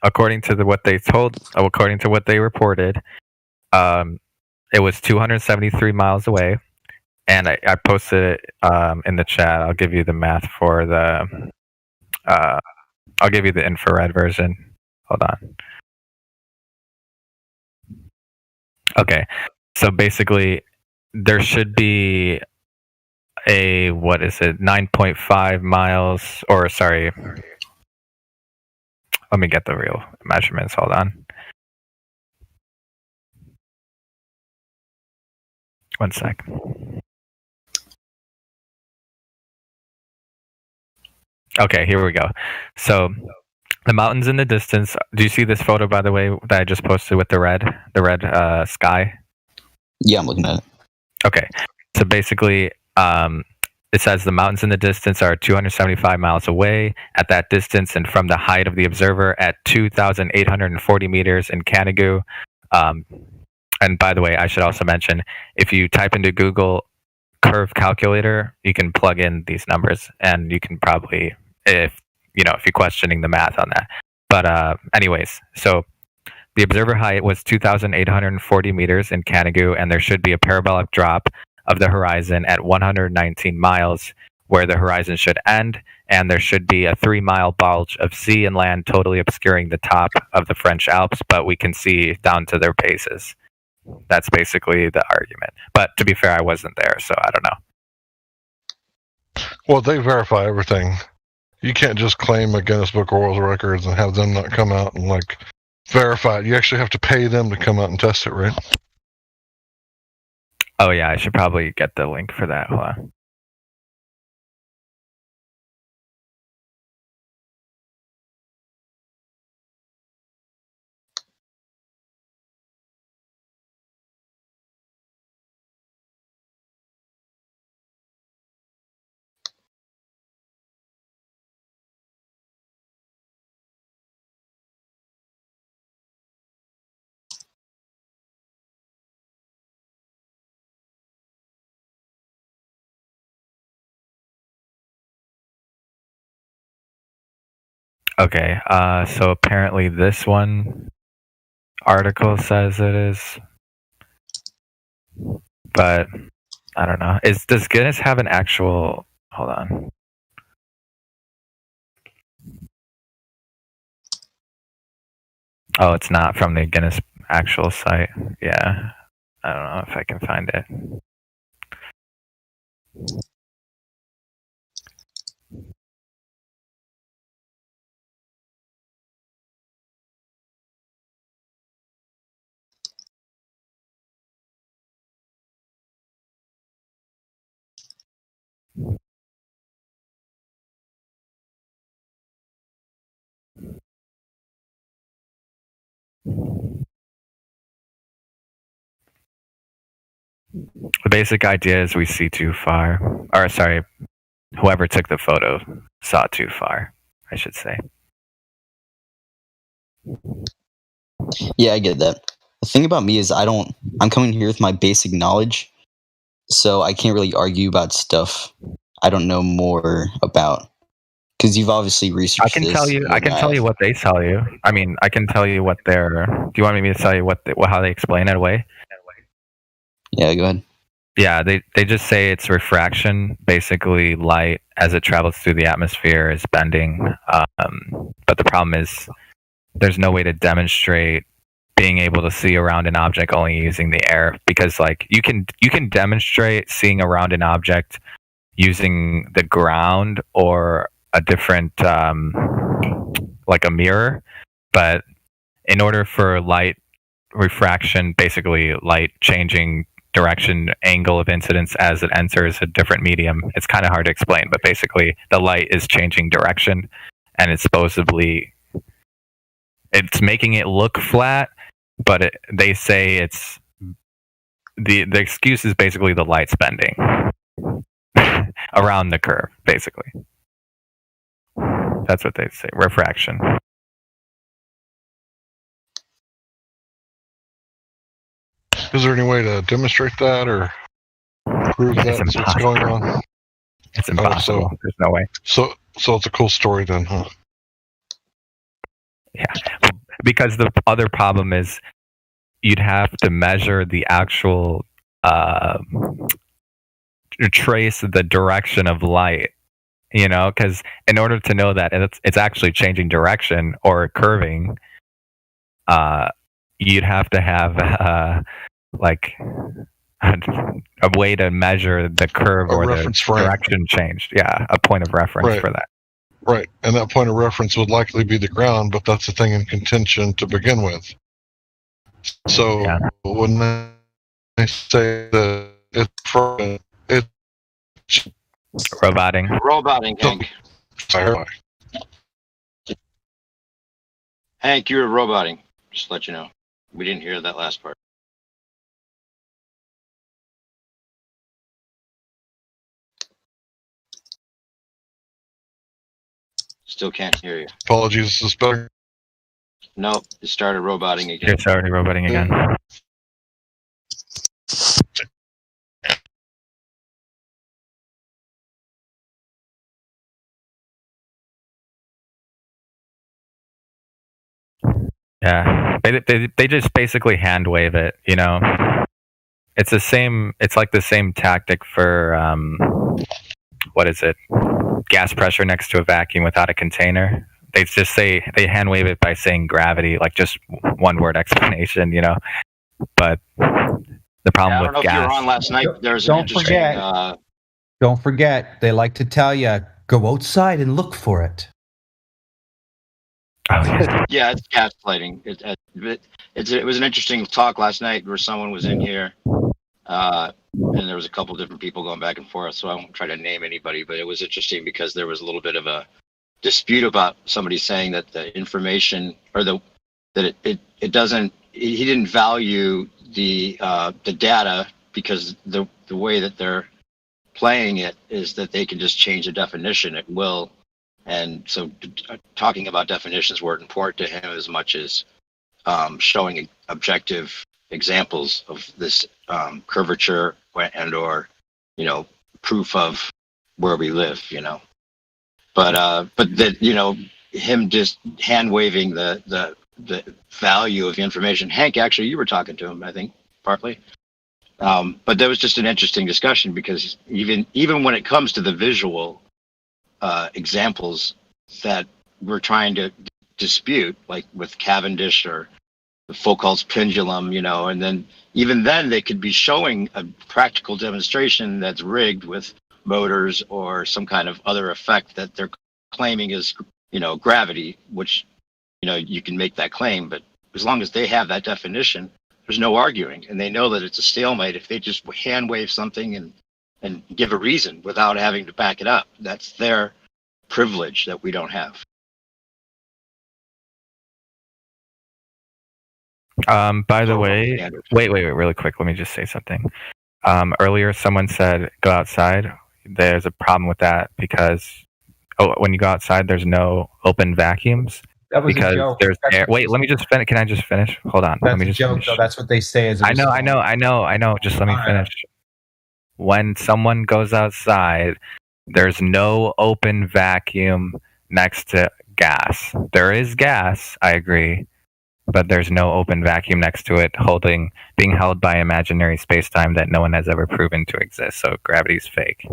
according to what they reported, it was 273 miles away, and I posted it in the chat. I'll give you the math for the I'll give you the infrared version. Hold on. Okay, so basically, there should be a 9.5 miles, or sorry, let me get the real measurements. Hold on. One sec. Okay, here we go. So the mountains in the distance. Do you see this photo, by the way, that I just posted with the red sky? Yeah, I'm looking at it. Okay, so basically, it says the mountains in the distance are 275 miles away. At that distance, and from the height of the observer at 2,840 meters in Canigou. And by the way, I should also mention, if you type into Google curve calculator, you can plug in these numbers, and you can probably, if you're questioning the math on that. But anyways, so the observer height was 2,840 meters in Canigou, and there should be a parabolic drop of the horizon at 119 miles, where the horizon should end, and there should be a 3-mile bulge of sea and land totally obscuring the top of the French Alps, but we can see down to their bases. That's basically the argument. But to be fair, I wasn't there, so I don't know. Well, they verify everything. You can't just claim a Guinness Book of World Records and have them not come out and verify it. You actually have to pay them to come out and test it, right? Oh yeah, I should probably get the link for that. Hold on. Okay, so apparently this one article says it is, but I don't know. Does Guinness have an actual? Hold on. Oh, it's not from the Guinness actual site. Yeah, I don't know if I can find it. The basic idea is we see too far. Or sorry, whoever took the photo saw too far, I should say. Yeah, I get that. The thing about me is I'm coming here with my basic knowledge, so I can't really argue about stuff I don't know more about. Because you've obviously researched I can tell you what they tell you. I mean, I can tell you what they're. Do you want me to tell you how they explain it away? Yeah, go ahead. Yeah, they just say it's refraction. Basically, light as it travels through the atmosphere is bending. But the problem is there's no way to demonstrate being able to see around an object only using the air, because like you can demonstrate seeing around an object using the ground or a different like a mirror, but in order for light refraction, basically light changing direction, angle of incidence as it enters a different medium, it's kind of hard to explain, but basically the light is changing direction, and it's making it look flat, but they say it's the excuse is basically the light's bending around the curve, basically. That's what they say, refraction. Is there any way to demonstrate that or prove It's that's what's going on? It's impossible. There's no way. So it's a cool story then, huh? Yeah, because the other problem is you'd have to measure the actual trace the direction of light, because in order to know that it's actually changing direction or curving, you'd have to have like a way to measure the curve or the direction changed. Yeah, a point of reference for that. Right, and that point of reference would likely be the ground, but that's the thing in contention to begin with. So when they say that it's roboting, Hank. Sorry. Hank, you were roboting. Just to let you know. We didn't hear that last part. Still can't hear you. Apologies, is this better? No, it started roboting again. It's already roboting again. Yeah, they just basically hand wave it, It's the same. It's like the same tactic for what is it? Gas pressure next to a vacuum without a container. They just say they hand wave it by saying gravity, like just one word explanation, But the problem I don't know with if you were gas. on last night. There's an interesting. Don't forget, they like to tell you, go outside and look for it. Yeah, it's gaslighting. It was an interesting talk last night where someone was in here, and there was a couple different people going back and forth. So I won't try to name anybody, but it was interesting because there was a little bit of a dispute about somebody saying that the information or that it doesn't. He didn't value the data because the way that they're playing it is that they can just change the definition at will. And so talking about definitions weren't important to him as much as showing objective examples of this curvature and or, proof of where we live, But that, him just hand waving the value of the information. Hank, actually, you were talking to him, I think, partly. But that was just an interesting discussion because even when it comes to the visual examples that we're trying to dispute, like with Cavendish or the Foucault's pendulum, and then even then they could be showing a practical demonstration that's rigged with motors or some kind of other effect that they're claiming is, gravity, which, you can make that claim, but as long as they have that definition, there's no arguing, and they know that it's a stalemate if they just hand wave something and give a reason without having to back it up. That's their privilege that we don't have. By the way, wait, really quick. Let me just say something. Earlier, someone said go outside. There's a problem with that because when you go outside, there's no open vacuums. That was because a joke. there's air. Wait, let me just finish. Can I just finish? Hold on. Let me just joke, finish. though. That's what they say. I know. Just let me finish. When someone goes outside, there's no open vacuum next to gas. There is gas, I agree, but there's no open vacuum next to it being held by imaginary space-time that no one has ever proven to exist. So gravity's fake.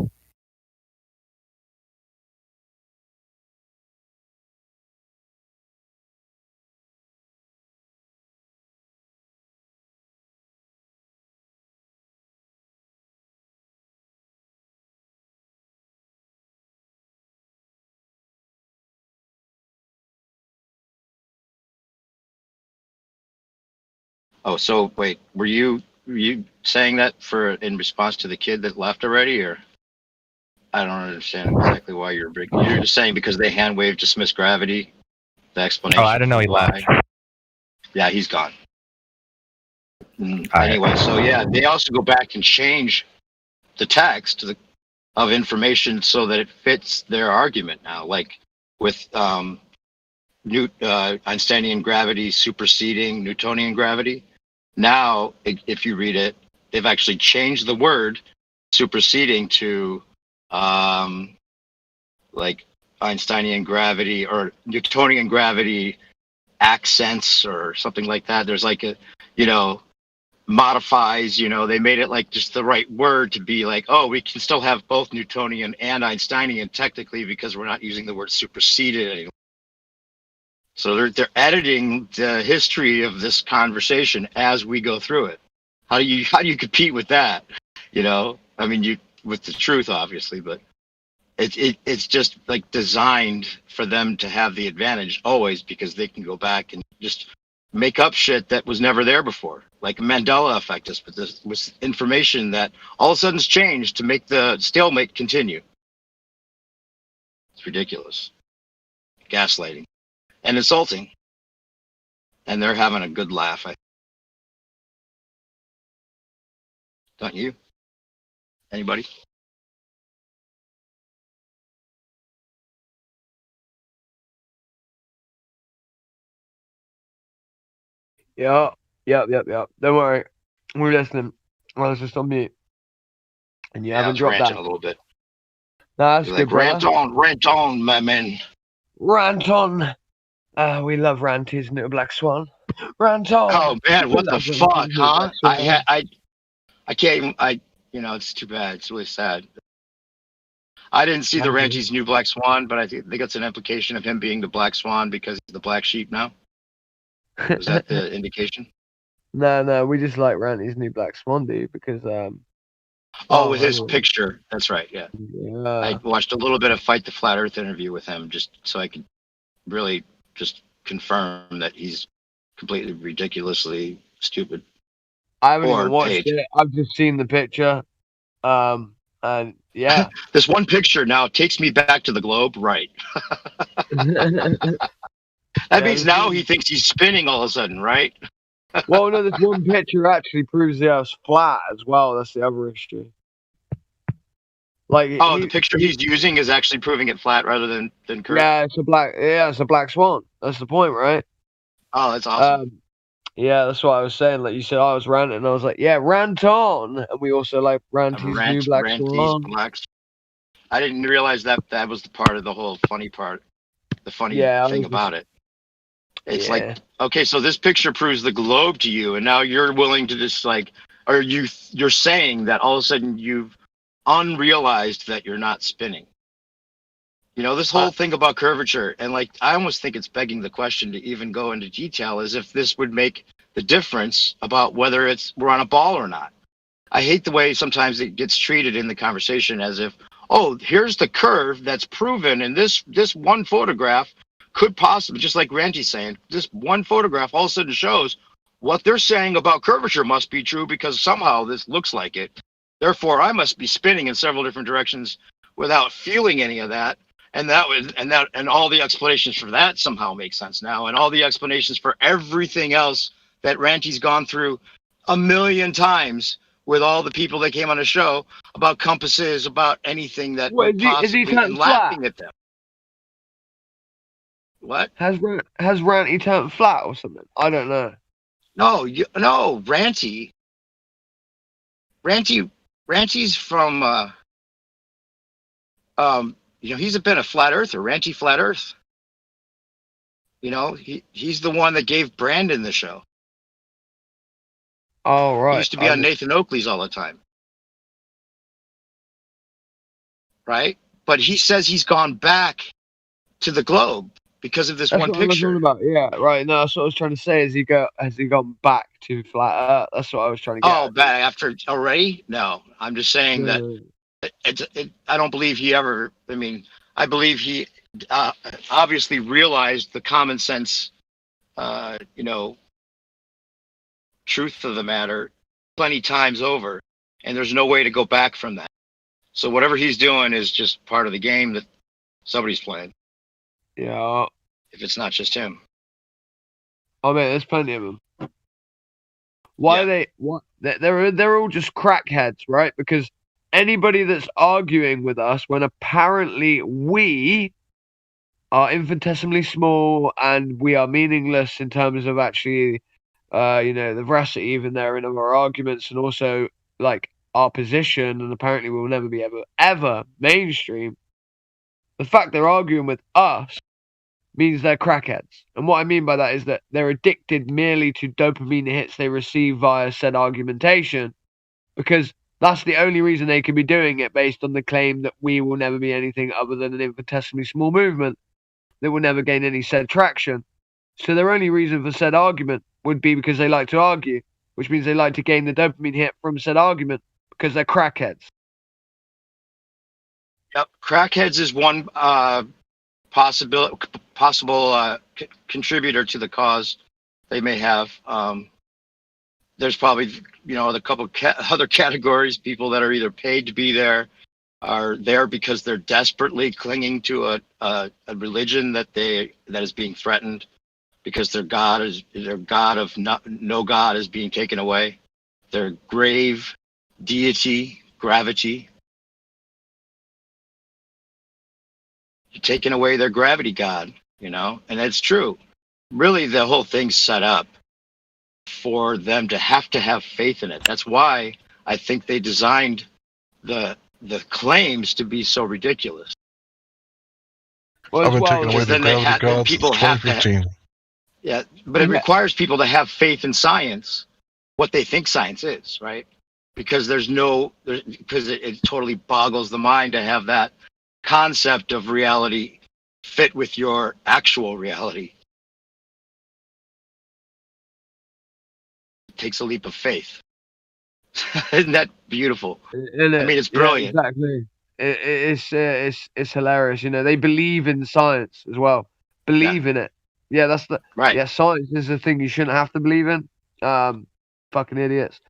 Oh, so wait, were you saying that in response to the kid that left already, or I don't understand exactly why you're just saying because they hand waved dismiss gravity, the explanation. Oh, I didn't know he left. Yeah, he's gone. Anyway, so yeah, they also go back and change the text of information so that it fits their argument now, like with Einsteinian gravity superseding Newtonian gravity. Now, if you read it, they've actually changed the word superseding to like Einsteinian gravity or Newtonian gravity accents or something like that. There's like a, modifies, they made it like just the right word to be like, oh, we can still have both Newtonian and Einsteinian technically because we're not using the word superseded anymore. So they're editing the history of this conversation as we go through it. How do you compete with that? I mean, with the truth, obviously, but it's just like designed for them to have the advantage always because they can go back and just make up shit that was never there before, like Mandela effect. But this was information that all of a sudden has changed to make the stalemate continue. It's ridiculous, gaslighting. And insulting. And they're having a good laugh. Don't you? Anybody? Yeah. Yep. Don't worry. We're listening. I was just on mute. And you haven't dropped that. A little bit. No, that's good, rant on, my man. Rant on. We love ranties and Little Black Swan. Rant on. Oh man, what the fuck, huh? I can't even. It's too bad. It's really sad. I didn't see the Ranty's new Black Swan, but I think it's an implication of him being the Black Swan because he's the black sheep now. Is that the indication? No, we just like Ranty's new Black Swan, dude, because with his picture. That's right. Yeah. I watched a little bit of Fight the Flat Earth interview with him just so I could really just confirm that he's completely ridiculously stupid. I haven't even watched it. I've just seen the picture. And yeah. This one picture now takes me back to the globe, right? That means now he thinks he's spinning all of a sudden, right? Well, no, this one picture actually proves the Earth's flat as well. That's the other issue. Like, the picture he's using is actually proving it flat rather than curved. Yeah, it's a black swan. That's the point, right? Oh, that's awesome. Yeah, that's what I was saying. Like you said, I was ranting, and I was like, "Yeah, rant on." And we also like Ranty's new Black Swan. I didn't realize that was the part of the whole funny part. The funny thing about it. It's like, okay, so this picture proves the globe to you, and now you're willing to just you're saying that all of a sudden you've unrealized that you're not spinning. This whole thing about curvature, and I almost think it's begging the question to even go into detail as if this would make the difference about whether we're on a ball or not. I hate the way sometimes it gets treated in the conversation as if, oh, here's the curve that's proven in this one photograph could possibly, just like Ranty's saying, this one photograph all of a sudden shows what they're saying about curvature must be true because somehow this looks like it. Therefore, I must be spinning in several different directions without feeling any of that. And all the explanations for that somehow make sense now. And all the explanations for everything else that Ranty's gone through a million times with all the people that came on the show about compasses, about anything that would possibly be laughing at them. What? Has Ranty turned flat or something? I don't know. No, Ranty's from he's been a flat earther, Ranty Flat Earth. You know, he's the one that gave Brandon the show. Oh, He right. used to be on Nathan Oakley's all the time. Right? But he says he's gone back to the Globe because of this That's one what I was picture. talking about. Yeah, right. No, that's what I was trying to say. Has he gone back to flat Earth? That's what I was trying to get Oh, at. back after already? No, I'm just saying that I don't believe he ever. I mean, I believe he obviously realized the common sense, truth of the matter plenty times over, and there's no way to go back from that. So whatever he's doing is just part of the game that somebody's playing. Yeah. If it's not just him. Oh man, there's plenty of them. Why are they? What? They're all just crackheads, right? Because anybody that's arguing with us when apparently we are infinitesimally small and we are meaningless in terms of actually, the veracity even there in our arguments and also like our position, and apparently we'll never be ever mainstream. The fact they're arguing with us means they're crackheads. And what I mean by that is that they're addicted merely to dopamine hits they receive via said argumentation, because that's the only reason they can be doing it, based on the claim that we will never be anything other than an infinitesimally small movement that will never gain any said traction. So their only reason for said argument would be because they like to argue, which means they like to gain the dopamine hit from said argument because they're crackheads. Yep, crackheads is one possible contributor to the cause they may have. There's probably a couple other categories: people that are either paid to be there, are there because they're desperately clinging to a religion that is being threatened, because their God of no God is being taken away, their grave deity, gravity. You're taking away their gravity god, and that's true. Really, the whole thing's set up for them to have faith in it. That's why I think they designed the claims to be so ridiculous. Well, I've been taking away because the then they gravity god since people have to 2015. yeah, but it requires people to have faith in science, what they think science is, right? Because it totally boggles the mind to have that concept of reality fit with your actual reality. It takes a leap of faith. Isn't that beautiful? I mean, it's brilliant. Yeah, exactly. It's hilarious. They believe in science as well. Believe in it. Yeah, that's right. Yeah, science is the thing you shouldn't have to believe in. Fucking idiots.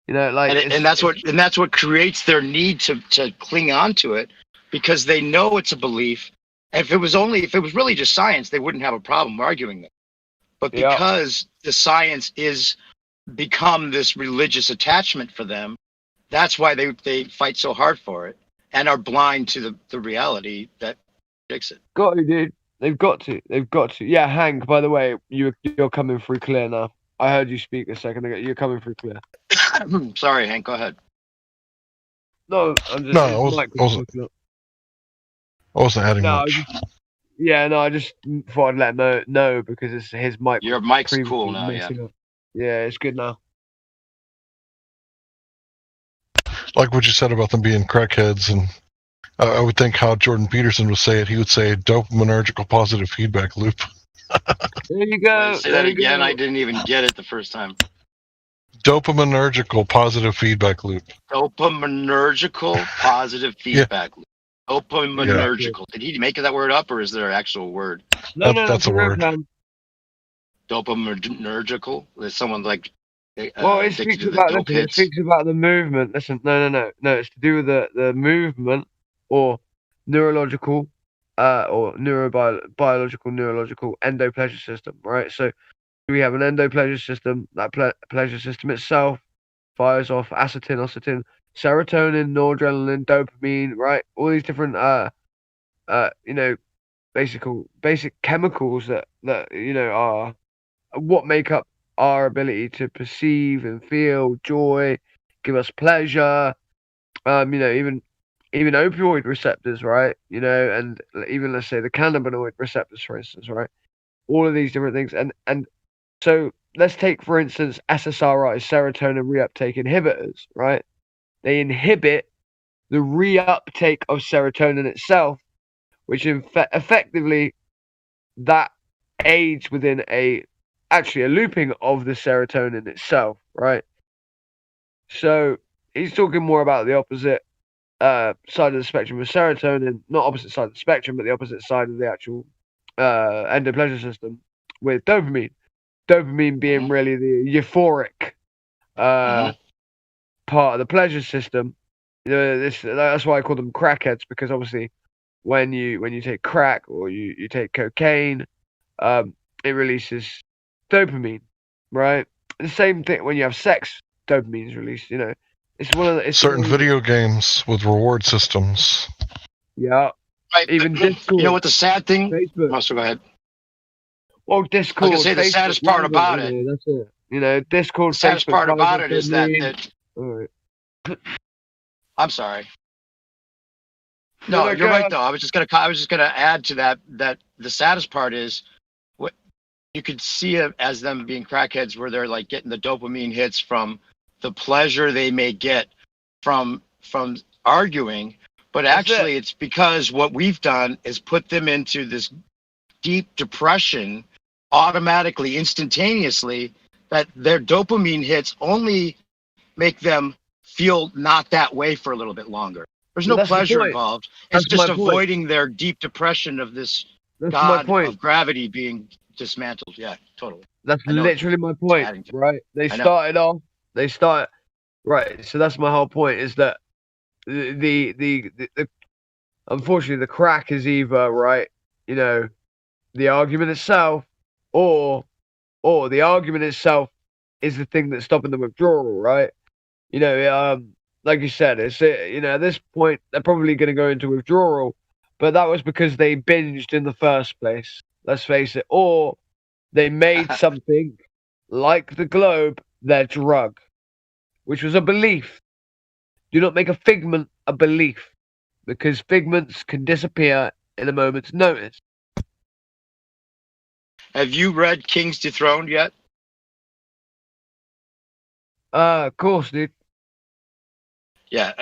And that's what creates their need to cling on to it, because they know it's a belief. And if it was really just science, they wouldn't have a problem arguing it. But because the science is become this religious attachment for them, that's why they fight so hard for it and are blind to the reality that predicts it. Got to, dude. They've got to. Yeah, Hank, by the way, you're coming through clear now. I heard you speak a second ago. You're coming through clear. Sorry, Hank, go ahead. No, I'm just... No, I wasn't adding much. I just thought I'd let him know because it's his mic. Your mic's cool now, yeah. Yeah, it's good now. Like what you said about them being crackheads, and I would think how Jordan Peterson would say it. He would say dopaminergical positive feedback loop. There you go. Wait, say that again. I didn't even get it the first time. Dopaminergical positive feedback loop. Dopaminergical positive feedback loop. Dopaminergical. Did he make that word up, or is there an actual word? No, that's a word. Dopaminergical. Is someone like? Well, it speaks about the movement. Listen, no. It's to do with the movement or neurological, or neurobiological neurological endopleasure system, right? So we have an endopleasure system. That pleasure system itself fires off acetylcholine, serotonin, noradrenaline, dopamine, right? All these different basic chemicals that are what make up our ability to perceive and feel joy, give us pleasure. Even opioid receptors, right? And even, let's say, the cannabinoid receptors, for instance, right? all of these different things, and so let's take for instance SSRIs, serotonin reuptake inhibitors, right? They inhibit the reuptake of serotonin itself, which effectively that aids within a looping of the serotonin itself, right? So he's talking more about the opposite side of the spectrum of serotonin, not opposite side of the spectrum, but the opposite side of the actual endopleasure system with dopamine. Dopamine being really the euphoric part of the pleasure system. That's why I call them crackheads, because obviously when you take crack or you take cocaine, it releases dopamine, right? The same thing when you have sex, dopamine is released. It's one of the certain video games with reward systems. Yeah. Right. Even Discord. You know what the sad thing? Facebook. Oh, so go ahead. Well, Discord. I was gonna say the saddest part about it. That's it. Discord. The saddest Facebook, part about Private it is that. Domain. All right. I'm sorry. No, you're right though. I was just gonna add to that the saddest part is what you could see it as them being crackheads, where they're like getting the dopamine hits from the pleasure they may get from arguing, but actually it's because what we've done is put them into this deep depression automatically, instantaneously, that their dopamine hits only make them feel not that way for a little bit longer. There's no pleasure involved. It's just avoiding their deep depression of this god of gravity being dismantled. Yeah, totally. That's literally my point, right? They started off. Right. So that's my whole point. Is that the unfortunately the crack is either right, the argument itself, or the argument itself is the thing that's stopping the withdrawal, right? Like you said, it's at this point they're probably going to go into withdrawal, but that was because they binged in the first place. Let's face it, or they made something like the globe their drug, which was a belief. Do not make a figment a belief, because figments can disappear in a moment's notice. Have you read King's Dethroned yet? Of course, dude. Yeah,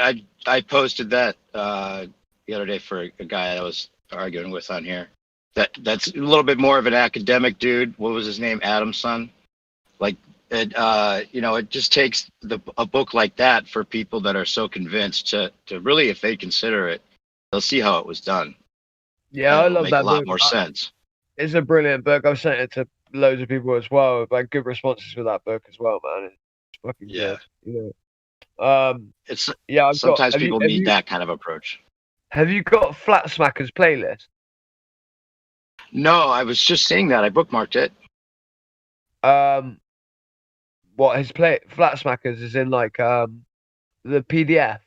I posted that the other day for a guy I was arguing with on here. That's a little bit more of an academic dude. What was his name? Adamson. Like it, it just takes a book like that for people that are so convinced to really, if they consider it, they'll see how it was done. Yeah, I love make that a lot book. more sense. It's a brilliant book. I've sent it to loads of people as well. I've had good responses for that book as well, man. It's fucking good. Sometimes people need that kind of approach. Have you got Flat Smackers playlist? No, I was just saying that. I bookmarked it. What his Flat Smackers is in like the PDF.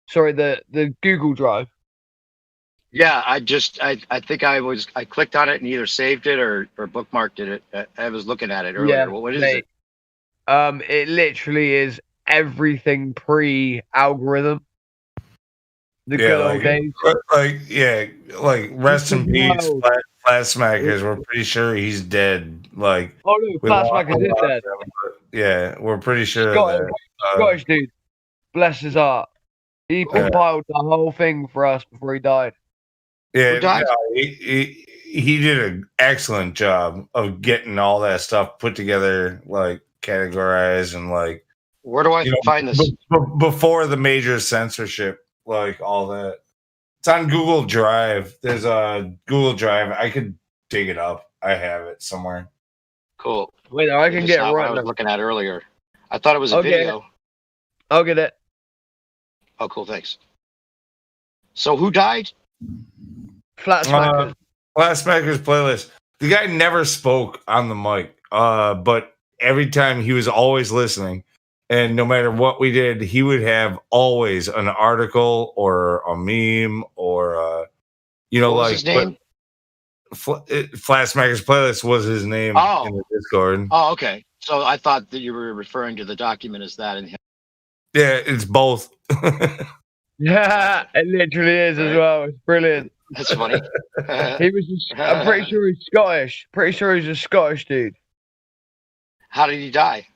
Sorry, the Google Drive. Yeah, I think I clicked on it and either saved it or bookmarked it. I was looking at it earlier. Yeah, what is it? It literally is everything pre-algorithm. The good old days. Like rest in peace, Flat Smackers. We're pretty sure he's dead. Like, oh no, Flat Smackers is dead. Yeah, we're pretty sure Scottish dude, bless his heart. He compiled the whole thing for us before he died. Yeah, he did an excellent job of getting all that stuff put together, like categorized and like. Where do I find this? Before the major censorship, like all that. It's on Google Drive. There's a Google Drive. I could dig it up. I have it somewhere. Cool. Wait, I can get it right. I was looking at earlier. I thought it was a video. I'll get it. Oh, cool. Thanks. So who died? Flat Smackers. Flat Smackers playlist. The guy never spoke on the mic, but every time he was always listening. And no matter what we did, he would have always an article or a meme or, what was his name? Flat Smackers playlist was his name in the Discord. Oh, okay. So I thought that you were referring to the document as that. Yeah, it's both. Yeah, it literally is as well. It's brilliant. That's funny. He was. I'm pretty sure he's Scottish. Pretty sure he's a Scottish dude. How did he die?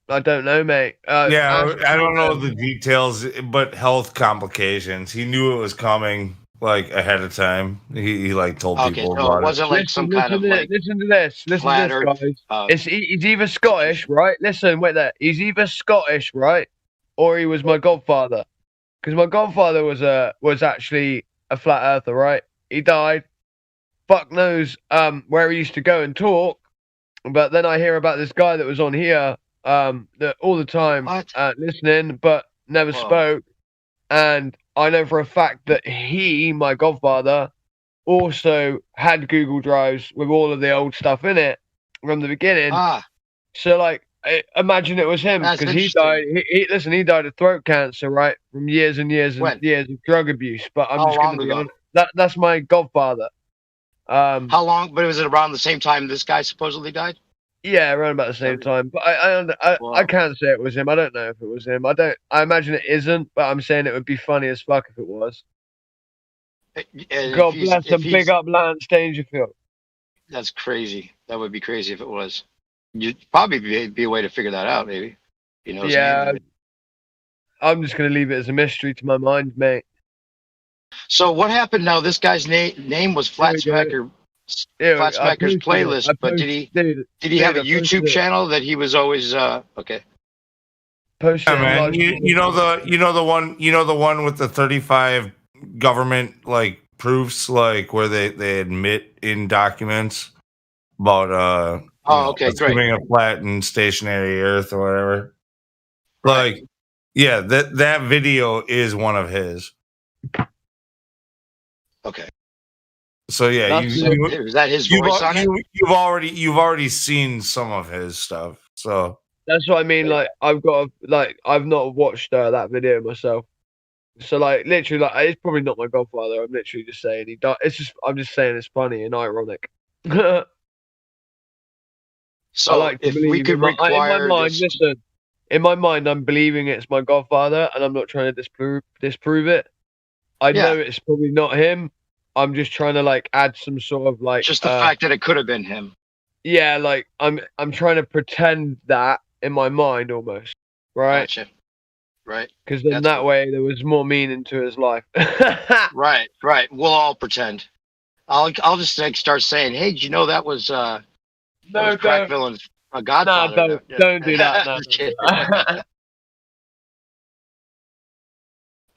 I don't know, mate. Yeah, I don't know the details, but health complications. He knew it was coming like ahead of time. He like told Okay, people so about it wasn't like some kind of like Listen to this. Listen flat to this, Earth. guys. He's either Scottish, right? Listen, wait there. He's either Scottish, right, or he was my godfather. Because my godfather was actually a flat earther, right? He died. Fuck knows where he used to go and talk. But then I hear about this guy that was on here that all the time listening, but never spoke. And I know for a fact that he, my godfather, also had Google Drives with all of the old stuff in it from the beginning. So like, imagine it was him because he died. He died of throat cancer, right, from years and years and years of drug abuse. But I'm just going to be honest. That's my godfather. How long? But was it around the same time this guy supposedly died? Yeah, around about the same time. But I can't say it was him. I don't know if it was him. I imagine it isn't. But I'm saying it would be funny as fuck if it was. God bless him. Big up Lance Dangerfield. That's crazy. That would be crazy if it was. You'd probably be a way to figure that out, maybe. You know. Yeah. I'm just gonna leave it as a mystery to my mind, mate. So what happened now? This guy's name was Flatsmacker. Flatsmacker's playlist, but did he have a YouTube channel that he was always okay? Man, you know the one with the 35 government like proofs, like where they admit in documents about assuming a flat and stationary Earth or whatever. Right. Like, yeah, that video is one of his. Okay. So yeah, is that his voice on it? You've already seen some of his stuff. So that's what I mean. Like I've not watched that video myself. So like literally, like it's probably not my godfather. I'm literally just saying he died. I'm just saying it's funny and ironic. So like if we could require in my mind, I'm believing it's my godfather, and I'm not trying to disprove it. I know it's probably not him. I'm just trying to like add some sort of like just the fact that it could have been him. Yeah, like I'm trying to pretend that in my mind almost, right? Gotcha. Right. Because then that way there was more meaning to his life. Right. We'll all pretend. I'll just like start saying, "Hey, did you know that was Crackville and a Godfather?" No, don't do that. No.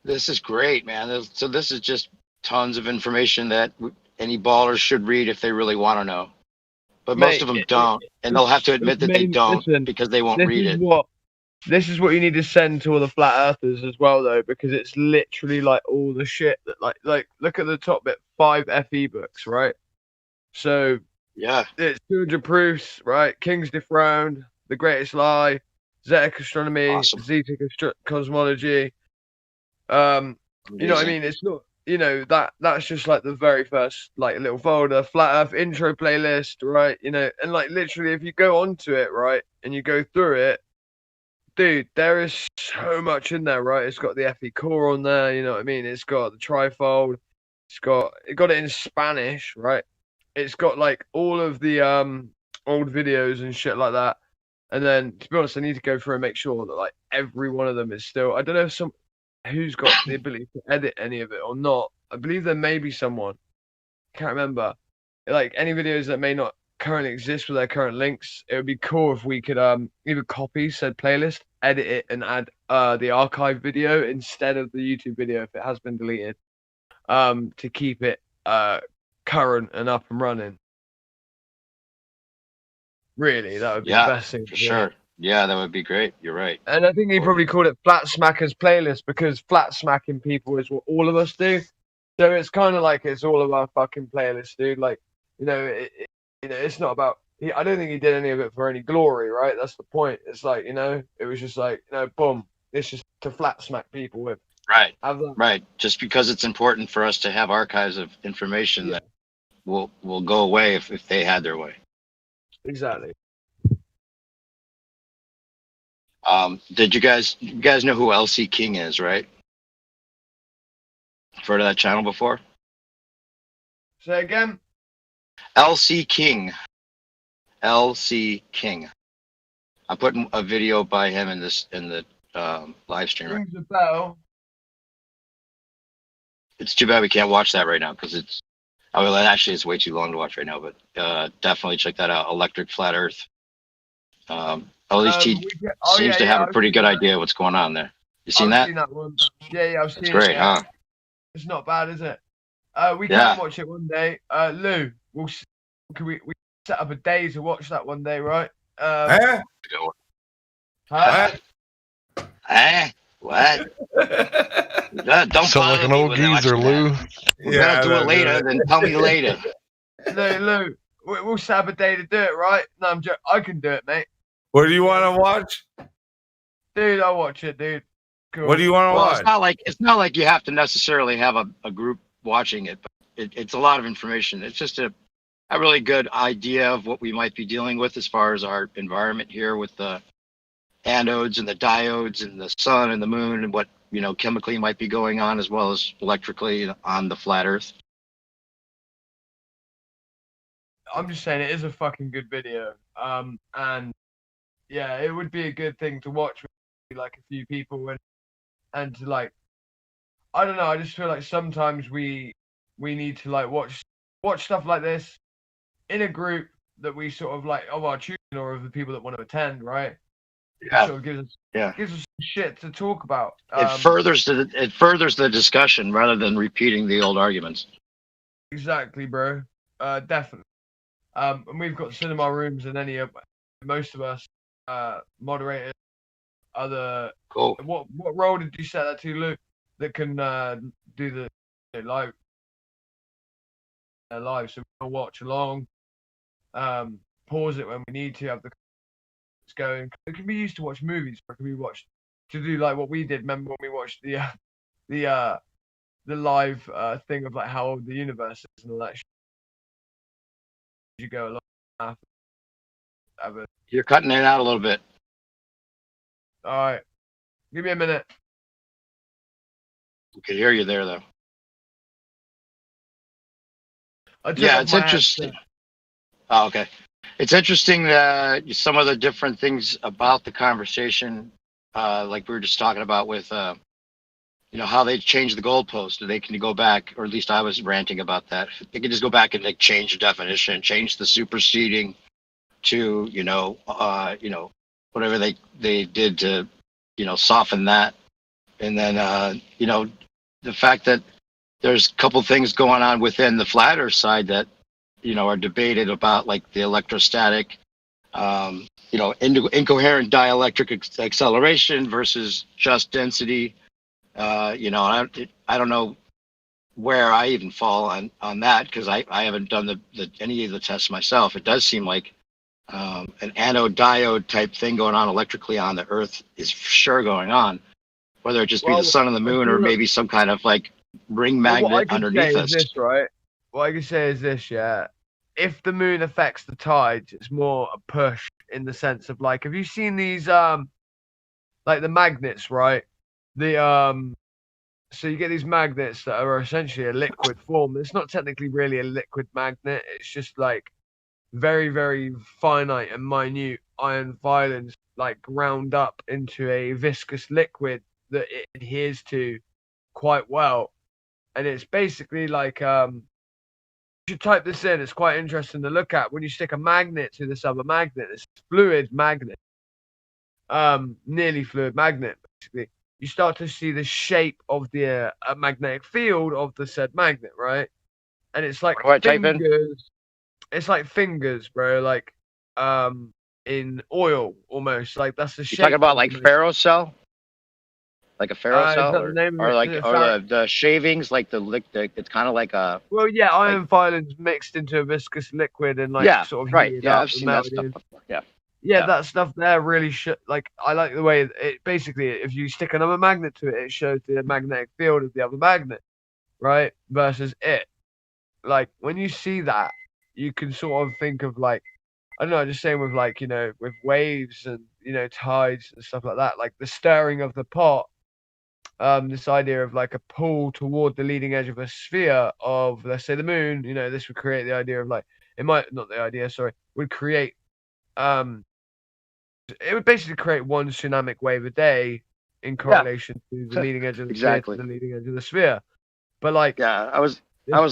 This is great, man. So this is just tons of information that any baller should read if they really want to know. But most of them don't, and they'll have to admit that they don't because they won't read it. This is what you need to send to all the flat earthers as well, though, because it's literally like all the shit that like look at the top bit, 5 FE books, right? So yeah, it's 200 proofs, right? King's Dethroned, The Greatest Lie, Zetic Astronomy, Zetic Cosmology. You know what I mean? It's not, you know, that's just like the very first like little folder, Flat Earth intro playlist, right? You know, and like literally if you go onto it, right, and you go through it, dude, there is so much in there, right? It's got the FE core on there, you know what I mean? It's got the trifold, it got it in Spanish, right? It's got like all of the old videos and shit like that. And then to be honest, I need to go through and make sure that like every one of them is still, I don't know if who's got the ability to edit any of it or not. I believe there may be someone. Can't remember. Like any videos that may not currently exist with their current links, it would be cool if we could either copy said playlist, edit it, and add the archive video instead of the YouTube video if it has been deleted, to keep it current and up and running. Really, that would be the best thing. For sure. Yeah, that would be great. You're right. And I think he probably called it Flat Smacker's playlist because flat smacking people is what all of us do. So it's kind of like it's all of our fucking playlists, dude. Like, you know, it's not about. I don't think he did any of it for any glory, right? That's the point. It's like, you know, it was just like, you know, boom. It's just to flat smack people with. Right. Right. Just because it's important for us to have archives of information that will go away if they had their way. Exactly. Did you guys know who LC King is, right? Heard of that channel before? Say again. LC King. LC King. I put a video by him in the live stream. Right? Rings a bell. It's too bad we can't watch that right now because it's. Oh, well, actually, it's way too long to watch right now. But definitely check that out. Electric Flat Earth. At least he seems to have a pretty good idea what's going on there. You seen that? I've seen that one. Yeah, I've seen It's it. great, Yeah. huh? It's not bad, is it? We Yeah. can watch it one day. Lou, can we set up a day to watch that one day, right? Huh? Huh? What? Don't Sound like bother an me old with that. geezer, Lou. We're gonna do it later, then tell me later. Lou, we'll set up a day to do it, right? No, I'm joking. I can do it, mate. What do you want to watch? Dude, I'll watch it, dude. Cool. What do you want to Well, watch? it's not like you have to necessarily have a group watching it, but it's a lot of information. It's just a really good idea of what we might be dealing with as far as our environment here with the anodes and the diodes and the sun and the moon and what chemically might be going on as well as electrically on the flat Earth. I'm just saying it is a fucking good video. And yeah, it would be a good thing to watch with like a few people and to like, I don't know. I just feel like sometimes we need to like watch stuff like this in a group that we sort of like of our choosing or of the people that want to attend, right? Yeah. It sort of gives us shit to talk about. It furthers the discussion rather than repeating the old arguments. Exactly, bro. Definitely. And we've got cinema rooms and most of us moderators, other. Cool. What role did you set that to, Luke? That can do the live, so we'll watch along. Pause it when we need to. Have the it's going. It can be used to watch movies, or it can be watched to do like what we did. Remember when we watched the live thing of like how old the universe is and all that shit. You go along. You're cutting it out a little bit. All right, give me a minute. We can hear you there though. Yeah, it's interesting. Oh, okay. It's interesting that some of the different things about the conversation, like we were just talking about with, how they changed the goalpost. They can go back, or at least I was ranting about that. They can just go back and like change the definition, change the superseding to, whatever they did to, soften that. And then, the fact that there's a couple things going on within the flat Earth side that, are debated about, like the electrostatic, incoherent dielectric acceleration versus just density. I don't know where I even fall on that because I haven't done any of the tests myself. It does seem like an anode diode type thing going on electrically on the Earth is sure going on, whether it just be the sun and the moon or maybe some kind of like ring magnet underneath us. This, right? What I can say is this, yeah. If the moon affects the tides, it's more a push in the sense of like, have you seen these like the magnets, right? So you get these magnets that are essentially a liquid form. It's not technically really a liquid magnet. It's just like very, very finite and minute iron filings like ground up into a viscous liquid that it adheres to quite well. And it's basically like you should type this in. It's quite interesting to look at. When you stick a magnet to this other magnet, this fluid magnet, nearly fluid magnet, basically, you start to see the shape of the magnetic field of the said magnet, right? And it's like fingers. It's like fingers, bro. Like in oil, almost. Like that's the shape. You talking about like ferrocell? Like a ferrocell, or the shavings, like it's kind of like a. Well, yeah, iron filings mixed into a viscous liquid and like sort of right. Yeah, I've seen that stuff before. Yeah, that stuff there really like I like the way it basically, if you stick another magnet to it, it shows the magnetic field of the other magnet, right? Versus it. Like when you see that, you can sort of think of like, I don't know, just saying with like, with waves and tides and stuff like that, like the stirring of the pot this idea of like a pull toward the leading edge of a sphere of, let's say, the moon. This would create the idea of like it might not the idea, sorry, would create it would basically create one tsunamic wave a day in correlation to the leading edge of the Exactly. sphere to the leading edge of the sphere. But like, yeah, I was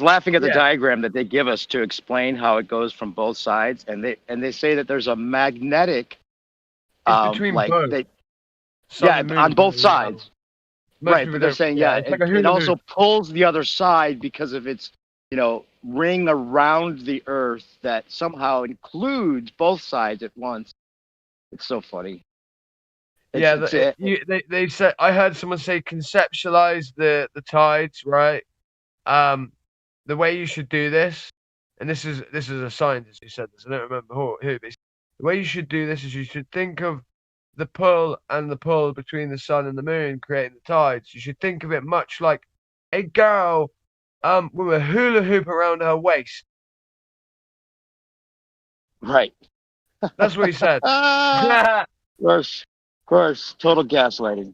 laughing at the yeah. diagram that they give us to explain how it goes from both sides, and they say that there's a magnetic. It's between like both. they, Sun yeah, and moon on both is sides. Most Right, people but they're don't- saying it's like a it hula also hoop. pulls the other side because of its ring around the Earth that somehow includes both sides at once. It's so funny. They said, I heard someone say conceptualize the tides, right? The way you should do this, and this is a scientist who said this. I don't remember who. But the way you should do this is you should think of the pull and the pull between the sun and the moon creating the tides. You should think of it much like a girl with a hula hoop around her waist. Right. That's what he said. Of course, total gaslighting.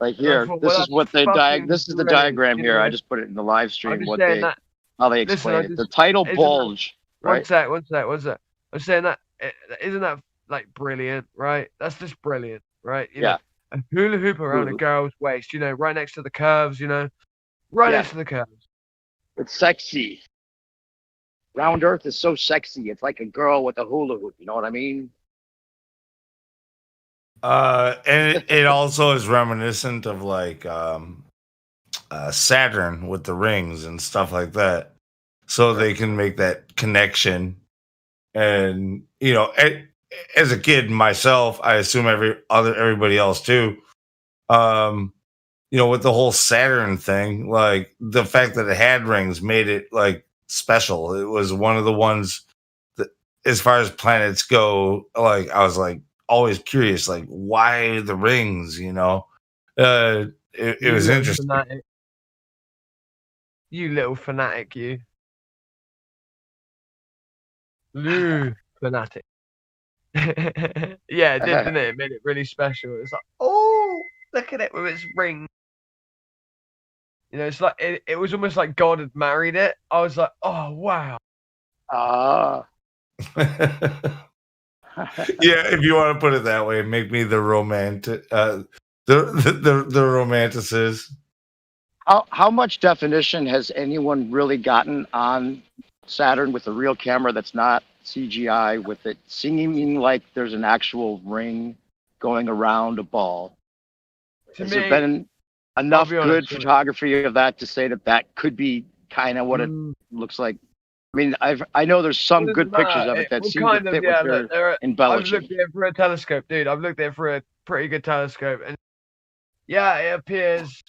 Like here, Well, this is that's what they fucking This is the brilliant, diagram you here. I know. just put it in the live I'm stream. just What saying they that. how they Listen, explain I it. The just- tidal isn't that- bulge. One Right. sec. I'm saying that isn't that like brilliant, right? That's just brilliant, right? You know, a hula hoop around a Hula. girl's waist, right next to the curves, right Yeah. next to the curves. It's sexy. Round Earth is so sexy. It's like a girl with a hula hoop. You know what I mean? And it also is reminiscent of like Saturn with the rings and stuff like that, so they can make that connection. And as a kid myself, I assume everybody else too. With the whole Saturn thing, like the fact that it had rings made it like special. It was one of the ones that, as far as planets go, like I was like always curious, like why the rings? It You was little interesting. fanatic. You little fanatic, you. Lou fanatic. Yeah, it did, didn't it? It made it really special. It's like, oh, look at it with its ring. It's like it was almost like God had married it. I was like, oh wow. Yeah, if you want to put it that way, make me the romantic, the romanticist. How much definition has anyone really gotten on Saturn with a real camera that's not CGI, with it seeming like there's an actual ring going around a ball? Has there been enough be good honest, photography of that to say that could be kind of what it looks like? I mean, I know there's some good pictures of it that seem to fit what they're I've embellishing. looked at it through a telescope, dude. I've looked at it through a pretty good telescope, and yeah, it appears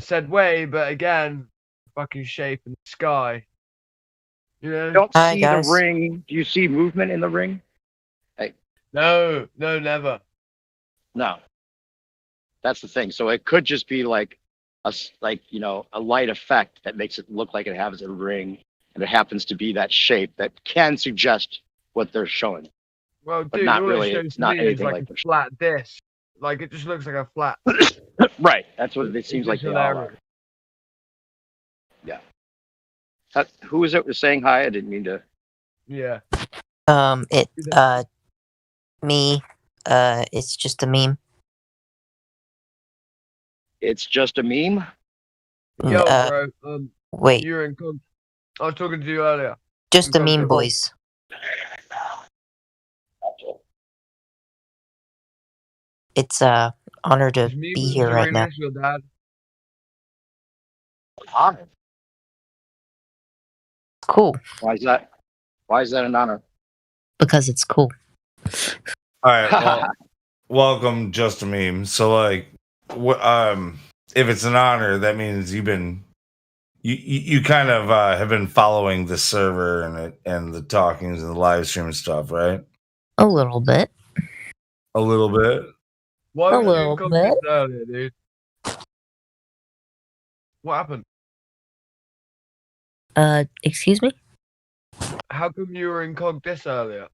said way, but again, fucking shape in the sky. You don't Hi, see guys. the ring. Do you see movement in the ring? No, never. No. That's the thing. So it could just be like a light effect that makes it look like it has a ring, and it happens to be that shape that can suggest what they're showing. Well, But dude, not all really- it shows to not me is anything like like a this. flat disc. Like it just looks like a flat. Right. That's what it seems It's like just they all are. hilarious. Yeah. Who was it was saying hi? I didn't mean to. Yeah. Me. It's just a meme. It's just a meme. Yo, Uh, bro. wait. You're in. I was talking to you earlier. Just a meme, Incognito. boys. It's honor to Is me be here right now Serena's your dad? Honor. Cool. Why is that? Why is that an honor? because it's cool. All right. Well, welcome, Just a Meme. So, like, if it's an honor, that means you've been, you kind of have been following the server and the talkings and the live stream and stuff, right? A little bit. A little bit. Why A was little you bit. incognito earlier, dude? What happened? Excuse me? How come you were incognito earlier?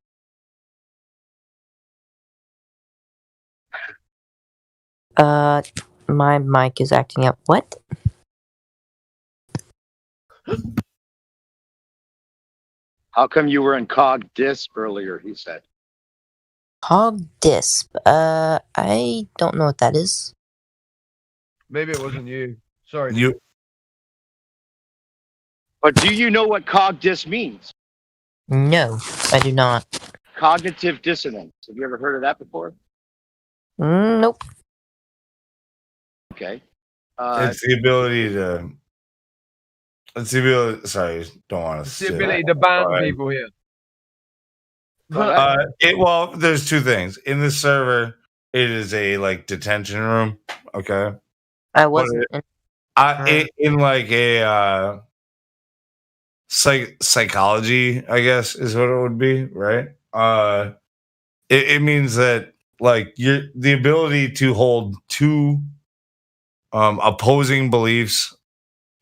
My mic is acting up. What? How come you were in Cog Disp earlier? He said. Hog Disp. I don't know what that is. Maybe it wasn't you. Sorry. You. But do you know what Cog Disp means? No, I do not. Cognitive dissonance. Have you ever heard of that before? Nope. Okay. It's the ability to. It's the ability. Sorry, don't want to. It's the ability to ban people here. Well, there's two things in the server. It is a like detention room. Okay. I wasn't. In like a psychology, I guess, is what it would be, right? It means that like the ability to hold two opposing beliefs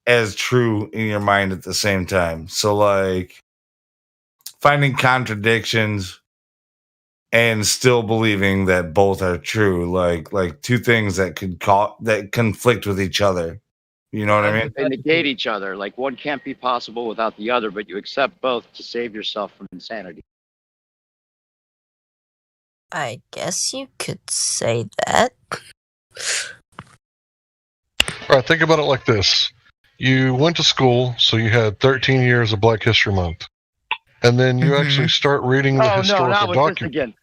as true in your mind at the same time. So like finding contradictions and still believing that both are true, like two things that that conflict with each other. You know what I mean? They negate each other. Like one can't be possible without the other, but you accept both to save yourself from insanity. I guess you could say that. All right, think about it like this. You went to school, so you had 13 years of Black History Month. And then you actually start reading the historical document. Again.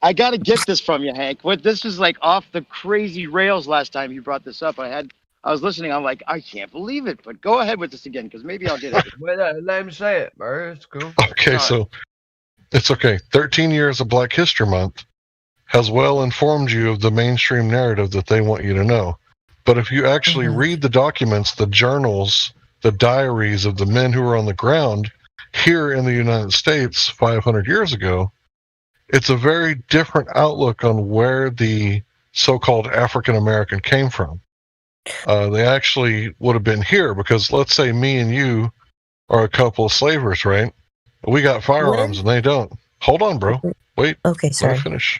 I got to get this from you, Hank. This is like off the crazy rails last time you brought this up. I was listening. I'm like, I can't believe it. But go ahead with this again, because maybe I'll get it. Wait, let him say it, bro. It's cool. Okay, so it's okay. 13 years of Black History Month has well informed you of the mainstream narrative that they want you to know. But if you actually read the documents, the journals, the diaries of the men who were on the ground here in the United States 500 years ago, it's a very different outlook on where the so-called African American came from. They actually would have been here because let's say me and you are a couple of slavers, right? We got firearms and they don't. Hold on, bro. Wait. Okay, sorry. Let me finish.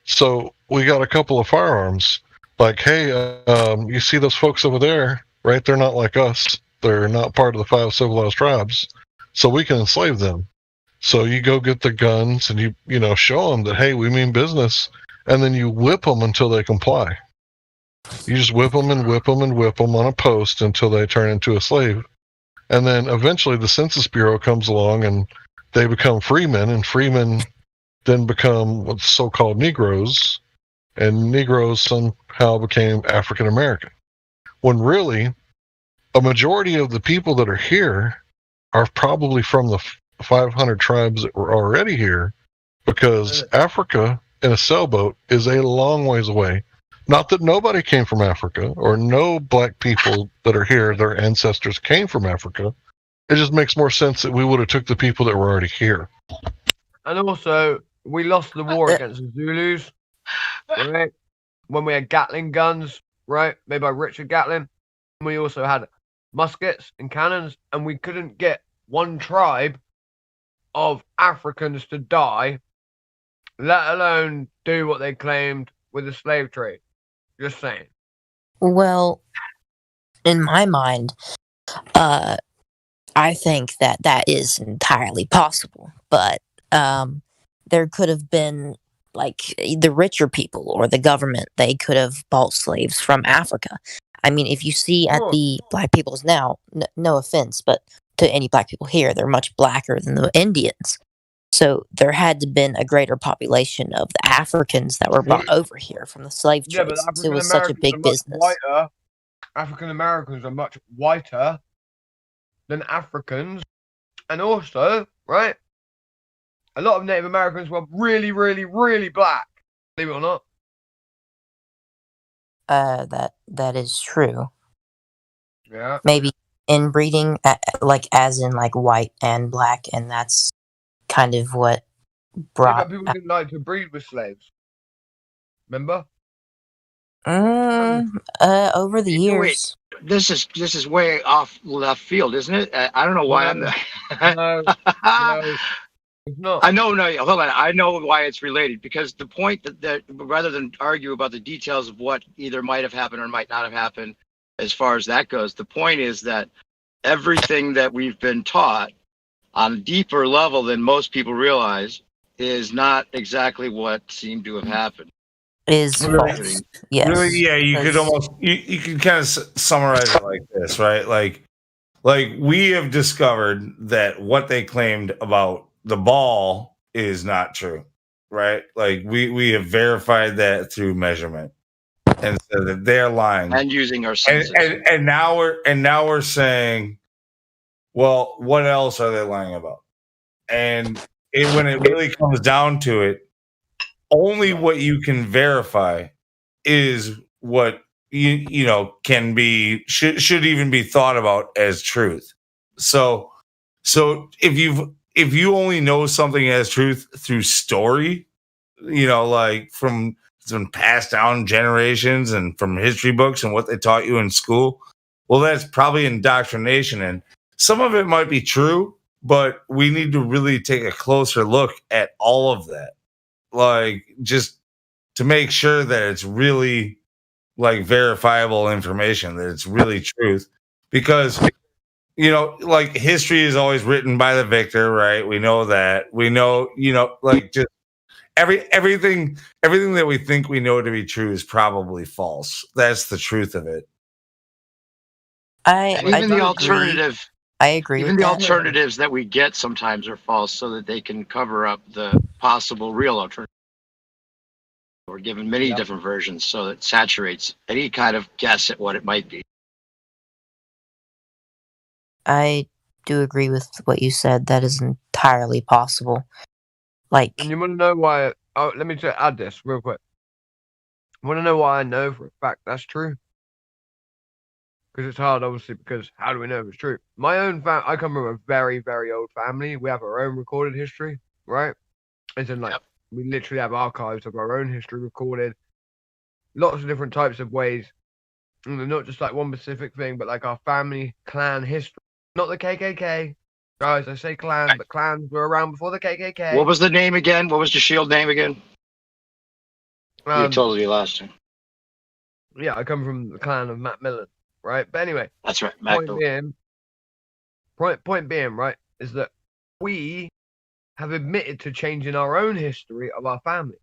So we got a couple of firearms. Like, hey, you see those folks over there, right? They're not like us. They're not part of the 5 civilized tribes. So we can enslave them. So you go get the guns and you show them that, hey, we mean business. And then you whip them until they comply. You just whip them and whip them and whip them on a post until they turn into a slave. And then eventually the Census Bureau comes along and they become freemen, and freemen then become what's so-called Negroes, and Negroes somehow became African American. When really, a majority of the people that are here are probably from the 500 tribes that were already here, because Africa in a sailboat is a long ways away. Not that nobody came from Africa, or no black people that are here, their ancestors came from Africa. It just makes more sense that we would have took the people that were already here. And also, we lost the war against the Zulus, right? When we had Gatling guns, right? Made by Richard Gatling. We also had muskets and cannons, and we couldn't get one tribe of Africans to die, let alone do what they claimed with the slave trade. Just saying. Well, in my mind, I think that is entirely possible, but there could have been, like, the richer people or the government, they could have bought slaves from Africa. I mean, if you see at the black peoples now, no offense, but to any black people here, they're much blacker than the Indians. So there had to have been a greater population of the Africans that were brought over here from the slave trade. Since it was such a big business. African Americans are much whiter than Africans. And also, right, a lot of Native Americans were really, really, really black. Believe it or not. That is true. Yeah. Maybe inbreeding, like as in like white and black, and that's kind of what brought. People didn't like to breed with slaves. Remember? Over the years. Wait, this is way off left field, isn't it? I don't know why I'm. No. No. I know. No, hold on. I know why it's related because the point that rather than argue about the details of what either might have happened or might not have happened, as far as that goes, the point is that everything that we've been taught on a deeper level than most people realize is not exactly what seemed to have happened. Is Really, false. Yes. really, yeah. You could because- almost you could kind of summarize it like this, right? Like we have discovered that what they claimed about the ball is not true, right? Like we have verified that through measurement, and so that they're lying And using our senses. and now we're saying, well, what else are they lying about? And when it really comes down to it, only what you can verify is what you know can be should even be thought about as truth. So if you only know something as truth through story, you know, like from some passed down generations and from history books and what they taught you in school, well, that's probably indoctrination, and some of it might be true, but we need to really take a closer look at all of that, like just to make sure that it's really like verifiable information, that it's really truth, because you know, like history is always written by the victor, right? We know that. We know, you know, like just everything that we think we know to be true is probably false. That's the truth of it. And even the alternative, I agree. even with the that. alternatives that we get sometimes are false, so that they can cover up the possible real alternative. We're given many different versions, so it saturates any kind of guess at what it might be. I do agree with what you said. That is entirely possible. Like, And you want to know why? Oh, let me just add this real quick. Want to know why I know for a fact that's true? Because it's hard, obviously. Because how do we know if it's true? My own I come from a very, very old family. We have our own recorded history, right? As in, like, we literally have archives of our own history recorded. Lots of different types of ways. And not just like one specific thing, but like our family clan history. Not the KKK. Guys, I say clan, but clans were around before the KKK. What was the name again? What was the shield name again? You told me last time. Yeah, I come from the clan of Macmillan, right? But anyway, That's right, point being, right, is that we have admitted to changing our own history of our family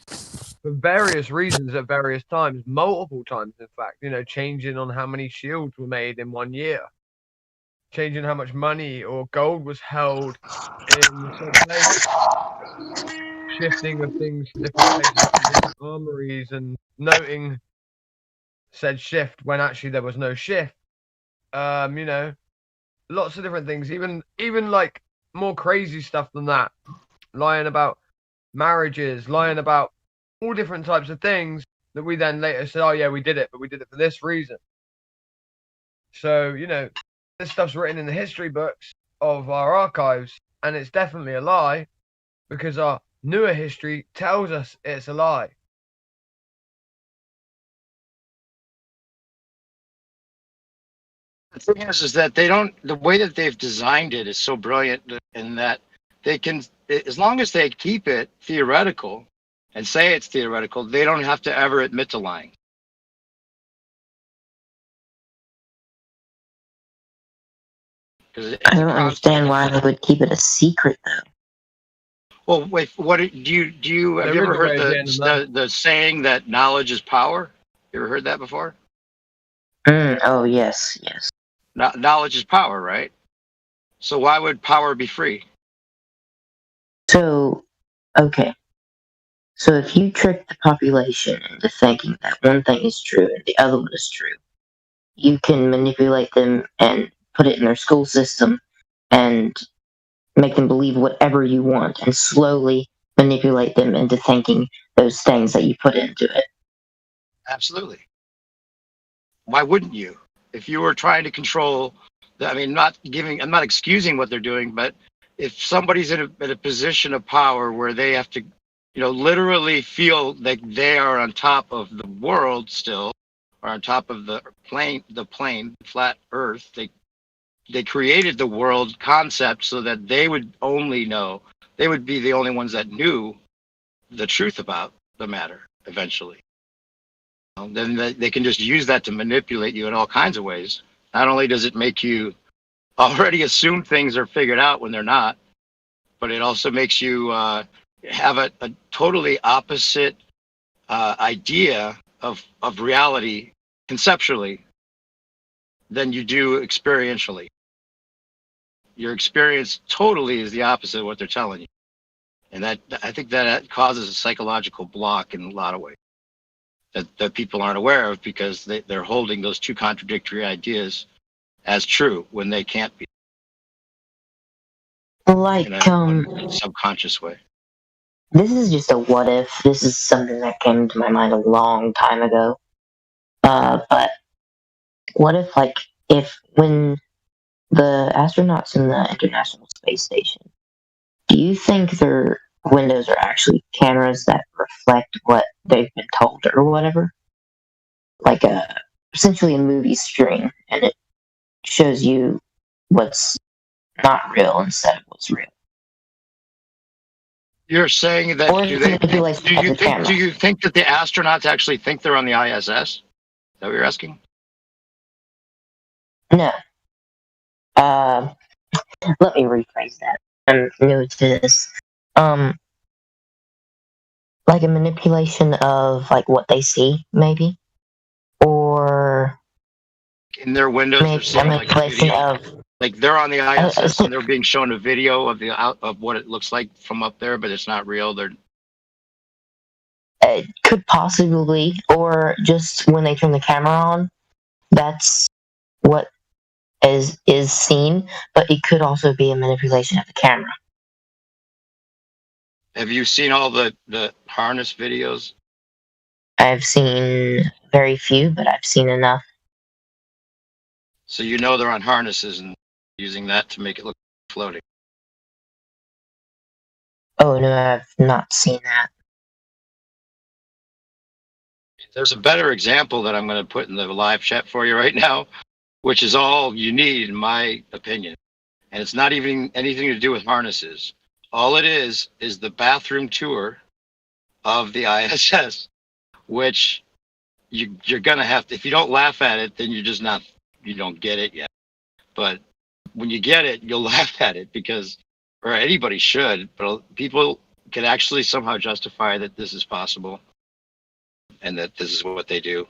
for various reasons at various times, multiple times, in fact. You know, changing on how many shields were made in 1 year, changing how much money or gold was held in some place, shifting of things to different places, different armories, and noting said shift when actually there was no shift. You know, lots of different things, even like more crazy stuff than that, lying about marriages, lying about all different types of things that we then later said, oh yeah, we did it, but we did it for this reason. So, you know, this stuff's written in the history books of our archives, and it's definitely a lie because our newer history tells us it's a lie. The thing is that they don't. The way that they've designed it is so brilliant in that they can, as long as they keep it theoretical and say it's theoretical, they don't have to ever admit to lying. I don't understand why they would keep it a secret, though. Well, wait. What do you have you ever heard the saying that knowledge is power? You ever heard that before? Oh yes. Knowledge is power, right? So why would power be free? So, okay. So if you trick the population into thinking that one thing is true and the other one is true, you can manipulate them and put it in their school system and make them believe whatever you want and slowly manipulate them into thinking those things that you put into it. Absolutely. Why wouldn't you? If you were trying to control, I'm not excusing what they're doing, but if somebody's in a position of power where they have to, you know, literally feel like they are on top of the world still, or on top of the plane, flat Earth, they created the world concept so that they would only know, they would be the only ones that knew the truth about the matter eventually. Then they can just use that to manipulate you in all kinds of ways. Not only does it make you already assume things are figured out when they're not, but it also makes you have a totally opposite idea of reality conceptually than you do experientially. Your experience totally is the opposite of what they're telling you. And that, I think that causes a psychological block in a lot of ways that people aren't aware of, because they're holding those two contradictory ideas as true when they can't be. Like, In a subconscious way. this is just a what if. This is something that came to my mind a long time ago. But what if, like, when the astronauts in the International Space Station, do you think their windows are actually cameras that reflect what they've been told or whatever? Like essentially a movie screen, and it shows you what's not real instead of what's real. You're saying that Or do you think that the astronauts actually think they're on the ISS? Is that what you're asking? No. Let me rephrase that. I'm new to this. Like a manipulation of like what they see, maybe, or In their windows, they're maybe a seeing like manipulation video. of. Like they're on the ISS and they're being shown a video of of what it looks like from up there, but it's not real. They're It could possibly, or just when they turn the camera on, that's what is seen. But it could also be a manipulation of the camera. Have you seen all the harness videos? I've seen very few, but I've seen enough. So you know they're on harnesses and using that to make it look floating. Oh no, I've not seen that. There's a better example that I'm going to put in the live chat for you right now, which is all you need, in my opinion. And it's not even anything to do with harnesses. All it is the bathroom tour of the ISS, which you're going to have to, if you don't laugh at it, then you're just not, you don't get it yet. But when you get it, you'll laugh at it because, or anybody should, but people can actually somehow justify that this is possible and that this is what they do.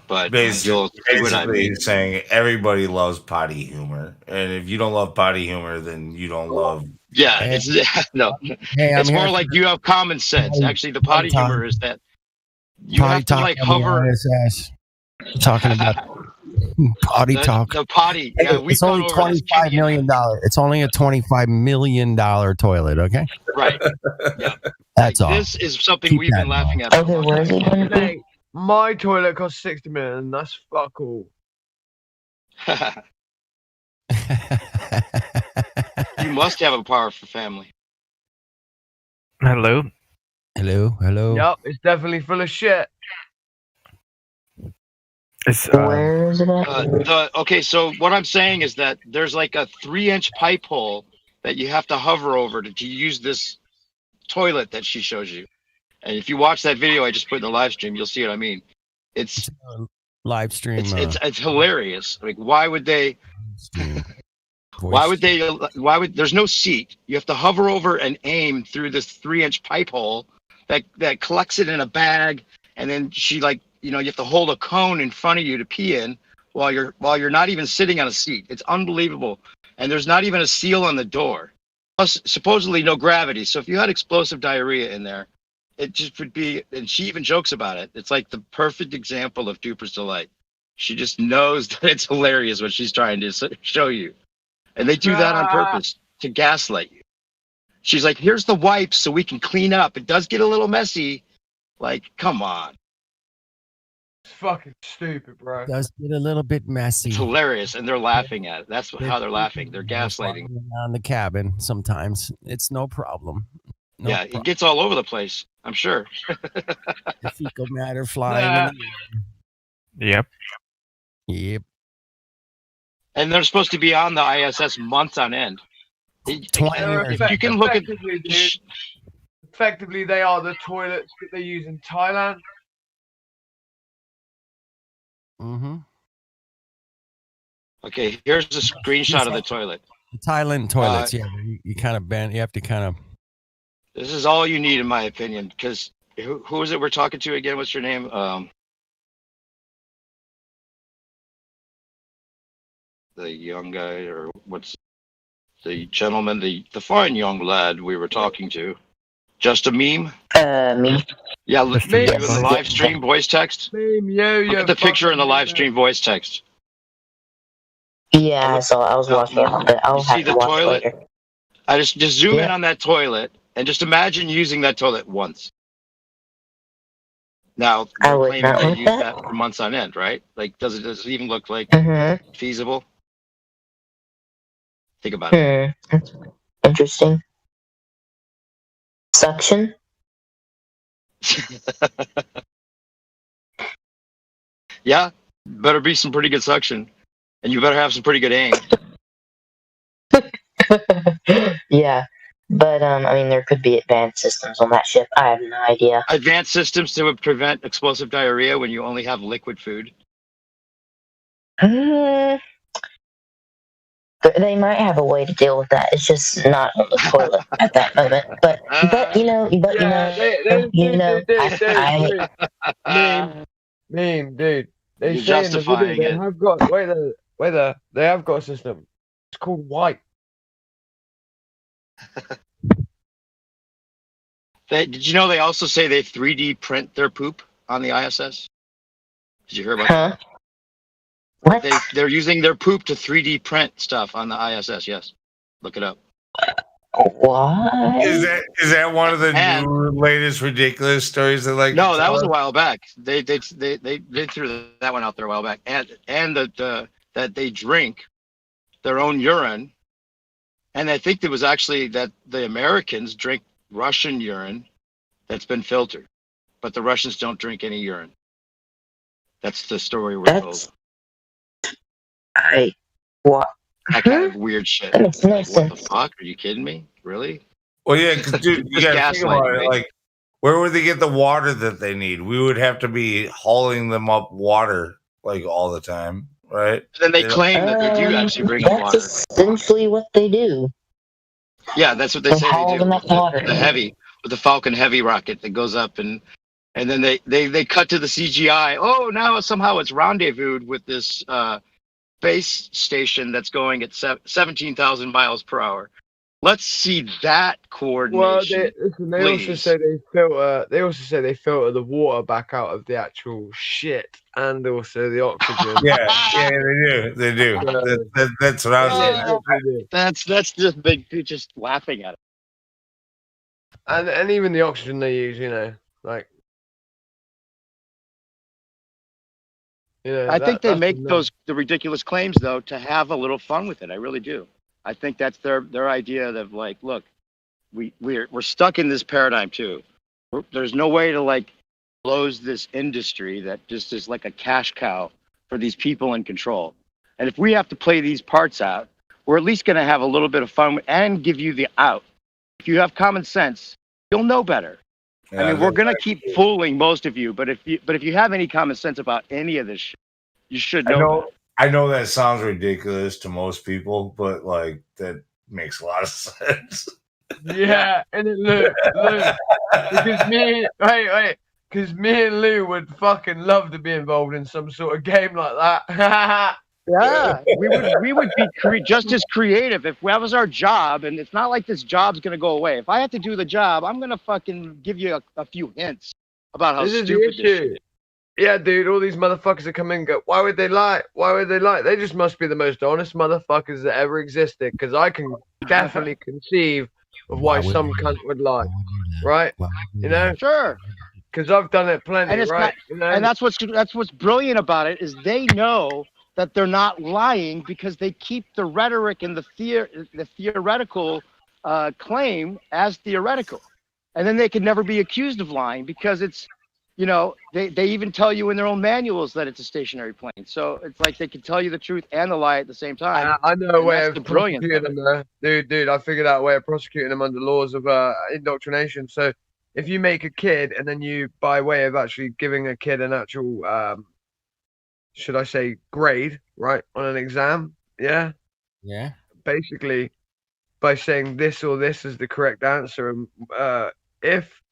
But basically he's saying everybody loves potty humor, and if you don't love potty humor, then you don't love. Yeah, it's no. It's more like you have common sense. Actually, the potty humor is that you have to like hover. Talking about potty talk. The potty. Yeah, it's only $25 million. It's only a $25 million toilet. Okay. Right. Yeah. That's all. This is something we've been laughing at. Okay, where is it going to be? My toilet costs $60 million. That's fuck all. You must have a powerful family. Hello. Yep, it's definitely full of shit. Where is it at? Okay, so what I'm saying is that there's like a 3-inch pipe hole that you have to hover over to use this toilet that she shows you. And if you watch that video I just put in the live stream, you'll see what I mean. It's live stream. It's hilarious. Like, why would they? Why would there's no seat? You have to hover over and aim through this 3-inch pipe hole that collects it in a bag, and then she you have to hold a cone in front of you to pee in while you're not even sitting on a seat. It's unbelievable. And there's not even a seal on the door. Plus, supposedly no gravity. So if you had explosive diarrhea in there, it just would be, and she even jokes about it. It's like the perfect example of Duper's Delight. She just knows that it's hilarious what she's trying to show you. And they do that on purpose to gaslight you. She's like, here's the wipes so we can clean up. It does get a little messy. Like, come on. It's fucking stupid, bro. Does get a little bit messy. It's hilarious, and they're laughing at it. That's how they're laughing. They're gaslighting. Around the cabin sometimes. It's no problem. It gets all over the place, I'm sure. The fecal matter flying. Yep. Yep. And they're supposed to be on the ISS months on end. 20 If years. you can look at Effectively, dude, effectively, they are the toilets that they use in Thailand. Mm-hmm. Okay, here's a screenshot of the toilet. The Thailand toilets, yeah. You kind of ban. You have to kind of. This is all you need, in my opinion. Because who is it we're talking to again? What's your name? The young guy, or what's the gentleman, the fine young lad we were talking to? Just a meme? Me. Yeah, look Just a in meme. the live stream voice text. Meme, yo, Look at the picture in the live stream voice text. Yeah, so I was watching it, but I'll You see have to the watch it toilet? later. I just zoom in Yeah. on that toilet and just imagine using that toilet once. Now I they're would claiming not they want use that. that for months on end, right? Like, does it even look like Mm-hmm. feasible? Think about it. That's interesting. Suction? Yeah, better be some pretty good suction, and you better have some pretty good aim. Yeah. But I mean there could be advanced systems on that ship. I have no idea. Advanced systems to prevent explosive diarrhea when you only have liquid food. Mm, they might have a way to deal with that. It's just not on the toilet at that moment. But you know, Meme, dude. They You're say in the video justifying they it. have got wait there. They have got a system. It's called White. Did you know they also say they 3D print their poop on the ISS? Did you hear about Huh? that? What? They're using their poop to 3D print stuff on the ISS. Yes, look it up. What? Is that one of the new latest ridiculous stories that like? No, that was a while back. They threw that one out there a while back, and that they drink their own urine, and I think it was actually that the Americans drink Russian urine that's been filtered, but the Russians don't drink any urine. That's the story we're told. What? That kind of weird shit. That makes no Like, what the sense. fuck? Are you kidding me? Really? Well, yeah, because dude, you Just gotta think about gaslighting, it. right? Like, where would they get the water that they need? We would have to be hauling them up water like all the time, right? And then they claim that they do actually bring up That's water. essentially what they do. Yeah, that's what they They say haul they do. them up water. The heavy, with the Falcon Heavy rocket that goes up, and then they cut to the CGI. Oh, now somehow it's rendezvoused with this base station that's going at 17,000 miles per hour. Let's see that coordination. Well, they also please. say they filter. They also say they filter the water back out of the actual shit and also the oxygen. Yeah, they do. That's what I was saying. That's just big, just laughing at it. And even the oxygen they use, you know, like. I think they make the ridiculous claims though to have a little fun with it. I really do. I think that's their idea of like, look, we're stuck in this paradigm too. There's no way to like close this industry that just is like a cash cow for these people in control. And if we have to play these parts out, we're at least going to have a little bit of fun and give you the out. If you have common sense, you'll know better. Yeah, I mean, we're going to keep fooling most of you, but if you have any common sense about any of this shit, you should know. I know that sounds ridiculous to most people, but like that makes a lot of sense. Yeah, and it look, because because me and Lou would fucking love to be involved in some sort of game like that. Yeah, we would be just as creative if that was our job, and it's not like this job's gonna go away. If I have to do the job, I'm gonna fucking give you a few hints about how This is the stupid this shit issue. is. Yeah, dude, all these motherfuckers that come in and go, why would they lie? Why would they lie? They just must be the most honest motherfuckers that ever existed, because I can definitely conceive of why some cunt would lie, right? You know? Sure. Because I've done it plenty, And it's right? not, You know? and that's what's brilliant about it is they know that they're not lying because they keep the rhetoric and the theoretical claim as theoretical, and then they can never be accused of lying because it's they even tell you in their own manuals that it's a stationary plane. So it's like they can tell you the truth and the lie at the same time. I know a and way that's of the brilliance of prosecuting it. them there. Dude, I figured out a way of prosecuting them under laws of indoctrination. So if you make a kid and then you, by way of actually giving a kid an actual, should I say, grade, right, on an exam, yeah? Yeah. Basically, by saying this or this is the correct answer, and if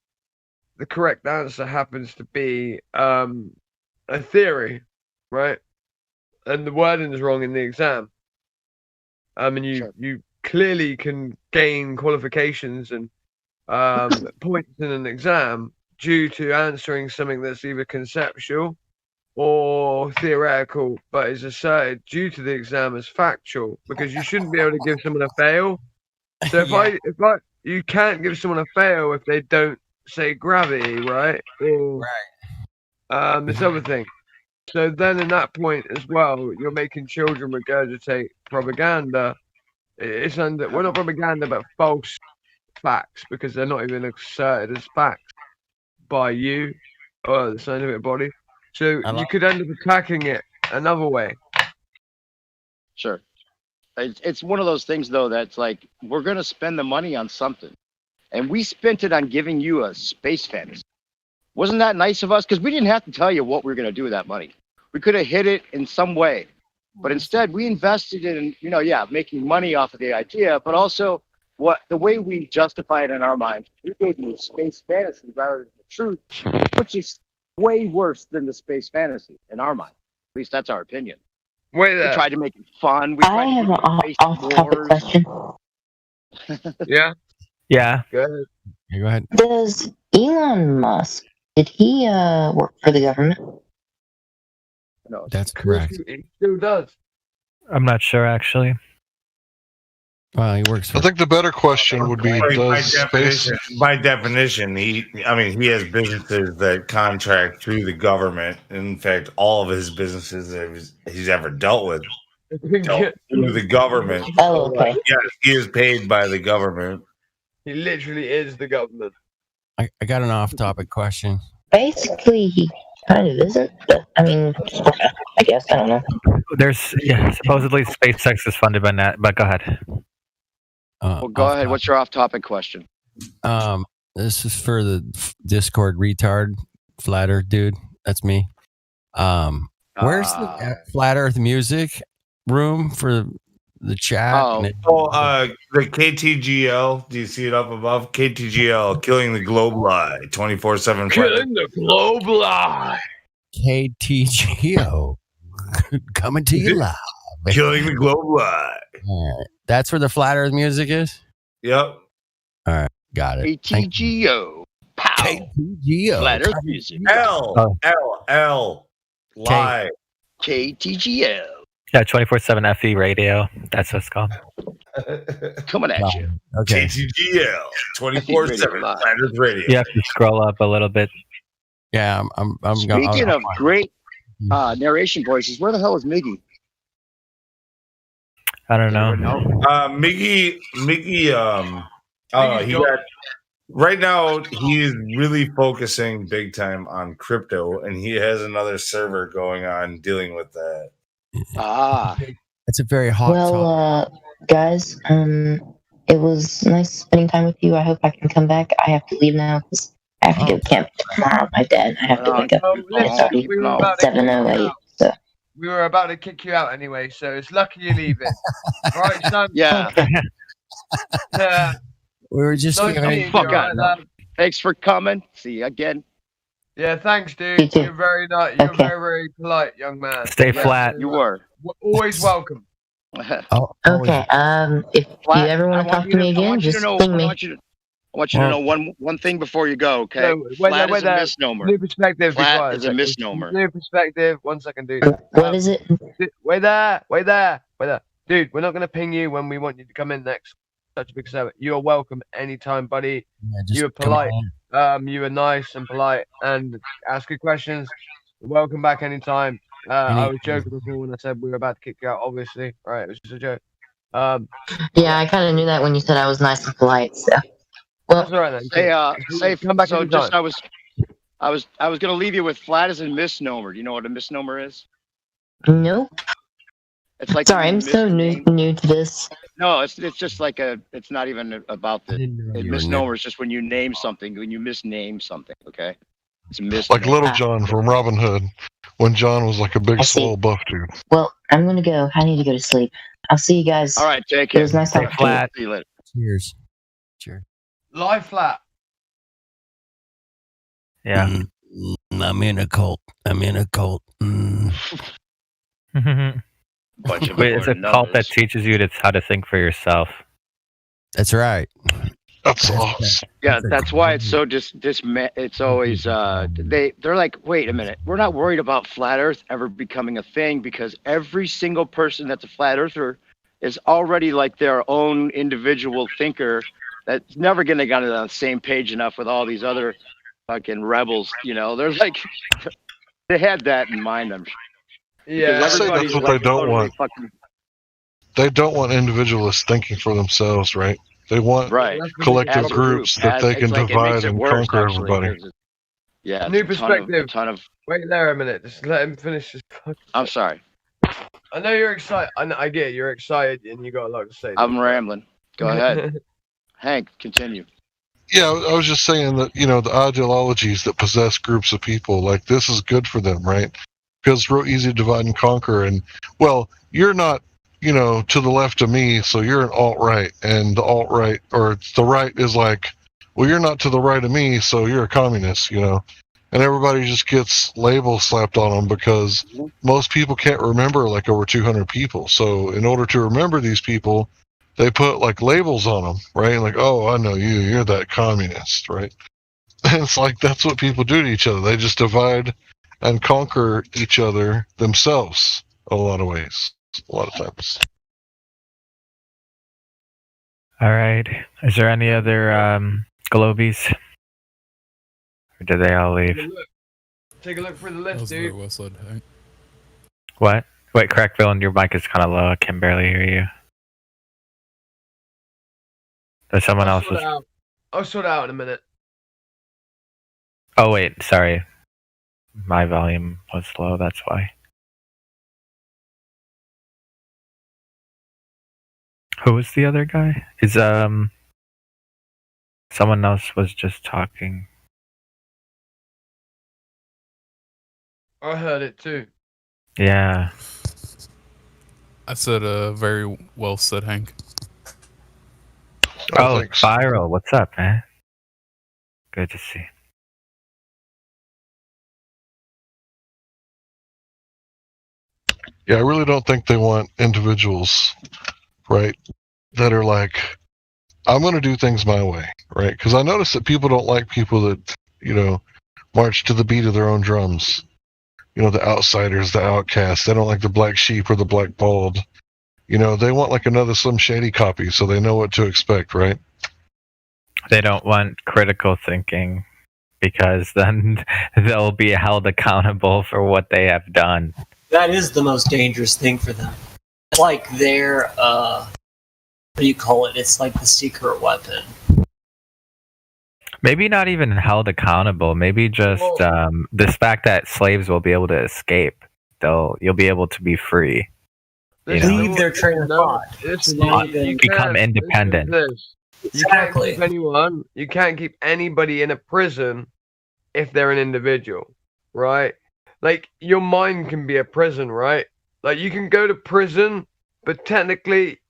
the correct answer happens to be a theory, right, and the wording is wrong in the exam, and you clearly can gain qualifications and points in an exam due to answering something that's either conceptual or theoretical, but is asserted due to the exam as factual, because you shouldn't be able to give someone a fail. So if you can't give someone a fail if they don't say gravity, right? Or, this other thing. So then in that point as well, you're making children regurgitate propaganda. It's under, well, not propaganda, but false facts, because they're not even asserted as facts by you or the scientific body. So you could end up attacking it another way. Sure. It's one of those things, though, that's like, we're going to spend the money on something. And we spent it on giving you a space fantasy. Wasn't that nice of us? Because we didn't have to tell you what we were going to do with that money. We could have hid it in some way. But instead, we invested in, making money off of the idea, but also the way we justify it in our minds. We gave you a space fantasy rather than the truth, which is way worse than the space fantasy in our mind. At least that's our opinion. Wait there. We tried to make it fun. I have an off-topic question. Yeah? Yeah. Go ahead. Yeah, go ahead. Does Elon Musk, did he work for the government? No. That's correct. He still does. I'm not sure, actually. Well, he works for. I think the better question would be: By definition, he has businesses that contract through the government. In fact, all of his businesses that he's ever dealt with dealt through the government. Oh, okay. Yes, he is paid by the government. He literally is the government. I got an off-topic question. Basically, he kind of isn't. But, I mean, I guess, I don't know. There's supposedly SpaceX is funded by that, but go ahead. Well, go ahead. What's your off-topic question? This is for the Discord retard flat Earth dude. That's me. Where's the flat Earth music room for the chat? The KTGL. Do you see it up above? KTGL, killing the globe lie, 24/7. Killing the globe lie. KTGO coming to you live. Killing the globe lie. All right. That's where the flat Earth music is? Yep. All right. Got it. KTGO. Pow. KTGO. Flat Earth music. L. Lie. KTGL. Yeah, 24/7 FE radio. That's what it's called. Coming at you. Okay. KTGL. 24/7. Flat Earth radio. You have to scroll up a little bit. Yeah, I'm Speaking of great narration voices, where the hell is Miggy? I don't know. Miggy, right now he's really focusing big time on crypto, and he has another server going on dealing with that. It's a very hot topic. Well, guys, it was nice spending time with you. I hope I can come back. I have to leave now because I have to go camp tomorrow with my dad. I have to wake up. It's already 7:08. So. We were about to kick you out anyway, so it's lucky you're leaving. Right, son? Yeah. We were just Thanks for coming. See you again. Yeah, thanks, dude. You're very nice. You're very, very polite, young man. Stay flat. You were. Always welcome. Okay. If you ever want to talk to me again, just ping me. I want you to know one thing before you go, okay? No, Flat is a misnomer. New perspective. Flat is a misnomer. New perspective. 1 second, dude. What is it? Wait there. Dude, we're not going to ping you when we want you to come in next. Such a big server. You are welcome anytime, buddy. You were polite. You were nice and polite and ask good questions. Welcome back anytime. I was joking before when I said we were about to kick you out, obviously. All right, it was just a joke. Yeah, I kind of knew that when you said I was nice and polite, so. Well, that's all right then. Come back. So just I I was gonna leave you with flat as a misnomer. Do you know what a misnomer is? Nope. It's like Sorry, when I'm you so new to this. No, it's just like it's not even about the you were new. misnomer. It's just when you name something, when you misname something. Okay, it's a Like misnomer. Little John from Robin Hood, when John was like a big, I see. swole, buff dude. Well, I'm gonna go. I need to go to sleep. I'll see you guys. All right, take It care. was nice Stay talking to you. flat. See you later. Cheers. Cheers. Lie flat. Yeah. I'm in a cult. I'm in a cult. Bunch of Wait, it's a important cult that numbers. teaches you how to think for yourself. That's right. That's awesome. Yeah, that's why it's so it's always they're like, wait a minute, we're not worried about flat Earth ever becoming a thing because every single person that's a flat earther is already like their own individual thinker that's never gonna get on the same page enough with all these other fucking rebels. You know, there's like they had that in mind. I'm sure. Yeah, I say that's what they don't want. Fucking, They don't want individualists thinking for themselves, right? They want right. collective As a groups group, that they it's can like it divide makes it and worse, conquer actually, everybody. 'cause yeah, New it's a ton of- perspective. a ton of. Wait there a minute. Just let him finish his. I'm sorry. I know you're excited. I get it. You're excited and you got a lot to say. I'm rambling. Go ahead, Hank. Continue. Yeah, I was just saying that, you know, the ideologies that possess groups of people, like, this is good for them, right? Because it's real easy to divide and conquer. And, well, you're not, you know, to the left of me, so you're an alt-right. And the alt-right, or the right is like, well, you're not to the right of me, so you're a communist, you know? And everybody just gets labels slapped on them because most people can't remember, like, over 200 people. So in order to remember these people, they put like labels on them, right? Like, oh, I know you, you're that communist, right? And it's like that's what people do to each other. They just divide and conquer each other themselves a lot of ways, a lot of times. All right. Is there any other Globies? Or did they all leave? Take a look for the list, dude. Well said, Hank. What? Wait, correct, Villain, your mic is kind of low. I can barely hear you. There's someone else. I'll sort it out in a minute. Oh, wait, sorry. My volume was low, that's why. Who was the other guy? Is someone else was just talking. I heard it too. Yeah. I said, very well said, Hank. Oh, Spiral, what's up, man? Good to see. Yeah, I really don't think they want individuals, right, that are like, I'm going to do things my way, right? Because I notice that people don't like people that, you know, march to the beat of their own drums. You know, the outsiders, the outcasts. They don't like the black sheep or the black bald. You know, they want like another Slim Shady copy so they know what to expect, right? They don't want critical thinking because then they'll be held accountable for what they have done. That is the most dangerous thing for them. It's like their, what do you call it? It's like the secret weapon. Maybe not even held accountable. Maybe just this fact that slaves will be able to escape. You'll be able to be free. You know? Leave their train of thought. Become independent. You can't keep anyone. You can't keep anybody in a prison if they're an individual, right? Like your mind can be a prison, right? Like you can go to prison, but technically,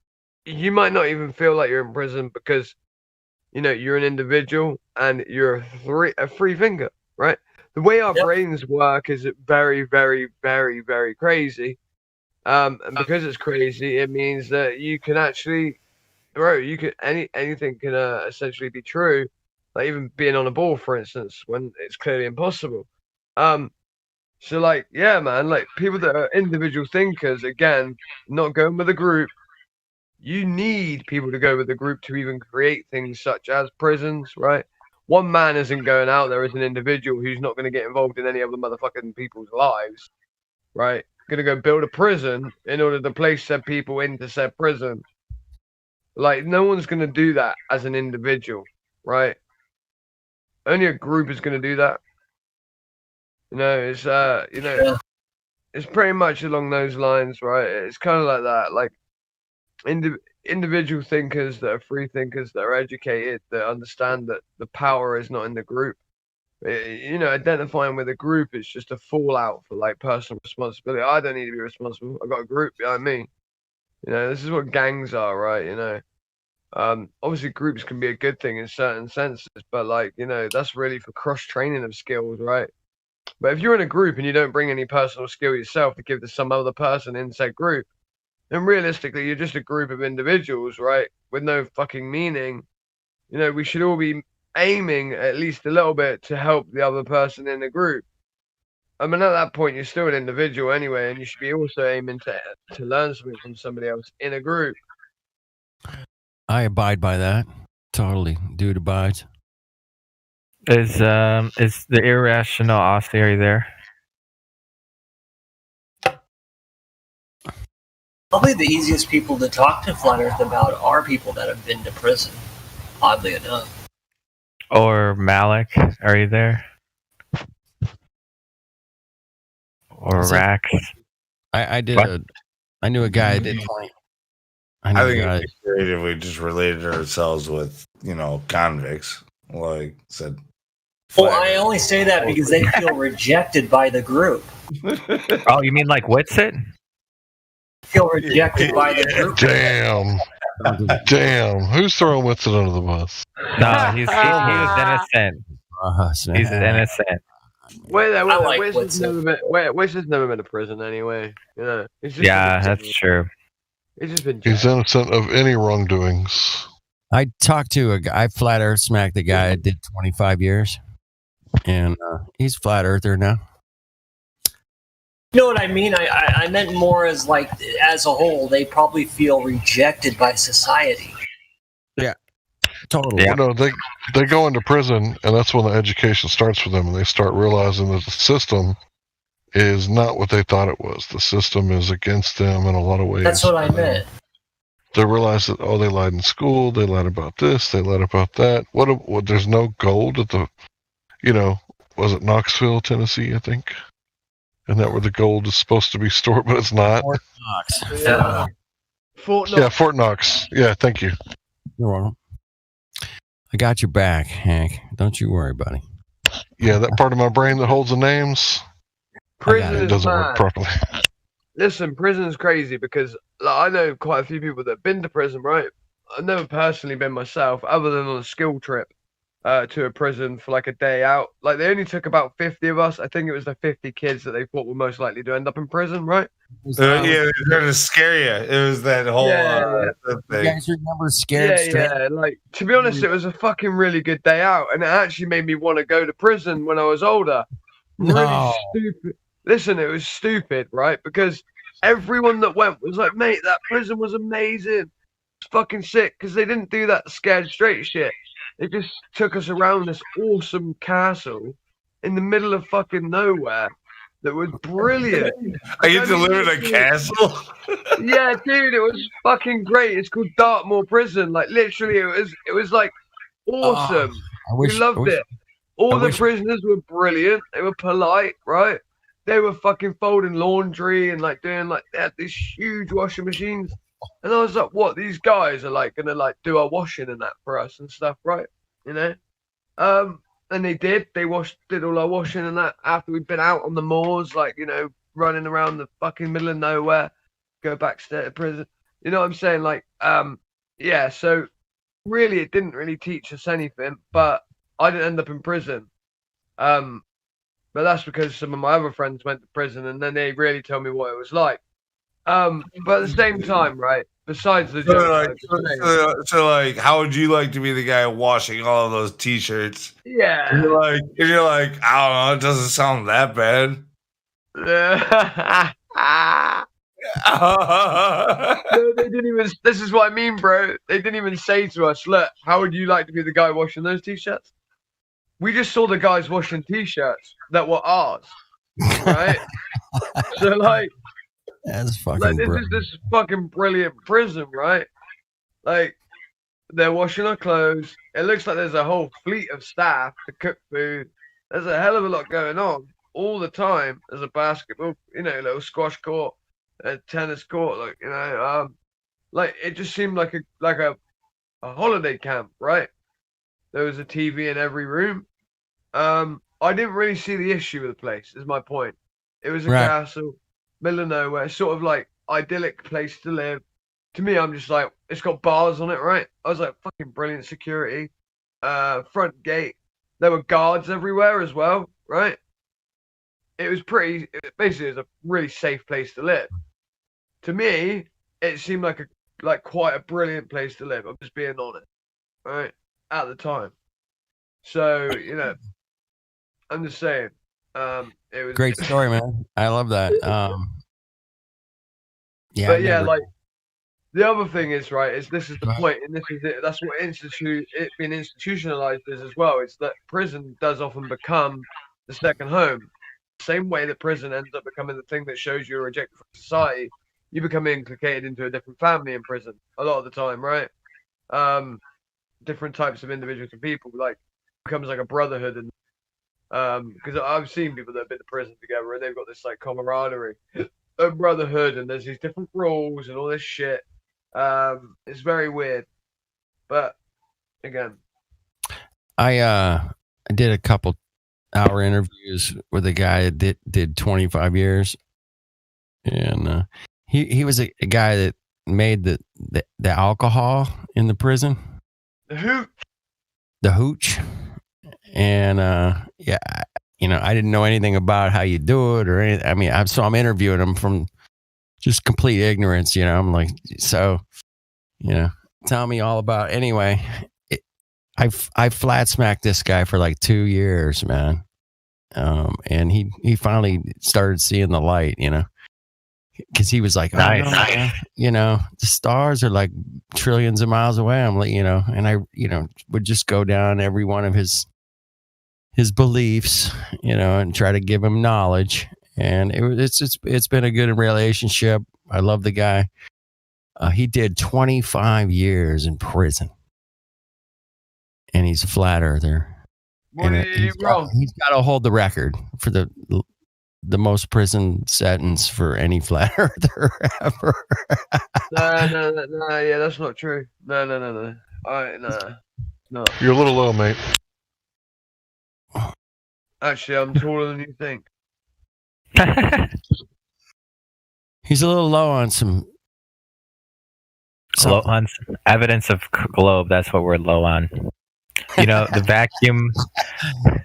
you might not even feel like you're in prison because, you know, you're an individual and you're a free thinker, right? The way our brains work is very, very, very, very crazy. And because it's crazy, it means that you can actually, bro, you can anything can essentially be true. Like even being on a ball, for instance, when it's clearly impossible. So like, yeah, man, like people that are individual thinkers, again, not going with a group. You need people to go with a group to even create things such as prisons, right? One man isn't going out there as an individual who's not going to get involved in any other motherfucking people's lives, right? Going to go build a prison in order to place said people into said prison. Like, no one's going to do that as an individual, right? Only a group is going to do that. It's pretty much along those lines, right? It's kind of like that, like individual thinkers that are free thinkers that are educated, that understand that the power is not in the group. Identifying with a group is just a fallout for like personal responsibility. I don't need to be responsible. I've got a group behind me. This is what gangs are, right? Obviously groups can be a good thing in certain senses, but that's really for cross training of skills, right? But if you're in a group and you don't bring any personal skill yourself to give to some other person in said group, then realistically you're just a group of individuals, right, with no fucking meaning. We should all be aiming at least a little bit to help the other person in the group. I mean, at that point, you're still an individual anyway, and you should be also aiming to learn something from somebody else in a group. I abide by that. Totally. Dude abides. Is the irrational Aussie, are you there? Probably the easiest people to talk to Flat Earth about are people that have been to prison, oddly enough. Or Malik, are you there? Or Rax? I did What? I knew a guy that did 20. I knew I a think guy. it'd be great if we just related ourselves with, convicts. Like said. Well, I only say that because they feel rejected by the group. Oh, you mean like Witsit? Feel rejected by the group. Damn. Who's throwing Witsit under the bus? No, he was innocent. He's innocent. Wit's never been to prison anyway. He's just Yeah, that's true. He's just been. He's innocent of any wrongdoings. I talked to a guy, I flat earth smacked a guy that did 25 years. And he's flat earther now. You know what I mean? I meant more as like, as a whole, they probably feel rejected by society. Yeah, totally. Yeah. No, they go into prison, and that's when the education starts for them, and they start realizing that the system is not what they thought it was. The system is against them in a lot of ways. That's what I meant. They realize that, they lied in school, they lied about this, they lied about that. What there's no gold at the, was it Knoxville, Tennessee, I think? And that where the gold is supposed to be stored, but it's not. Fort Knox. Yeah. Fort Knox. Yeah, Fort Knox. Yeah, thank you. You're welcome. I got your back, Hank. Don't you worry, buddy. Yeah, that part of my brain that holds the names, Prison it is doesn't mad. work properly. Listen, prison's crazy because I know quite a few people that have been to prison, right? I've never personally been myself, other than on a skill trip to a prison for like a day out. Like they only took about 50 of us. I think it was the 50 kids that they thought were most likely to end up in prison, right? Yeah, they're trying to scare you. It was that whole thing. You guys remember Scared Straight? Yeah. Like to be honest, it was a fucking really good day out, and it actually made me want to go to prison when I was older. No. Really stupid. Listen, it was stupid, right? Because everyone that went was like, mate, that prison was amazing. It's fucking sick. Because they didn't do that scared straight shit. They just took us around this awesome castle in the middle of fucking nowhere that was brilliant. I get to live in a castle? Yeah, dude, it was fucking great. It's called Dartmoor Prison. Like, literally, it was like awesome. We loved it. All the prisoners were brilliant. They were polite, right? They were fucking folding laundry and like doing like they had these huge washing machines. And I was like, what? These guys are like gonna like do our washing and that for us and stuff, right? And they did. They did all our washing and that after we'd been out on the moors, like, running around the fucking middle of nowhere, go back to prison. You know what I'm saying? Like, yeah, so really it didn't really teach us anything, but I didn't end up in prison. But that's because some of my other friends went to prison and then they really told me what it was like. But at the same time, right, besides the So like, how would you like to be the guy washing all of those t-shirts? Yeah. And you're like, I don't know, it doesn't sound that bad. No, they didn't even. This is what I mean, bro. They didn't even say to us, look, how would you like to be the guy washing those t-shirts? We just saw the guys washing t-shirts that were ours, right? So like, that's fucking like this brilliant. is this fucking brilliant prison, right? Like they're washing our clothes. It looks like there's a whole fleet of staff to cook food. There's a hell of a lot going on. all the time as a basketball, little squash court, a tennis court, like it just seemed like a holiday camp, right? There was a TV in every room. I didn't really see the issue with the place, is my point. It was a Right. castle, middle of nowhere, sort of like idyllic place to live. To me, I'm just like, it's got bars on it, right? I was like, fucking brilliant security. Front gate. There were guards everywhere as well, right? It was basically it was a really safe place to live. To me, it seemed like quite a brilliant place to live. I'm just being honest, right? At the time. So, I'm just saying. It was Great story, man. I love that. Yeah, But I've yeah, never- like the other thing is right is this is the point, and this is it. That's what it being institutionalized is as well. It's that prison does often become the second home. Same way that prison ends up becoming the thing that shows you're rejected from society. You become inculcated into a different family in prison a lot of the time, right? Different types of individuals and people, like becomes like a brotherhood, and because I've seen people that have been to prison together and they've got this like camaraderie, a brotherhood, and there's these different rules and all this shit. It's very weird, but again, I did a couple hour interviews with a guy that did 25 years, and he was a guy that made the alcohol in the prison, the hooch, and yeah, I didn't know anything about how you do it or anything. I mean, I'm interviewing him from just complete ignorance, I'm like, so, tell me all about. Anyway, I flat smacked this guy for like 2 years, man. And he finally started seeing the light, because he was like, oh, Nice. no, the stars are like trillions of miles away. I'm like, and I, would just go down every one of his beliefs, and try to give him knowledge. And it's been a good relationship. I love the guy. He did 25 years in prison, and he's a flat earther. And he's got to hold the record for the most prison sentence for any flat earther ever. No, yeah, that's not true. No. No. You're a little low, mate. Actually, I'm taller than you think. He's a little low on some Low on some evidence of globe. That's what we're low on. The vacuum.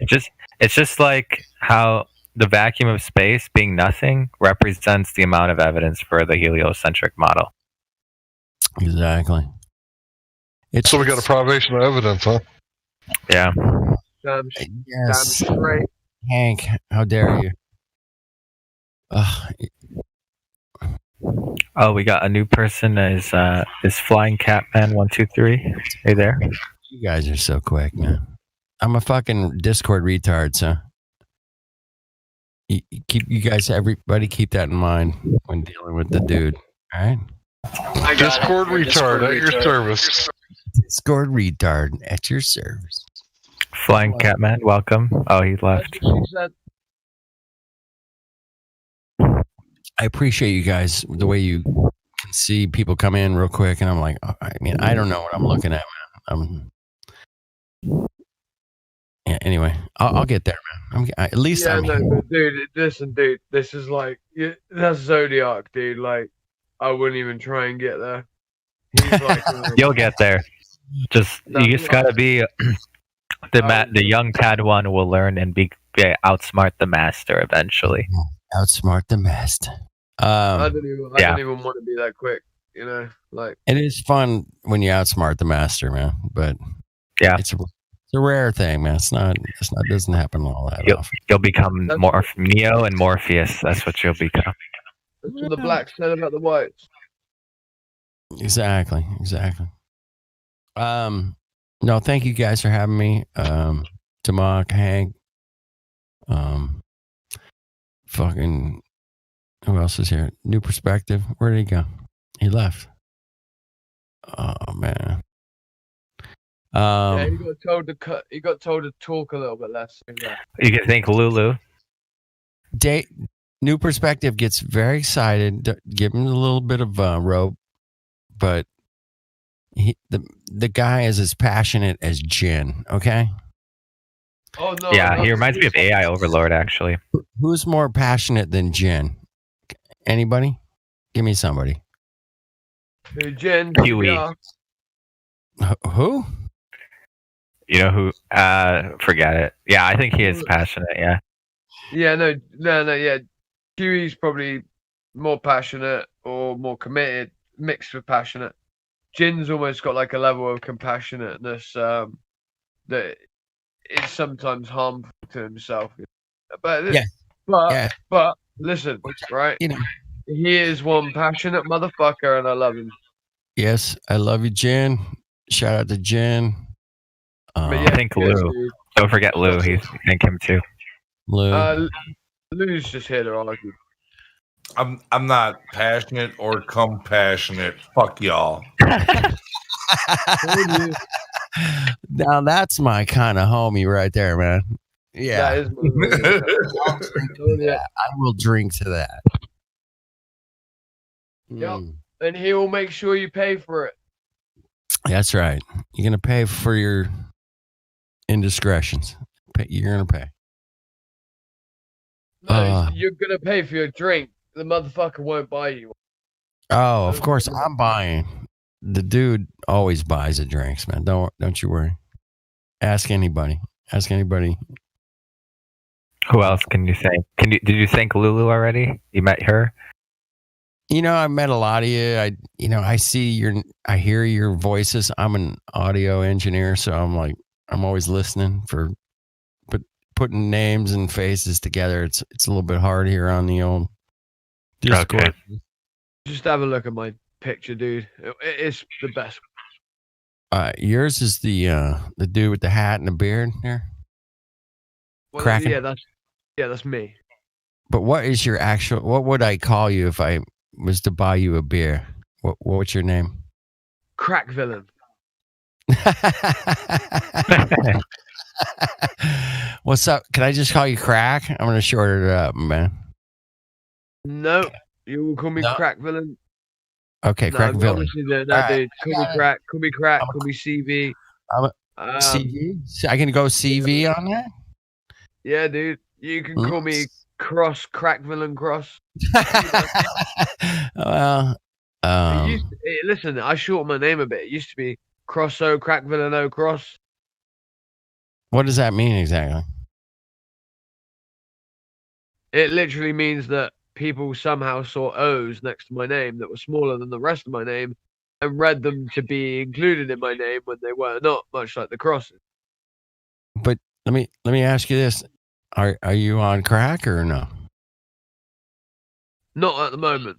It's just like how the vacuum of space being nothing represents the amount of evidence for the heliocentric model. Exactly. So we got a privation of evidence, huh? Yeah. Damn Yes. straight. Hank, how dare you? Oh, we got a new person. Is Flying Catman 123? Hey there. You guys are so quick, man. I'm a fucking Discord retard, so everybody keep that in mind when dealing with the dude. All right. Discord retard at your service. Discord retard at your service. Flying Catman, welcome. Oh, he left. She said, I appreciate you guys, the way you can see people come in real quick, and I'm like, I don't know what I'm looking at, man. Yeah. Anyway, I'll get there, man. At least yeah, I'm no, here. but dude, this is like that's Zodiac, dude. Like, I wouldn't even try and get there. He's like, You'll get there. You just gotta be the young Padawan will learn and outsmart the master eventually. Outsmart the master. I don't even want to be that quick. Like It is fun when you outsmart the master, man. But yeah, it's a rare thing, man. It doesn't happen all that often. You'll become Neo and Morpheus. That's what you'll become. that's what the blacks said about the whites. Exactly. No, thank you guys for having me. Tamak, Hank, fucking, who else is here? New Perspective. Where did he go? He left. Oh man. Yeah, he got told to cut. He got told to talk a little bit less. You can thank Lulu. New Perspective gets very excited. Give him a little bit of rope, but the guy is as passionate as Jin. Okay. Oh no. Yeah, he reminds me of AI Overlord, actually. Who's more passionate than Jin? Anybody? Give me somebody. Jen. Huey. Yeah. Who? You know who? Forget it. Yeah, I think he is passionate. Yeah. Yeah, no, yeah. Huey's probably more passionate or more committed, mixed with passionate. Jin's almost got like a level of compassionateness that is sometimes harmful to himself. But Yeah. but listen, right? You know. He is one passionate motherfucker, and I love him. Yes, I love you, Jin. Shout out to Jin. But I think Lou. dude. Don't forget Lou. He's I think him too. Lou. Lou's just here to argue. I'm not passionate or compassionate. Fuck y'all. Now that's my kind of homie right there, man. Yeah. That is I will drink to that. Yep. And he will make sure you pay for it. That's right. You're gonna pay for your indiscretions. You're gonna pay. No, you're gonna pay for your drink. The motherfucker won't buy you. Oh, of course I'm buying. The dude always buys the drinks, man. Don't you worry. Ask anybody. Ask anybody. Who else can you thank? Did you thank Lulu already? You met her? You know, I met a lot of you. I hear your voices. I'm an audio engineer, so I'm always listening for, but putting names and faces together. It's a little bit hard here on the old Discord. Okay. Just have a look at my picture, dude. It's the best. Yours is the dude with the hat and the beard there. Well, Kraken. Yeah, that's me. But what is your actual? What would I call you if I was to buy you a beer? What's your name? Crack villain. What's up? Can I just call you Crack? I'm gonna shorten it up, man. No, you will call me Crack villain. Okay, Crack villain. Honestly, no, All dude. Call me Crack. Call me Crack. Call me CV. CV. I can go CV on that. Yeah, dude. You can call me Cross Crack Villain Cross. Well, listen, I shortened my name a bit. It used to be Cross O Crack Villain O Cross. what does that mean exactly? It literally means that people somehow saw O's next to my name that were smaller than the rest of my name and read them to be included in my name when they were not, much like the crosses. But let me ask you this: Are you on crack or no? Not at the moment.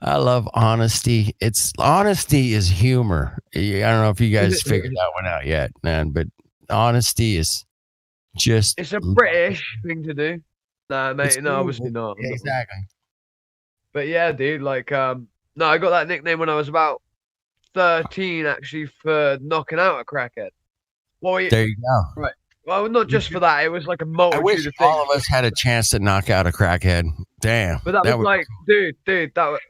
I love honesty. Honesty is humor. I don't know if you guys figured that one out yet, man, but honesty is just. It's a British thing to do. Nah, mate. It's No, cool. obviously not. Yeah, exactly. But yeah, dude. Like, no, I got that nickname when I was about 13, actually, for knocking out a crackhead. Well, There you go. right. Well, not just for that. It was like a I multitude wish of things. all of us had a chance to knock out a crackhead. Damn. But that was would- like, dude, that was,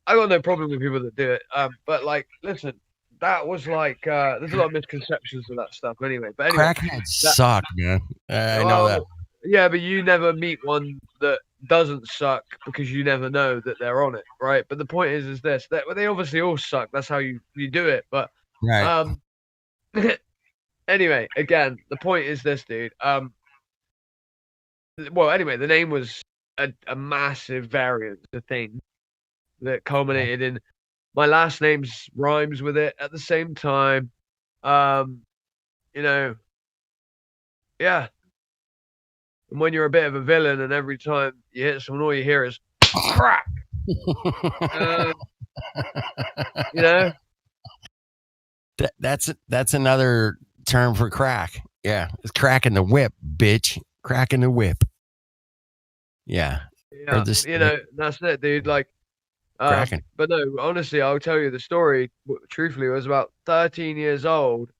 I got no problem with people that do it. But like, listen, that was like, there's a lot of misconceptions of that stuff. Anyway, but anyway, crackheads suck, man. I know that. Yeah, but you never meet one that doesn't suck because you never know that they're on it, right? But the point is this: that they obviously all suck. That's how you do it. But Right. anyway, again, the point is this, dude. Well, anyway, the name was a massive variance of things that culminated in my last name's rhymes with it at the same time. You know, yeah. And when you're a bit of a villain, and every time you hit someone, all you hear is crack. You know, That's another term for crack. Yeah, it's cracking the whip, bitch. Cracking the whip. Yeah. Or yeah. this- You know, that's it, dude. Like, Cracking. but no, honestly, I'll tell you the story. Truthfully, I was about 13 years old.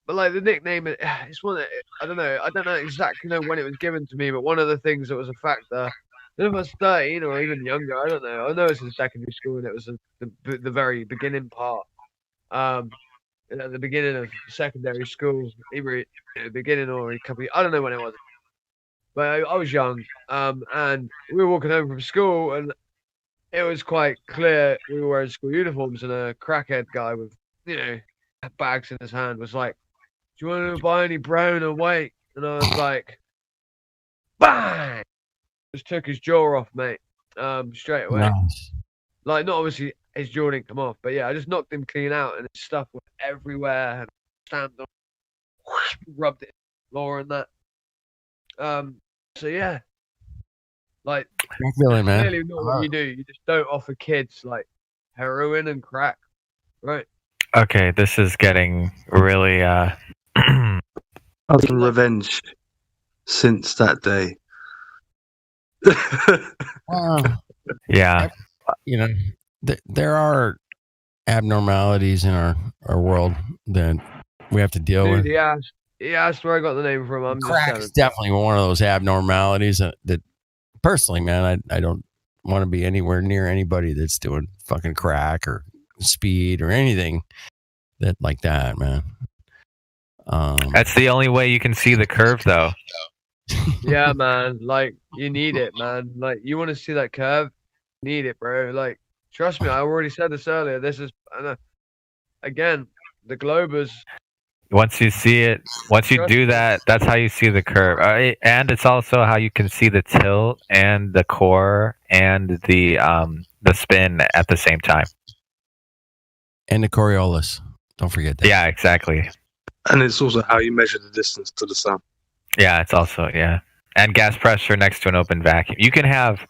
but like the nickname, it's one that I don't know exactly when it was given to me, but one of the things that was a factor. I don't know if I was 13 or even younger. I don't know. I know it's in secondary school, and it was the very beginning part. At the beginning of secondary school, either at the beginning or a couple. I don't know when it was, but I was young. And we were walking home from school, and it was quite clear we were wearing school uniforms, and a crackhead guy with bags in his hand was like, "Do you want to buy any brown or white?" And I was like, "Bang!" Just took his jaw off, mate. Straight away. Nice. Like, not obviously his jaw didn't come off, but yeah, I just knocked him clean out, and his stuff went everywhere. And stamped on, rubbed it in the floor and that. So yeah, like, Really, man. clearly not what you do. You just don't offer kids like heroin and crack, right? Okay, this is getting really I've done revenge since that day. Well, yeah. you know, there are abnormalities in our world that we have to deal Dude, with. he asked where I got the name from. I'm Crack just is definitely one of those abnormalities that personally, man, I don't want to be anywhere near anybody that's doing fucking crack or speed or anything that like that, man. That's the only way you can see the curve, though. yeah, man. Like, you need it, man. Like, you want to see that curve? Need it, bro. Like, trust me. I already said this earlier. This is again the Globers. Once you see it, once you do that, that's how you see the curve. And it's also how you can see the tilt and the core and the spin at the same time. And the Coriolis. Don't forget that. Yeah, exactly. And it's also how you measure the distance to the sun. Yeah, it's also, yeah. And gas pressure next to an open vacuum. You can have,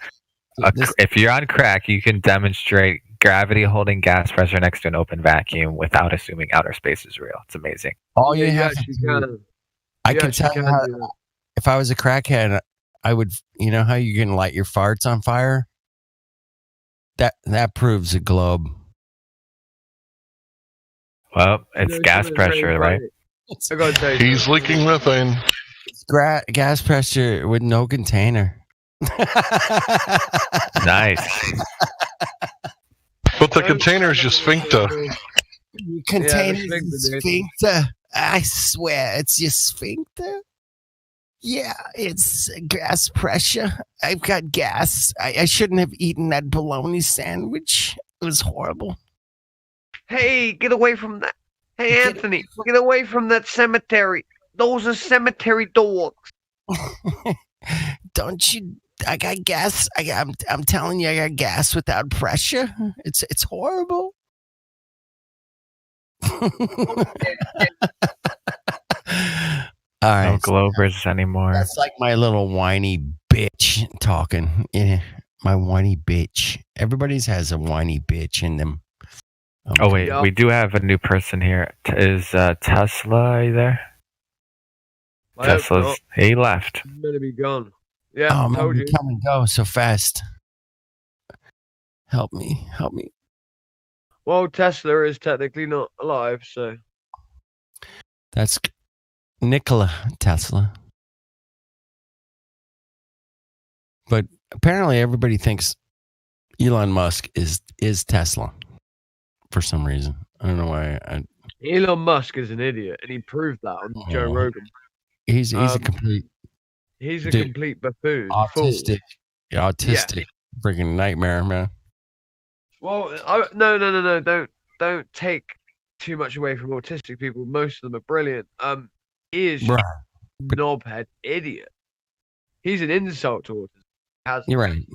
if you're on crack, you can demonstrate gravity holding gas pressure next to an open vacuum without assuming outer space is real. It's amazing. All you have to do, I can tell you how, if I was a crackhead, I would, you know how you can light your farts on fire? That proves a globe. Well, it's gas pressure, right? I gotta tell you, He's leaking methane. Gas pressure with no container. Nice. But the container is just sphincter. Container sphincter. I swear, it's your sphincter. Yeah, it's gas pressure. I've got gas. I shouldn't have eaten that bologna sandwich. It was horrible. Hey, get away from that. Hey, Anthony, get away from that cemetery. Those are cemetery dogs. Don't you? I got gas. I'm telling you, I got gas without pressure. It's horrible. All right, no Globers anymore. That's like my little whiny bitch talking. Yeah, my whiny bitch. Everybody's has a whiny bitch in them. Oh wait, we do have a new person here. Is Tesla? Are you there? Tesla's. He left. He's gonna be gone. Yeah, oh I man, told you you. come and go so fast. Help me. Well, Tesla is technically not alive, so. That's Nikola Tesla. But apparently everybody thinks Elon Musk is Tesla for some reason. I don't know why. Elon Musk is an idiot, and he proved that on Joe Rogan. He's a complete. He's a dude, complete buffoon. Autistic. Autistic. Freaking nightmare, man. Well, no. Don't take too much away from autistic people. Most of them are brilliant. He is just a knobhead idiot. He's an insult to autism. You're right.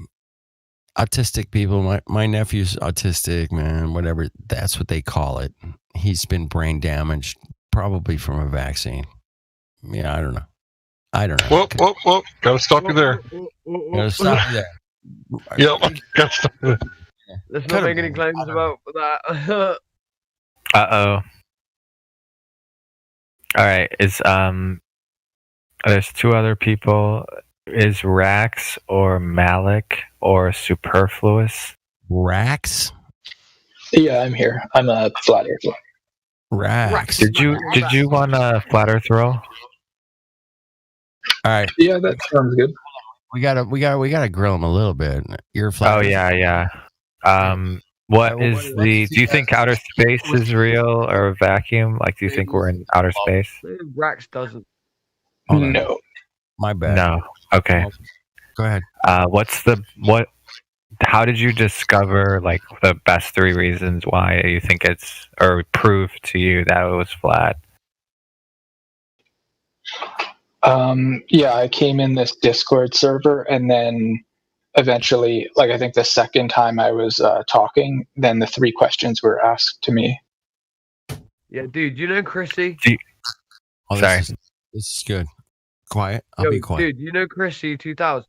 Autistic people. My nephew's autistic, man. Whatever. That's what they call it. He's been brain damaged, probably from a vaccine. Yeah, I don't know. Whoop. Gotta stop you there. Gotta stop you there. Yep. Gotta stop you there. Let's not make any claims about that. Uh-oh. All right. There's two other people. Is Rax or Malik or Superfluous? Rax? Yeah, I'm here. I'm a flat earth. Rax. Did you want a flat Earth roll? All right. Yeah, that sounds good. We gotta grill him a little bit. You're a flat Oh Earth- yeah. What is the? Do you think outer space is real or a vacuum? Like, do you think we're in outer space? Rax doesn't. Hold on. No. My bad. No. Okay. Go ahead. How did you discover like the best 3 reasons why you think it's or prove to you that it was flat? Yeah, I came in this Discord server, and then eventually, like I think the second time I was talking, then the 3 questions were asked to me. Yeah, dude, you know Chrissy? Oh, Sorry. This is good. Quiet. I'll Yo, be quiet. dude, you know Chrissy 2000?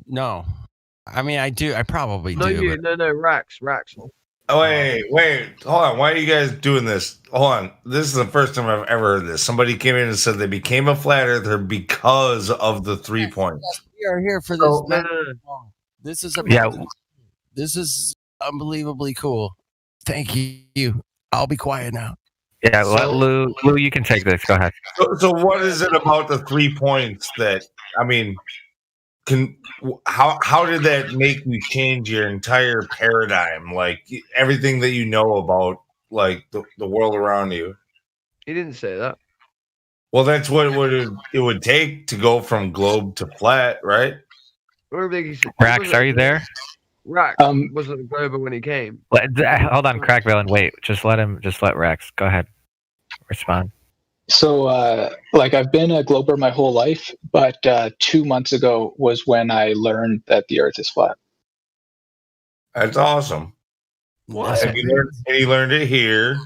No. I mean, I do. I probably No, do. no, Rax. Oh, wait, hold on. Why are you guys doing this? Hold on. This is the first time I've ever heard this. Somebody came in and said they became a flat earther because of the 3 points. We are here for this. Oh, no. This is This is unbelievably cool. Thank you. I'll be quiet now. Yeah, let Lou, you can take this. Go ahead. So what is it about the 3 points that, I mean, how did that make you change your entire paradigm? Like everything that you know about like the world around you? He didn't say that. Well, that's what it would take to go from globe to flat, right? Rax, are you there? Rax wasn't a glober when he came. Hold on, Crackville, and wait. Just let Rax. Go ahead. Respond. So, like, I've been a glober my whole life, but 2 months ago was when I learned that the Earth is flat. That's awesome. What? And you learned it here,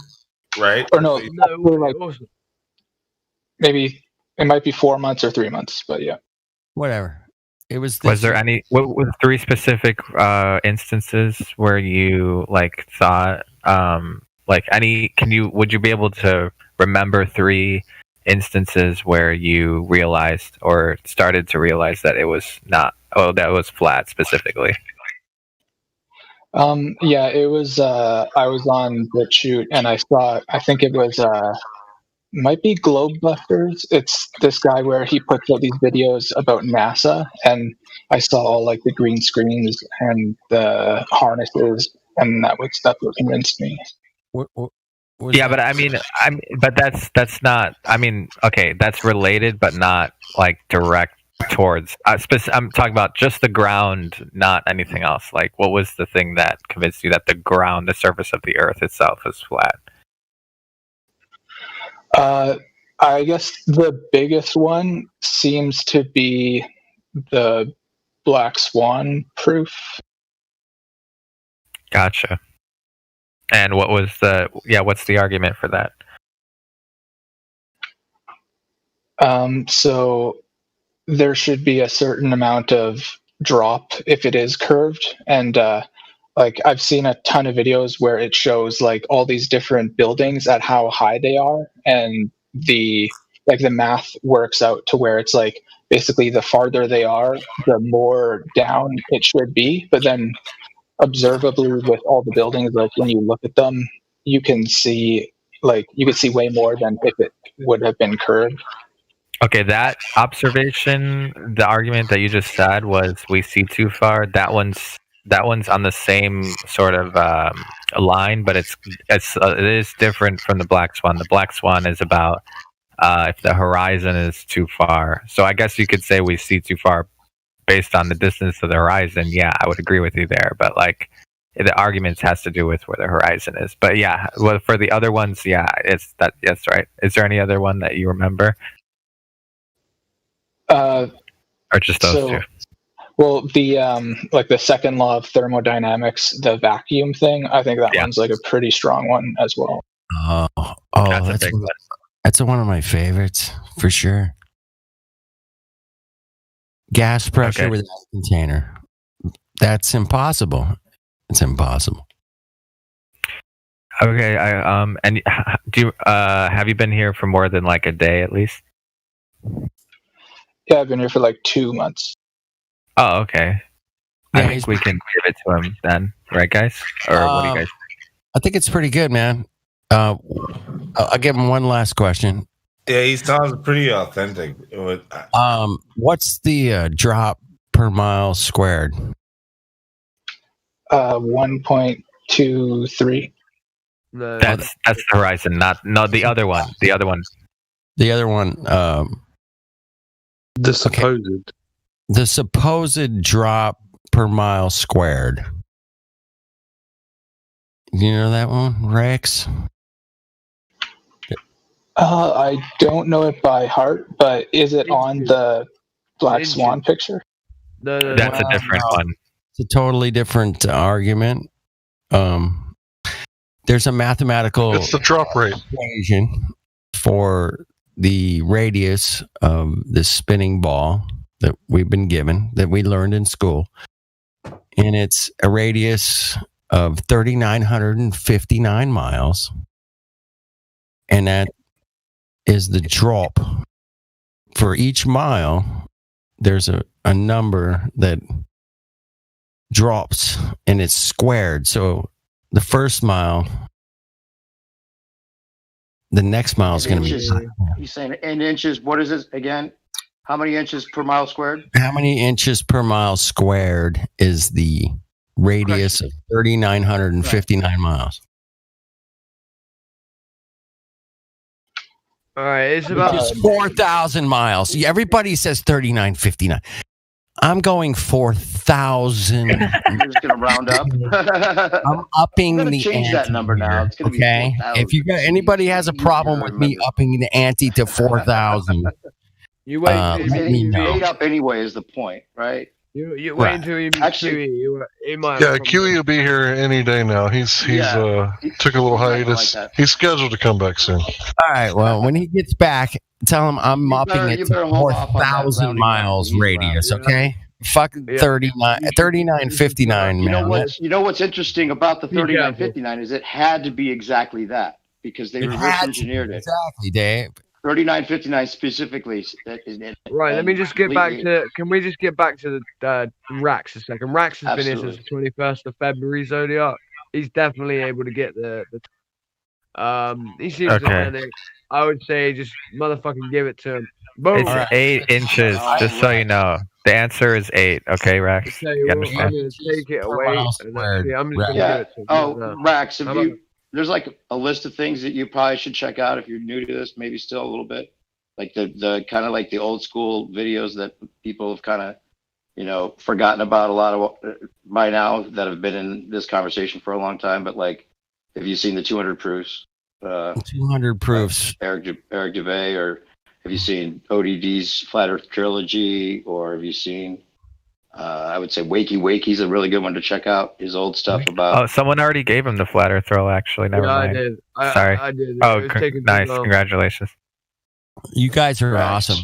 right? Or no, like, maybe it might be 4 months or 3 months, but yeah. Whatever. It was. Was there any? What were 3 specific instances where you like thought like any? Would you be able to remember 3 instances where you realized or started to realize that it was not? Oh, that was flat specifically. Yeah, it was. I was on BitChute and I saw. I think it was. Might be Globebusters. It's this guy where he puts out these videos about NASA, and I saw all like the green screens and the harnesses, and that's what convinced me. Yeah, but I mean, but that's not. I mean, okay, that's related, but not like direct towards. I'm talking about just the ground, not anything else. Like, what was the thing that convinced you that the ground, the surface of the Earth itself, is flat? I guess the biggest one seems to be the Black Swan proof. Gotcha. And what was what's the argument for that? So there should be a certain amount of drop if it is curved, and like I've seen a ton of videos where it shows like all these different buildings at how high they are, and the math works out to where it's like basically the farther they are, the more down it should be. But then observably with all the buildings, like when you look at them, you can see way more than if it would have been curved. Okay, that observation, the argument that you just said was we see too far. That one's on the same sort of line, but it is different from the Black Swan. The Black Swan is about if the horizon is too far. So I guess you could say we see too far based on the distance to the horizon. Yeah, I would agree with you there. But like the argument has to do with where the horizon is. But yeah, well, for the other ones, yeah, it's that. That's right. Is there any other one that you remember? Or just those 2? Well, the like the second law of thermodynamics, the vacuum thing, I think that one's like a pretty strong one as well. That's one of my favorites for sure. Gas pressure without a container. That's impossible. It's impossible. Okay, and do you have you been here for more than like a day at least? Yeah, I've been here for like 2 months. Oh, okay. I think we can give it to him then, right, guys? Or what do you guys think? I think it's pretty good, man. I'll give him one last question. Yeah, he sounds pretty authentic. What's the drop per mile squared? 1.23. No, That's the Horizon, not the other one. The other one. The other one. The supposed. The supposed drop per mile squared. You know that one, Rex? I don't know it by heart, but is it on the Black Swan picture? No, That's a different one. It's a totally different argument. There's a mathematical It's the drop rate equation for the radius of the spinning ball that we've been given, that we learned in school. And it's a radius of 3,959 miles. And that is the drop. For each mile, there's a number that drops and it's squared. So the first mile, the next mile is going to be. He's saying in inches. What is this again? How many inches per mile squared? How many inches per mile squared is the radius of 3,959 miles? All right, it's about Which is 4,000 miles. Everybody says 3,959. I'm going 4,000. You're just gonna round up. I'm upping I'm gonna the change that ante number now. here, It's gonna okay? be 4,000. If you got anybody has a problem with me upping the ante to 4,000, you wait. let me You know. made up anyway is the point, right? You wait until you meet Actually, QE. He might. Yeah, QE will be here any day now. He's took a little hiatus. He's scheduled to come back soon. All right. Well, when he gets back, tell him I'm upping it you to better hold off on that 4,000 rounding miles radius. Okay. Fuck 3959, You know man. what? You know what's interesting about the Be careful. 3959 is it had to be exactly that because they It reverse had to engineered be, it. exactly, Dave. 3959 specifically. Right, let me just get back to. Can we just get back to the Rax a second? Rax has been here since the 21st of February. Zodiac. He's definitely able to get the. He seems Okay. authentic. I would say just motherfucking give it to him. Boom. It's 8 inches, just so you know. The answer is 8. Okay, Rex? Tell You you what, I'm understand? gonna take it away. And actually, I'm just gonna Yeah. give it to him. Oh, Rax, How about- there's like a list of things that you probably should check out if you're new to this, maybe still a little bit. Like the kind of like the old school videos that people have kind of, forgotten about a lot of by now that have been in this conversation for a long time. But like, have you seen the 200 proofs? 200 proofs. Eric Dubay, or have you seen ODD's Flat Earth Trilogy, or have you seen? I would say Wakey Wakey's a really good one to check out. His old stuff about. Oh, someone already gave him the flat earth roll, actually. Never Yeah, I mind. did. Sorry. I did. Oh, It was taking too nice. long. Congratulations. You guys are awesome.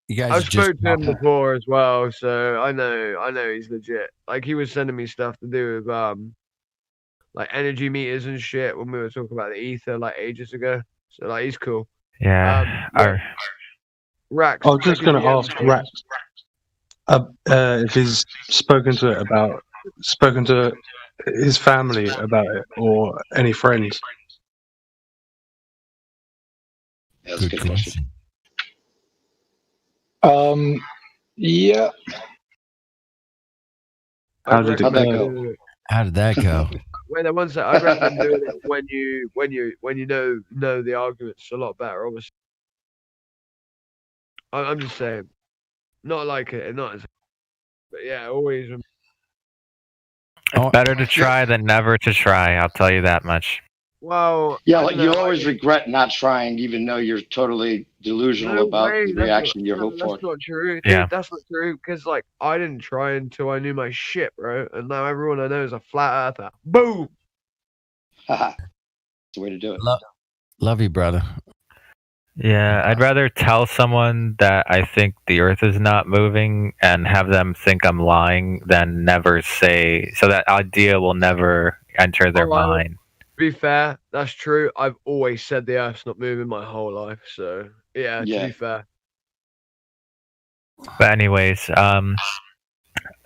You guys I've just spoke to him before as well, so I know he's legit. Like he was sending me stuff to do with like energy meters and shit when we were talking about the ether like ages ago. So like he's cool. Yeah. Rax. I was just going to ask Rax if he's spoken to his family about it or any friends. Yeah, that's a good question. Yeah. How did it How'd that go? go? How did that go? Well, the ones that I recommend doing it when you know the arguments a lot better. Obviously, I'm just saying, not like it, not as, but yeah, always. It's better to try than never to try. I'll tell you that much. Well, Yeah, I like don't you know, always regret not trying, even though you're totally delusional No about way, the that's reaction not- you no, hope for. That's not true. Yeah. Dude, that's not true because like I didn't try until I knew my shit, bro. And now everyone I know is a flat earther. Boom. That's the way to do it. Love you, brother. Yeah, I'd rather tell someone that I think the earth is not moving and have them think I'm lying than never say, so that idea will never enter their Well, mind. To be fair, that's true. I've always said the earth's not moving my whole life. So yeah, to Yeah. be fair. But anyways,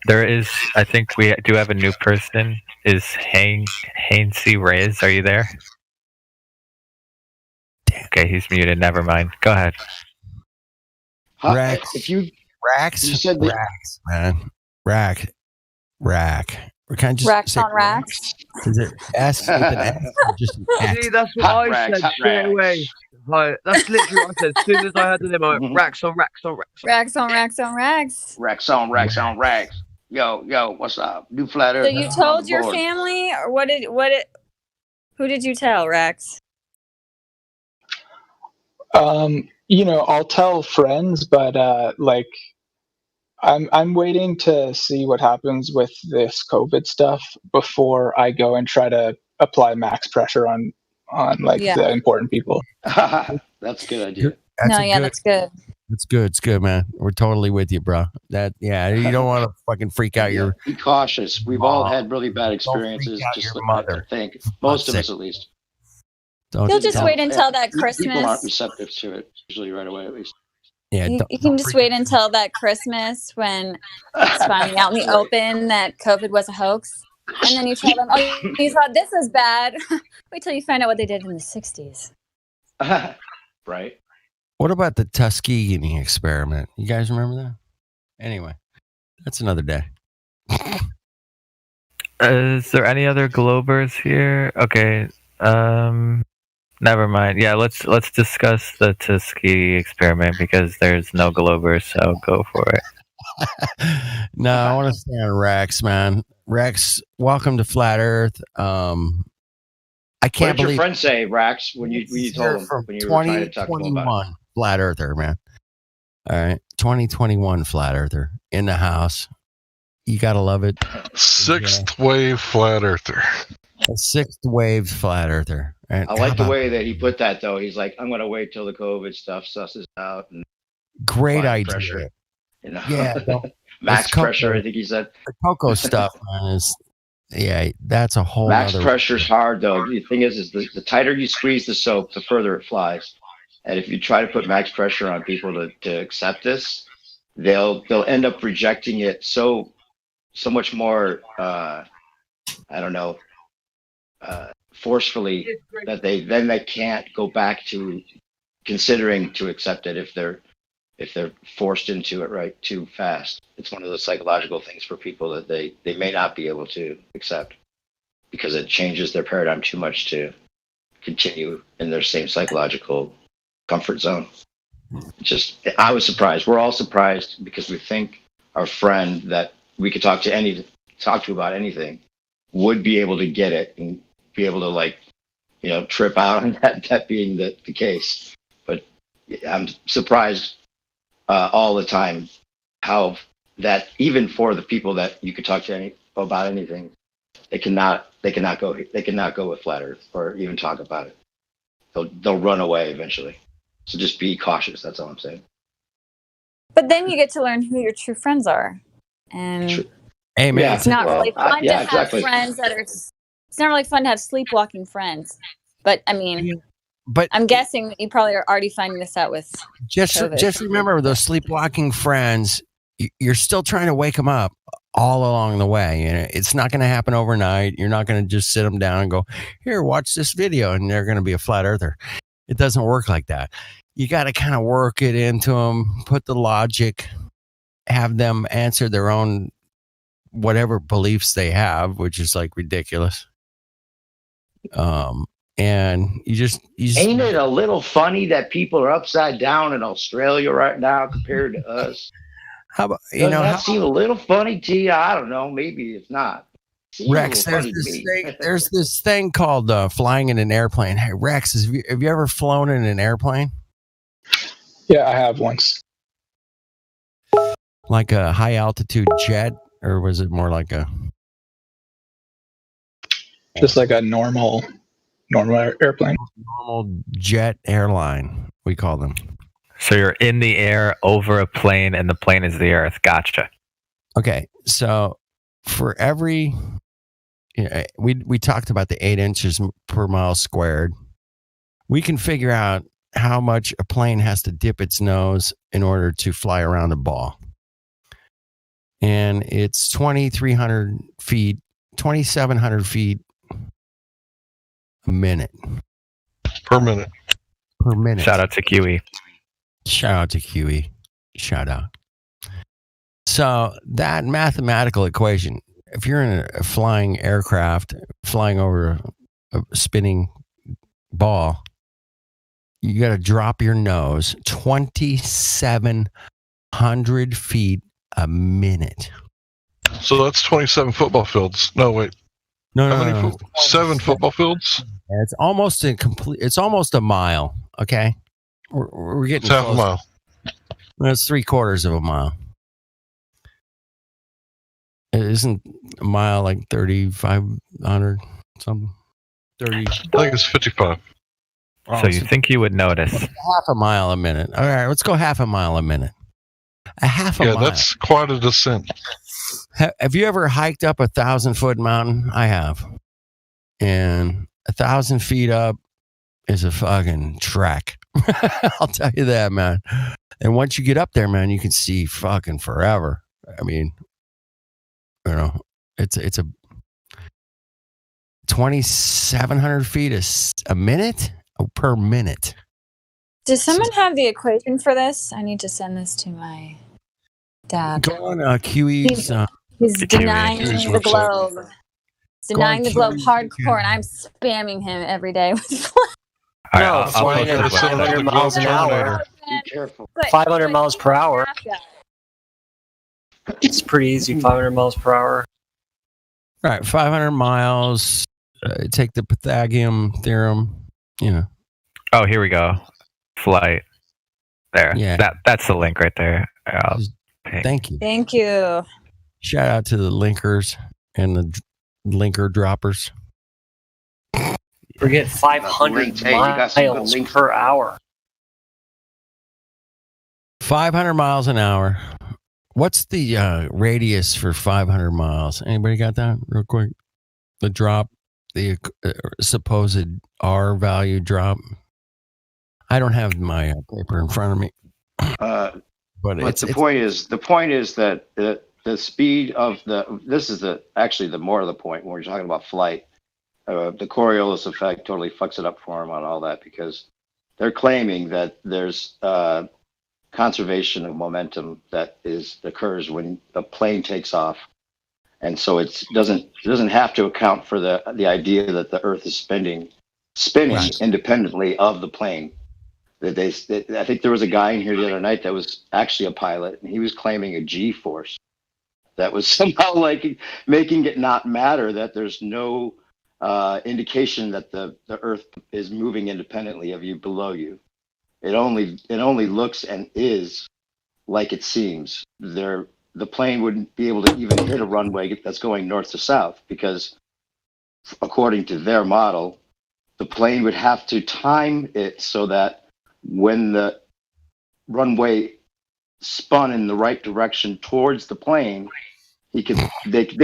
There is, I think we do have a new person. Is Hainsey Reyes? Are you there? Okay, he's muted. Never mind. Go ahead. Rax. If you Rax. you said that Rax, man. Rack. We can't just Racks say on racks. Is it S with an S or just an X? See, that's what Hot I rags, said hot straight rags. away. Hi, that's literally what I said. As soon as I heard the name, I went, racks on racks on racks. Racks on racks on racks. racks on racks on racks. Yo, what's up? New flat So earth. you on told the your board. family, or who did you tell, Rex? I'll tell friends, but like I'm waiting to see what happens with this COVID stuff before I go and try to apply max pressure on like Yeah. the important people. That's a good idea. That's good. It's good. It's good, man. We're totally with you, bro. You don't want to fucking freak out your. Be cautious. We've all had really bad experiences. out Just your like mother. I think most of God's us, at least. You'll just wait until that People aren't Christmas. receptive to it usually right away, at least. Yeah, You can just wait until that Christmas when it's finally out in the open that COVID was a hoax. And then you tell them, oh, you thought this was bad. Wait till you find out what they did in the 60s. Right. What about the Tuskegee experiment? You guys remember that? Anyway, that's another day. Is there any other Globers here? Okay. Never mind. Yeah, let's discuss the Tuskegee experiment because there's no Globers, so go for it. No, I want to stay on Rex, man. Rex, welcome to Flat Earth. I What can't did your believe friend say, Rax, when you told him from when you were trying to talk to him about 2021 Flat Earther, man. All right, 2021 Flat Earther in the house. You gotta love it. Sixth wave flat earther. A sixth wave Flat Earther. And I like the way that he put that, though. He's like, I'm going to wait till the COVID stuff susses out. And great apply idea. pressure, you know? Yeah, Max it's cocoa. pressure, I think he said. The cocoa stuff, man, is that's a whole Max nother- pressure's hard, though. The thing is the tighter you squeeze the soap, the further it flies. And if you try to put max pressure on people to accept this, they'll end up rejecting it so much more, forcefully that they can't go back to considering to accept it if they're forced into it right too fast. It's one of those psychological things for people that they may not be able to accept because it changes their paradigm too much to continue in their same psychological comfort zone. I was surprised. We're all surprised because we think our friend that we could talk to about anything would be able to get it and be able to trip out on that being the case. But I'm surprised all the time how that even for the people that you could talk to about anything, they cannot go with flat Earth or even talk about it. They'll run away eventually. So just be cautious. That's all I'm saying. But then you get to learn who your true friends are. And hey, man, it's not really fun to have exactly. friends that are. It's not really fun to have sleepwalking friends. But I mean, but I'm guessing that you probably are already finding this out with COVID. just remember those sleepwalking friends. You're still trying to wake them up all along the way. And it's not going to happen overnight. You're not going to just sit them down and go, here, watch this video, and they're going to be a flat earther. It doesn't work like that. You got to kind of work it into them, put the logic, have them answer their own whatever beliefs they have, which is like ridiculous. And you just Ain't it a little funny that people are upside down in Australia right now compared to us? How about Doesn't that seem a little funny to you? I don't know. Maybe it's not. Seems Rex, a little funny to me. there's this thing called flying in an airplane. Hey, Rex, have you ever flown in an airplane? Yeah, I have once. Like a high altitude jet, or was it more like a Just like a normal airplane. normal jet airline? We call them. So you're in the air over a plane, and the plane is the Earth. Gotcha. Okay, so for every, we talked about the 8 inches per mile squared. We can figure out how much a plane has to dip its nose in order to fly around a ball. and it's 2,300 feet, 2,700 feet a minute. Per minute. Per minute. Shout out to QE. Shout out to QE. Shout out. So that mathematical equation, if you're in a flying aircraft flying over a spinning ball, you got to drop your nose 2,700 feet a minute. So that's 27 football fields. No, wait. No, How no, many no. foot- 7 football fields? Yeah, it's almost a complete. It's almost a mile. Okay, we're getting It's half a close. mile. That's 3/4 of a mile. It isn't a mile like 3,500 something. 30. I think it's 55. So you think you would notice? Half a mile a minute. All right, let's go half a mile a minute. A half a Yeah, mile. that's quite a descent. Have you ever hiked up 1,000-foot mountain? I have. And 1,000 feet up is a fucking trek. I'll tell you that, man. And once you get up there, man, you can see fucking forever. I mean, you know, it's a 2,700 feet a minute. Oh, per minute. Does someone have the equation for this? I need to send this to my dad. Go on QE's. He's denying QE's the website. globe. He's denying the globe QE's hardcore, and I'm spamming him every day with All right, No, I'll flying post at this website. 500 miles an hour. Be careful. 500 miles per hour. It's pretty easy. 500 miles per hour. All right, 500 miles. Take the Pythagorean theorem. You know. Oh, here we go. Flight. There. Yeah. That's the link right there. I'll ping. Thank you. Thank you. Shout out to the linkers and the linker droppers. Forget 500 Links. Hey, you got some good miles links. per hour. 500 miles an hour. What's the radius for 500 miles? Anybody got that real quick? The drop, the supposed R value drop. I don't have my paper in front of me. But it's the point is that the speed of this is actually the more of the point when we're talking about flight. The Coriolis effect totally fucks it up for them on all that, because they're claiming that there's conservation of momentum that occurs when a plane takes off, and so it doesn't have to account for the idea that the Earth is spinning right, independently of the plane. I think there was a guy in here the other night that was actually a pilot, and he was claiming a G-force that was somehow like making it not matter, that there's no indication that the Earth is moving independently of you below you. It only looks and is like it seems. The plane wouldn't be able to even hit a runway that's going north to south, because according to their model, the plane would have to time it so that when the runway spun in the right direction towards the plane, they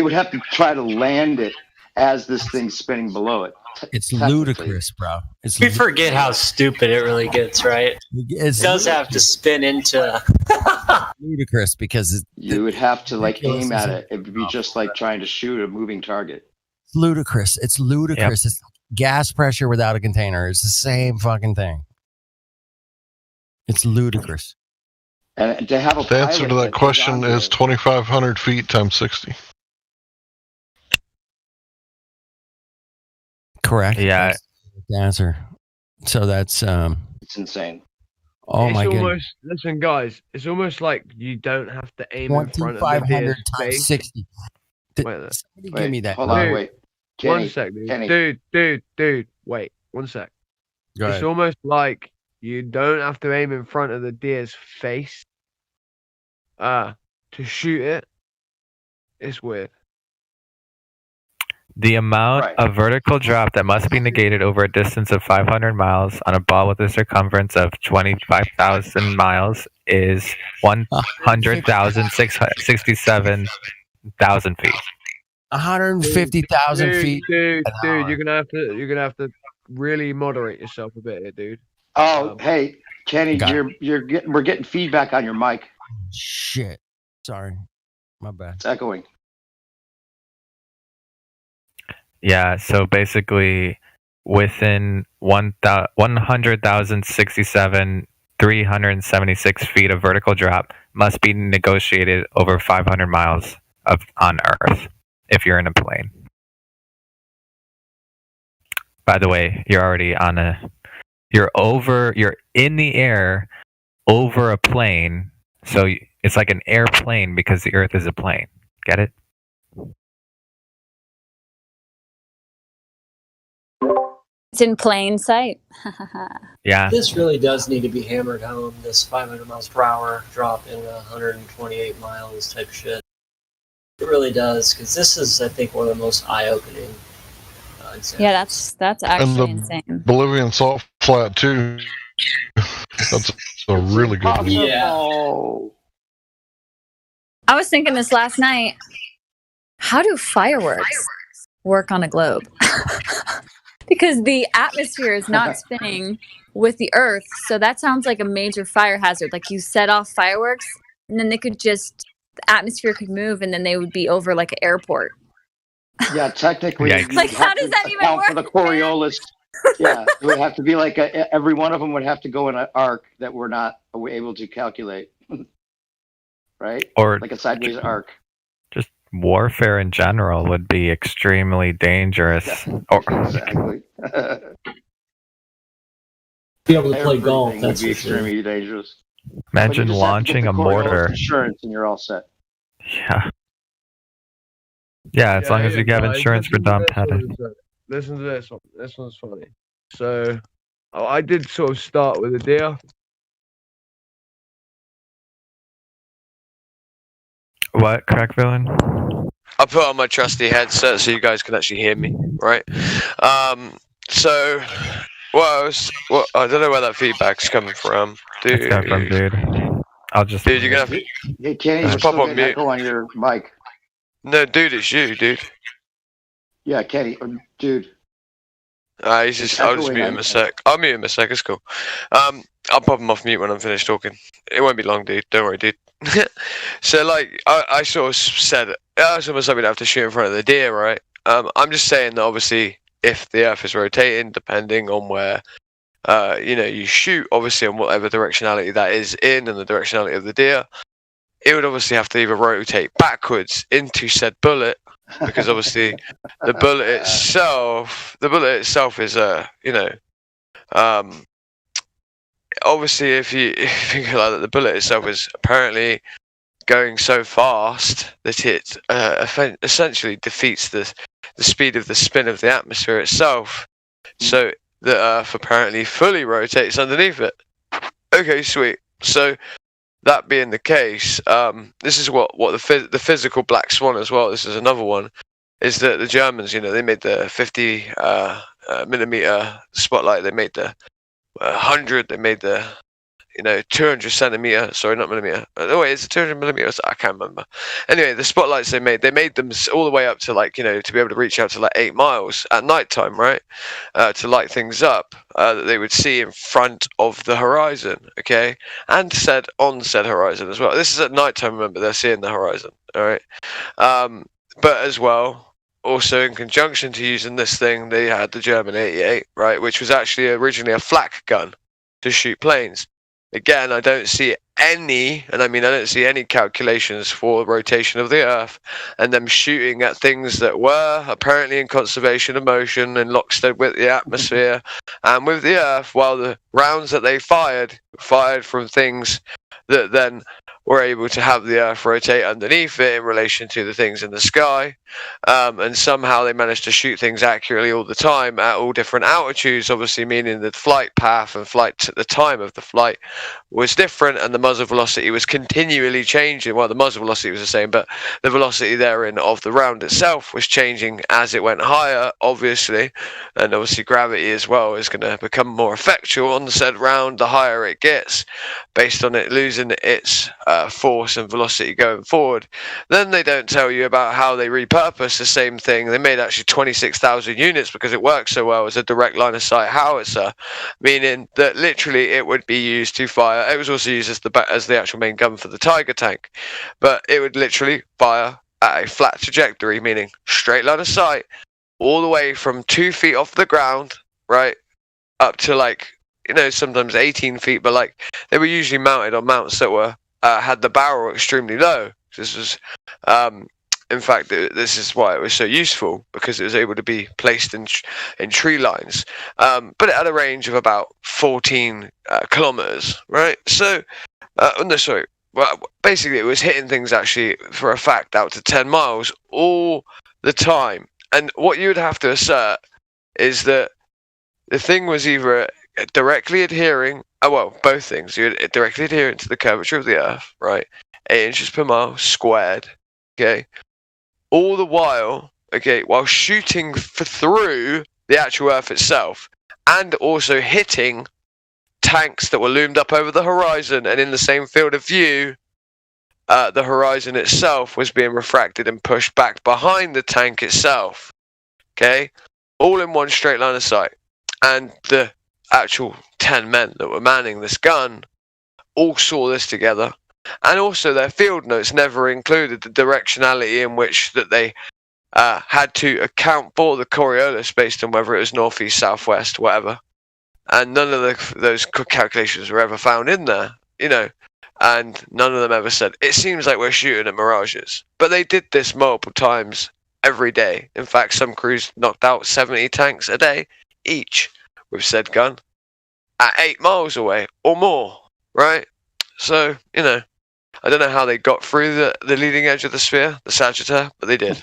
would have to try to land it as this thing's spinning below it. It's ludicrous, bro. We forget how stupid it really gets, right? It does have to spin into ludicrous, because you would have to aim at it. It would be just like trying to shoot a moving target. It's ludicrous. It's ludicrous. It's gas pressure without a container. It's the same fucking thing. It's ludicrous. And to have The answer to that question is 2,500 feet times 60. Correct. Yeah. That's the answer. So that's it's insane. Oh it's my god. Almost, listen, guys, it's almost like you don't have to aim in front of the 2,500 deer's times face. 60. Wait, Give me that. Hold on, Dude, wait. One Kenny, sec, dude. Kenny. Dude. Wait, 1 sec. Go It's ahead. almost like you don't have to aim in front of the deer's face to shoot it. It's weird. The amount of vertical drop that must be negated over a distance of 500 miles on a ball with a circumference of 25,000 miles is 100,667,000 feet. 150,000 feet. Dude, an hour. you're gonna have to really moderate yourself a bit here, dude. Oh, hey, Kenny, Got we're getting feedback on your mic. Shit. Sorry. My bad. It's echoing. Yeah, so basically within 100,067 376 feet of vertical drop must be negotiated over 500 miles on Earth if you're in a plane. By the way, you're already on you're in the air over a plane, so it's like an airplane because the Earth is a plane. Get it? It's in plain sight. Yeah. This really does need to be hammered home. This 500 miles per hour drop in 128 miles type shit. It really does, because this is, I think, one of the most eye-opening examples. Yeah, that's actually and the insane. Bolivian salt flat too. That's a really good one. Yeah. I was thinking this last night. How do fireworks work on a globe? Because the atmosphere is not spinning with the Earth, so that sounds like a major fire hazard. Like you set off fireworks, and then the atmosphere could move, and then they would be over like an airport. Yeah, technically. Yikes. Like, how does that even account for work, the Coriolis? Yeah, it would have to be like every one of them would have to go in an arc that we're not able to calculate, right? Or like a sideways arc. just warfare in general would be extremely dangerous. Exactly. Be able to play golf. Everything would That's be for sure. extremely dangerous. Imagine But you just have to get launching the a Coriolis mortar. insurance, and you're all set. Yeah, as long as you have guys, insurance for listen to Dom this Pettit. one. Listen to this one. This one's funny. So, I did sort of start with a deer. What, crack villain? I put on my trusty headset so you guys can actually hear me, right? So, what I don't know where that feedback's coming from, dude. It's coming from dude. I'll just. Dude, you're gonna have to Hey, Kenny, just you're pop still on getting mute. echo on your mic. No, dude, it's you, dude. Yeah, Kenny, dude. I'll just mute him a sec. I'll mute him a sec. It's cool. I'll pop him off mute when I'm finished talking. It won't be long, dude. Don't worry, dude. So, like, I sort of said, it's almost like we'd have to shoot in front of the deer, right? I'm just saying that obviously, if the Earth is rotating, depending on where, you shoot, obviously, on whatever directionality that is in, and the directionality of the deer, it would obviously have to either rotate backwards into said bullet, because obviously the bullet itself is obviously if you think like that, the bullet itself is apparently going so fast that it essentially defeats the speed of the spin of the atmosphere itself, so the Earth apparently fully rotates underneath it. Okay, sweet. So that being the case, this is what the physical black swan as well. This is another one. Is that the Germans? They made the 50 millimeter spotlight. They made the 100. They made the 200 centimeter. Sorry, not millimeter. Oh wait, is it 200 millimeters? I can't remember. Anyway, the spotlights they made them all the way up to to be able to reach out to like 8 miles at night time, right? To light things up that they would see in front of the horizon, okay, and on said horizon as well. This is at night time. Remember, they're seeing the horizon, all right. But as well. Also, in conjunction to using this thing, they had the German 88, right, which was actually originally a flak gun to shoot planes. Again, I don't see any calculations for rotation of the Earth and them shooting at things that were apparently in conservation of motion in lockstep with the atmosphere and with the Earth, while the rounds that they fired from things that then were able to have the Earth rotate underneath it in relation to the things in the sky, and somehow they managed to shoot things accurately all the time at all different altitudes, obviously meaning that flight path and the time of the flight was different, and the muzzle velocity was continually changing. Well, the muzzle velocity was the same, but the velocity therein of the round itself was changing as it went higher, obviously, and obviously gravity as well is going to become more effectual on the said round the higher it gets, based on it losing losing its force and velocity going forward. Then they don't tell you about how they repurpose the same thing. They made actually 26,000 units because it works so well as a direct line of sight howitzer, meaning that literally it would be used to fire. It was also used as the actual main gun for the Tiger tank, but it would literally fire at a flat trajectory, meaning straight line of sight, all the way from 2 feet off the ground, right, up to like, you know, sometimes 18 feet, but like they were usually mounted on mounts that were had the barrel extremely low. This was, in fact, this is why it was so useful, because it was able to be placed in tree lines. But it had a range of about 14 kilometers, right? So, no, sorry. Well, basically, it was hitting things actually for a fact out to 10 miles all the time. And what you would have to assert is that the thing was either directly adhering, well, both things. You're directly adhering to the curvature of the Earth, right? 8 inches per mile squared, okay? All the while, okay, while shooting through the actual Earth itself, and also hitting tanks that were loomed up over the horizon, and in the same field of view, the horizon itself was being refracted and pushed back behind the tank itself, okay? All in one straight line of sight. And the actual 10 men that were manning this gun all saw this together, and also their field notes never included the directionality in which that they had to account for the Coriolis based on whether it was northeast, southwest, whatever, and none of those calculations were ever found in there, you know, and none of them ever said it seems like we're shooting at mirages. But they did this multiple times every day. In fact, some crews knocked out 70 tanks a day each with said gun at 8 miles away or more, right? So, you know, I don't know how they got through the leading edge of the sphere, the Sagittaire, but they did.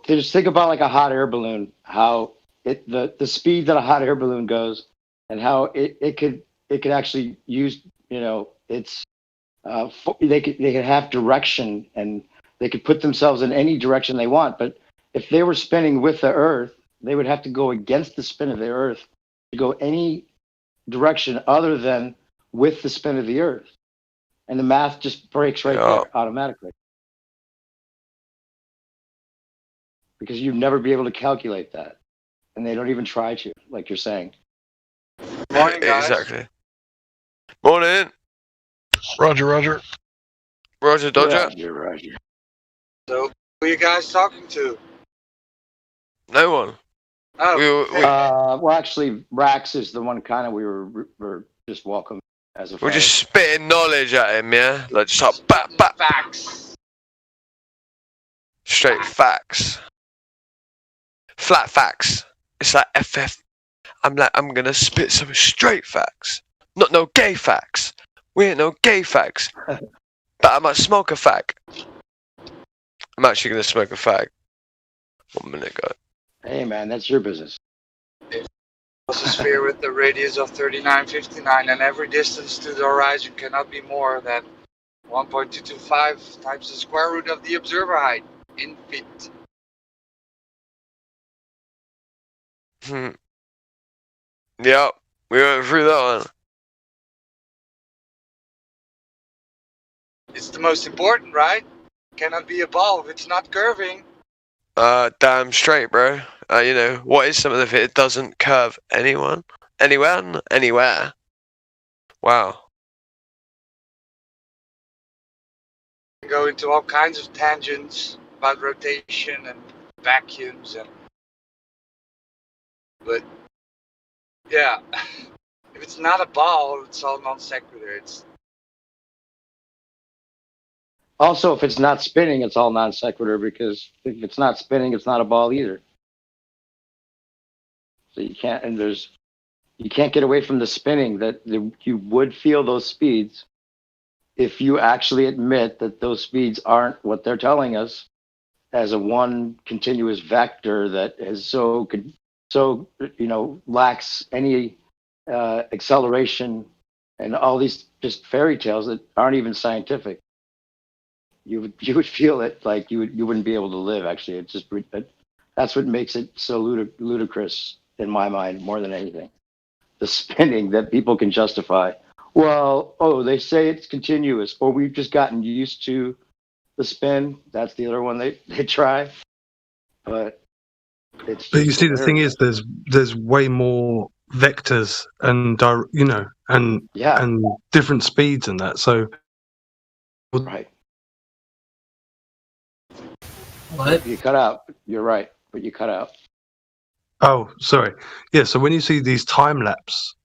Just think about like a hot air balloon, how the speed that a hot air balloon goes, and how it could actually use, you know, it's they could have direction, and they could put themselves in any direction they want. But if they were spinning with the Earth, they would have to go against the spin of the Earth to go any direction other than with the spin of the Earth. And the math just breaks right there automatically. Because you'd never be able to calculate that. And they don't even try to, like you're saying. Morning, guys. Exactly. Morning. Roger, Roger. Roger, Dodger. Roger. So, who are you guys talking to? No one. Oh, well, actually, Rax is the one kind of we were just welcome as a We're just spitting knowledge at him, yeah? Like, just like, bat. Facts. Straight facts. Flat facts. It's like FF. I'm gonna spit some straight facts. Not no gay facts. We ain't no gay facts. But I might smoke a fag. I'm actually gonna smoke a fag. 1 minute ago. Hey man, that's your business. It's a sphere with the radius of 3959, and every distance to the horizon cannot be more than 1.225 times the square root of the observer height in feet. Yep, we went through that one. It's the most important, right? Cannot be a ball if it's not curving. Damn straight, bro. You know, what is something if it doesn't curve anywhere? Wow. Go into all kinds of tangents about rotation and vacuums but yeah, if it's not a ball, it's all non sequitur. Also, if it's not spinning, it's all non sequitur, because if it's not spinning, it's not a ball either. So you can't get away from the spinning, that you would feel those speeds if you actually admit that those speeds aren't what they're telling us as a one continuous vector that is so lacks any acceleration, and all these just fairy tales that aren't even scientific. You would feel it like you wouldn't be able to live. Actually, it's just that's what makes it so ludicrous in my mind more than anything. The spinning that people can justify Well, they say it's continuous, or we've just gotten used to the spin. That's the other one they try, but it's. But you see, the thing is, there's way more vectors and and different speeds and that. So right. What? You cut out. You're right, but you cut out. Oh, sorry. Yeah. So when you see these time lapse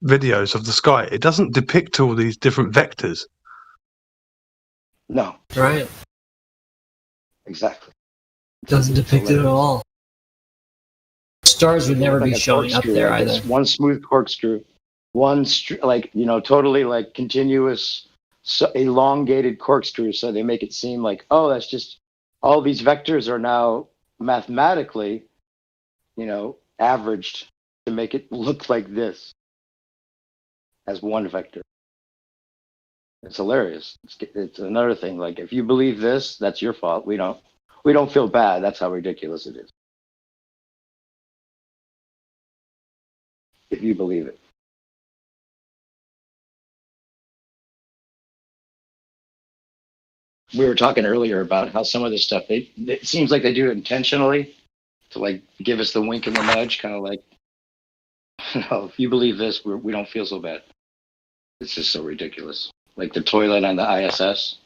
videos of the sky, it doesn't depict all these different vectors. No. Right. Exactly. Doesn't depict it at all. Stars would never be showing up there either. It's one smooth corkscrew, one totally like continuous, elongated corkscrew. So they make it seem like, that's just all these vectors are now mathematically, averaged to make it look like this as one vector. It's hilarious. It's another thing. Like if you believe this, that's your fault. We don't feel bad. That's how ridiculous it is. If you believe it. We were talking earlier about how some of this stuff, it seems like they do it intentionally to like give us the wink and the nudge, kind of like, if you believe this, we don't feel so bad. It's just so ridiculous. Like the toilet on the ISS.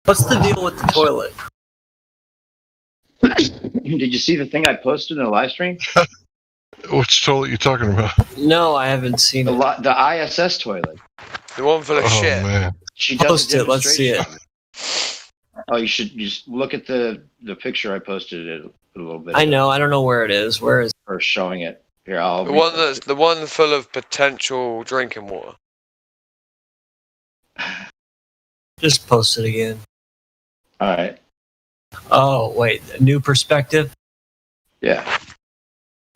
What's the deal with the toilet? Did you see the thing I posted in the live stream? Which toilet you talking about? No, I haven't seen it. The ISS toilet. The one full of shit. Man. She does Post it. Let's see it. Oh, you should just look at the picture I posted it a little bit. I know. I don't know where it is. Where is? Or showing it. Here, the one full of potential drinking water. Just post it again. All right. Oh wait, a new perspective. Yeah.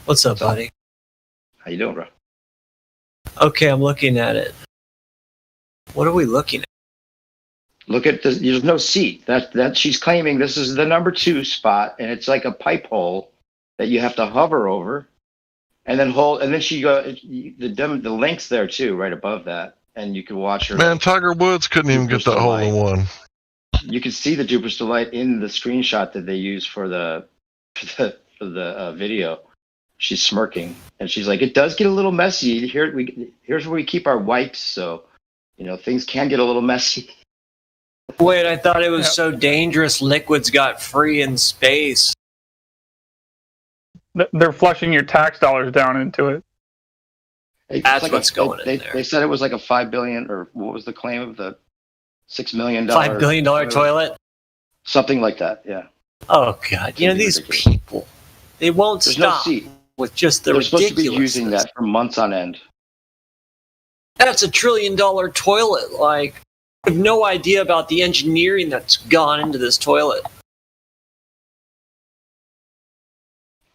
What's up, buddy? How you doing, bro? Okay, I'm looking at it. What are we looking at? Look at this. There's no seat. That she's claiming this is the number 2 spot, and it's like a pipe hole that you have to hover over, and then hold. And then she go the link's there too, right above that, and you can watch her. Man, Tiger Woods couldn't even get that hole in one. You can see the Jupiter light in the screenshot that they use for the video. She's smirking, and she's like, "It does get a little messy. Here's where we keep our wipes, so things can get a little messy." Wait, I thought it was so dangerous. Liquids got free in space. They're flushing your tax dollars down into it. That's what's going in there. They said it was like a $5 billion, or what was the claim of the $6 million? $5 billion toilet? Something like that, yeah. Oh, God. These people, they won't There's stop no seat. with just the They're supposed to be ridiculousness. using that for months on end. That's $1 trillion toilet. Like, I have no idea about the engineering that's gone into this toilet.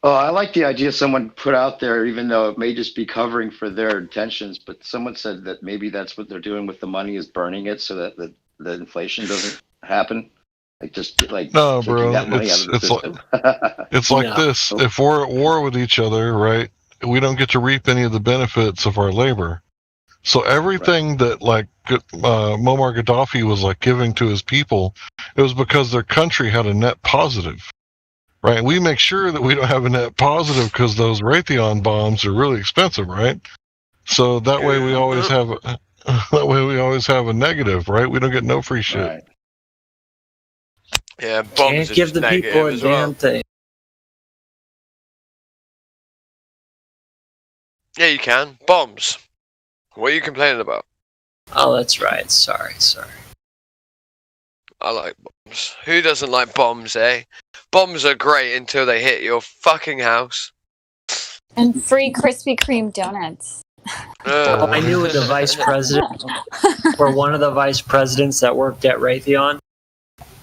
Oh, I like the idea someone put out there, even though it may just be covering for their intentions, but someone said that maybe that's what they're doing with the money, is burning it so that the inflation doesn't happen. No, bro. That money out of the system. It's like this. If we're at war with each other, right, we don't get to reap any of the benefits of our labor. So everything that Muammar Gaddafi was giving to his people, it was because their country had a net positive, right? We make sure that we don't have a net positive because those Raytheon bombs are really expensive, right? So that way we always have a negative, right? We don't get no free shit. Right. Yeah, bombs Can't are give just the negative people a as well. damn thing. Yeah, you can. Bombs. What are you complaining about? Oh, that's right. Sorry. I like bombs. Who doesn't like bombs, eh? Bombs are great until they hit your fucking house. And free Krispy Kreme donuts. I knew the vice president, or one of the vice presidents that worked at Raytheon,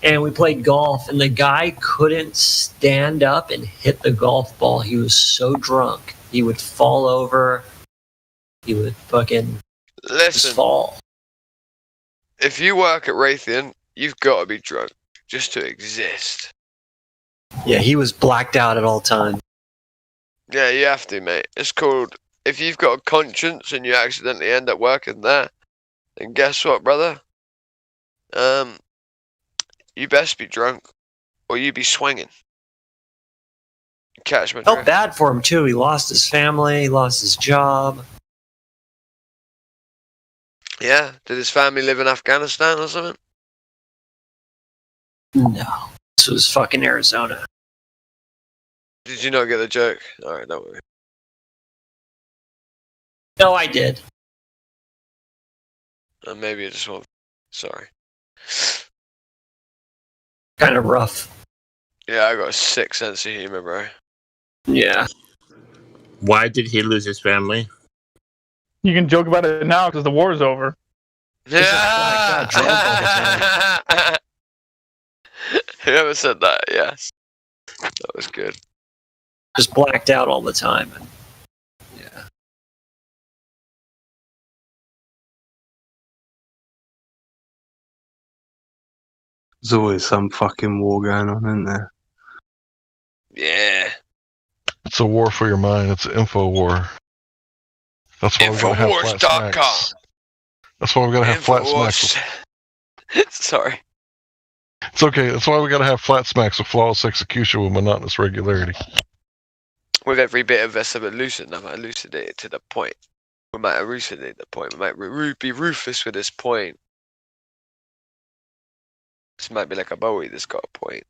and we played golf, and the guy couldn't stand up and hit the golf ball. He was so drunk. He would fall over. He would fucking just fall. If you work at Raytheon, you've got to be drunk just to exist. Yeah, he was blacked out at all times. Yeah, you have to, mate. It's called if you've got a conscience and you accidentally end up working there, then guess what, brother? You best be drunk, or you be swinging. Catch my Felt drift. bad for him too. He lost his family, he lost his job. Yeah, did his family live in Afghanistan or something? No, this was fucking Arizona. Did you not get the joke? Alright, don't worry. No, I did. Maybe I just won't. Sorry. Kind of rough. Yeah, I got a sick sense of humor, bro. Yeah. Why did he lose his family? You can joke about it now because the war's over. Yeah. Whoever said that, yes. That was good. Just blacked out all the time. Yeah. There's always some fucking war going on, isn't there? Yeah. It's a war for your mind. It's an info war. That's why we're gonna have flat smacks. That's why we gotta have flat smacks. Sorry. It's okay. That's why we gotta have flat smacks with flawless execution with monotonous regularity. With every bit of us elucidate it to the point. We might elucidate the point. We might be ruthless with this point. This might be like a Bowie that's got a point.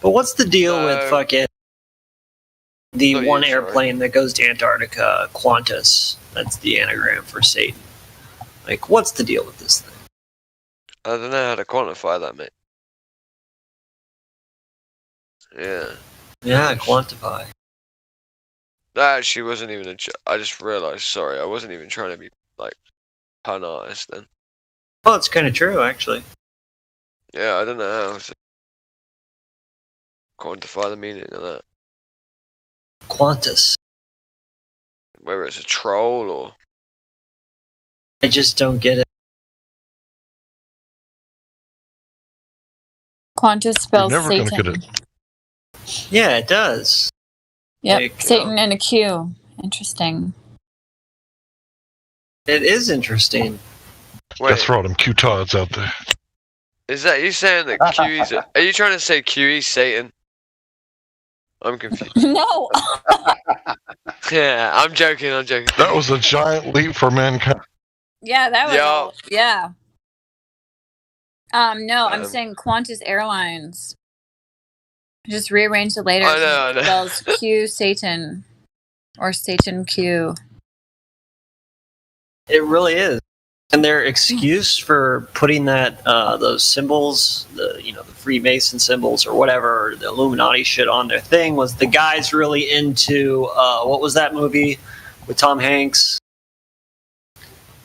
But what's the deal with fucking the No, one you're sorry. airplane that goes to Antarctica, Qantas? That's the anagram for Satan. Like, what's the deal with this thing? I don't know how to quantify that, mate. Yeah. Yeah, quantify. That actually wasn't even a joke. I just realised, sorry, I wasn't even trying to be, like, pun artist then. Well, it's kind of true, actually. Yeah, I don't know how to quantify the meaning of that. Qantas. Whether it's a troll or... I just don't get it. Qantas spells You're never Satan. gonna get it. Yeah, it does. Yep, Like, Satan and a Q. Interesting. It is interesting. That's for all them Q-tods out there. Is that you saying that QE's... Are you trying to say QE's Satan? I'm confused. No! Yeah, I'm joking. That was a giant leap for mankind. Yeah, that was. Yo. Yeah. No, I'm saying Qantas Airlines. Just rearrange the letters. I know, and it spells Q Satan. Or Satan Q. It really is. And their excuse for putting that those symbols, the Freemason symbols or whatever, the Illuminati shit on their thing was the guy's really into what was that movie with Tom Hanks?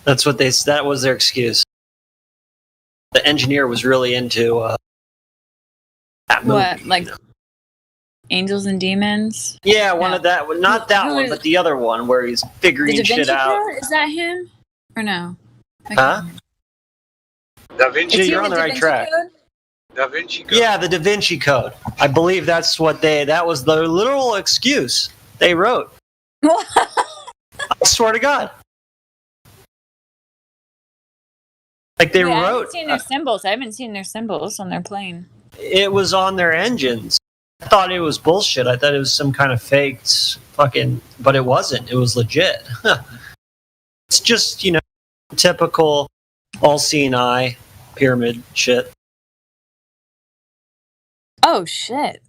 That was their excuse. The engineer was really into that movie. What? Like Angels and Demons? Yeah, one of that. Not that Who one, is- but the other one where he's figuring The Da Vinci shit out. Code? Is that him? Or no? Huh? Da Vinci. Yeah, you're on the right track. Da Vinci Code. Yeah, the Da Vinci Code. I believe that's what that was the literal excuse they wrote. I swear to God. Like they I haven't wrote, seen their symbols. I haven't seen their symbols on their plane. it was on their engines. I thought it was bullshit. I thought it was some kind of faked fucking, but it wasn't. It was legit. It's just, typical all-seeing eye pyramid shit. Oh shit!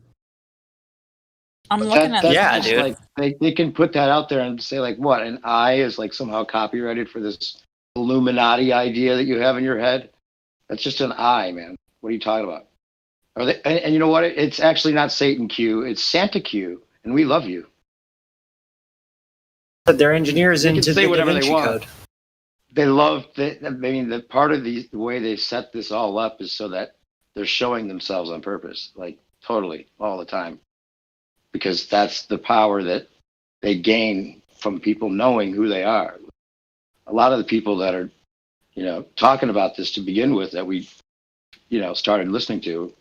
I'm looking at That's this. just like they can put that out there and say like what an eye is like somehow copyrighted for this Illuminati idea that you have in your head. That's just an eye, man. What are you talking about? Are they? And you know what? It's actually not Satan Q. It's Santa Q, and we love you. But their engineers They can into say the Da whatever Vinci they want. Code. They love. The part of the way they set this all up is so that they're showing themselves on purpose, like totally all the time, because that's the power that they gain from people knowing who they are. A lot of the people that are, talking about this to begin with that we, started listening to,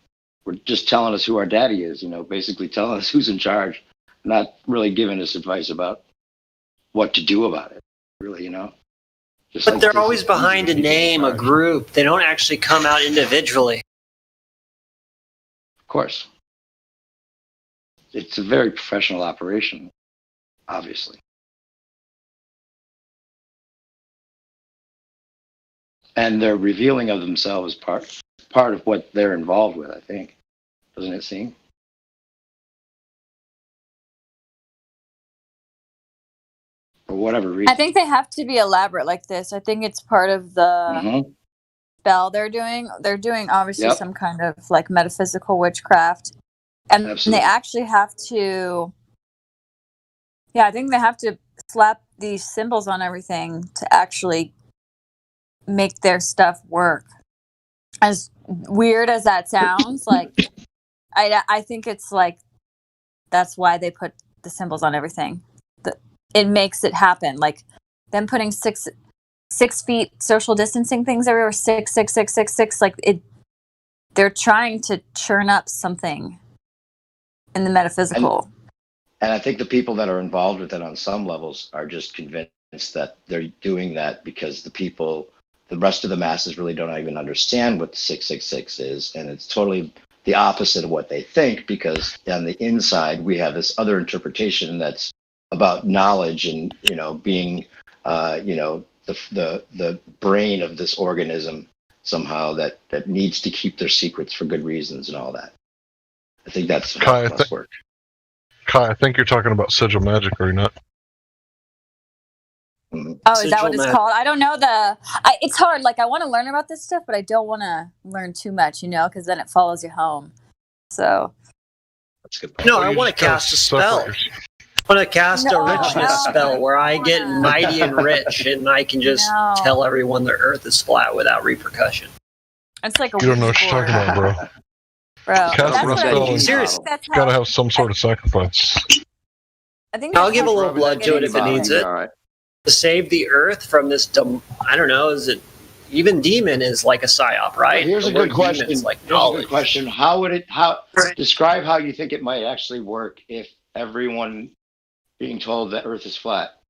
were just telling us who our daddy is. Basically telling us who's in charge, not really giving us advice about, what to do about it. Really, Just But like they're this always is behind a easy to name, a charge. group. They don't actually come out individually. Of course, it's a very professional operation, obviously. And their revealing of themselves is part of what they're involved with, I think. Doesn't it seem? For whatever reason. I think they have to be elaborate like this. I think it's part of the spell they're doing. They're doing obviously Yep. some kind of like metaphysical witchcraft. And Absolutely. they actually have to, yeah, I think they have to slap these symbols on everything to actually make their stuff work. As weird as that sounds, like I think it's like that's why they put the symbols on everything. It makes it happen. Like them putting 6 feet social distancing things everywhere, 6, 6, 6, 6, 6. Like it, they're trying to churn up something in the metaphysical. And I think the people that are involved with it on some levels are just convinced that they're doing that because the rest of the masses really don't even understand what 666 is. And it's totally the opposite of what they think, because on the inside, we have this other interpretation that's about knowledge and, being, the brain of this organism somehow that needs to keep their secrets for good reasons and all that. I think that's how it must work. Kai, I think you're talking about sigil magic, are you not? Oh, is that what it's called? I don't know it's hard. Like I want to learn about this stuff, but I don't want to learn too much, because then it follows you home. So. No, I want to cast a spell. I want to cast a richness spell where I get mighty and rich, and I can just tell everyone the Earth is flat without repercussion. It's like You don't know what you're talking about, bro. Casting a spell, Seriously, it's gotta have some sort of sacrifice. I think I'll give a little blood to it if it needs it. To save the Earth from this, I don't know, is it even demon is like a psyop, right? Here's a good question. Here's a knowledge. good question. Describe how you think it might actually work if everyone being told that Earth is flat.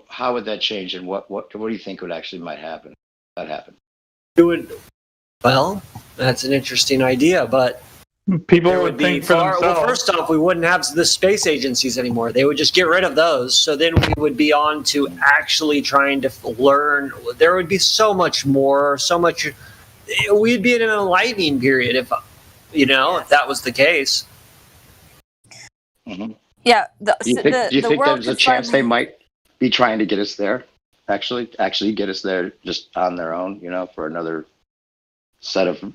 How would that change, and what do you think would actually might happen? That happen? It would. Well, that's an interesting idea, but people would think for themselves. Well, first off, we wouldn't have the space agencies anymore. They would just get rid of those. So then we would be on to actually trying to learn. There would be so much more, we'd be in an enlightening period if that was the case. Mm-hmm. Yeah. Do you think there's a chance they might be trying to get us there? Actually get us there just on their own, for another set of,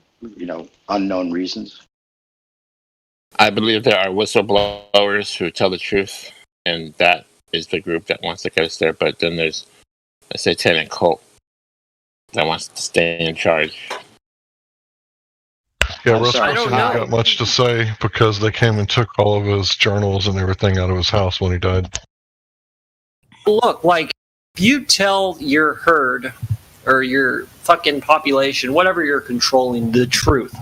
unknown reasons? I believe there are whistleblowers who tell the truth, and that is the group that wants to get us there. But then there's a satanic cult that wants to stay in charge. Yeah, Rasmussen ain't got much to say because they came and took all of his journals and everything out of his house when he died. Look, like, if you tell your herd or your fucking population, whatever you're controlling, the truth,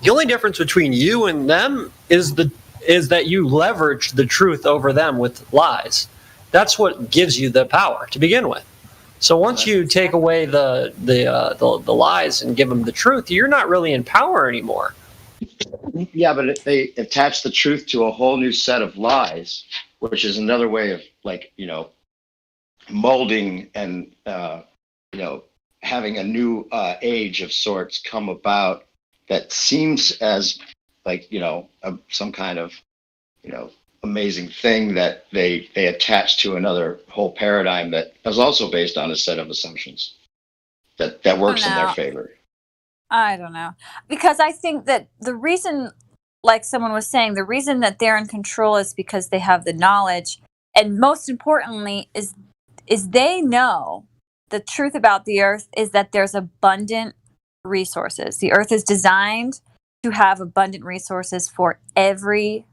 the only difference between you and them is that you leverage the truth over them with lies. That's what gives you the power to begin with. So once you take away the lies and give them the truth, you're not really in power anymore. Yeah, but if they attach the truth to a whole new set of lies, which is another way of molding and having a new age of sorts come about that seems as some kind of amazing thing that they attach to another whole paradigm that is also based on a set of assumptions that works in their favor. I don't know, because I think that the reason, like someone was saying, the reason that they're in control is because they have the knowledge, and most importantly is they know the truth about the Earth is that there's abundant resources. The Earth is designed to have abundant resources for everybody.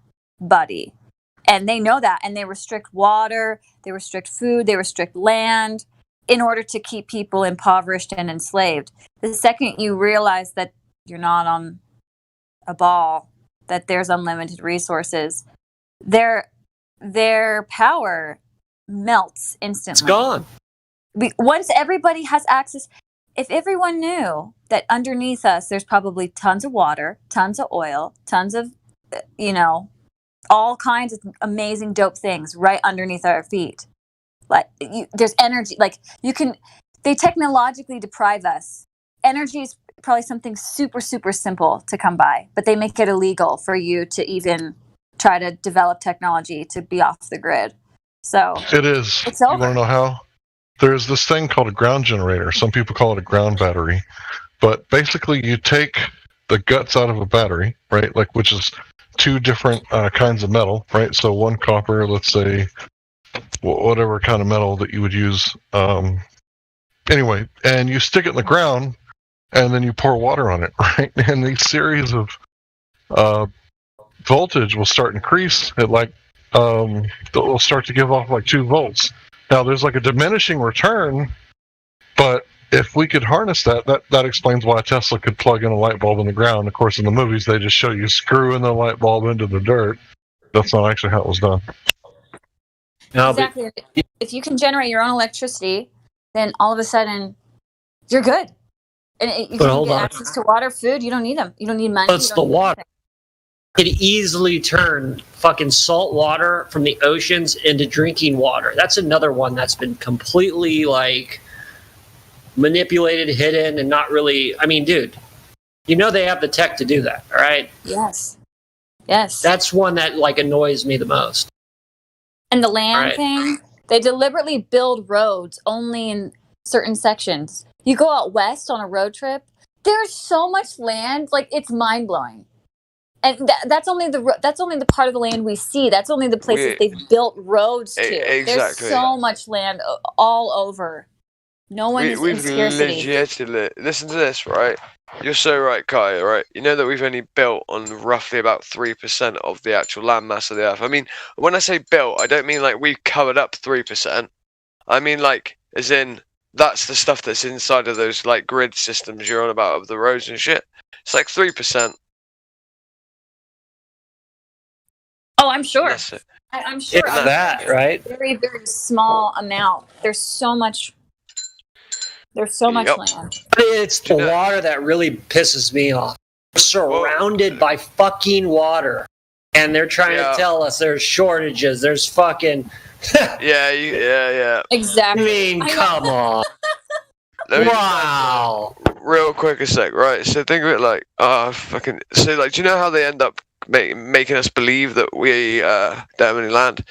And they know that, and they restrict water, they restrict food, they restrict land in order to keep people impoverished and enslaved. The second you realize that you're not on a ball, that there's unlimited resources, their power melts instantly. It's gone. Once everybody has access, if everyone knew that underneath us there's probably tons of water, tons of oil, tons of, all kinds of amazing dope things right underneath our feet. Like there's energy, like they technologically deprive us. Energy is probably something super, super simple to come by, but they make it illegal for you to even try to develop technology to be off the grid. So it is. It's You over. want to know how? There's this thing called a ground generator. Some people call it a ground battery. But basically, you take the guts out of a battery, right? Like, which is two different kinds of metal, right? So one copper, let's say, whatever kind of metal that you would use. Anyway, and you stick it in the ground, and then you pour water on it, right? And these series of voltage will start increase at like they'll start to give off like 2 volts. Now there's like a diminishing return, but if we could harness that explains why Tesla could plug in a light bulb in the ground. Of course, in the movies they just show you screwing the light bulb into the dirt. That's not actually how it was done. Exactly. If you can generate your own electricity, then all of a sudden you're good. And you can get access to water, food. You don't need them. You don't need money. It's the water. Could easily turn fucking salt water from the oceans into drinking water. That's another one that's been completely like manipulated, hidden, and not really. I mean, dude, they have the tech to do that. All right. Yes. That's one that like annoys me the most. And the land thing, they deliberately build roads only in certain sections. You go out west on a road trip, there's so much land, like it's mind blowing. And that's only the part of the land we see. That's only the places they've built roads to. Exactly. There's so much land all over. No one is in scarcity. Listen to this, right? You're so right, Kaya, right? You know that we've only built on roughly about 3% of the actual landmass of the Earth. I mean, when I say built, I don't mean like we've covered up 3%. I mean like, as in, that's the stuff that's inside of those like grid systems you're on about of the roads and shit. It's like 3%. Oh, I'm sure. I'm sure. It's that, right? Very, very small amount. There's so much land. But it's the water that really pisses me off. We're surrounded by fucking water, and they're trying to tell us there's shortages. There's fucking. Yeah. Exactly. I mean, come on. Wow. Real quick a sec, right? So think of it like, so like, do you know how they end up making us believe that we don't have any land?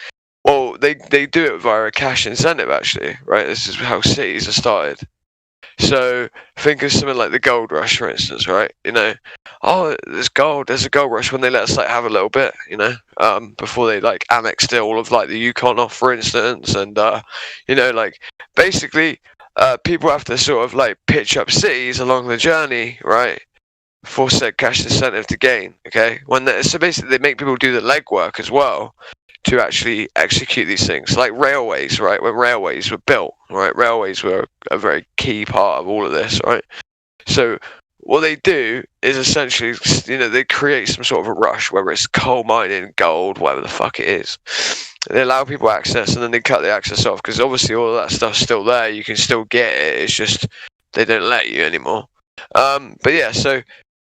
Well, they do it via a cash incentive, actually, right? This is how cities are started. So think of something like the gold rush, for instance, right? There's a gold rush when they let us like have a little bit, before they like annexed all of like the Yukon off, for instance, and like basically people have to sort of like pitch up cities along the journey, right? For said cash incentive to gain, okay? So basically they make people do the legwork as well to actually execute these things, like railways, right? When railways were built, right? Railways were a very key part of all of this, right? So what they do is essentially, they create some sort of a rush, whether it's coal mining, gold, whatever the fuck it is. They allow people access, and then they cut the access off, because obviously all of that stuff's still there. You can still get it. It's just they don't let you anymore. But yeah, so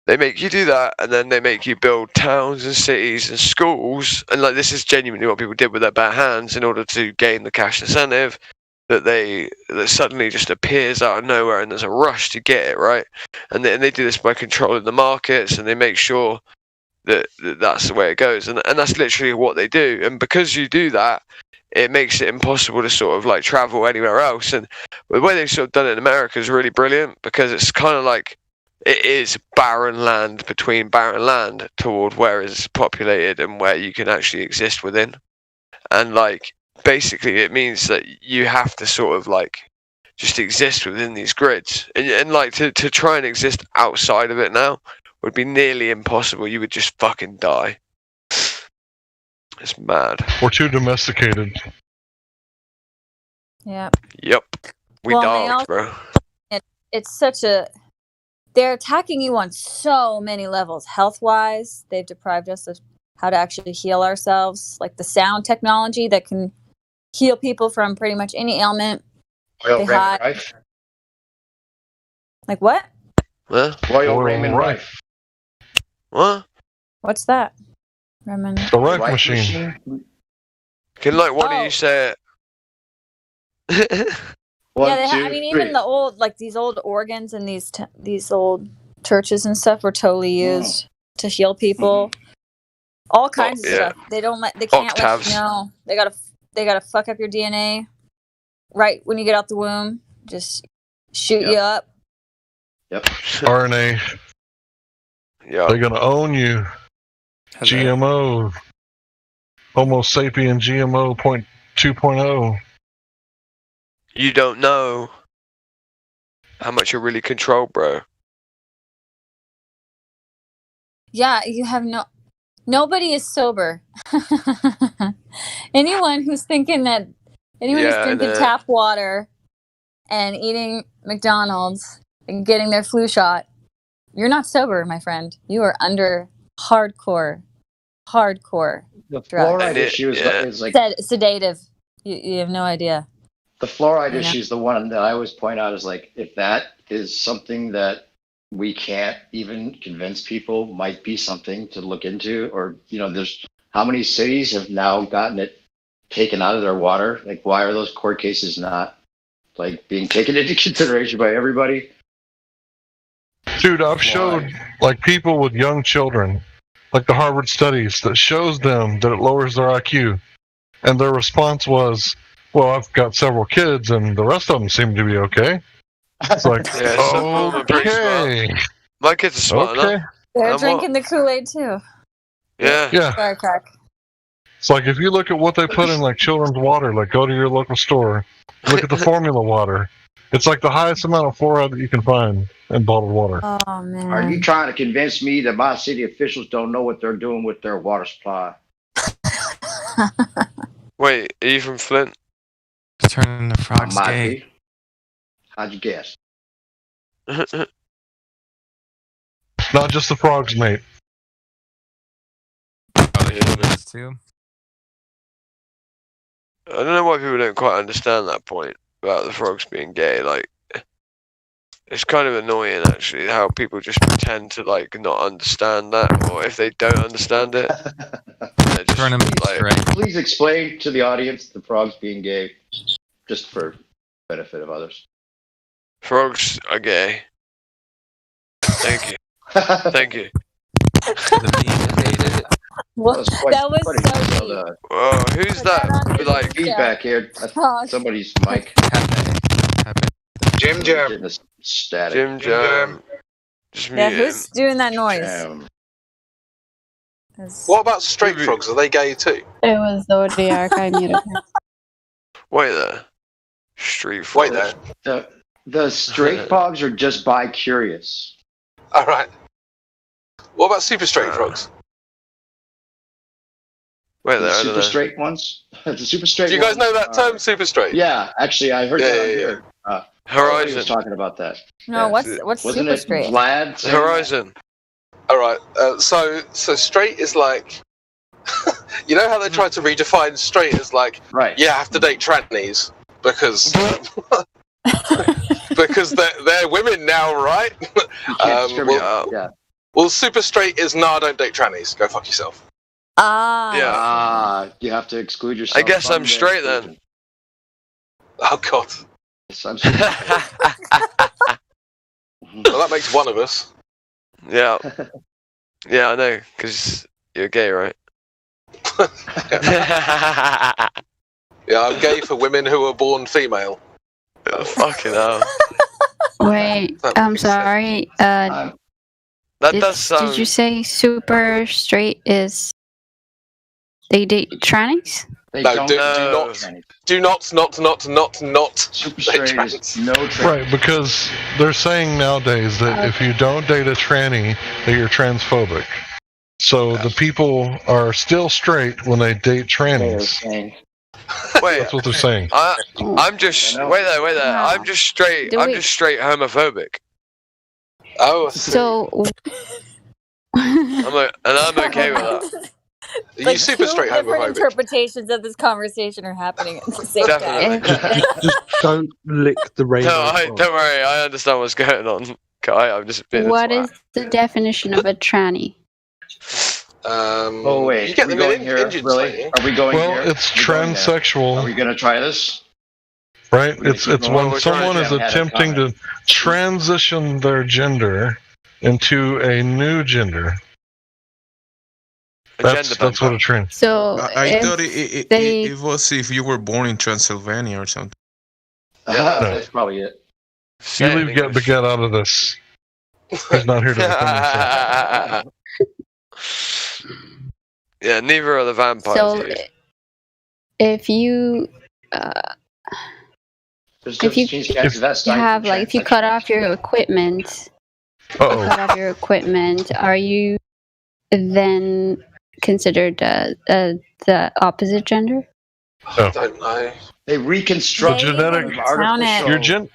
they make you do that, and then they make you build towns and cities and schools. And like, this is genuinely what people did with their bare hands in order to gain the cash incentive that suddenly just appears out of nowhere, and there's a rush to get it, right? And they do this by controlling the markets, and they make sure that's the way it goes. And that's literally what they do. And because you do that, it makes it impossible to sort of like travel anywhere else. And the way they've sort of done it in America is really brilliant, because it's kind of like, it is barren land between barren land toward where it's populated and where you can actually exist within. And like, basically it means that you have to sort of like just exist within these grids. And like to try and exist outside of it now would be nearly impossible. You would just fucking die. It's mad. We're too domesticated. Yeah. Yep. We dogged, bro. It's such a... They're attacking you on so many levels. Health-wise, they've deprived us of how to actually heal ourselves. Like the sound technology that can heal people from pretty much any ailment. Royal They Raymond hide. Rife. Like what? What? Royal Raymond Rife. What? What's that? Raymond. The Rife machine. Can like one of you say it? One, Yeah, they two, I mean, three. even the old, like these old organs and these old churches and stuff were totally used to heal people. All kinds of yeah. stuff. They can't let Octaves. you know. They gotta fuck up your DNA right when you get out the womb. Just shoot you up. Yep. RNA. Yeah. They're gonna own you. GMO. Homo sapien GMO 2.0. You don't know how much you really control, bro. Yeah, you have nobody is sober. Anyone who's thinking drinking tap water and eating McDonald's and getting their flu shot, you're not sober, my friend. You are under hardcore The drugs. fluoride issue is like Sedative. You have no idea. the fluoride You know? issue is the one that I always point out is like if that is something that we can't even convince people might be something to look into, or there's how many cities have now gotten it taken out of their water? Like, why are those court cases not like being taken into consideration by everybody? Dude, I've showed like people with young children, like the Harvard studies that shows them that it lowers their IQ, and their response was, "Well, I've got several kids, and the rest of them seem to be okay." It's like, Yeah, some of them are pretty okay, smart. My kids are smart okay. enough. They're I'm drinking the Kool-Aid too. Yeah. Yeah. Sorry, Crack. It's like if you look at what they put in like children's water, like go to your local store, look at the formula water. It's like the highest amount of fluoride that you can find in bottled water. Oh man. Are you trying to convince me that my city officials don't know what they're doing with their water supply? Wait, are you from Flint? Turning the frogs Might gay. be. How'd you guess? Not just the frogs, mate. Too. I don't know why people don't quite understand that point about the frogs being gay. Like, it's kind of annoying actually how people just pretend to like not understand that, or if they don't understand it, they're just Please explain to the audience the frogs being gay, just for benefit of others. Frogs are gay. Thank you. Thank you. What? That was so deep. Whoa, who's that? Like feedback here. Gosh. Somebody's mic. Jim Jam. Getting this static. Jim Jam. Just Yeah, mute him. who's doing that noise? What about straight frogs? Are they gay too? It was Zodiac. I muted him. Wait there. Street Wait frogs. there. The straight frogs are just bi-curious. All right. What about super straight frogs? Wait The there. I don't super know. straight ones. The super straight. Do you guys ones know that term, super straight? Yeah, actually, I heard that on here. Horizon was talking about that. No, what's Wasn't super it straight? Vlad? saying that? Horizon. All right. So straight is like, you know how they tried to redefine straight as like, right? Yeah, I have to date trannies because because they're women now, right? Well, super straight is no, I don't date trannies. Go fuck yourself. Ah. You have to exclude yourself. I guess from I'm the straight exclusion. then. Oh god. Yes, I'm straight. Well, that makes one of us. Yeah. Yeah, I know, because you're gay, right? Yeah, I'm gay for women who are born female. Fucking hell. Wait, I'm sorry. That does sound. Did you say super straight is they date trannies? No, do not Super date straight is trannies. no trans. Right, because they're saying nowadays that if you don't date a tranny, that you're transphobic. So the people are still straight when they date trannies. Wait, That's what they're saying. I'm just wait there. I'm just straight. Do I'm we- just straight homophobic. Oh, So I'm okay with that. Like super two straight different homophobic. interpretations of this conversation are happening at the same time. Just don't lick the rainbow. No, don't worry. I understand what's going on. Kai, I'm just being What is the definition of a tranny? Oh wait, you get are we them in going here? engines, Really? don't you? Are we going Well, here? it's Are we going there? transsexual. Are we going to try this? Right? gonna It's keep it's going. when someone is Had a attempting to transition their gender into a new gender. That's what a trans. So I if thought it they was if you were born in Transylvania or something. No. That's probably it. You leave Get Baguette out of this. He's not here to defend himself. Yeah, neither are the vampires. so dude. if you if you have like if you cut off your equipment, cut off your equipment, are you then considered the opposite gender? I don't know. They reconstruct The genetic- an artificial Your gen-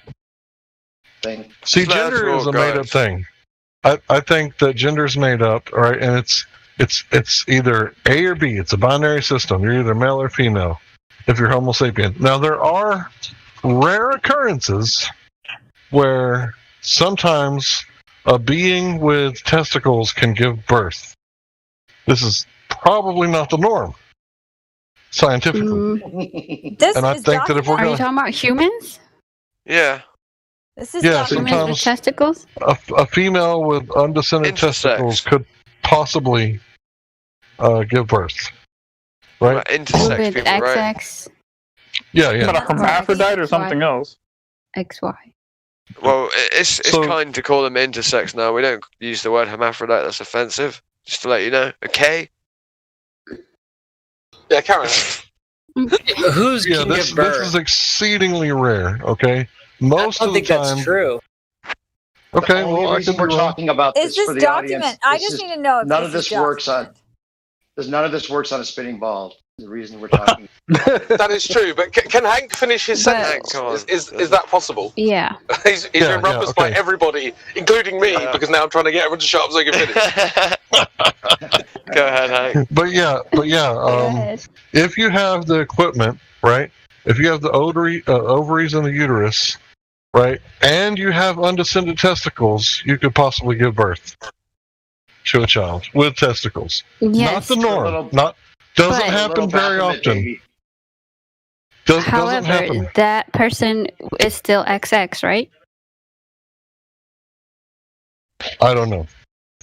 thing. See, gender is a made up thing. I think that gender's made up, right? And it's either A or B. It's a binary system. You're either male or female if you're Homo sapien. Now there are rare occurrences where sometimes a being with testicles can give birth. This is probably not the norm scientifically. This and I is think that if we're Are you going talking about humans? Yeah. This is Yeah, Humans with sometimes testicles? a female with undescended testicles could possibly give birth. Right? Intersex With people, right? XX, Yeah, But a yeah. hermaphrodite or something else. XY. Well, it's So- kind to call them intersex now. We don't use the word hermaphrodite. That's offensive. Just to let you know. Okay? Yeah, Karen. Who's Yeah, can this give birth? is exceedingly rare, okay? Most I don't of the think time. that's true. Okay, The only well, I reason can we're be wrong. talking about Is this for this the document? audience. I this just is- need to know if none this of is this works on. None of this works on a spinning ball. The reason we're talking. That is true, but can Hank finish his But- sentence? Is that possible? Yeah. He's been rumpused by okay. everybody, including me, because now I'm trying to get everyone to shut up so I can finish. Go ahead, Hank. But yeah, if you have the equipment, right? If you have the ovaries and the uterus, right, and you have undescended testicles, you could possibly give birth to a child with testicles. Yes. Not the norm. Doesn't But- happen very often. Doesn't However, happen. that person is still XX, right? I don't know.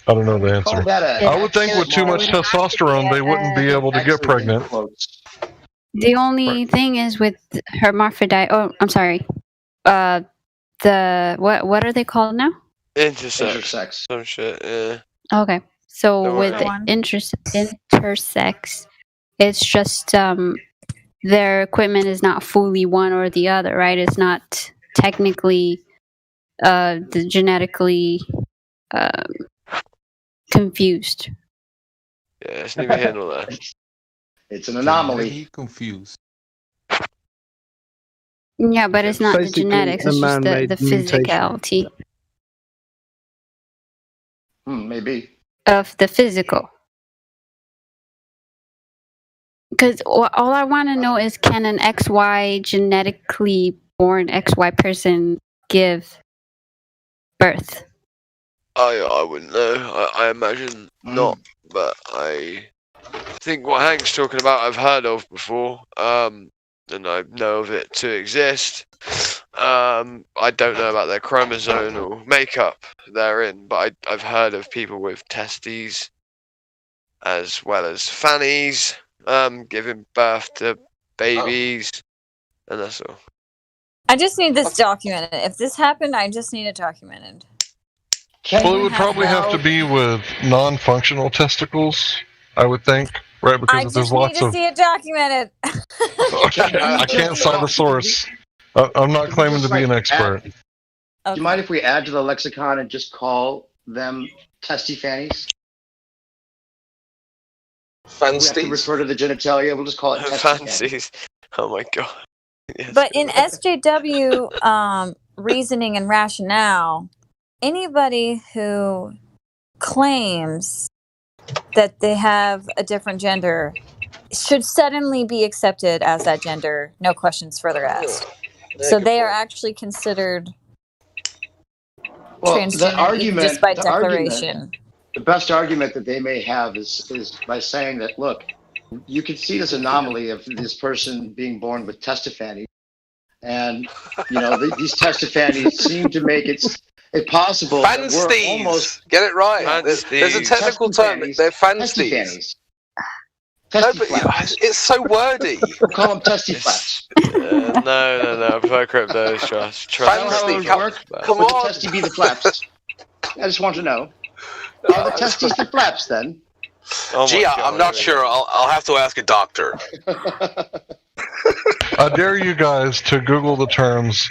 I don't know the answer. that I would think with too much testosterone, they wouldn't be able to get pregnant. The only thing is with hermaphrodite. Oh, I'm sorry. The what are they called now? Intersex. Some shit, yeah. Okay, so Don't with worry. the intersex, it's just their equipment is not fully one or the other, right? It's not technically the genetically confused. Yeah, it's neither here nor there. It's an anomaly. He confused. Yeah, but it's not the Basically, genetics; a it's just the man-made mutation. physicality Maybe. of the physical. Because all I want to know is, can an XY genetically born XY person give birth? I wouldn't know. I imagine not, but I think what Hank's talking about I've heard of before, and I know of it to exist. I don't know about their chromosomal makeup therein, but I've heard of people with testes as well as fannies giving birth to babies, and that's all. I just need this documented. If this happened, I just need it documented. Well, it would probably have to be with non-functional testicles, I would think, right? I Because just there's need lots to of. see it documented. I can't cite a source. I'm not claiming to be an expert. Do you mind if we add to the lexicon and just call them testy fannies? We have to refer to the genitalia. We'll just call it testy fannies. Fancies. Oh my god. Yes. But in SJW reasoning and rationale, anybody who claims that they have a different gender should suddenly be accepted as that gender, no questions further asked. So they are actually considered transgender even just by declaration. The best argument that they may have is by saying that, look, you can see this anomaly of this person being born with testifannies, and these testifannies seem to make it possible. Fansties. Get it right. There's a technical term. They're fansties. No, but it's so wordy. We'll call them testy flaps. No. I prefer cryptos, Trust. Fancy. Come on. The testy be the flaps. I just want to know. Are the testes the flaps then? Oh Gee, I'm not sure. I'll have to ask a doctor. I dare you guys to Google the terms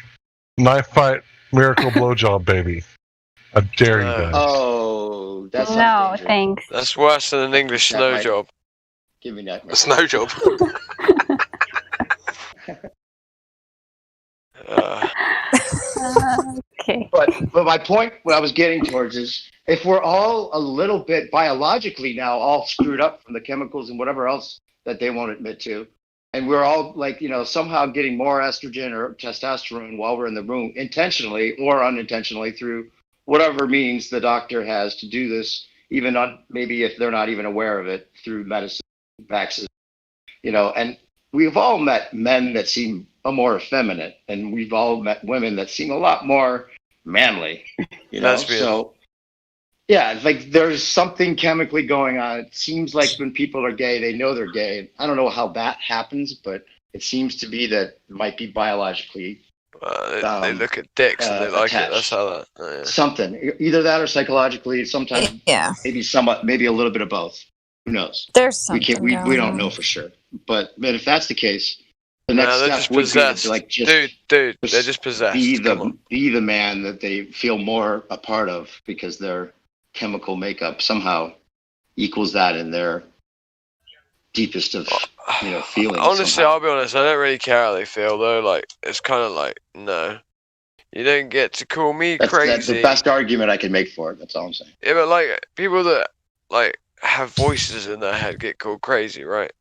"knife fight, miracle blowjob baby." I dare you guys. Oh, that's no, thanks. That's worse than an English snow job. Give me that. A snow job. Okay. But my point, what I was getting towards is, if we're all a little bit biologically now all screwed up from the chemicals and whatever else that they won't admit to, and we're all somehow getting more estrogen or testosterone while we're in the room, intentionally or unintentionally, through whatever means the doctor has to do this, even on maybe if they're not even aware of it, through medicine, vaccines, and we've all met men that seem more effeminate, and we've all met women that seem a lot more manly, so yeah, like there's something chemically going on. It seems like when people are gay, they know they're gay. I don't know how that happens, but it seems to be that it might be biologically they look at dicks and they like attached. it. That's how that Something, either that or psychologically, sometimes maybe a little bit of both. Who knows? There's something we don't know for sure, but if that's the case, the next they're step just would possessed. be to Dude, they're just possessed. Be the man that they feel more a part of, because their chemical makeup somehow equals that in their deepest of feelings. Honestly, somehow. I'll be honest. I don't really care how they feel though. Like it's kind of like no, you don't get to call me crazy. That's the best argument I can make for it. That's all I'm saying. Yeah, but like people that like have voices in their head get called crazy, right?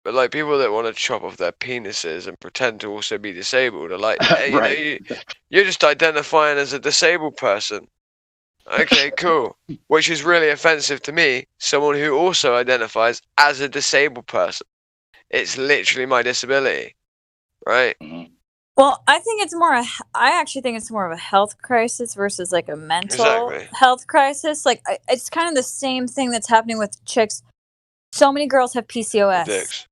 But like people that want to chop off their penises and pretend to also be disabled are like, hey, Right. you're just identifying as a disabled person. Okay, cool. Which is really offensive to me, someone who also identifies as a disabled person. It's literally my disability, right? Well, I actually think it's more of a health crisis versus like a mental health crisis. Like it's kind of the same thing that's happening with chicks. So many girls have PCOS. Dicks.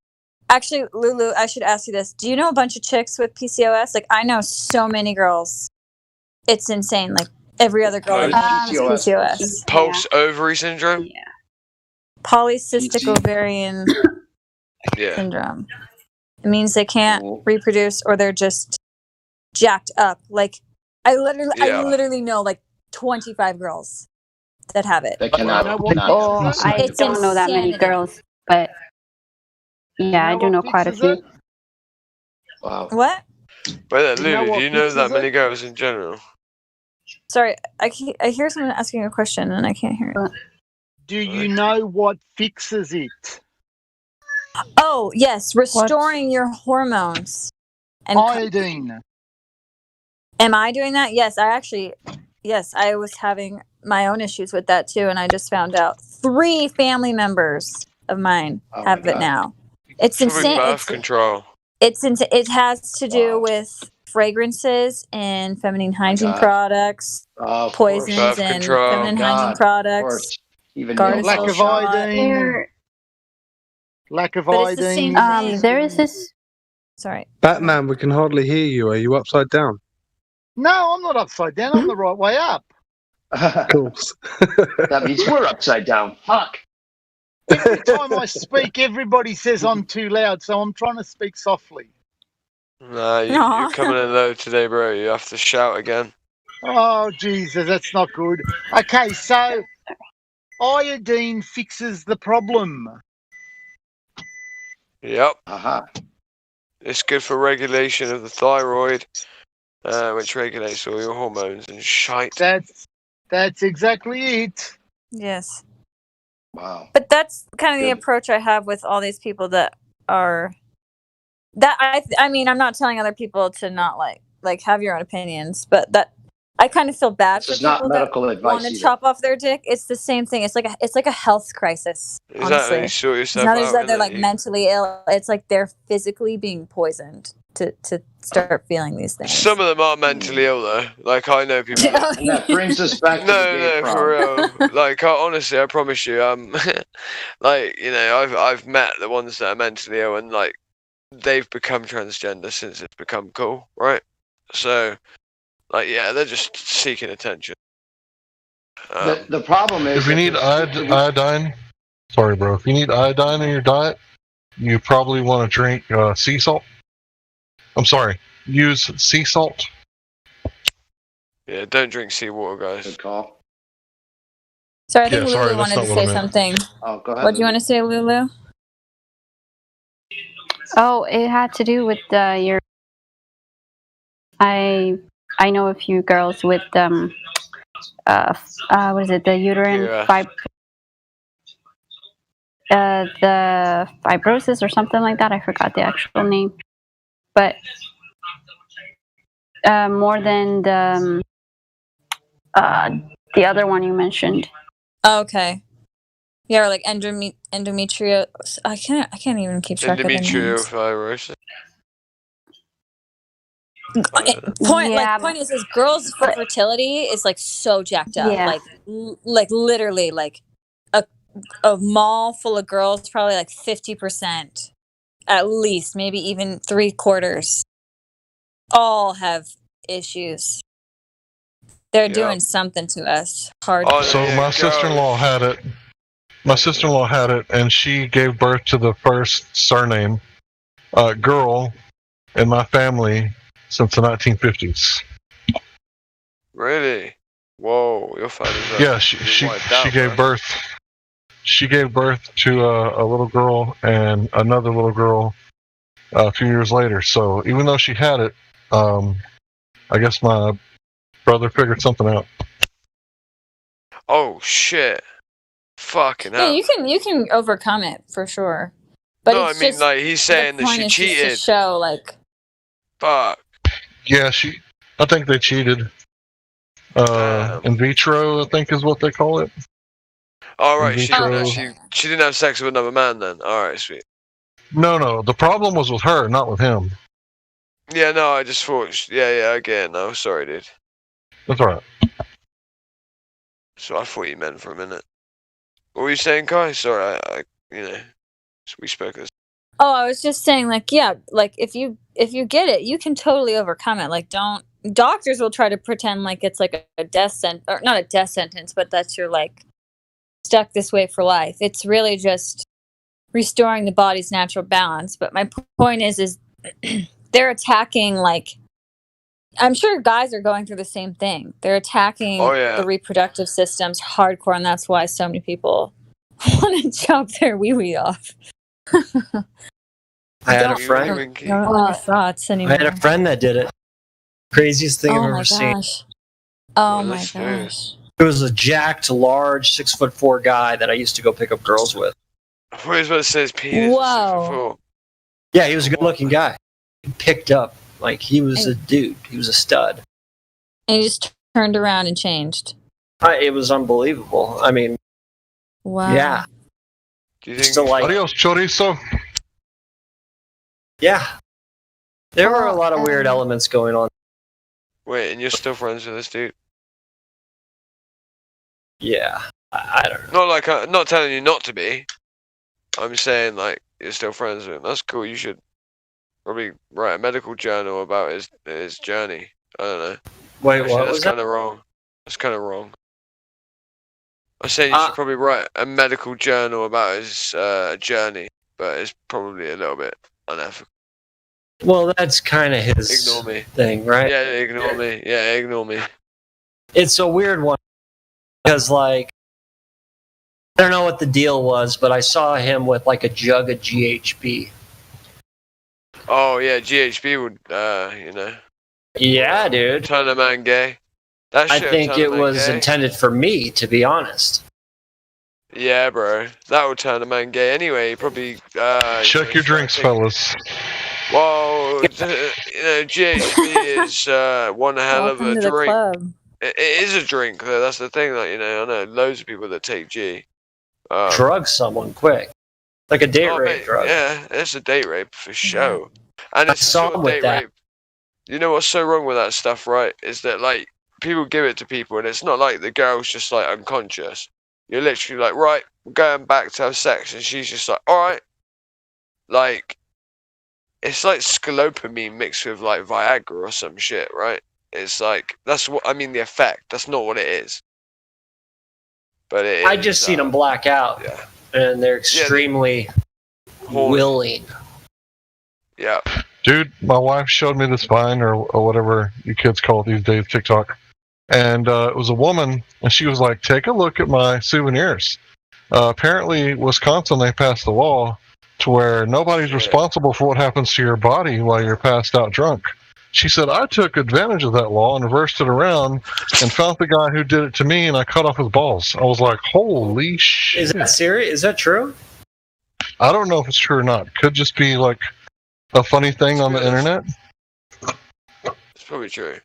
Actually, Lulu, I should ask you this. Do you know a bunch of chicks with PCOS? Like I know so many girls. It's insane. Like every other girl has PCOS. Pulse ovary syndrome? Yeah. Polycystic ovarian Yeah. syndrome. It means they can't reproduce, or they're just jacked up. Like I literally know like 25 girls that have it. That cannot. I don't know that many girls, but yeah, I do know quite a few. Wow. What? But Lulu, do you know that many girls in general? Sorry, I hear someone asking a question and I can't hear it. Do you know what fixes it? Oh, yes, restoring your hormones. And iodine. Am I doing that? Yes, I was having my own issues with that too, and I just found out 3 family members of mine have it now. It's insane. Birth control. It has to do with fragrances and feminine hygiene products, poisons and feminine hygiene products. Lack of iodine. Lack of iodine. There is this. Sorry. Batman, we can hardly hear you. Are you upside down? No, I'm not upside down. I'm the right way up. Of course. That means we're upside down. Fuck. Every time I speak, everybody says I'm too loud, so I'm trying to speak softly. Nah, you're coming in low today, bro. You have to shout again. Oh, Jesus, that's not good. Okay, so iodine fixes the problem. Yep. Uh-huh. It's good for regulation of the thyroid, which regulates all your hormones and shite. That's exactly it. Yes. Wow. But that's kind of the approach I have with all these people that are that I mean, I'm not telling other people to not like have your own opinions, but that I kind of feel bad for This is not people medical that advice want to either. chop off their dick. It's the same thing. It's like a health crisis. Exactly. Honestly, Sort it's yourself not out. as though they're innit? like You- mentally ill. It's like they're physically being poisoned to start feeling these things. Some of them are mentally ill though. Like I know people. That... And that brings us back to the gay No, for real. Like honestly, I promise you, like I've met the ones that are mentally ill, and like they've become transgender since it's become cool, right? So, like, yeah, they're just seeking attention. The problem is If you need iodine, sorry, bro. If you need iodine in your diet, you probably want to drink sea salt. I'm sorry, use sea salt. Yeah, don't drink seawater, guys. Good call. Sorry, I think Yeah, sorry, Lulu that's wanted not to what I say meant. something. Oh, go ahead. What do you want to say, Lulu? Oh, it had to do with your. I know a few girls with what is it? The uterine the fibrosis or something like that. I forgot the actual name, but more than the other one you mentioned. Okay. Yeah, or like endometrio. I can't even keep track of the names. Endometriosis. Point is girls' fertility is like so jacked up. Yeah. Like literally like a mall full of girls, probably like 50% at least, maybe even 3/4, all have issues. They're doing something to us hard. So my sister-in-law had it. My sister-in-law had it, and she gave birth to the first surname girl in my family since the 1950s. Really? Whoa, your family's Yeah, she gave birth. She gave birth to a little girl and another little girl a few years later. So even though she had it, I guess my brother figured something out. Oh shit! Fucking Yeah, hell. you can overcome it for sure. But No, it's I mean just, like he's saying the that point she is just to cheated. show like Fuck. Yeah, I think they cheated. In vitro, I think is what they call it. All right, In she vitro. she didn't have sex with another man then. All right, sweet. No. The problem was with her, not with him. Yeah, no, I just thought. Yeah, I get it now. Sorry, dude. That's all right. So I thought you meant for a minute. What were you saying, Kai? Sorry, I we spoke this. Oh, I was just saying, like, yeah, like if you get it, you can totally overcome it. Like, doctors will try to pretend like it's like a death sentence, or not a death sentence, but that you're like stuck this way for life. It's really just restoring the body's natural balance. But my point is they're attacking, like, I'm sure guys are going through the same thing. They're attacking the reproductive systems hardcore, and that's why so many people want to chop their wee off. I had a friend. Don't have thoughts I anymore. had a friend that did it. Craziest thing I've Oh ever my seen. gosh. Oh my gosh. It was a jacked, large, 6'4" guy that I used to go pick up girls with. I thought he was about to say his penis. Whoa. Yeah, he was a good-looking guy. He picked up like he was a dude. He was a stud. And he just turned around and changed. It was unbelievable. I mean, Wow. yeah. Do you think? Still like, Adios, chorizo. yeah. There were a lot of weird elements going on. Wait, and you're still friends with this dude? Yeah, I don't know. Not like not telling you not to be. I'm saying like you're still friends with him. That's cool. You should probably write a medical journal about his journey. I don't know. Wait, Actually, what that's was that? kind of wrong. That's kind of wrong. I say you should probably write a medical journal about his journey, but it's probably a little bit unethical. Well, that's kind of his Ignore me. thing, right? Yeah, ignore me. Yeah, ignore me. It's a weird one because, like, I don't know what the deal was, but I saw him with like a jug of GHB. Oh yeah, GHB would Yeah, dude. turn a man gay. That I shit think would turn it a man was gay. intended for me, to be honest. Yeah, bro. That will turn a man gay anyway. Probably. Check your drinks, fellas. Well, GHB is one hell of Welcome a to the drink. club. It is a drink, though. That's the thing. Like, I know loads of people that take G. Drug someone quick. Like a date rape mate, drug. Yeah, it's a date rape for sure. And it's saw sort of with date that. rape. You know what's so wrong with that stuff, right? Is that like people give it to people, and it's not like the girl's just like unconscious. You're literally like, right, we're going back to have sex, and she's just like, all right. Like, it's like scolopamine mixed with like Viagra or some shit, right? It's like that's what I mean. The effect. That's not what it is. But it I just seen them black out, and they're extremely willing. Yeah. Dude, my wife showed me this Vine or whatever you kids call it these days, TikTok. And it was a woman, and she was like, take a look at my souvenirs. Apparently, Wisconsin, they passed the law to where nobody's responsible for what happens to your body while you're passed out drunk. She said, I took advantage of that law and reversed it around and found the guy who did it to me, and I cut off his balls. I was like, holy shit. Is that serious? Is that true? I don't know if it's true or not. Could just be like a funny thing on the internet. It's probably true.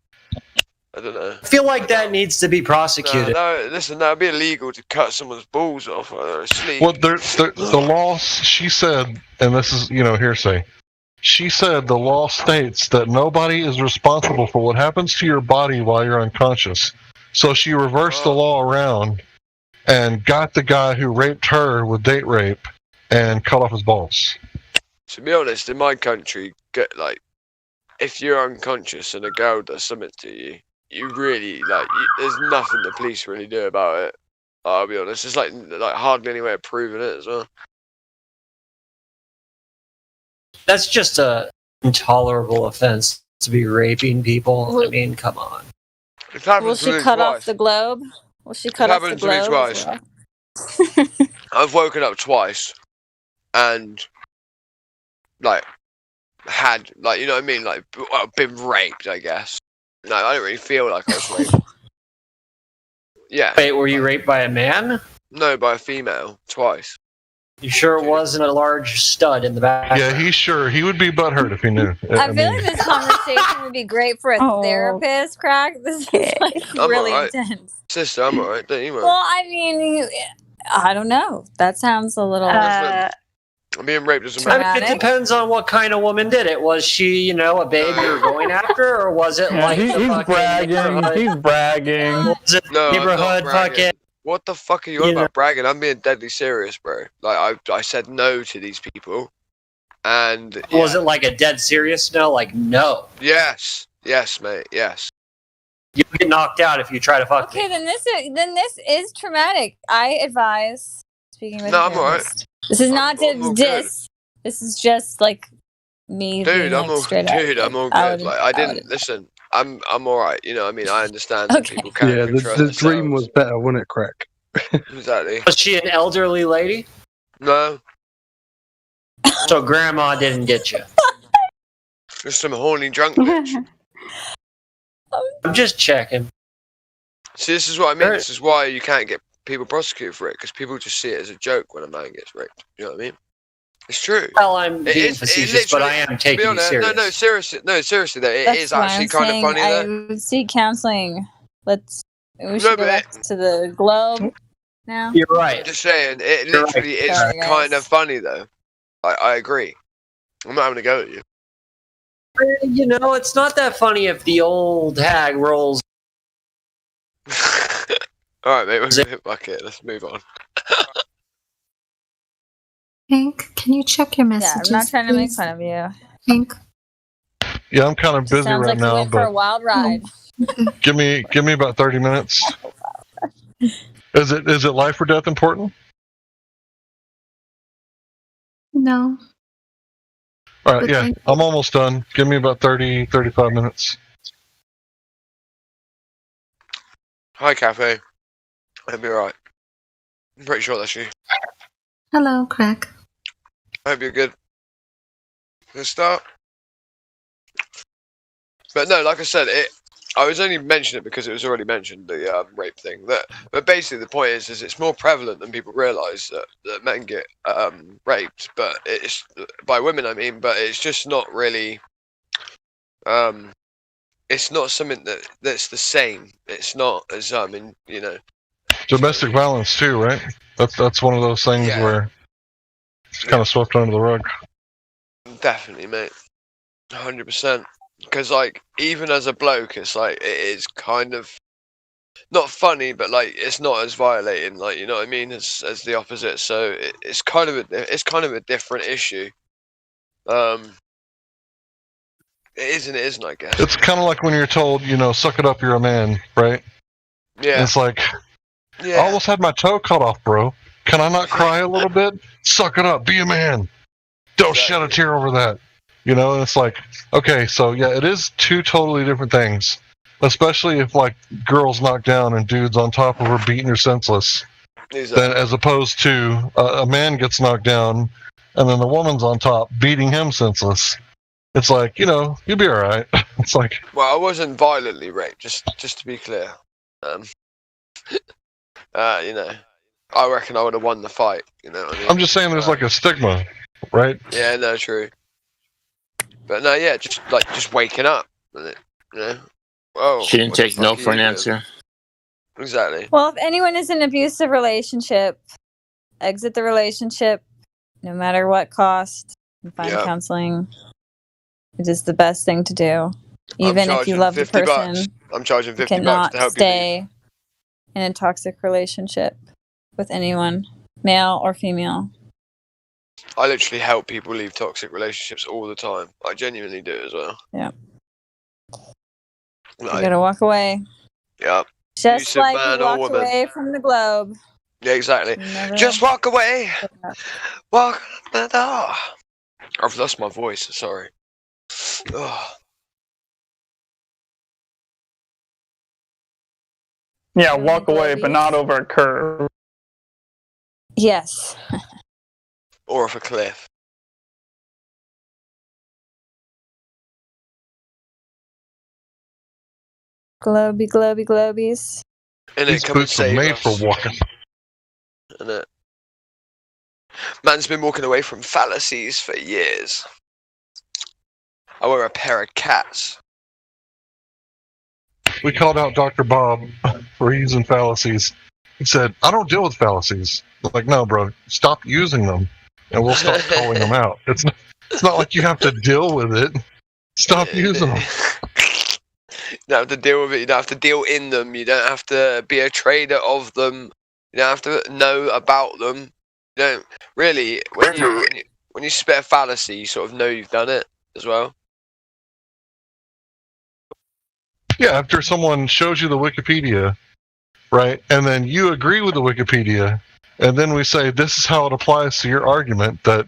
I don't know. I feel like that needs to be prosecuted. No, listen, that would be illegal to cut someone's balls off while they're asleep. Well, the law, she said, and this is, hearsay. She said the law states that nobody is responsible for what happens to your body while you're unconscious. So she reversed the law around and got the guy who raped her with date rape and cut off his balls. To be honest, in my country, if you're unconscious and a girl does something to you, you really there's nothing the police really do about it. I'll be honest, it's like hardly any way of proving it as well. That's just a intolerable offense to be raping people. I mean, come on. Will she cut off the globe? Will she cut off the happened to me globe? as twice. well? I've woken up twice and had you know what I mean, been raped, I guess. No, I don't really feel like I was raped. Yeah. Wait, were you raped by a man? No, by a female twice. You sure it wasn't a large stud in the back? Yeah, he would be butthurt if he knew. I feel like this conversation would be great for a therapist, Crack. This is I'm really alright. intense. Sister, I'm alright, don't you worry. Well, I mean, I don't know. That sounds a little. I'm being raped as a man. I mean, it depends on what kind of woman did it. Was she, a babe you were going after, or was it like he's bragging? He's bragging. Was it No, I'm not neighborhood bragging. fucking? What the fuck are you on about bragging? I'm being deadly serious, bro. I said no to these people, and Was it like a dead serious no? Like no. Yes, mate, yes. You get knocked out if you try to fuck me. Okay, then this is traumatic. I advise speaking with. No, a I'm alright. therapist. This is not I'm all to diss. This is just like me. Dude, being, I'm all straight up. dude. I'm all I good. would- I didn't listen. I'm alright. You know what I mean? I understand that people can't Yeah, control the dream was better, wasn't it, Crack? Exactly. Was she an elderly lady? No, So grandma didn't get you. just some horny drunk bitch. I'm just checking. See, this is what I mean. This is why you can't get people prosecuted for it, because people just see it as a joke when a man gets raped. You know what I mean? It's true. Well, I'm being facetious, but I am taking you serious. No, seriously, though, it That's is why actually I'm kind of saying funny. I Though. would seek counseling. We should go back to the globe now. You're right. I'm just saying, it You're literally right. is Sorry, kind guys. of funny though. I agree. I'm not having a go at you. It's not that funny if the old hag rolls. All right, mate. Fuck it. Let's move on. Hank, can you check your Yeah, messages? I'm not trying to make please? fun of you. Hank. Yeah, I'm kind of busy Sounds right like you now, went for a but wild ride. give me about 30 minutes. Is it life or death important? No. All right, But yeah, thank I'm almost done. Give me about 35 minutes. Hi, Cafe. I'll be alright. I'm pretty sure that's you. Hello, Crack. I hope you're good. Good start. But no, like I said, I was only mentioning it because it was already mentioned, the rape thing. But basically the point is it's more prevalent than people realise that men get raped, but it's by women. I mean, but it's just not really. It's not something that's the same. It's not as domestic violence too, right? That's one of those things where it's kind of swept under the rug. Definitely, mate. 100%. Because like even as a bloke, it's like it is kind of not funny, but like it's not as violating, like, you know what I mean, as the opposite. So it's kind of a different issue. It is and it isn't, I guess. It's kind of like when you're told, suck it up, you're a man, right? Yeah. And it's like, I almost had my toe cut off, bro. Can I not cry a little bit? Suck it up, be a man. Don't shed a tear over that. And it's like, okay, so yeah, it is two totally different things. Especially if like girls knocked down and dudes on top of her beating her senseless. Exactly. Then as opposed to a man gets knocked down and then the woman's on top beating him senseless. It's like, you'll be all right. It's like, well, I wasn't violently raped, just to be clear. I reckon I would have won the fight. You know what I mean? I'm just saying, there's like a stigma, right? Yeah, no, true. But no, yeah, just waking up. Oh, she didn't take no for an answer. Exactly. Well, if anyone is in an abusive relationship, exit the relationship, no matter what cost, and find counseling. It is the best thing to do. Even if you love the person, I'm charging $50 cannot to help stay in a toxic relationship with anyone, male or female. I literally help people leave toxic relationships all the time. I genuinely do as well. Yeah. You gotta walk away. Yeah. Just like you walked away from the globe. Yeah, exactly. Just walk away. Walk the door. I've lost my voice. Sorry. Oh. Yeah, walk away, but not over a curve. Yes. Or off a cliff. Globy, globy, globies. And these boots are made for walking. Isn't it? Man's been walking away from fallacies for years. I wear a pair of cats. We called out Dr. Bob for using fallacies. He said, I don't deal with fallacies. I'm like, no, bro, stop using them, and we'll start calling them out. It's not like you have to deal with it. Stop using them. You don't have to deal with it. You don't have to deal in them. You don't have to be a trader of them. You don't have to know about them. You don't really. When you spit a fallacy, you sort of know you've done it as well. Yeah, after someone shows you the Wikipedia, right, and then you agree with the Wikipedia, and then we say this is how it applies to your argument that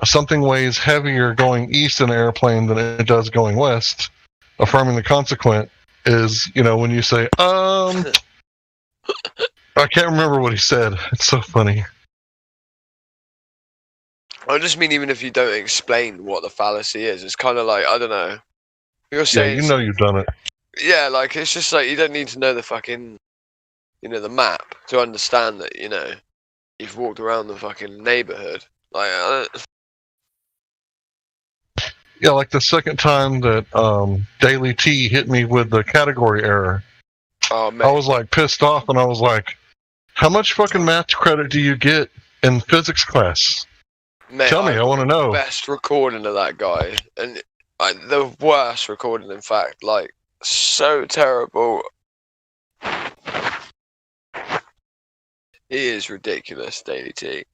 something weighs heavier going east in an airplane than it does going west, affirming the consequent is, when you say, I can't remember what he said. It's so funny. I just mean even if you don't explain what the fallacy is, it's kind of like, I don't know. You're saying, yeah, you've done it. Yeah, like, it's just like, you don't need to know the fucking, the map to understand that, you've walked around the fucking neighborhood. Like, yeah, like the second time that Daily T hit me with the category error. Oh, man. I was like pissed off, and I was like, how much fucking math credit do you get in physics class? Mate, Tell me, I want to know. Best recording of that guy, and the worst recording, in fact, like, so terrible. He is ridiculous, Daily T.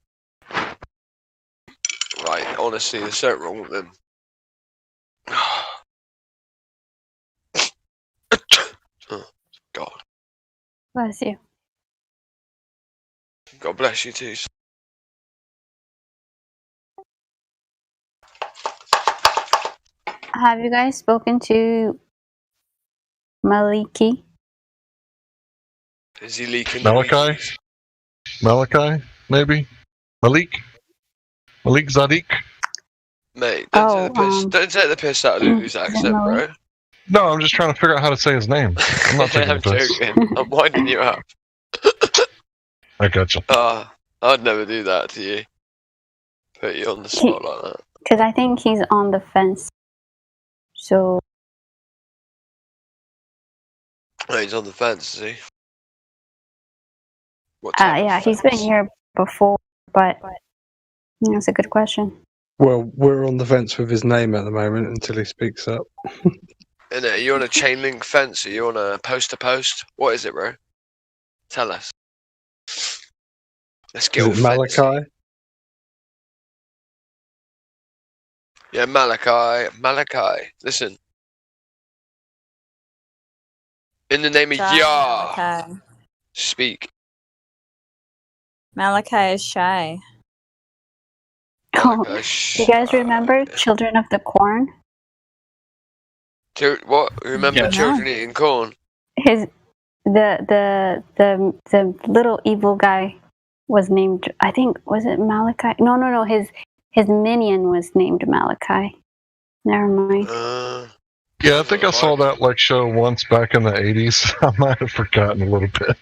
Right, honestly, there's something wrong with him. Oh, God. Bless you. God bless you too. Have you guys spoken to Maliki? Is he leaking? Malachi, maybe? Malik Zadik? Mate, don't take the piss out of Lulu's accent, bro. No, I'm just trying to figure out how to say his name. I'm not taking I'm joking. I'm winding you up. I gotcha. I'd never do that to you. Put you on the spot like that. Because I think he's on the fence. So. Oh, he's on the fence, is he? Yeah, he's been here before, but that's a good question. Well, we're on the fence with his name at the moment until he speaks up. And are you on a chain link fence? Are you on a post to post? What is it, bro? Tell us. Let's get all Is it Malachi? Yeah, Malachi. Listen. In the name of Yah, Malachi. speak. Malachi is shy. Oh, do you guys remember Children of the Corn? What? Remember Yeah. children eating corn? The little evil guy was named, I think, was it Malachi? No. His minion was named Malachi. Never mind. Yeah, I think I saw that show once back in the 80s. I might have forgotten a little bit.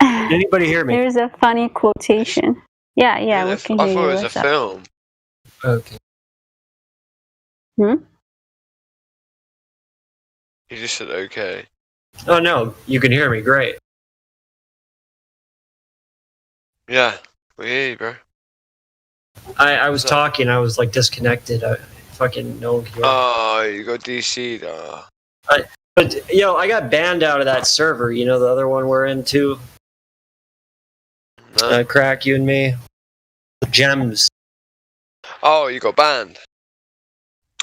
Did anybody hear me? There's a funny quotation. Yeah, we can I hear thought you. it was a What's up? film. Okay. Hmm? You just said okay. Oh no, you can hear me. Great. Yeah, we hear you, bro. I was talking. I was disconnected. Fucking no one could hear me. Oh, you got DC'd. But I got banned out of that server. You know the other one we're in too. Crack, you and me. Gems. Oh, you got banned.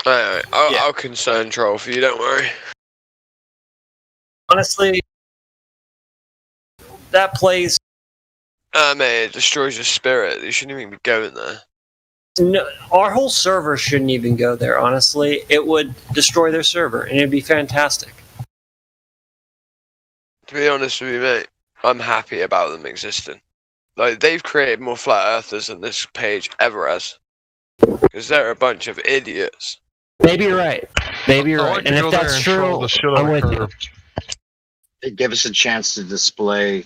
Alright, I'll concern troll for you. Don't worry. Honestly, that place. Mate, it destroys your spirit. You shouldn't even be going there. No, our whole server shouldn't even go there. Honestly, it would destroy their server, and it'd be fantastic. To be honest with you, mate, I'm happy about them existing. They've created more flat earthers than this page ever has. Because they're a bunch of idiots. Maybe you're right. Maybe you're right. And if that's true, I'm with you. It gave us a chance to display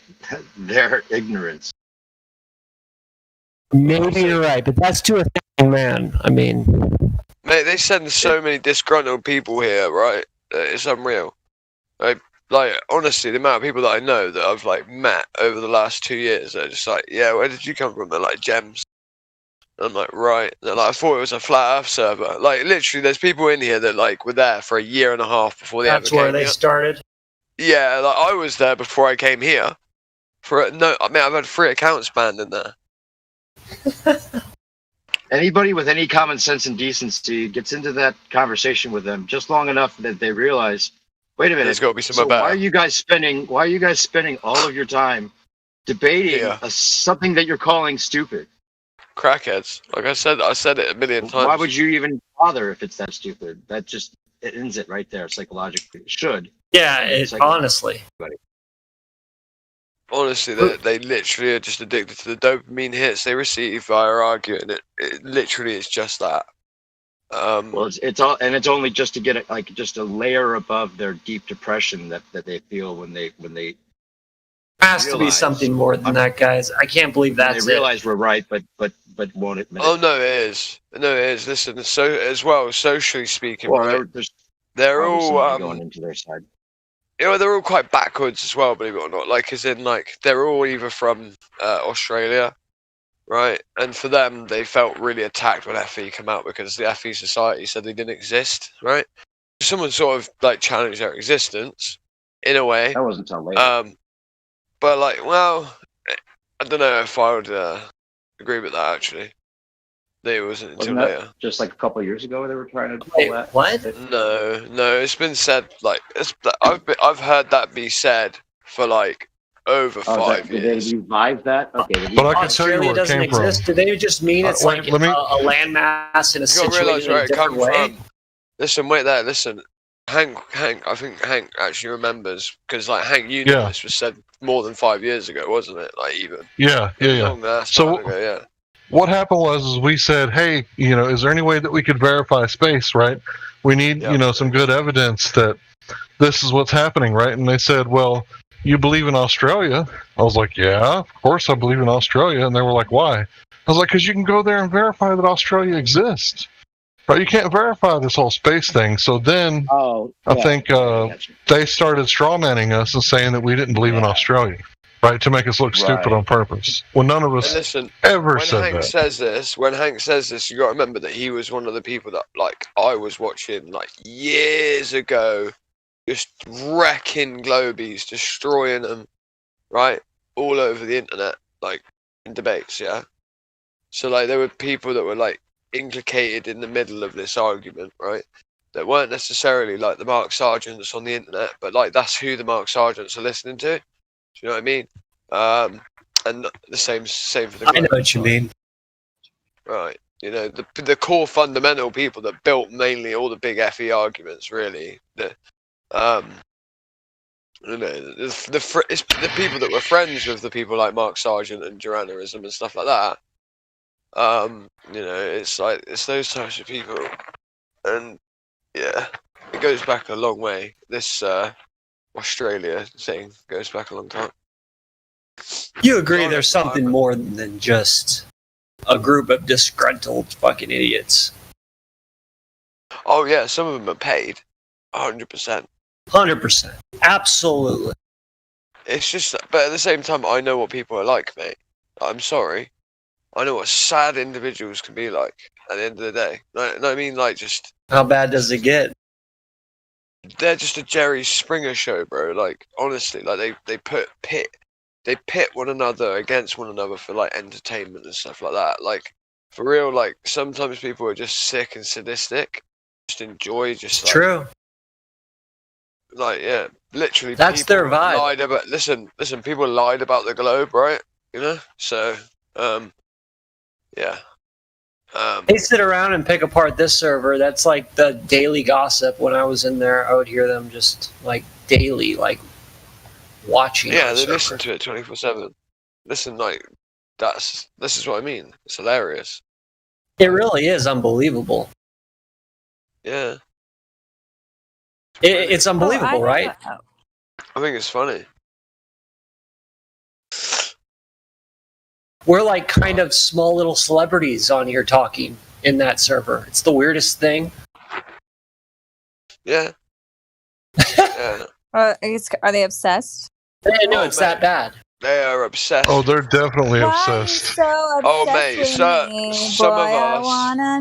their ignorance. Maybe you're right, but that's to a thing, man. I mean, Mate, they send so many disgruntled people here, right? It's unreal. Honestly, the amount of people that I know that I've met over the last 2 years, they're just yeah, where did you come from? They're like, Gems. And I'm like, right. They're like, I thought it was a flat Earth server. Literally, there's people in here that were there for a year and a half before they ever that's came where they here. started. Yeah, I was there before I came here. I've had 3 accounts banned in there. Anybody with any common sense and decency gets into that conversation with them just long enough that they realize, wait a minute, There's got to be somewhere better. why are you guys spending all of your time debating something that you're calling stupid? Crackheads. Like I said it a million times. Why would you even bother if it's that stupid? That just it ends it right there psychologically. It should. Yeah, honestly. Honestly, they literally are just addicted to the dopamine hits they receive via arguing. It literally is just that. Well, it's only just to get it just a layer above their deep depression that they feel when they Has to be something more than that, guys. I can't believe that's they realize we're right, but won't admit Oh it. no, it is. No, it is. Listen, so as well, socially speaking, Well, right, they're they're all going into their side. they're all quite backwards as well, believe it or not. As in, they're all either from Australia, right? And for them, they felt really attacked when FE came out because the FE Society said they didn't exist, right? Someone sort of challenged their existence in a way. That wasn't until later. But I don't know if I would agree with that actually. It wasn't until Wasn't that later. just a couple of years ago they were trying to pull that? What? No, it's been said I've heard that be said for over 5 years. Did they revive that? Okay. But I can tell you Australia where it doesn't came from. exist. Do they just mean it's wait, let me- a landmass in a You gotta realise situation in where a it come different way? from. Listen, wait there. Listen, Hank. I think Hank actually remembers because Hank, you know this was said more than 5 years ago, wasn't it? Even. Yeah. Long ass So time ago, yeah. what happened was we said, hey, is there any way that we could verify space, right? We need, some good evidence that this is what's happening, right? And they said, well, you believe in Australia? I was like, yeah, of course I believe in Australia. And they were like, why? I was like, because you can go there and verify that Australia exists. Right? You can't verify this whole space thing. So then I think they started strawmanning us and saying that we didn't believe in Australia. Right, to make us look stupid on purpose. Well, none of us ever said that. When Hank says this, you got to remember that he was one of the people that, like, I was watching, like, years ago, just wrecking globies, destroying them, right, all over the internet, like, in debates, yeah? So, like, there were people that were, like, implicated in the middle of this argument, right, that weren't necessarily, like, the Mark Sargents on the internet, but, like, that's who the Mark Sargents are listening to. Do you know what I mean? And the same for the. I know what you mean. Right. The core fundamental people that built mainly all the big FE arguments, really. The people that were friends with the people like Mark Sargent and Juranerism and stuff like that. It's those types of people, and yeah, it goes back a long way. This Australia thing goes back a long time. You agree there's something more than just a group of disgruntled fucking idiots. Oh yeah, some of them are paid. 100%. 100%. Absolutely. It's just, but at the same time, I know what people are like, mate. I'm sorry. I know what sad individuals can be like at the end of the day. No, I mean, like, just... How bad does it get? They're just a Jerry Springer show, bro. Like, honestly, like they pit one another against one another for like entertainment and stuff like that. Like, for real, like sometimes people are just sick and sadistic. Just enjoy just like, true. Like, yeah, literally. That's their vibe. Lied about, listen. People lied about the globe, right? So, yeah. They sit around and pick apart this server. That's like the daily gossip. When I was in there, I would hear them just like daily, like watching. Yeah, they listen to it 24/7. Listen, like this is what I mean. It's hilarious. It really is unbelievable. Yeah. It's unbelievable, right? I think it's funny. We're like kind of small little celebrities on here talking in that server. It's the weirdest thing. Yeah. Yeah. Are they obsessed? No, it's that bad. They are obsessed. Oh, they're definitely obsessed. So obsessed oh, mate, with me, some boy, of us. I wanna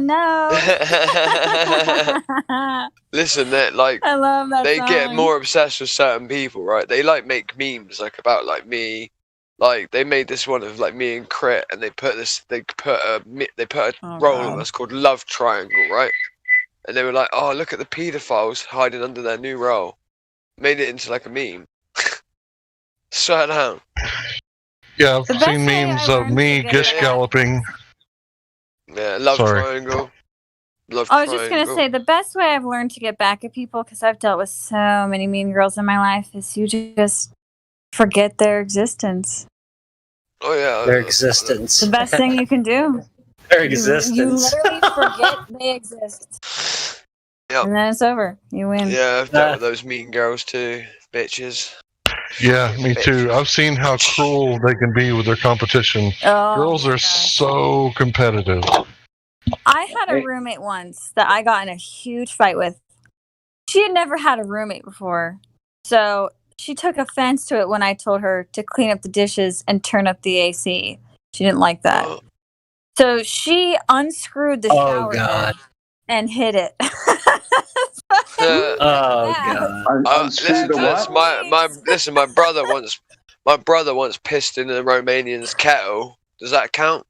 know. Listen, they're like, I love that they song. get more obsessed with certain people, right? They like make memes like about like me. Like they made this one of like me and Crit, and they put a role of us called Love Triangle, right? And they were like, oh, look at the paedophiles hiding under their new role. Made it into like a meme. Swear down. Yeah, I've seen memes of me gish galloping. Yeah, Love Triangle. I was just going to say, the best way I've learned to get back at people, because I've dealt with so many mean girls in my life, is you just forget their existence. Oh, yeah. Their existence. The best thing you can do. Their existence. You literally forget they exist. Yep. And then it's over. You win. Yeah, I've dealt with those mean girls too. Bitches. Yeah, me too. I've seen how cruel they can be with their competition. Oh, Girls are so competitive. I had a roommate once that I got in a huge fight with. She had never had a roommate before. So she took offense to it when I told her to clean up the dishes and turn up the AC. She didn't like that. So she unscrewed the shower head and hit it. Listen, my brother once pissed in a Romanian's kettle. Does that count?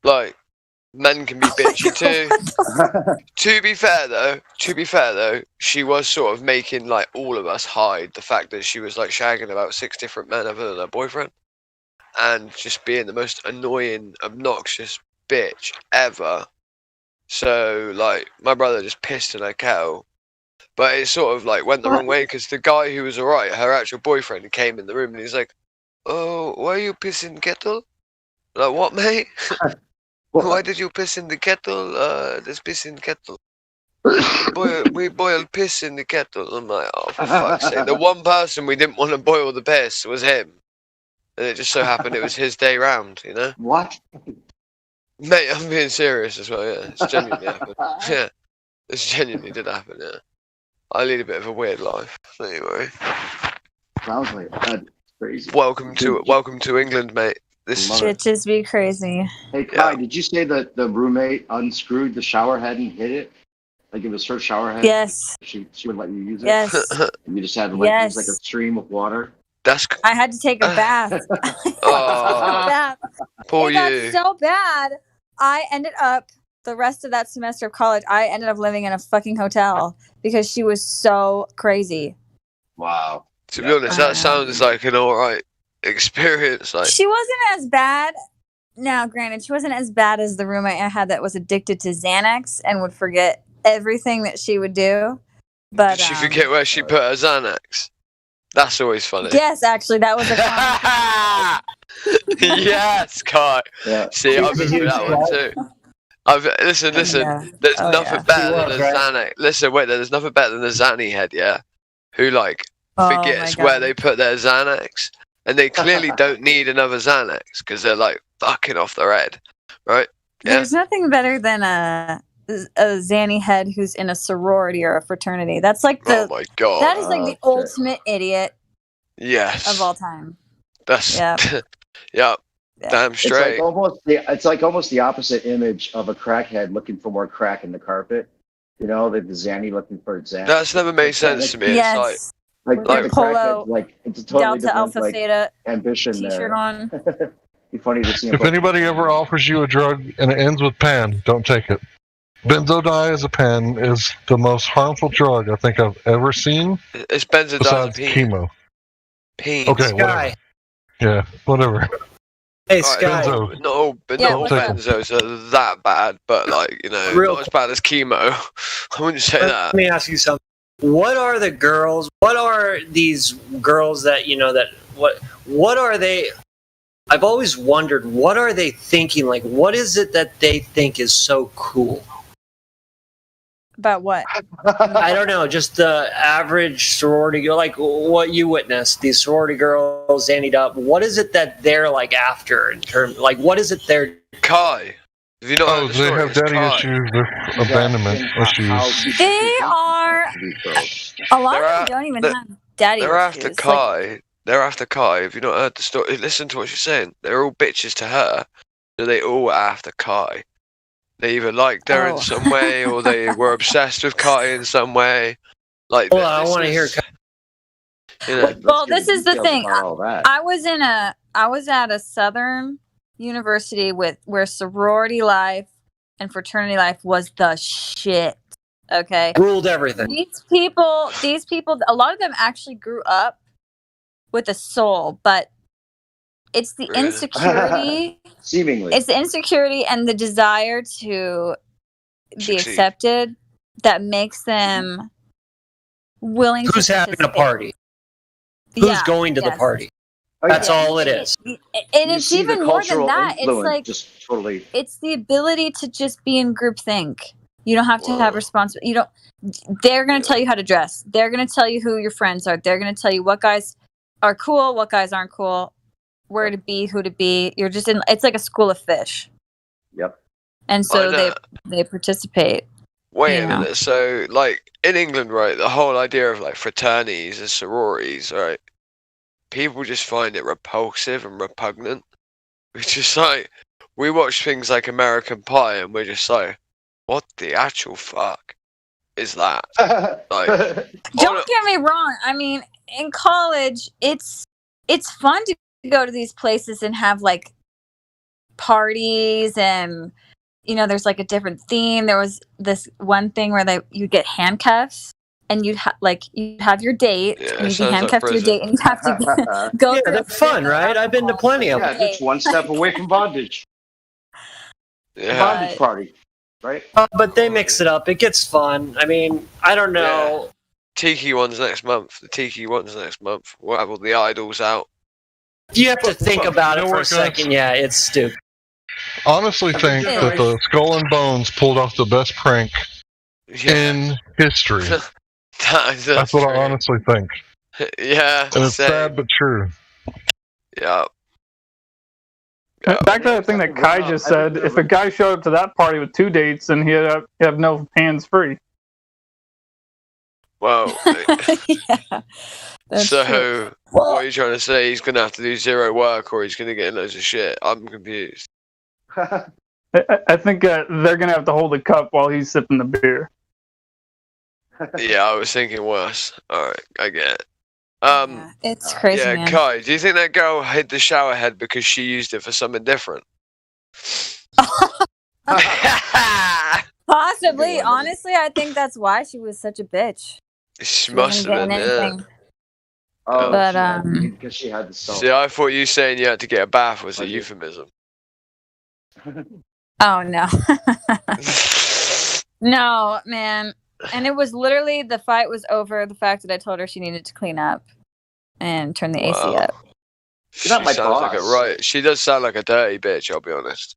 Like, men can be bitchy too. To be fair though, she was sort of making like all of us hide the fact that she was like shagging about 6 different men other than her boyfriend, and just being the most annoying, obnoxious bitch ever. So like, my brother just pissed in her kettle, but it sort of like went the wrong way because the guy who was alright, her actual boyfriend, came in the room and he's like, "Oh, why are you pissing kettle?" Like, what, mate? Why did you piss in the kettle? There's piss in the kettle. We boiled piss in the kettle. I'm like, oh, for fuck's sake. The one person we didn't want to boil the piss was him. And it just so happened it was his day round, you know? What? Mate, I'm being serious as well, yeah. It's genuinely happened. Yeah. This genuinely did happen, yeah. I lead a bit of a weird life. Anyway. Sounds like that's crazy. Welcome to England, mate. This is Bitches be crazy. Hey Kai, did you say that the roommate unscrewed the shower head and hid it? Like it was her shower head? Yes. She would let you use it? Yes. And you just had to use like a stream of water? That's I had to take a bath. Oh, poor It got you. so bad. I ended up the rest of that semester of college. I ended up living in a fucking hotel because she was so crazy. Wow. To be honest, that sounds like an alright experience. Like She wasn't as bad. Now, granted, she wasn't as bad as the roommate I had that was addicted to Xanax and would forget everything that she would do. But did she forget where she put her Xanax? That's always funny. yes, actually, that was a Yes, Kai. Yeah. See, I've been through that one too. Listen. Yeah. There's Oh, nothing yeah. better She than was, a right? Xanax. Listen, wait. There's nothing better than a Zanny head, yeah. Who like Oh, forgets my where God. they put their Xanax, and they clearly don't need another Xanax because they're like fucking off their head, right? Yeah. There's nothing better than a Zanny head who's in a sorority or a fraternity. That's like Oh the my god. that is like the ultimate idiot Yes. of all time. That's Yeah. yeah. Damn It's straight. like almost the opposite image of a crackhead looking for more crack in the carpet. You know, the Zanny looking for Xanax. That's never made sense to me. Yes. Like With the their polo crackhead, like it's a totally Delta different Alpha like Theta ambition t-shirt there. on. Be funny to see him. If anybody ever offers you a drug and it ends with pan, don't take it. Benzodiazepam is the most harmful drug I think I've ever seen. It's Besides benzodiazepine. chemo. Peen. Okay, whatever. Yeah, whatever. Hey, Alright, Sky. Benzo. No, but Yeah, not what's up? benzos are that bad, but like, you know, Real not as bad as chemo. I wouldn't say Let that. me ask you something. What are the girls? What are these girls that you know that what are they? I've always wondered what are they thinking? Like, what is it that they think is so cool? About what? I don't know. Just the average sorority, like what you witnessed. These sorority girls, Zannied up. What is it that they're like after in terms? Like, what is it they're? Kai. Have you not Oh, heard the they story? have It's daddy Kai. issues with abandonment issues. They are. A lot They're of them at- don't even they're- have daddy They're after issues. Kai. They're after Kai. Have you not heard the story? Listen to what she's saying. They're all bitches to her. So they all are after Kai. They either liked her in Oh. some way or they were obsessed with Kai in some way. Like, Hold on, I this want to hear. is- You know, Well, this is the thing. All that. I was at a Southern university where sorority life and fraternity life was the shit. Okay. Ruled everything. These people, a lot of them actually grew up with a soul, but it's the Really? insecurity. Seemingly. It's the insecurity and the desire to be Succeed. accepted that makes them willing Who's to having a participate. party? Who's Yeah, going to the yes. party? Oh, That's yeah. all it is. And You it's see the even more than cultural that. It's influence like just totally. it's the ability to just be in groupthink. You don't have to have Whoa. responsibility. You don't. They're going to tell you how to dress. They're going to tell you who your friends are. They're going to tell you what guys are cool, what guys aren't cool, where to be, who to be. You're just in. It's like a school of fish, Yep. and so I know. they participate. Wait Yeah. a minute. So, like, in England, right, the whole idea of, like, fraternities and sororities, right, people just find it repulsive and repugnant. Which is like, we watch things like American Pie and we're just like, what the actual fuck is that? Like, Don't get me wrong. I mean, in college, it's fun to go to these places and have like parties, and you know, there's like a different theme. There was this one thing where you get handcuffs, and you'd have your date, Yeah, and you'd be sounds like handcuffed to your prison. date, and you have to go. Yeah, through they're a fun, right? I've been to plenty of them. Yeah, just one step away from bondage. yeah. Bondage party, right? But they mix it up. It gets fun. I mean, I don't know. Tiki one's next month. The Tiki one's next month. We'll have all the idols out. If you have to think about it for a second, yeah, it's stupid. Honestly, think that the Skull and Bones pulled off the best prank in history. That's what I honestly think. Yeah, and it's sad but true. Yeah. Back to that thing that Kai just said, if a guy showed up to that party with 2 dates, then he'd have no hands free. Well, so what are you trying to say? He's going to have to do 0 work, or he's going to get loads of shit? I'm confused. I think they're going to have to hold a cup while he's sipping the beer. Yeah, I was thinking worse. All right, I get it. It's crazy, Yeah, man. Kai, do you think that girl hid the shower head because she used it for something different? Possibly. Honestly, I think that's why she was such a bitch. She must have been, yeah. Oh, But, because she had the salt. See, I thought you saying you had to get a bath was a euphemism. Oh, no. No, man. And it was literally, the fight was over the fact that I told her she needed to clean up and turn the AC up. She sounds like she does sound like a dirty bitch, I'll be honest.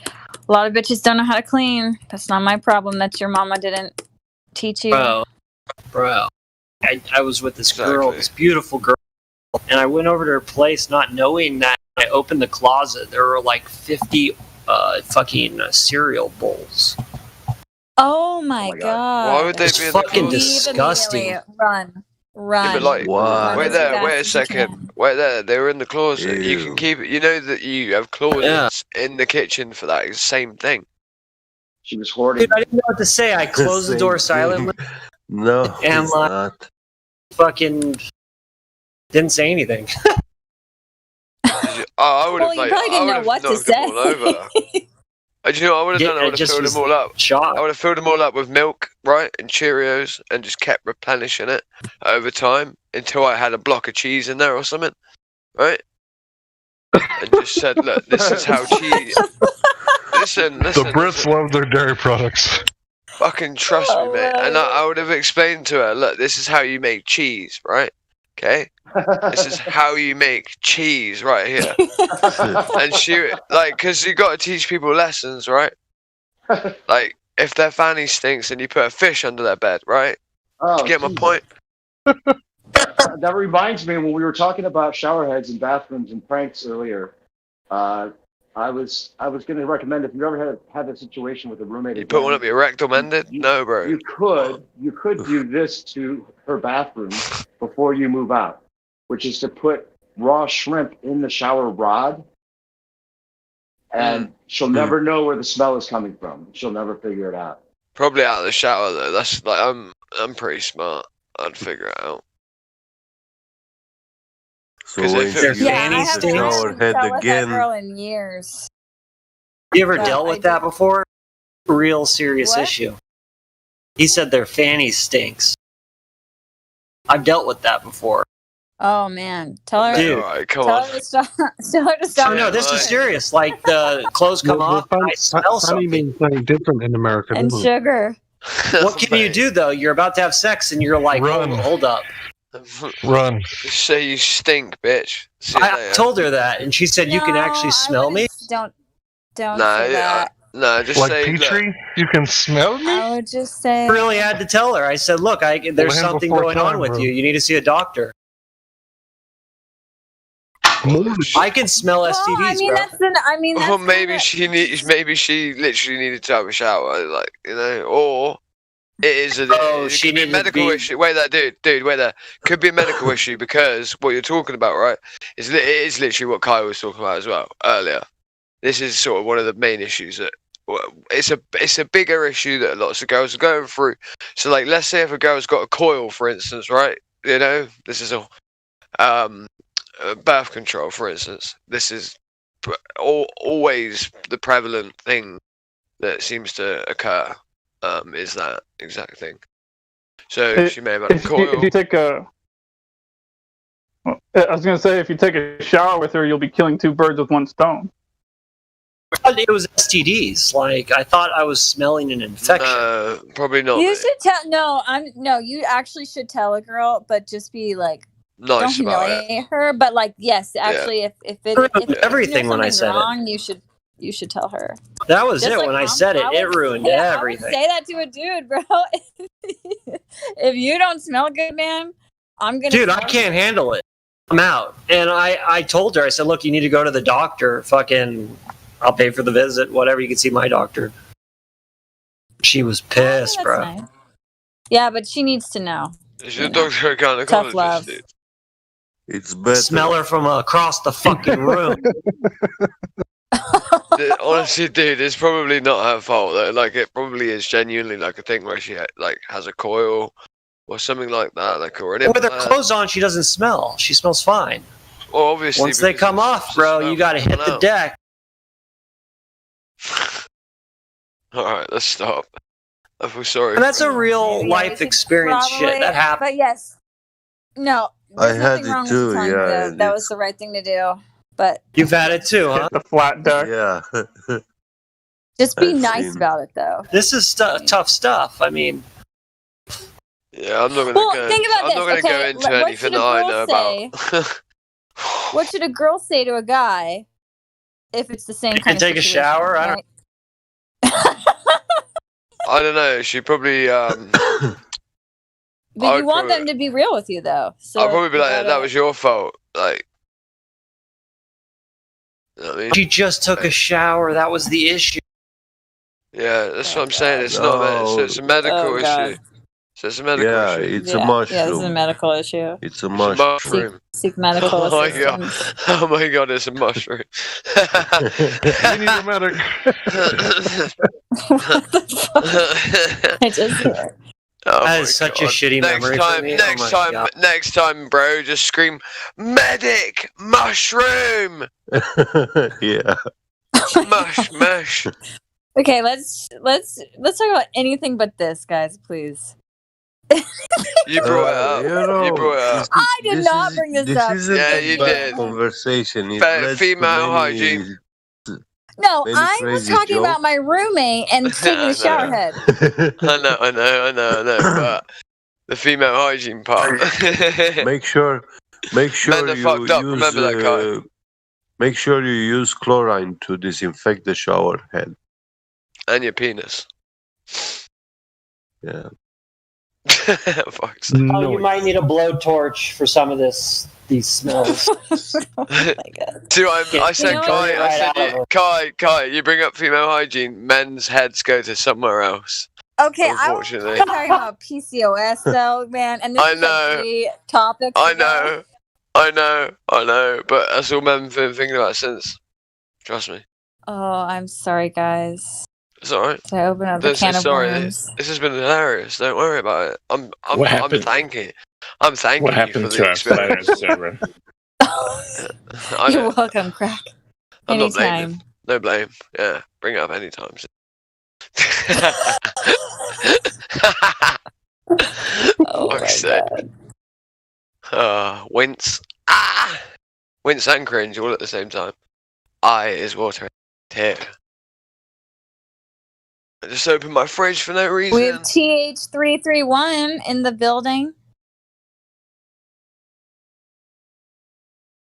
A lot of bitches don't know how to clean. That's not my problem. That's your mama didn't teach you. Bro. I was with this girl, this beautiful girl, and I went over to her place not knowing that I opened the closet. There were like 50 fucking cereal bowls. Oh my god. Why would they It's be in the fucking closet? disgusting. Run. Yeah, but like, wait there, wait a second. Wait there, they were in the closet. You can keep it. You know that you have closets in the kitchen for that same thing. She was hoarding. Dude, I didn't know what to say. I closed the door silently. No, and it's like, not. fucking didn't say anything. I would have Well, you probably didn't know what to say. Do you know what I would have done? I would have filled them all up. I would have filled them all up with milk, right, and Cheerios, and just kept replenishing it over time until I had a block of cheese in there or something, right? And just said, look, this is how cheese. Listen. The Brits love their dairy products. Fucking trust me, mate. And I would have explained to her, look, this is how you make cheese, right? Okay? This is how you make cheese right here. And she, like, because you got to teach people lessons, right? Like, if their fanny stinks and you put a fish under their bed, right? Oh, Do you get my point? That reminds me, when we were talking about shower heads and bathrooms and pranks earlier, I was going to recommend, if you ever had a situation with a roommate. You put one up your rectum ended? No, bro. You could do this to her bathroom before you move out, which is to put raw shrimp in the shower rod, and she'll never know where the smell is coming from. She'll never figure it out. Probably out of the shower though. That's like I'm pretty smart. I'd figure it out. So when I haven't shower head dealt with that again. girl in years. You ever But dealt I with that before? Real serious What? issue. He said their fanny stinks. I've dealt with that before. Oh man, tell her. Dude. Alright, come Tell on. her to stop. Tell her to stop. Oh no, this is serious. Like the clothes come off, and I smell Funny something. means something different in America, And doesn't it? sugar. What can you do though? You're about to have sex, and you're like, hold up. Run. Just say you stink, bitch. See you I later. told her that, and she said, "You can actually smell me." Don't No, say that. no, just Like say Petrie, you can smell me? I would just say. I really had to tell her. I said, "Look, there's Well, something before going on time, with bro. you. You need to see a doctor." I can smell STDs, I mean, bro. that's Or maybe she literally needed to have a shower, like, you know, or it is it she could be a needed to medical be- issue. Wait there, dude, wait there. Could be a medical issue because what you're talking about, right? It is literally what Kai was talking about as well earlier. This is sort of one of the main issues that it's a bigger issue that lots of girls are going through. So, like, let's say if a girl's got a coil, for instance, right? You know, this is a birth control, for instance. This is always the prevalent thing that seems to occur. Is that exact thing? So she may have had a coil. If you take a, I was gonna say, if you take a shower with her, you'll be killing 2 birds with 1 stone. It was STDs. Like I thought I was smelling an infection. No, probably not. You should tell. No, you actually should tell a girl, but just be like nice don't about it. humiliate her, but like, yes, actually, if everything when I something's said wrong, you should tell her. That was Just it. like When I mom- said it, it would ruined say- I would everything. say that to a dude, bro. If you don't smell good, man, I'm gonna. Dude, I tell can't you. handle it. I'm out. And I told her, I said, look, you need to go to the doctor. Fucking, I'll pay for the visit. Whatever, you can see my doctor. She was pissed, That's bro. nice. Yeah, but she needs to know. Is your doctor a Tough love. gynecologist, dude? It's better. Smell her from across the fucking room. Honestly, dude, it's probably not her fault though. Like, it probably is genuinely like a thing where she like has a coil or something like that, like or an With her implant. clothes on, she doesn't smell. She smells fine. Well, obviously, Once they because come off, bro, you got to hit the out. deck. All right, let's stop. I feel sorry. And that's for a you. real Yeah, life you should experience shit. probably- That happens. But yes, no, I there's had nothing it wrong too, with telling yeah, you and that was the right thing to do. But You've had it too, huh? The flat deck. Yeah. just be I've nice seen- about it, though. This is tough stuff. I mean, Yeah, I'm not gonna Well, go. think about I'm this. not gonna Okay, go into what anything should a that I girl know say? about. What should a girl say to a guy if it's the same you kind can of take a situation, shower. I don't. right? I don't know. She probably. But I you would want probably- them to be real with you, though. So I'll probably be you like, gotta- that was your fault. Like, you know what I mean? She just took a shower. That was the issue. Yeah, that's what I'm saying. It's not. No. It's a medical Oh, God. issue. So it's a medical Yeah, issue. it's yeah, a mushroom. Yeah, this is a medical issue. It's a It's a mushroom. mushroom. Seek medical Oh my god! assistance. Oh my god! It's a mushroom. You need a medic. I just Oh That my is such a God. shitty memory for me. Oh my God. Next time, bro, just scream, medic, mushroom, Yeah. mush. Okay, let's talk about anything but this, guys, please. You brought it up. You brought it up. I did not bring this up. Isn't Yeah, a you bad did. Conversation. It Fe- leads to female many- hygiene. No, Many I was crazy talking jokes. about my roommate and taking I a shower know. head. I know, but the female hygiene part. Make sure Men are you fucked up, use. remember that guy. Make sure you use chlorine to disinfect the shower head. And your penis. Yeah. Fuck's sake. Oh, you might need a blowtorch for some of these smells. Do I said, You know Kai, what? I said, Right out Kai, you bring up female hygiene, men's heads go to somewhere else. Okay, I was Unfortunately. talking about PCOS though, man, and this I is know. like 3 topics. I ago. know, but that's all men have been thinking about since. Trust me. Oh, I'm sorry, guys. It's alright. So I open up the can of Sorry, worms. this has been hilarious. Don't worry about it. I'm What happened? thanking What you happened for to the our flat experience. earth server? I You're don't- welcome, Crack. I'm not blaming. Anytime. No blame. Yeah, bring it up anytime. Oh my Fuck's sake. God. Wince. Wince and cringe all at the same time. Eye is watering. Tear. I just opened my fridge for no reason. We have TH331 in the building.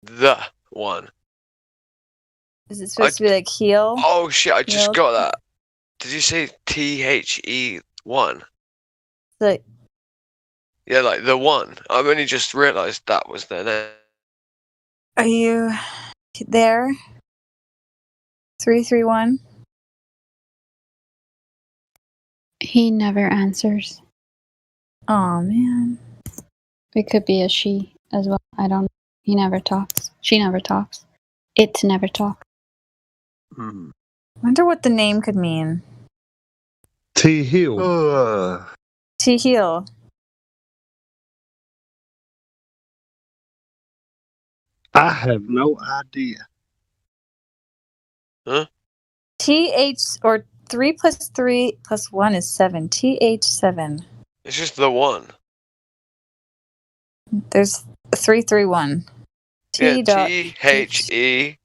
The one. Is it supposed to be like heel? Oh shit, I just Heel? got that. Did you say THE1? Like, Yeah, like the one. I've only just realised that was their name. are you there? 331. He never answers. Oh man. It could be a she as well. I don't know. He never talks. She never talks. It never talks. Wonder what the name could mean. T heel. T heel. I have no idea. Huh? TH or 3 plus 3 plus 1 is 7. TH7. It's just the one. There's 331. T Yeah, dot. THE.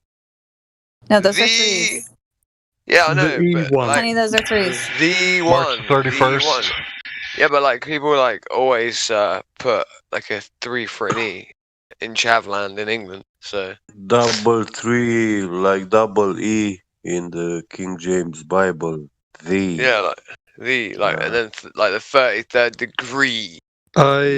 No, those are threes. Yeah, I know. The but, E1. like, Honey, those are threes. the March one. 31st. The one. Yeah, but like people like always put like a 3 for an E. in Chavland in England. So Double 3, like double E in the King James Bible. The. yeah, like and then like the 33rd degree. Okay.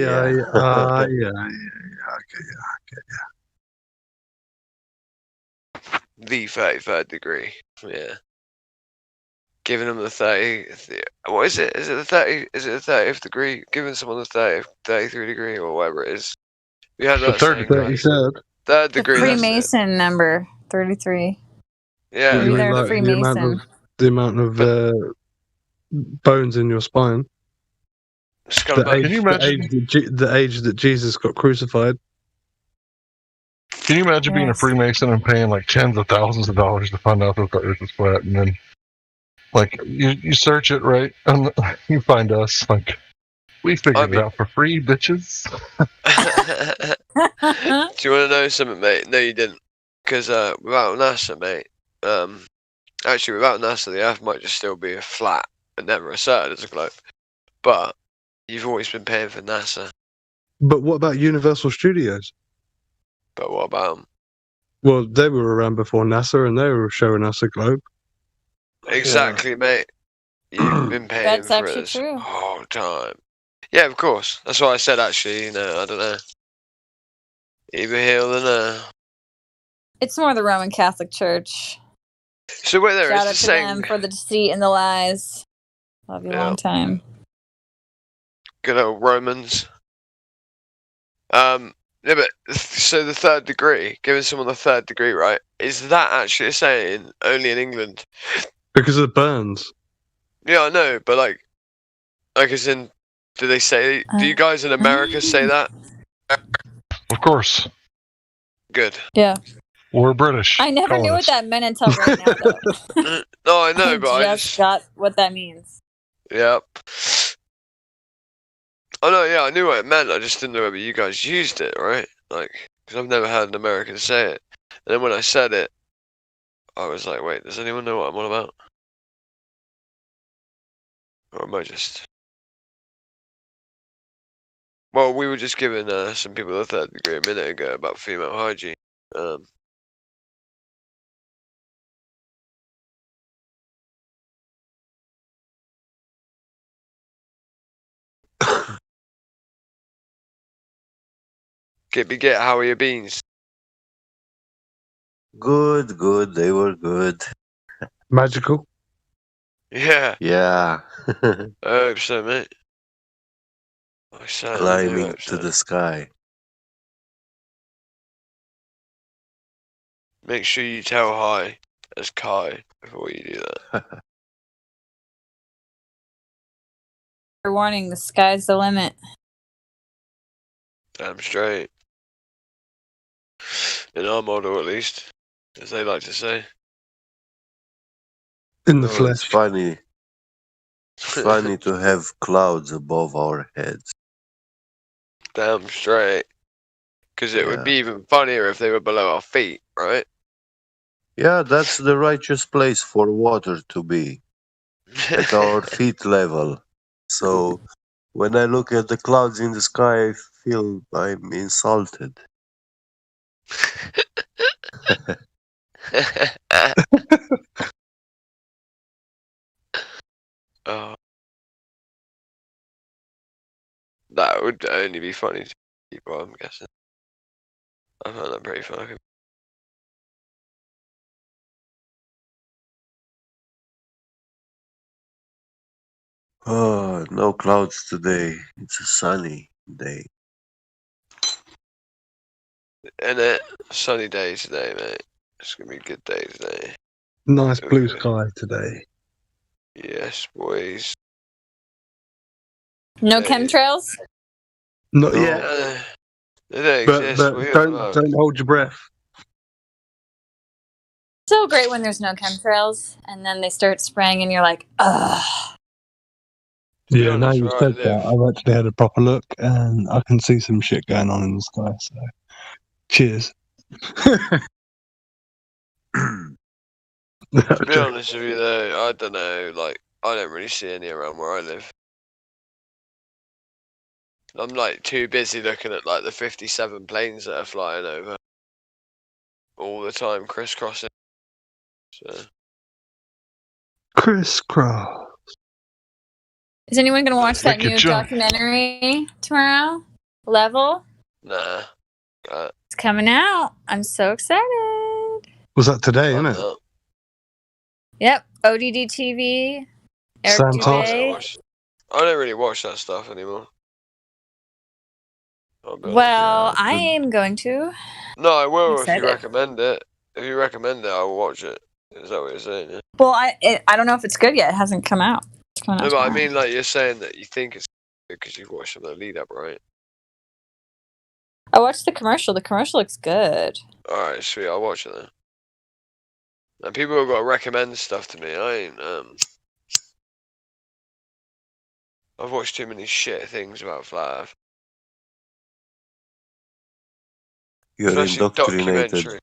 The 33rd degree. Yeah. Giving them the 30. What is it? Is it the 30? Is it the 30th degree? Giving someone the 33 degree or whatever it is. We had The that saying, right? Third The degree. that's it. Freemason number 33. Yeah. Maybe they're a like Freemason. the amount of bones in your spine. The age that Jesus got crucified. Can you imagine being a Freemason and paying like tens of thousands of dollars to find out that the Earth is flat, and then like you search it right, and you find us like we figured it out for free, bitches. Do you want to know something, mate? No, you didn't. Because without NASA, mate, actually without NASA, the Earth might just still be a flat and never asserted as a globe. But you've always been paying for NASA. But what about Universal Studios? But what about them? Well, they were around before NASA, and they were showing us a globe. Exactly, mate. You've been paying That's for actually it this true. whole time. Yeah, of course. That's why I said, actually, you know, I don't know. Either here or there. It's more the Roman Catholic Church. So wait, there Shout is out the to same. them for the deceit and the lies. Love you a long time. Good old Romans. Yeah, but so the 3rd degree, giving someone the 3rd degree, right? Is that actually a saying only in England? Because of the burns. Yeah, I know, but like as in, do they say? Do you guys in America say that? Of course. Good. Yeah. We're British. I never knew what that meant until right now, though. No, I know, but I just got what that means. Yep. Oh no, yeah, I knew what it meant. I just didn't know whether you guys used it, right? Like, because I've never heard an American say it. And then when I said it, I was like, wait, does anyone know what I'm on about? Or am I just... Well, we were just giving some people the 3rd degree a minute ago about female hygiene. Get, how are your beans? Good. They were good. Magical. Yeah. Yeah. I hope so, mate. I certainly do Climbing hope to so. the sky. Make sure you tell hi as Kai before you do that. Fair warning, the sky's the limit. Damn straight. In our model, at least, as they like to say. In the It's flesh. funny. Funny to have clouds above our heads. Damn straight. Because it would be even funnier if they were below our feet, right? Yeah, that's the righteous place for water to be. At our feet level. So when I look at the clouds in the sky, I feel I'm insulted. Oh. That would only be funny to people, I'm guessing. I find that pretty funny. Oh, no clouds today. It's a sunny day. And it sunny day today, mate. It's gonna be a good day today. Nice blue sky today. Yes, boys. No chemtrails? Not No, yet. They But, exist. don't hold your breath. So great when there's no chemtrails, and then they start spraying, and you're like, ugh. Yeah, now you've said that, I've actually had a proper look, and I can see some shit going on in the sky. So, cheers. To be honest with you, though, I don't know. Like, I don't really see any around where I live. I'm like too busy looking at like the 57 planes that are flying over all the time, crisscrossing. So. Crisscross. Is anyone going to watch that Make it new jump. documentary tomorrow? Level? Nah. It's coming out. I'm so excited. Was that today, isn't it? Yep. ODD TV. Eric Sam Dubay. I don't really watch that stuff anymore. Well, I am going to. No, I will if Excited. you recommend it. If you recommend it, I will watch it. Is that what you're saying? Yeah. Well, I don't know if it's good yet. It hasn't come out. It's coming out No, but I tomorrow. mean, like, you're saying that you think it's good because you've watched some of the lead up, right? I watched the commercial. The commercial looks good. Alright, sweet, I'll watch it then. And people have got to recommend stuff to me. I ain't, I've watched too many shit things about Flat Earth. You're Especially indoctrinated. documentary.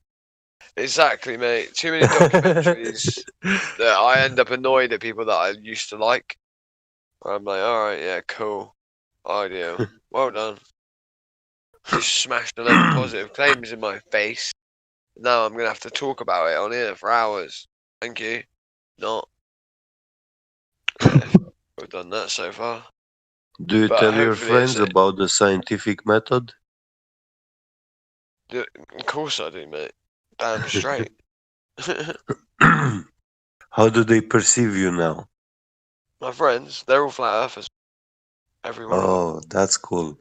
Exactly, mate. Too many documentaries that I end up annoyed at people that I used to like. Where I'm like, alright, yeah, cool. Ideal. Well done. You smashed a load of positive claims in my face. Now I'm going to have to talk about it on here for hours. Thank you. Not. Yeah, we've done that so far. Do you But tell your hopefully friends it's- about the scientific method? Of course I do, mate. Damn straight. How do they perceive you now? My friends, they're all flat earthers. Everyone. Oh, that's cool.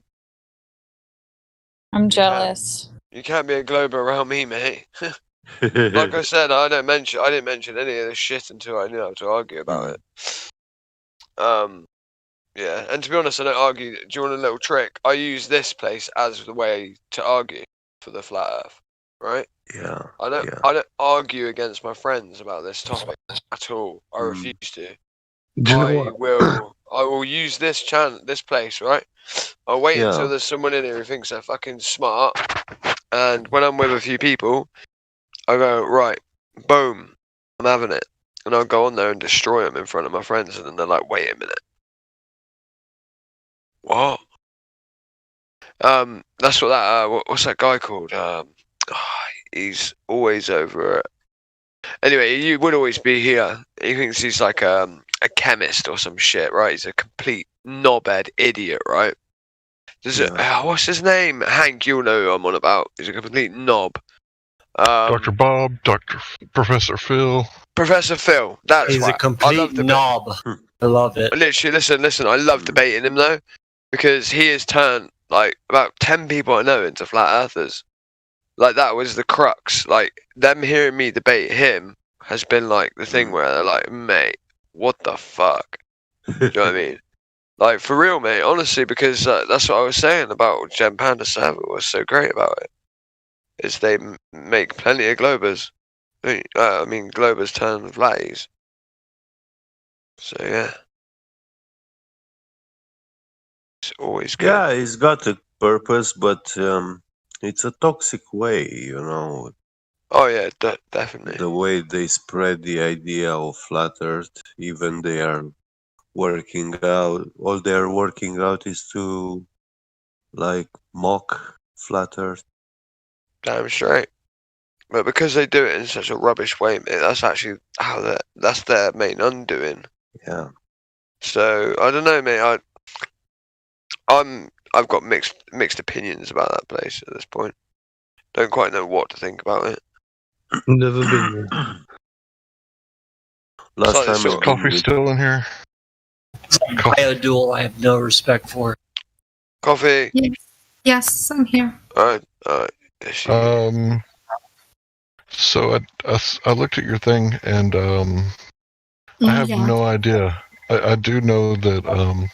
I'm jealous. You can't be a glober around me, mate. Like I said, I didn't mention any of this shit until I knew how to argue about it. Yeah, and to be honest, I don't argue. Do you want a little trick? I use this place as the way to argue for the flat Earth, right? Yeah. I don't argue against my friends about this topic at all. I refuse to. Do you know what? I will use this place, right? I'll wait Yeah. until there's someone in here who thinks they're fucking smart, and when I'm with a few people, I go, right, boom, I'm having it, and I'll go on there and destroy them in front of my friends, and then they're like, wait a minute, what? That's what that what's that guy called? He's always over it. Anyway, he would always be here. He thinks he's like a chemist or some shit, right? He's a complete knobhead idiot, right? What's his name? Hank, you'll know who I'm on about. He's a complete knob. Dr. Bob, Professor Phil. Professor Phil. That's He's right. a complete knob. I love it. Literally, listen. I love debating him though, because he has turned like about 10 people I know into flat earthers. Like that was the crux. Like them hearing me debate him has been like the thing where they're like, mate, what the fuck? Do you know what I mean? Like for real, mate. Honestly, because that's what I was saying about Gen Panda 7 was so great about it. Is they make plenty of globers. I mean, globers turn flatties. So yeah, it's always good. Yeah, it's got a purpose, but it's a toxic way, you know. Oh yeah, definitely. The way they spread the idea of flat Earth, even they are working out. All they are working out is to, like, mock flat Earth. Damn straight. But because they do it in such a rubbish way, mate, that's actually how that's their main undoing. Yeah. So I don't know, mate. I've got mixed opinions about that place at this point. Don't quite know what to think about it. Never been there. Last time Is coffee still in here? Biodual, I have no respect for. Coffee. Yes, I'm here. Alright. So I looked at your thing, and I have Yeah. no idea. I do know that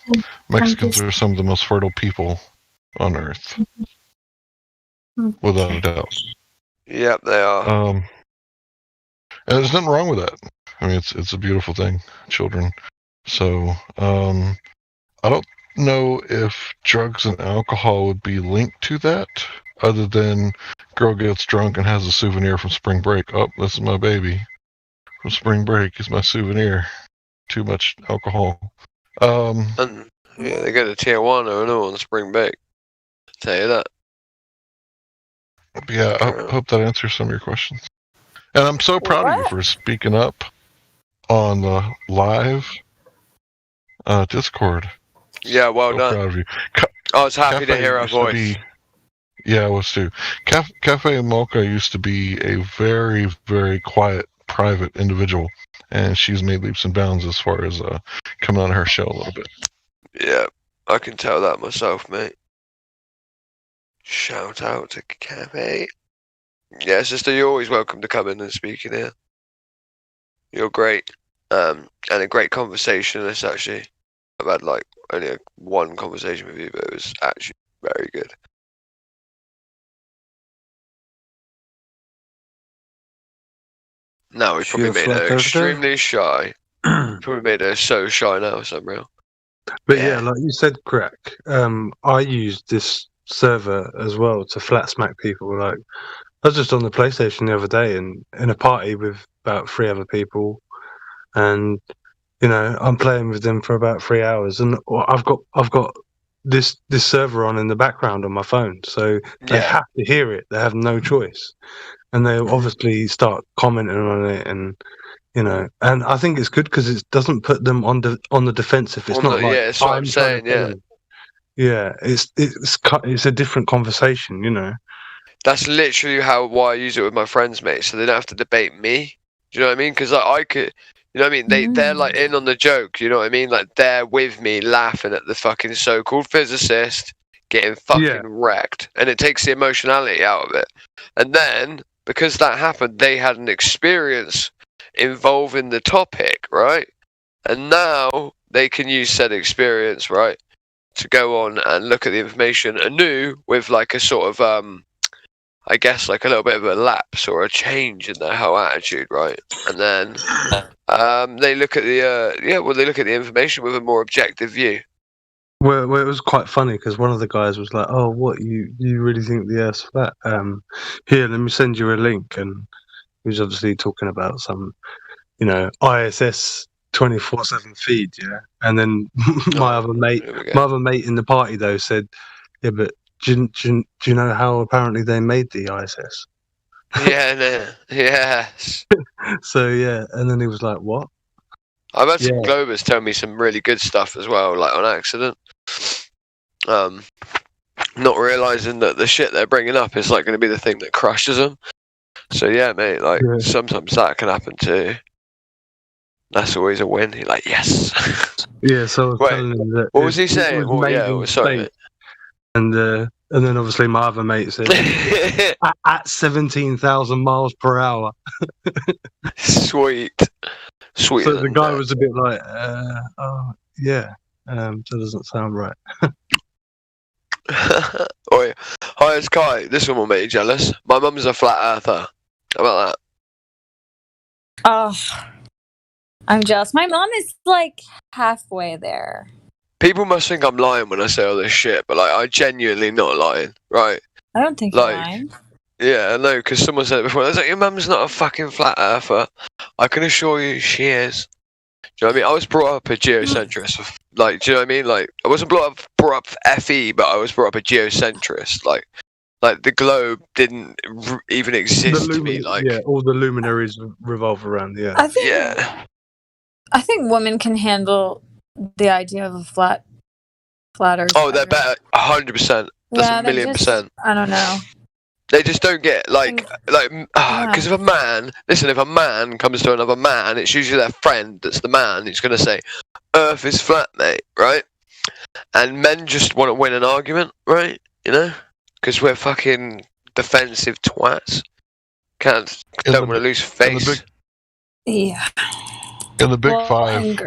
Mexicans are some of the most fertile people on Earth, without a doubt. Yep, they are. And there's nothing wrong with that. I mean, it's a beautiful thing, children. So I don't know if drugs and alcohol would be linked to that, other than girl gets drunk and has a souvenir from spring break. Oh, this is my baby from spring break. Is my souvenir. Too much alcohol. And Yeah, they go to Tier 1 or another one, Spring Break. Tell you that. Yeah, I hope that answers some of your questions. And I'm so proud of you for speaking up on the live Discord. Yeah, well done. Proud of you. I was happy to hear her voice. Yeah, I was too. Cafe Mocha used to be a very, very quiet, private individual, and she's made leaps and bounds as far as coming on her show a little bit. Yeah, I can tell that myself, mate. Shout out to Cafe. Yeah, sister, you're always welcome to come in and speak in here. You're great. And a great conversationalist, actually. I've had like only one conversation with you, but it was actually very good. No, we probably made her extremely shy. Probably made her so shy now, somehow. But yeah, like you said, Crack, I used this server as well to flat smack people. Like, I was just on the PlayStation the other day and in a party with about 3 other people, and you know, I'm playing with them for about 3 hours, and I've got this server on in the background on my phone, so they have to hear it. They have no choice, and they obviously start commenting on it, and you know, and I think it's good because it doesn't put them on the defensive. It's not like it's what I'm saying. Yeah, it's a different conversation, you know. That's literally why I use it with my friends, mate. So they don't have to debate me. Do you know what I mean? Because I could, you know what I mean? They're like in on the joke. You know what I mean? Like they're with me, laughing at the fucking so-called physicist getting fucking wrecked, and it takes the emotionality out of it. And then because that happened, they had an experience involving the topic, right? And now they can use said experience, right, to go on and look at the information anew with like a sort of I guess like a little bit of a lapse or a change in their whole attitude, right? And then they look at the they look at the information with a more objective view. Well, it was quite funny because one of the guys was like, "Oh, what you really think the Earth's flat? Here, let me send you a link." And he was obviously talking about some, you know, ISS 24/7 feed, yeah. And then my other mate in the party though said, "Yeah, but do you know how apparently they made the ISS?" Yes. So yeah, and then he was like, "What?" I've had some Globers tell me some really good stuff as well, like on accident. Not realizing that the shit they're bringing up is like going to be the thing that crushes them. So yeah, mate, like sometimes that can happen too. That's always a win. You're like, yes. Yeah. So I was telling him that. What was he saying? Sorry. And then obviously my other mate said at 17,000 miles per hour. Sweet. So the guy was a bit like, oh yeah, that doesn't sound right. Oi, hi, it's Kai. This one will make you jealous. My mum's a flat earther. How about that? Oh, I'm jealous. My mom is like halfway there. People must think I'm lying when I say all this shit, but like, I genuinely not lying, right? I don't think you're lying. Yeah, I know, because someone said it before. I was like, your mum's not a fucking flat earther. I can assure you she is. Do you know what I mean? I was brought up a geocentrist. Like, do you know what I mean? Like, I wasn't brought up FE, but I was brought up a geocentrist. Like the globe didn't even exist to me. Like, yeah, all the luminaries revolve around the Earth. I think women can handle the idea of a flat Earth. Oh, they're better, 100%. That's a million%. I don't know. They just don't get because if a man comes to another man, it's usually their friend that's the man who's going to say, Earth is flat, mate, right? And men just want to win an argument, right? You know? Because we're fucking defensive twats. Don't want to lose face. In the big five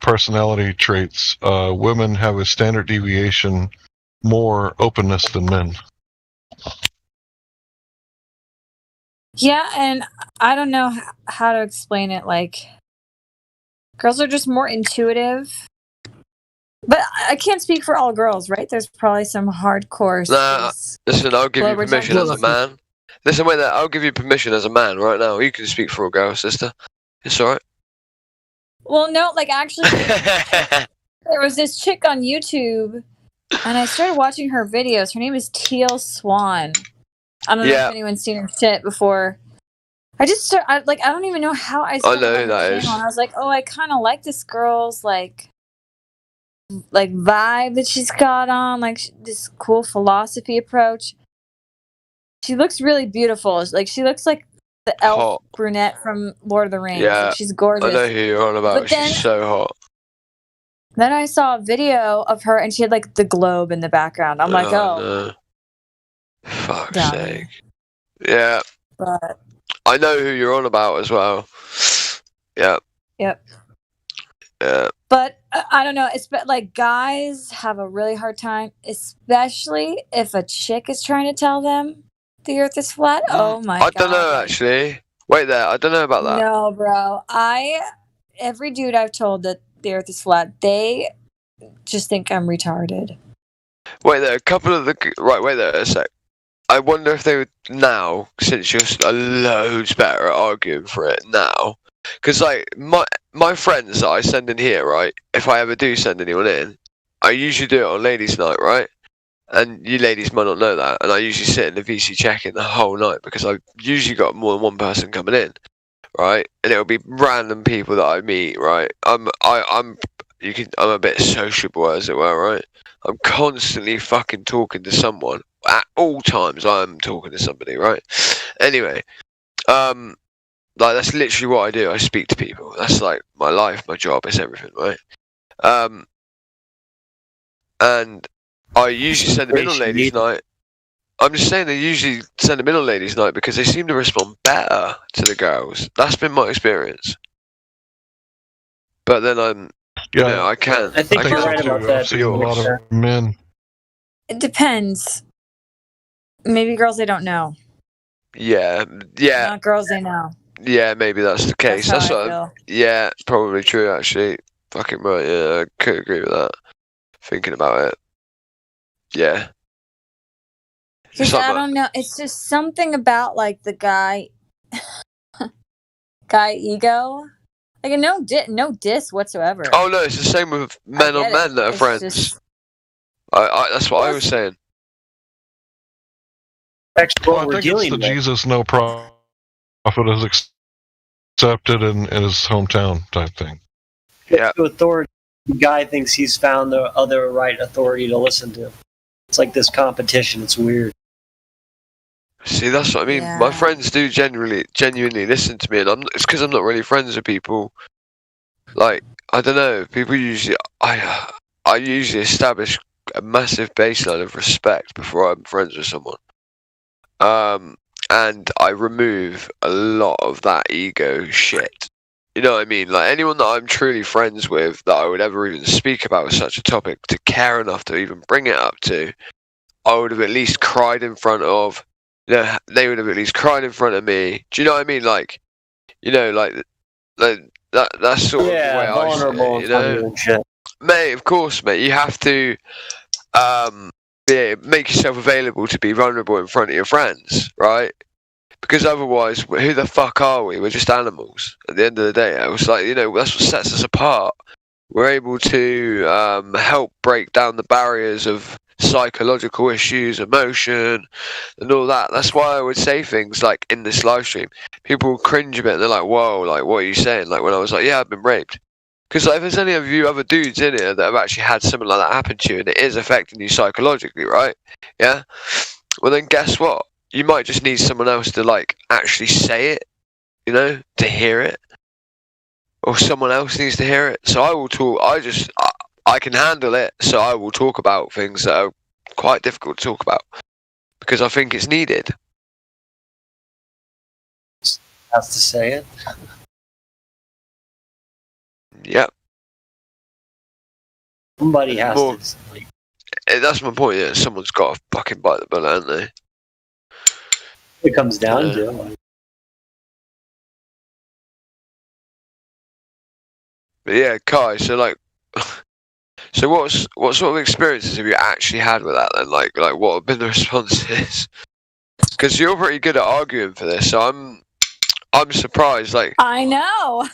personality traits, women have a standard deviation more openness than men. Yeah, and I don't know how to explain it. Like, girls are just more intuitive. But I can't speak for all girls, right? There's probably some hardcore. Nah, listen, I'll give you permission as a man. Listen, wait there. I'll give you permission as a man right now. You can speak for a girl, sister. It's alright. Well, no, like actually, There was this chick on YouTube, and I started watching her videos. Her name is Teal Swan. I don't know if anyone's seen her shit before. I don't even know how I started know on who her that channel. is. And I was like, oh, I kind of like this girl's like vibe that she's got on, like this cool philosophy approach. She looks really beautiful. Like she looks like the elf brunette from Lord of the Rings. Yeah, Like, she's gorgeous. I know who you're on about. But then, she's so hot. Then I saw a video of her, and she had like the globe in the background. I'm like, oh, no. Fuck's Done. sake. Yeah. But I know who you're on about as well. Yeah. Yep. Yeah. But I don't know. It's like guys have a really hard time, especially if a chick is trying to tell them the Earth is flat. Oh my god! I don't know actually. Wait there. I don't know about that. No, bro. Every dude I've told that the Earth is flat, they just think I'm retarded. Wait there. A couple of the right. Wait there a sec. I wonder if they would now, since you're loads better at arguing for it now. Because like my friends that I send in here, right? If I ever do send anyone in, I usually do it on ladies' night, right? And you ladies might not know that. And I usually sit in the VC check-in the whole night because I've usually got more than one person coming in, right? And it'll be random people that I meet, right? I'm a bit sociable, as it were, right? I'm constantly fucking talking to someone at all times. I'm talking to somebody, right? Anyway, like that's literally what I do. I speak to people. That's like my life, my job, it's everything, right? And I usually send them in on ladies' night. I'm just saying they usually send them in on ladies' night because they seem to respond better to the girls. That's been my experience. But then I can't. I think you're right about that. I've seen a lot of men. It depends. Maybe girls they don't know. Yeah. Not girls they know. Yeah, maybe that's the case. That's That's how I what yeah, probably true actually. Fucking right, yeah, I could agree with that. Thinking about it. Yeah. Because I don't know. It's just something about like the guy ego. Like no diss whatsoever. Oh no, it's the same with men on men that are friends. That's what I was saying. Well, I think it's the Jesus no prophet is accepted in his hometown type thing. Yeah. Authority. The guy thinks he's found the other right authority to listen to. It's like this competition. It's weird. See, that's what I mean. My friends do genuinely listen to me, and it's because I'm not really friends with people. Like, I don't know. People usually, I usually establish a massive baseline of respect before I'm friends with someone. And I remove a lot of that ego shit. You know what I mean? Like anyone that I'm truly friends with that I would ever even speak about such a topic to care enough to even bring it up to, I would have at least cried in front of. You know, they would have at least cried in front of me. Do you know what I mean? Like, you know, like that's sort of the way I see it, you know? Mate, of course, mate. You have to make yourself available to be vulnerable in front of your friends, right? Because otherwise, who the fuck are we? We're just animals. At the end of the day, it was like, you know, that's what sets us apart. We're able to help break down the barriers of psychological issues, emotion, and all that. That's why I would say things like in this live stream. People cringe a bit and they're like, whoa, like, what are you saying? Like when I was like, yeah, I've been raped. Because like, if there's any of you other dudes in here that have actually had something like that happen to you and it is affecting you psychologically, right? Yeah? Well then guess what? You might just need someone else to like actually say it, you know, to hear it. Or someone else needs to hear it. So I will talk, I can handle it, so I will talk about things that are quite difficult to talk about. Because I think it's needed. Has to say it. Yep. Somebody has to. Like, that's my point, yeah. Someone's got to fucking bite the bullet, haven't they? It comes down to it. But yeah, Kai, so like so what sort of experiences have you actually had with that then? Like what have been the responses? Because you're pretty good at arguing for this, so I'm surprised. Like I know.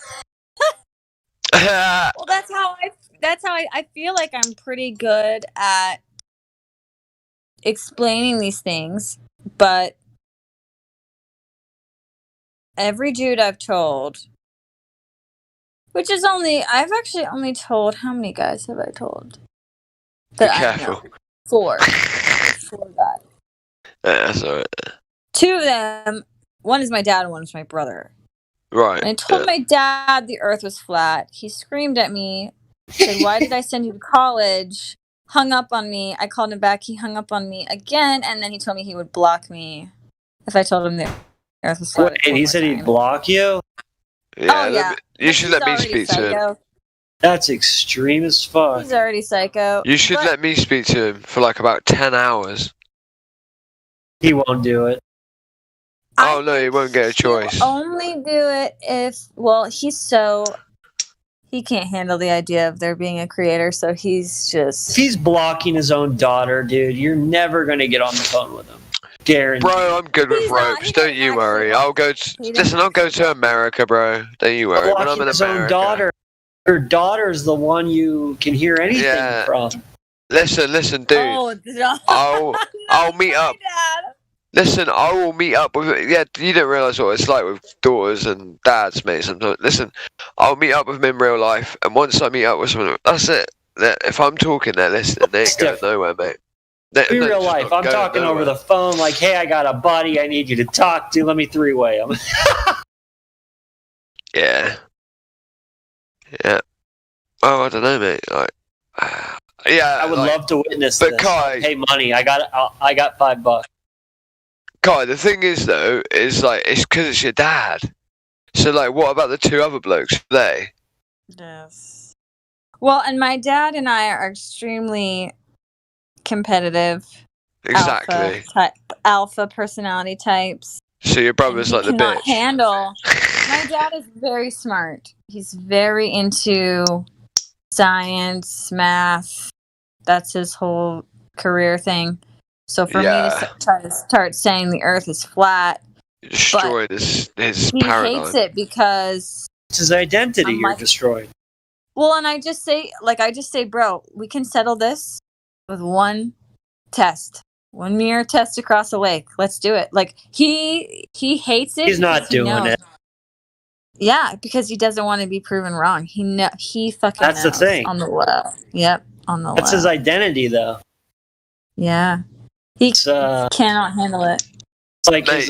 Well, that's how that's how I feel like I'm pretty good at explaining these things, but every dude I've told, which is I've actually only told, how many guys have I told? Be careful. 4. 4 guys. Yeah, that's alright. 2 of them, one is my dad and one is my brother. Right. And I told my dad the earth was flat. He screamed at me, said, "Why did I send you to college?" Hung up on me. I called him back. He hung up on me again, and then he told me he would block me if I told him the earth was flat. Wait, he said he'd block you? Yeah, yeah. you should let me He's already speak to him. psycho. That's extreme as fuck. He's already psycho. You should let me speak to him for like about 10 hours. He won't do it. Oh no, he won't get a choice. Only do it if, he can't handle the idea of there being a creator, so he's just... If he's blocking his own daughter, dude, you're never going to get on the phone with him. Guaranteed. Bro, I'm good with ropes. Don't you worry. I'll go to America, bro. Don't you worry. When I'm in his own America. daughter. Her daughter's the one you can hear anything from. Listen, dude. I'll meet up. Listen, I will meet up with. Yeah, you don't realize what it's like with daughters and dads, mate. Sometimes. Listen, I'll meet up with them in real life, and once I meet up with someone, that's it. If I'm talking, they're listening. They ain't going nowhere, mate. In real life, I'm talking over the phone, like, "Hey, I got a buddy I need you to talk to. Let me three-way him." Yeah. Yeah. Oh, I don't know, mate. Like, yeah. I would love to witness but this. Kai, Hey, money, I got $5. Kai, the thing is though, is like it's because it's your dad. So like, what about the 2 other blokes? They? Yes. Well, and my dad and I are extremely competitive. Exactly. Alpha personality types. So your brother's like the cannot bitch. handle. My dad is very smart. He's very into science, math. That's his whole career thing. So for me to try to start saying the earth is flat, You destroyed his he paradigm. hates it because it's his identity you're destroying. Well, and I just say, bro, we can settle this with one test. One mirror test across a lake. Let's do it. Like he hates it. He's not doing it. Yeah, because he doesn't want to be proven wrong. He fucking That's the knows thing. on the low. Yep, on the low. That's his identity, though. Yeah. He cannot handle it. It's like Mate,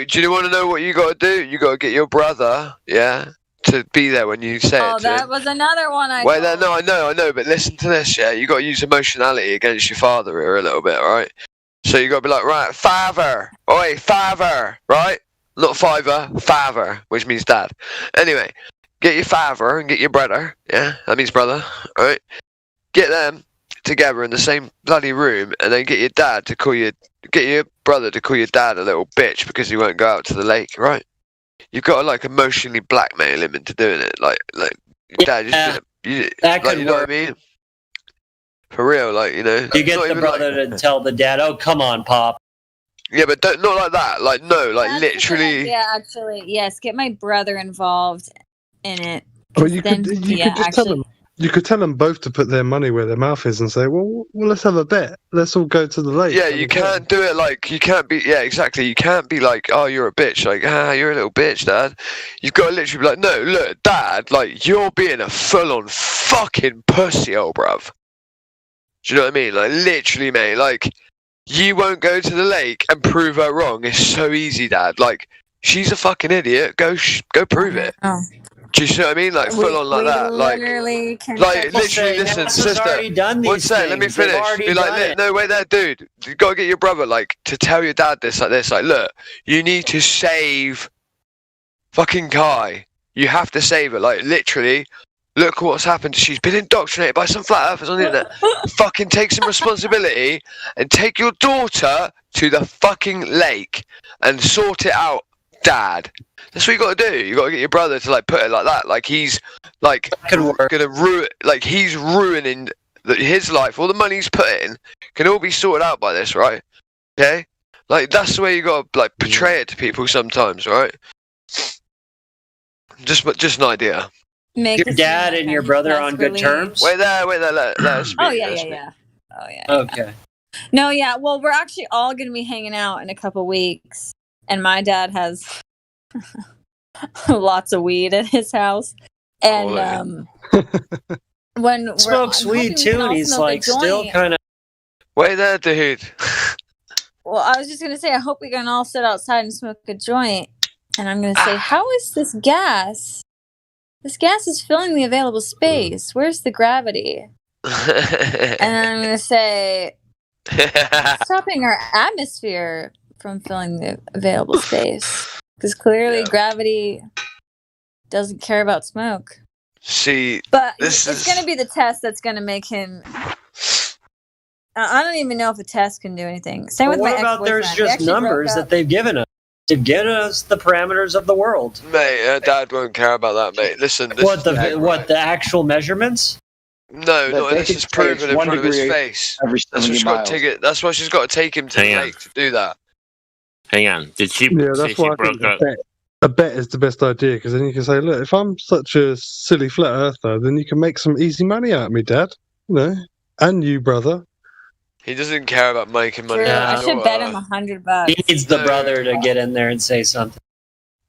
do you want to know what you got to do? You got to get your brother, to be there when you say it to that him. was another one I Wait, no, I know, but listen to this, yeah? You got to use emotionality against your father here a little bit, alright? So you got to be like, right, father, oi, father, right? Not fiver, father, which means dad. Anyway, get your father and get your brother, yeah? That means brother, alright? Get them together in the same bloody room, and then get your brother to call your dad a little bitch because he won't go out to the lake, right? You've got to like emotionally blackmail him into doing it, like dad. You know what I mean? For real, like You get the brother to tell the dad, "Oh, come on, Pop." Yeah, but not like that. Like no, like literally. Yeah, actually, yes. Get my brother involved in it. Well, you could just tell them. You could tell them both to put their money where their mouth is and say, well, let's have a bet. Let's all go to the lake. Yeah, you can't do it like, you can't be, yeah, exactly. You can't be like, oh, you're a bitch. Like, you're a little bitch, Dad. You've got to literally be like, no, look, Dad, like, you're being a full-on fucking pussy, old bruv. Do you know what I mean? Like, literally, mate, like, you won't go to the lake and prove her wrong. It's so easy, Dad. Like, she's a fucking idiot. Go prove it. Oh. Do you see what I mean? Like full on like that. Like literally, listen, sister. One sec, let me finish. Be like, no, wait there, dude. You gotta get your brother like to tell your dad this, like this. Like, look, you need to save fucking Kai. You have to save her. Like, literally. Look what's happened. She's been indoctrinated by some flat earthers on the internet. Fucking take some responsibility and take your daughter to the fucking lake and sort it out, Dad. That's what you got to do. You got to get your brother to like put it like that. Like he's like gonna ruin. Like he's ruining his life. All the money he's put in can all be sorted out by this, right? Okay. Like that's the way you got to like portray it to people sometimes, right? Just an idea. make Your it seem dad like and I'm your brother on good desperately- terms? Wait there. Let us speak. Oh yeah, let us yeah, speak. yeah. Oh yeah. Okay. No, yeah. Well, we're actually all going to be hanging out in a couple weeks, and my dad has lots of weed at his house, and when smokes I'm weed hoping we too, can and all he's smoke a like still joint. kind of. Wait there, dude. Well, I was just gonna say, I hope we can all sit outside and smoke a joint. And I'm gonna say, how is this gas? This gas is filling the available space. Where's the gravity? And I'm gonna say, stopping our atmosphere from filling the available space. Because clearly gravity doesn't care about smoke. See, But this it's is going to be the test that's going to make him. I don't even know if a test can do anything. Same But with my what about there's ex-boyfriend. We just actually broke numbers up. that they've given us to get us the parameters of the world? mate. Dad won't care about that, mate. Listen, this What is the actual measurements? No, not they unless could it's say proven it's in 1 front of his degree face. every That's why 70 she's got to miles. take it. That's why she's got to take him to the lake to do that. Hang on. Did she Yeah, say that's she why I broke think up? a bet is the best idea, because then you can say, look, if I'm such a silly flat earther, then you can make some easy money out of me, Dad. You know, and you, brother. He doesn't care about making money. True. I at should all. bet him $100. He needs the brother to get in there and say something.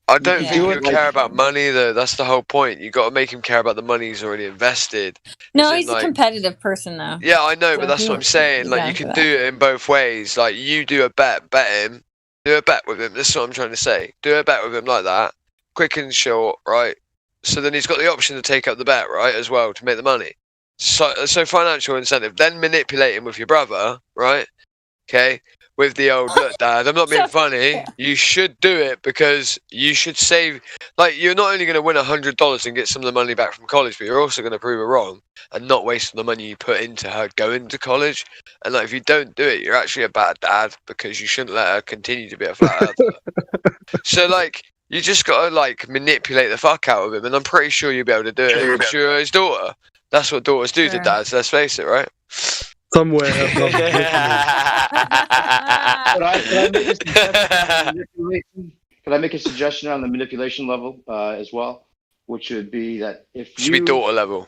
I don't Yeah. think do he'll it like- care about money though. That's the whole point. You got to make him care about the money he's already invested. No, As in, he's a like- competitive person, though. Yeah, I know, So but that's he what I'm would saying. be Like, down you for can that. do it in both ways. Like, you do a bet him. Do a bet with him. This is what I'm trying to say. Do a bet with him like that, quick and short, right? So then he's got the option to take up the bet, right, as well, to make the money. So financial incentive. Then manipulate him with your brother, right? Okay, with the old look, Dad. I'm not being funny. You should do it because you should save. Like, you're not only going to win $100 and get some of the money back from college, but you're also going to prove her wrong and not waste the money you put into her going to college. And like, if you don't do it, you're actually a bad dad because you shouldn't let her continue to be a flat earther. So like, you just got to like manipulate the fuck out of him, and I'm pretty sure you'll be able to do it because you're his daughter. That's what daughters do to Sure. dads. Let's face it, right? Somewhere above the Could I make a suggestion on the manipulation level as well? Which would be that if Should be you daughter level.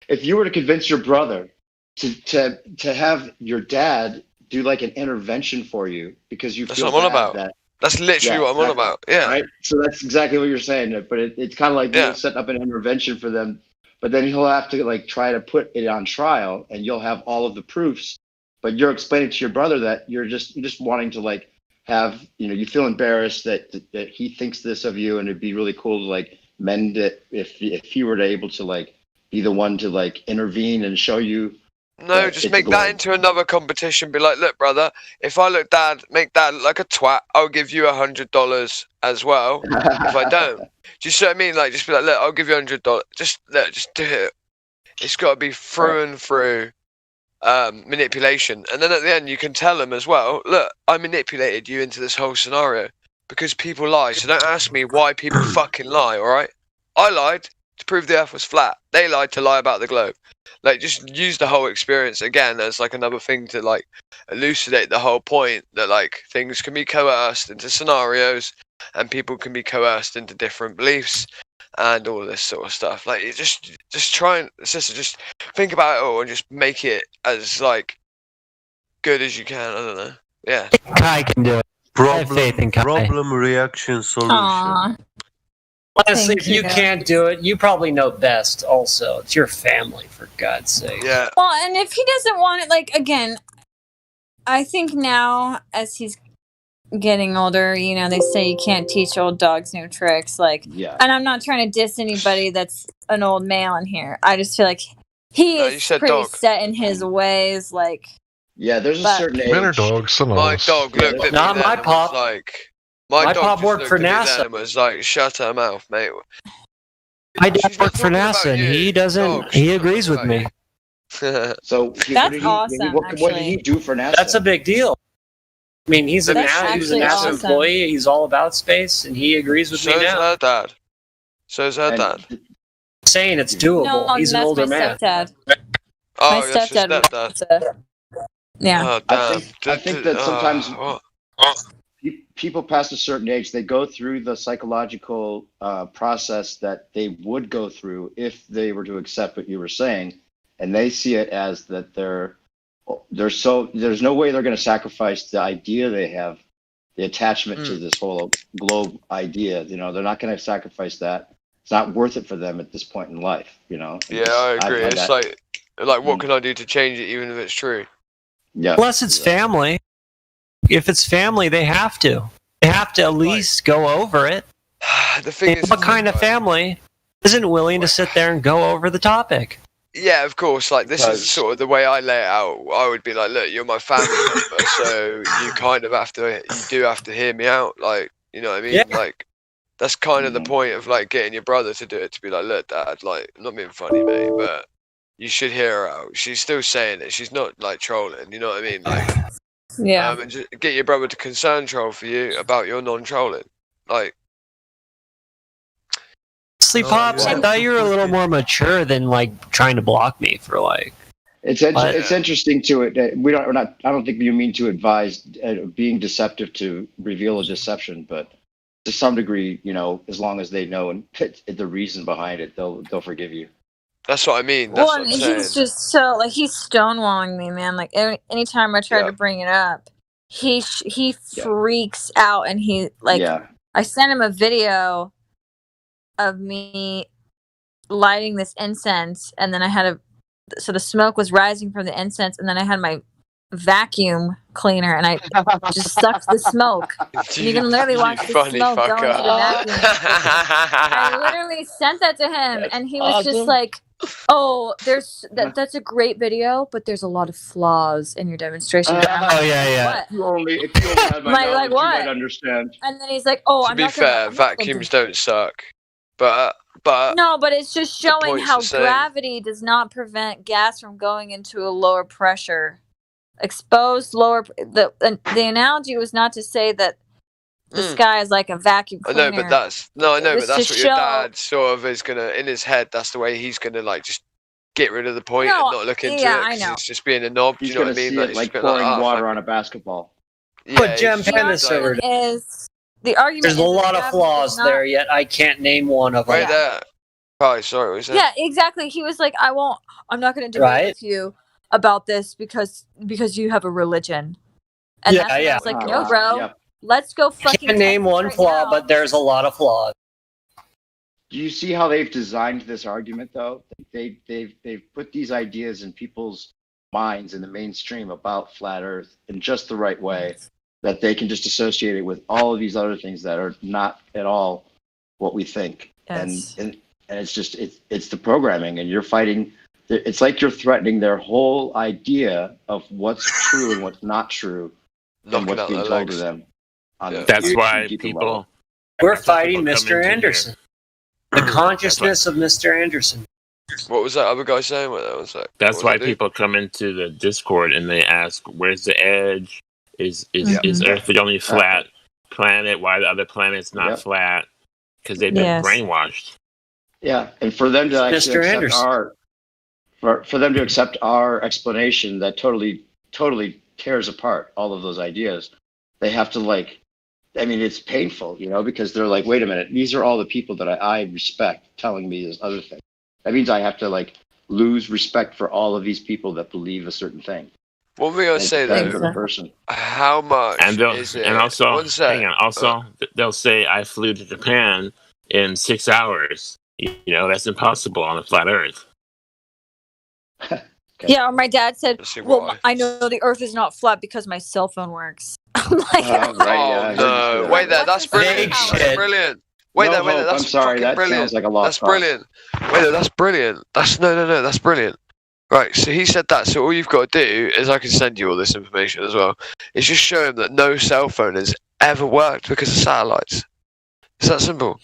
if you were to convince your brother to have your dad do like an intervention for you because you That's feel what I'm on bad about. that That's literally what I'm on about. Yeah. right. So that's exactly what you're saying. But it's kind of like Yeah. you're setting up an intervention for them. But then he'll have to like try to put it on trial, and you'll have all of the proofs. But you're explaining to your brother that you're just wanting to like have, you know, you feel embarrassed that he thinks this of you, and it'd be really cool to like mend it if he were to able to like be the one to like intervene and show you. No, just make that into another competition. Be like, look, brother, if I make dad look like a twat, I'll give you $100 as well. If I don't, do you see what I mean? Like, just be like, look, I'll give you $100. Just do it. It's got to be through and through manipulation, and then at the end you can tell them as well. Look, I manipulated you into this whole scenario because people lie. So don't ask me why people fucking lie. All right, I lied to prove the Earth was flat. They lied to lie about the globe. Like, just use the whole experience again as like another thing to like elucidate the whole point that like things can be coerced into scenarios and people can be coerced into different beliefs and all this sort of stuff. Like, you just try and sister, just think about it all and just make it as like good as you can. I don't know. Yeah. Kai can do it. I have faith in Kai. Problem, reaction, solution. Aw. Honestly, Thank if you you. can't do it, you probably know best also. It's your family, for God's sake. Yeah. Well, and if he doesn't want it, like, again, I think now as he's getting older, you know, they say you can't teach old dogs new tricks. Like, Yeah. and I'm not trying to diss anybody that's an old male in here. I just feel like he No, you is said pretty dog. set in his ways. Like, Yeah, there's a But- certain age. Men are dogs. Some of My us. dog looked at me Not then my and was pop. like, my My dog pop just worked looked for at me then NASA. and was like, shut her mouth, mate. My dad She's not worked for talking about NASA, and you. he doesn't. Dogs, He she's agrees with talking me. about So That's awesome, What did he do for NASA? That's a big deal. I mean, he's a That's he's a actually NASA awesome. employee. He's all about space, and he agrees with So me is now. her dad. So is her And- dad. Saying it's doable. no, He's an that's older my man. stepdad. Oh, My that's your stepdad. stepdad. Yeah. Oh, I damn. think that sometimes what? people past a certain age, they go through the psychological process that they would go through if they were to accept what you were saying, and they see it as that there's no way they're going to sacrifice the idea they have, the attachment to this whole globe idea. You know, they're not going to sacrifice that. It's not worth it for them at this point in life. You know. Yeah, I agree. It's like what can I do to change it, even if it's true? Yeah. Unless it's family. If it's family, they have to. They have to at least go over it. The thing is, what kind of family isn't willing to sit there and go over the topic? Yeah, of course. Like, this is sort of the way I lay it out. I would be like, look, you're my family member, so you do have to hear me out. Like, you know what I mean? Yeah. Like, that's kind of the point of like getting your brother to do it. To be like, look, Dad, like, I'm not being funny, mate, but you should hear her out. She's still saying it. She's not like trolling. You know what I mean? Like, yeah. And just get your brother to concern troll for you about your non-trolling. Like, Sleep Pops, I thought you were a little more mature than like trying to block me for like. It's interesting to it. I don't think you mean to advise being deceptive to reveal a deception, but to some degree, you know, as long as they know and the reason behind it, they'll forgive you. That's what I mean. That's Well, what I'm he's saying. just so like he's stonewalling me, man. Like anytime I try to bring it up, he freaks out, and he like I sent him a video of me lighting this incense, and then I had so the smoke was rising from the incense, and then I had my vacuum cleaner, and I just sucked the smoke. You can literally watch the smoke go into the vacuum. I literally sent that to him, and he was just like, "Oh, that's a great video, but there's a lot of flaws in your demonstration." If you only had my knowledge, you might understand. And then he's like, "Oh, to be fair, vacuums don't suck, but no, but it's just showing point's how the same. gravity does not prevent gas from going into a lower pressure. Exposed lower. The analogy was not to say that the sky is like a vacuum cleaner. I know, but that's what to your dad sort of is gonna in his head. That's the way he's gonna like just get rid of the point and not look into it. I 'Cause know. It's just being a knob. He's You know what I gonna mean? see it like pouring water on a basketball. But Gem Panda the argument there's a is lot of gravity flaws does not- there, yet I can't name one of them. Right there. Oh, sorry, what was that? Yeah, exactly. He was like, I'm not going to debate with you about this because you have a religion. And that's when I was like, no, bro, let's go fucking. Can't name one flaw, but there's a lot of flaws. Do you see how they've designed this argument, though? They've put these ideas in people's minds in the mainstream about flat Earth in just the right way, that they can just associate it with all of these other things that are not at all what we think. Yes. And it's just it's the programming, and you're fighting. It's like you're threatening their whole idea of what's true and what's not true, and what's being told to them. That's why people. We're fighting Mr. Anderson. The consciousness of Mr. Anderson. What was that other guy saying? What that was like? That's why people come into the Discord and they ask, "Where's the edge? Is Earth the only flat planet? Why are the other planets not flat?" Because they've been brainwashed. Yeah, and for them to actually accept for them to accept our explanation that totally tears apart all of those ideas, they have to it's painful, you know, because they're like, wait a minute, these are all the people that I respect telling me this other thing. That means I have to lose respect for all of these people that believe a certain thing. What were we gonna say though? For the person. How much is it? And also, they'll say I flew to Japan in 6 hours. You know, that's impossible on a flat Earth. Yeah, or my dad said, "Well, I know the Earth is not flat because my cell phone works." I'm like, no, wait there, that's brilliant. That's brilliant. Wait there, that's I'm sorry, that brilliant. sounds like a lost That's brilliant. Wait there, that's brilliant. That's no, that's brilliant. Right, so he said that. So all you've got to do is I can send you all this information as well. It's just show him that no cell phone has ever worked because of satellites. It's that simple.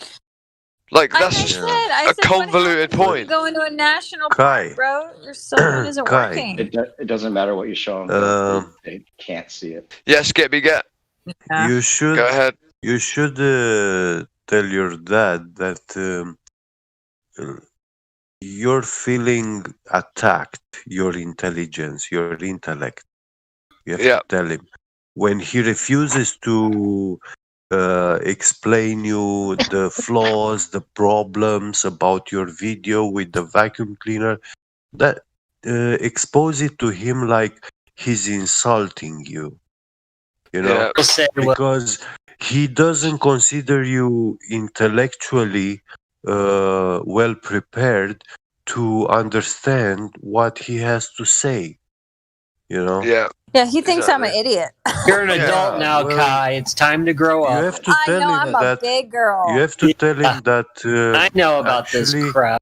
That's just a convoluted point. Go into a national park, bro. Your cell phone isn't working. It doesn't matter what you show them. They can't see it. Yes, get. Yeah. You should. Go ahead. You should tell your dad that you're feeling attacked. Your intelligence, your intellect. You have to tell him when he refuses to explain you the flaws, the problems about your video with the vacuum cleaner, that expose it to him like he's insulting you, you know, because he doesn't consider you intellectually well prepared to understand what he has to say, you know. Yeah, he thinks I'm an idiot. You're an adult now, Kai. It's time to grow up. You have to tell I know, him I'm that a big girl. you have to tell him that I know about this crap.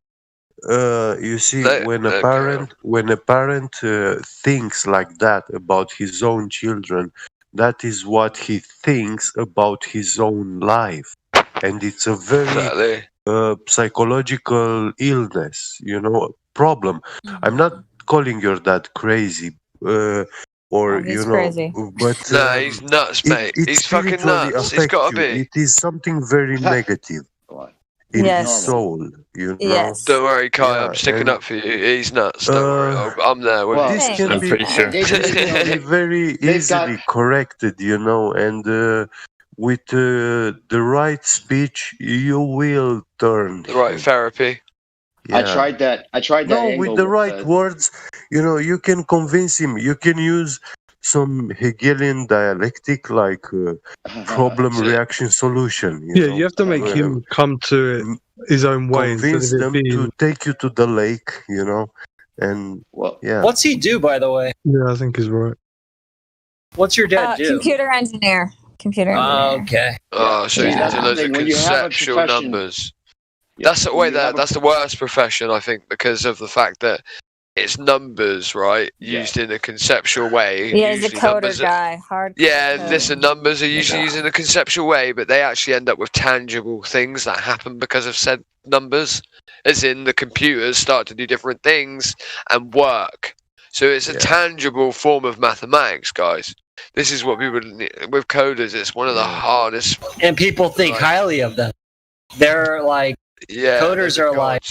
You see, when a parent thinks like that about his own children, that is what he thinks about his own life, and it's a very psychological illness, you know, problem. I'm not calling your dad crazy, or he's you know, crazy. but No, he's nuts, mate. He's fucking spiritually nuts. He's got to affect you. be. It is something very negative in his soul, you know. Don't worry, Kai. I'm sticking up for you. He's nuts. Don't worry. I'm there with you. This can be, this can be very easily corrected, you know, and with the right speech, you will turn The right therapy. I tried that. No, angle with the right words, you know, you can convince him. You can use some Hegelian dialectic, like problem, reaction, solution. You have to make him come to his own way. Convince instead of them it being... to take you to the lake, you know, and yeah. What's he do, by the way? Yeah, I think he's right. What's your dad do? Computer engineer. Okay. Oh, so he's into loads of When you have a conceptual profession- numbers. That's the way that's the worst profession, I think, because of the fact that it's numbers, right? Used in a conceptual way. Yeah, he's a Usually coder numbers are- guy. Hard. Yeah, listen, numbers are usually used in a conceptual way, but they actually end up with tangible things that happen because of said numbers. As in, the computers start to do different things and work. So it's a tangible form of mathematics, guys. This is what people with coders. It's one of the hardest. And people think highly of them. They're like, coders are like,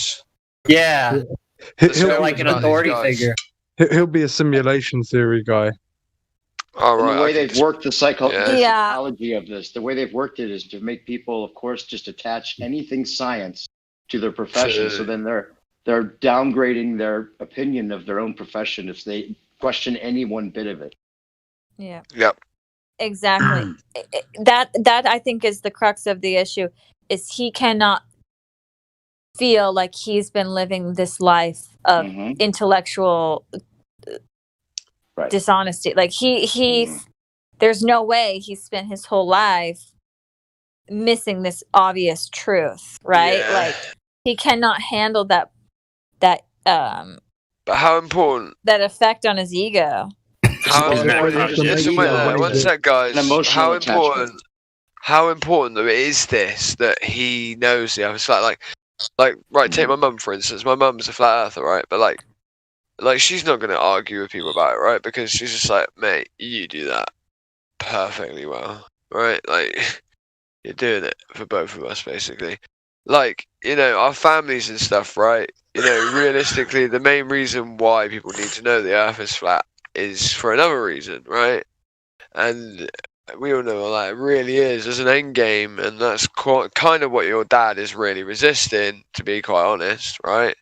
they're like an authority figure. He'll be a simulation theory guy. All And right. the way they've worked the Yeah. psychology of this, the way they've worked it is to make people, of course, just attach anything science to their profession. So then they're downgrading their opinion of their own profession if they question any one bit of it. Yeah. Yep. Exactly. That I think is the crux of the issue. Is he cannot feel like he's been living this life of intellectual dishonesty. Like he there's no way he spent his whole life missing this obvious truth, right? Yeah. Like he cannot handle that But how important? that effect on his ego. How important? One sec, guys. How important? How important though is this that he knows the other side? Like, right. Take my mum for instance. My mum's a flat earther, right? But like she's not going to argue with people about it, right? Because she's just like, mate, you do that perfectly well, right? Like, you're doing it for both of us, basically. Like, you know, our families and stuff, right? You know, realistically, the main reason why people need to know the Earth is flat is for another reason, right? And we all know what that really is. There's an end game, and that's kind of what your dad is really resisting, to be quite honest, right?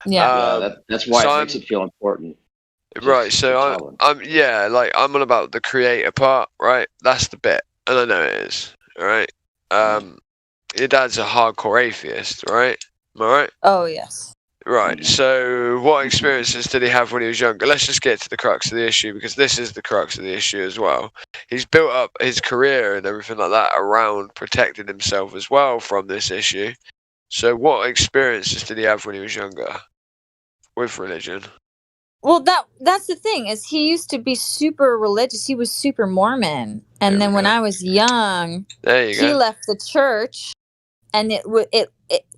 That's why it makes it feel important. Right, so I'm on about the creator part, right? That's the bit, and I know it is, all right? Your dad's a hardcore atheist, right? Am I right? Oh yes. Right, so what experiences did he have when he was younger? Let's just get to the crux of the issue, because this is the crux of the issue as well. He's built up his career and everything like that around protecting himself as well from this issue. So what experiences did he have when he was younger with religion? Well, that's the thing, is he used to be super religious. He was super Mormon, and then when I was young, he left the church, and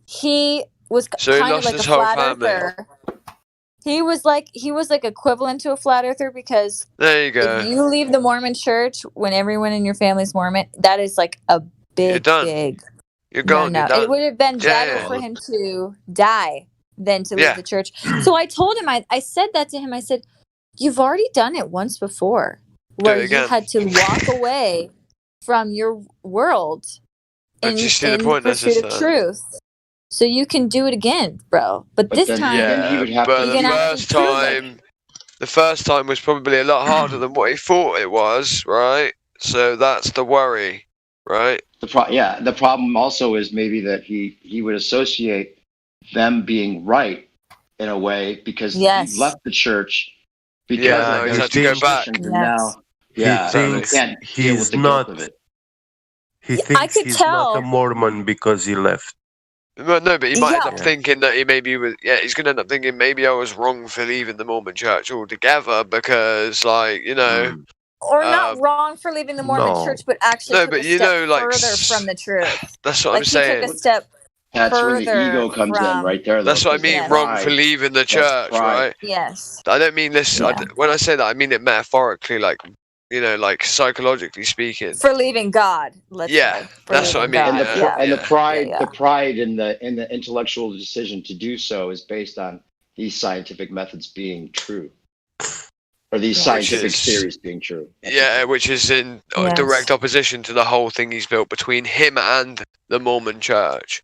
he was kind of like a flat earther. He was like equivalent to a flat earther, because there you go. If you leave the Mormon church when everyone in your family's Mormon, that is like a big. You're gone. No. You're done. It would have been better for him to die than to leave the church. So I told him, I said that to him. I said, "You've already done it once before, where you had to walk away from your world in, do you see the in the point, pursuit of Necessary? truth. So you can do it again, bro. But this time, but the first time was probably a lot harder than what he thought it was, right? So that's the worry, right? The problem also is maybe that he would associate them being right in a way because he left the church because he's had to go back. And now, he thinks he's not. He thinks he's not a Mormon because he left. Well, no, but he might end up thinking that he maybe was. Yeah, he's going to end up thinking maybe I was wrong for leaving the Mormon Church altogether because, like, you know. Or not wrong for leaving the Mormon Church, but actually took a step further from the truth. That's what I'm saying. He took a step That's further where the ego comes in right there. That's what I mean, wrong for leaving the church, right? Yes. I don't mean this. When I say that, I mean it metaphorically, like, you know, like psychologically speaking. For leaving God. That's what I mean. And the pride in the intellectual decision to do so is based on these scientific methods being true. Or these scientific theories being true. Which is in direct opposition to the whole thing he's built between him and the Mormon Church.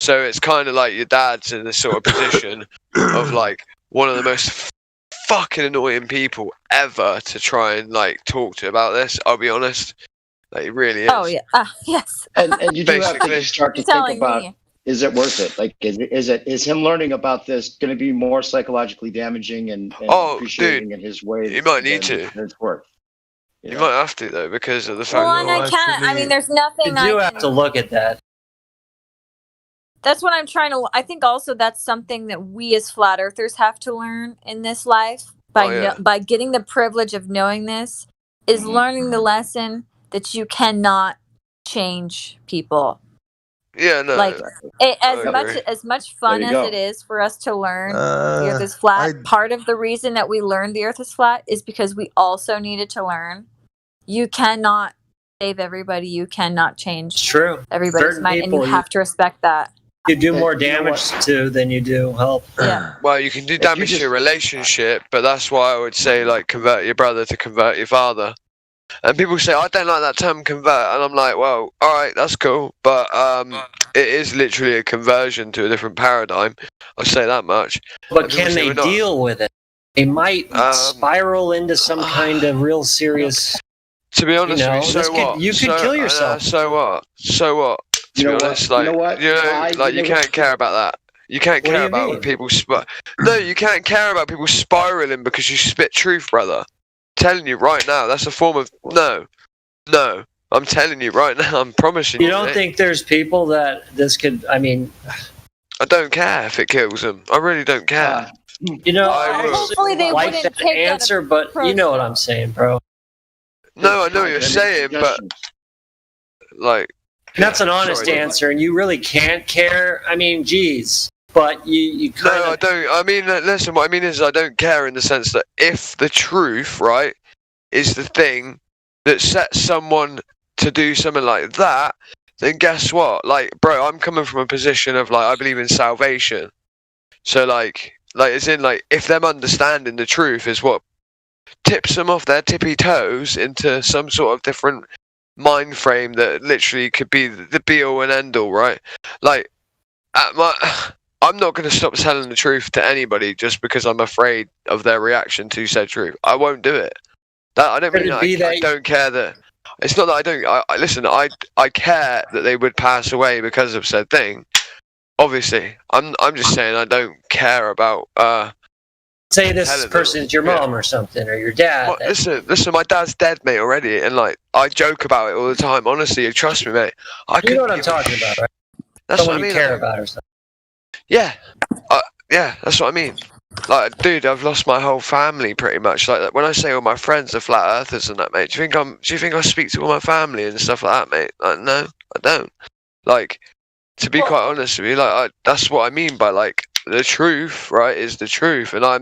So it's kind of like your dad's in this sort of position of like one of the most fucking annoying people ever to try and like talk to about this. I'll be honest, like he really is. Oh yeah, yes. And you do have to start to think about: is it worth it? Like, is him learning about this going to be more psychologically damaging and appreciating in his way? You might need to. It's worth. You might have to though because of the fact. Well, and I can't. I mean, there's nothing. You do have to look at that. That's what I'm trying to. I think also that's something that we as flat earthers have to learn in this life by getting the privilege of knowing this is learning the lesson that you cannot change people. Yeah, no. Like as much fun as it is for us to learn the Earth is flat. Part of the reason that we learned the Earth is flat is because we also needed to learn you cannot save everybody. You cannot change everybody's mind, and you have to respect that. You do more damage to than you do help. Yeah. Well, you can do damage to your relationship, but that's why I would say like convert your brother to convert your father. And people say I don't like that term convert, and I'm like, well, all right, that's cool, but it is literally a conversion to a different paradigm. I'll say that much. But can they deal with it? They might spiral into some kind of real serious. To be honest with you, so what? You could kill yourself. So what? So what? To be honest, like, you can't care about that. You can't care about people. No, you can't care about people spiraling because you spit truth, brother. I'm telling you right now, that's a form of no. I'm telling you right now. I'm promising you. You don't think there's people that this could? I mean, I don't care if it kills them. I really don't care. You know, hopefully they like wouldn't that take answer, but you know what I'm saying, bro. No, I know what you're saying, but like. That's an honest answer, and you really can't care. I mean, geez, but you kind of... No, I don't. I mean, listen, what I mean is I don't care in the sense that if the truth, right, is the thing that sets someone to do something like that, then guess what? Like, bro, I'm coming from a position of, like, I believe in salvation. So, like it's in, like, if them understanding the truth is what tips them off their tippy toes into some sort of different mind frame that literally could be the be all and end all, right? Like, I'm not going to stop telling the truth to anybody just because I'm afraid of their reaction to said truth. I won't do it. I don't mean I don't care that. It's not that I don't. Listen, I care that they would pass away because of said thing. Obviously, I'm just saying I don't care about. Say this person's your mom or something, or your dad. Well, listen, my dad's dead, mate, already, and like I joke about it all the time. Honestly, trust me, mate. You know what I'm talking about, right? That's someone what I mean. You care about or something. Yeah, that's what I mean. Like, dude, I've lost my whole family pretty much. Like, when I say all my friends are flat earthers and that, mate, do you think I speak to all my family and stuff like that, mate? Like, no, I don't. Like, to be quite honest with you, like, that's what I mean by like. The truth, right, is the truth, and I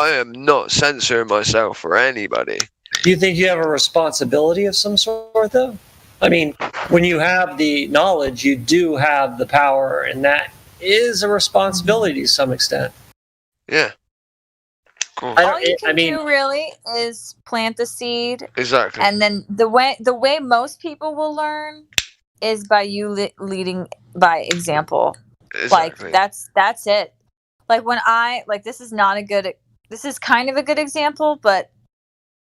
am not censoring myself for anybody. Do you think you have a responsibility of some sort, though? I mean, when you have the knowledge, you do have the power, and that is a responsibility to some extent. Yeah. All you can do really is plant the seed. Exactly. And then the way most people will learn is by you leading by example. Exactly. Like that's it. Like when this is kind of a good example, but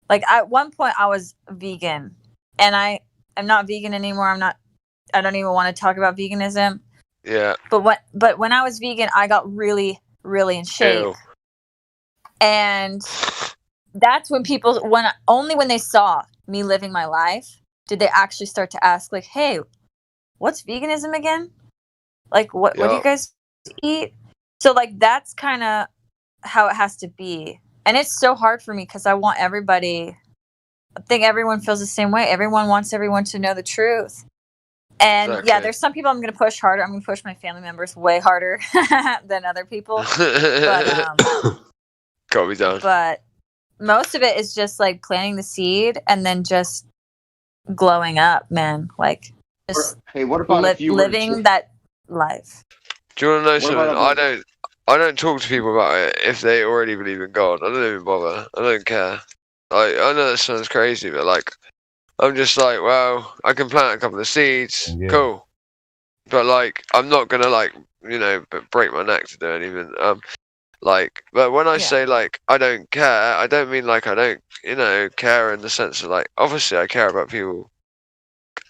like at one point I was vegan, and I'm not vegan anymore. I don't even want to talk about veganism. Yeah. But when I was vegan, I got really, really in shape. Ew. And that's when only when they saw me living my life did they actually start to ask, like, hey, what's veganism again? Like, what do you guys eat? So, like, that's kind of how it has to be. And it's so hard for me because I want everybody, I think everyone feels the same way. Everyone wants everyone to know the truth. And yeah, there's some people I'm going to push harder. I'm going to push my family members way harder than other people. But, gotta be done. But most of it is just like planting the seed and then just glowing up, man. Like just what about if you living that life? Do you want to know something? I don't talk to people about it if they already believe in God. I don't even bother. I don't care. Like, I know that sounds crazy, but like, I'm just like, well, I can plant a couple of seeds, cool. But like, I'm not gonna like, break my neck to do anything. But when I say like I don't care, I don't mean like I don't, care in the sense of like, obviously I care about people.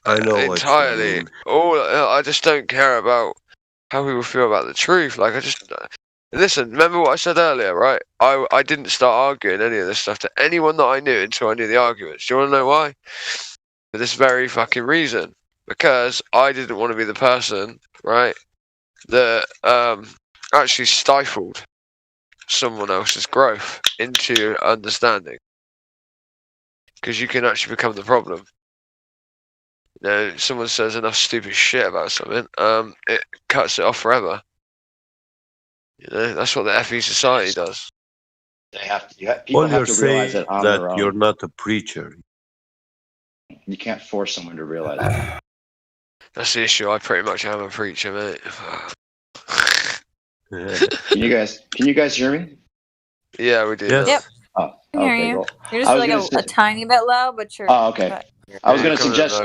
I know entirely. I just don't care about how people feel about the truth. Like listen. Remember what I said earlier, right? I didn't start arguing any of this stuff to anyone that I knew until I knew the arguments. Do you want to know why? For this very fucking reason. Because I didn't want to be the person, right, that actually stifled someone else's growth into understanding. Because you can actually become the problem. Someone says enough stupid shit about something, it cuts it off forever. That's what the FE Society does. They have to. People have to realize that on their own. You're not a preacher. You can't force someone to realize that. That's the issue. I pretty much am a preacher, mate. Can you guys hear me? Yeah, we do. Yes. Yep. Oh, I can hear you. Cool. You're just like a tiny bit low, but you're. Oh, okay. I was going to suggest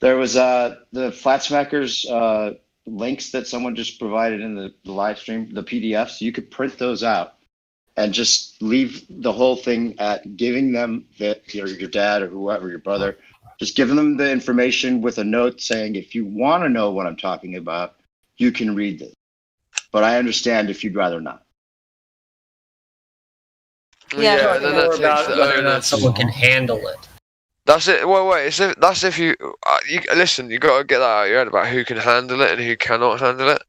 there was the Flatsmackers links that someone just provided in the live stream, the PDFs. You could print those out and just leave the whole thing at giving them your dad or whoever, your brother, just giving them the information with a note saying, if you want to know what I'm talking about, you can read this. But I understand if you'd rather not. Yeah, more about whether or not someone can handle it. That's it. Well, wait. That's if you listen. You got to get that out of your head about who can handle it and who cannot handle it.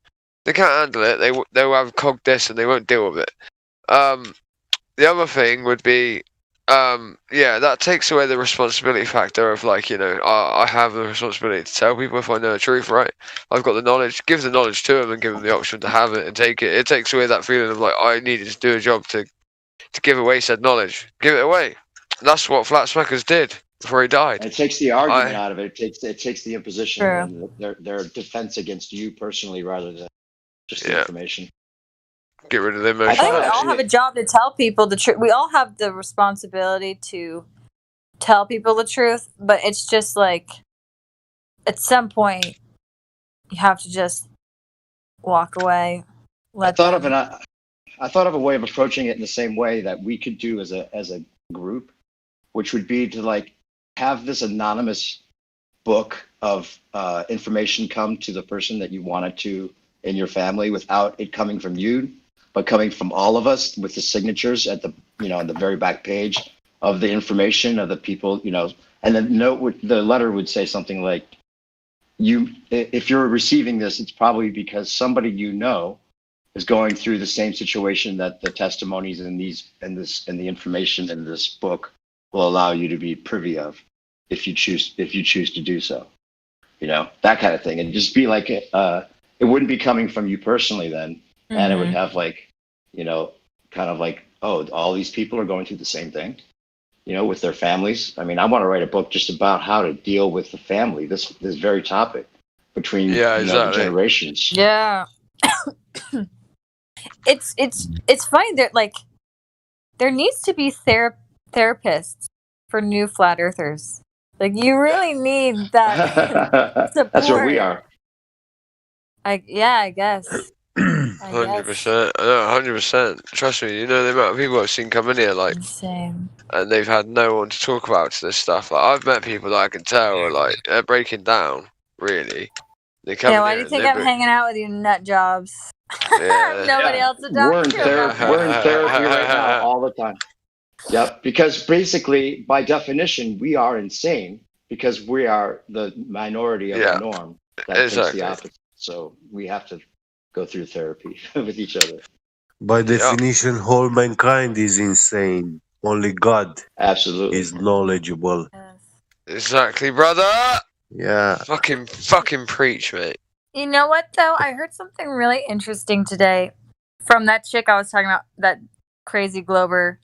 They can't handle it. They will have cog this and they won't deal with it. The other thing would be, that takes away the responsibility factor of like, I have the responsibility to tell people if I know the truth, right? I've got the knowledge. Give the knowledge to them and give them the option to have it and take it. It takes away that feeling of like I needed to do a job to give away said knowledge. Give it away. That's what Flatsmackers did before he died. It takes the argument out of it. It takes the imposition and their defense against you personally rather than just the information. Get rid of the emotion. I think we all have a job to tell people the truth. We all have the responsibility to tell people the truth, but it's just like at some point you have to just walk away. I thought of a way of approaching it in the same way that we could do as a group, which would be to like have this anonymous book of information come to the person that you wanted to in your family without it coming from you, but coming from all of us with the signatures at the on the very back page of the information of the people, and the letter would say something like, if you're receiving this, it's probably because somebody is going through the same situation that the testimonies and the information in this book will allow you to be privy of, if you choose to do so, that kind of thing, and just be like it wouldn't be coming from you personally then, and it would have like, kind of like, oh, all these people are going through the same thing, with their families. I mean, I want to write a book just about how to deal with the family, this very topic between the generations. Yeah. It's funny that like there needs to be therapists for new flat earthers. Like, you really need that support. That's where we are. I guess. 100%. 100%. Trust me, you know the amount of people I've seen come in here, like, Insane. and they've had no one to talk about this stuff. Like, I've met people that I can tell are like they're breaking down. Really, they come. Yeah, why do you think I'm hanging out with you nut jobs? Yeah. Nobody else to talk We're in to. therapy right now all the time. Yep, because basically, by definition, we are insane because we are the minority of the norm that thinks the opposite. So we have to go through therapy with each other. By definition, whole mankind is insane. Only God is knowledgeable. Exactly, brother. Yeah. Fucking preach, mate. You know what, though? I heard something really interesting today from that chick I was talking about, that crazy Glober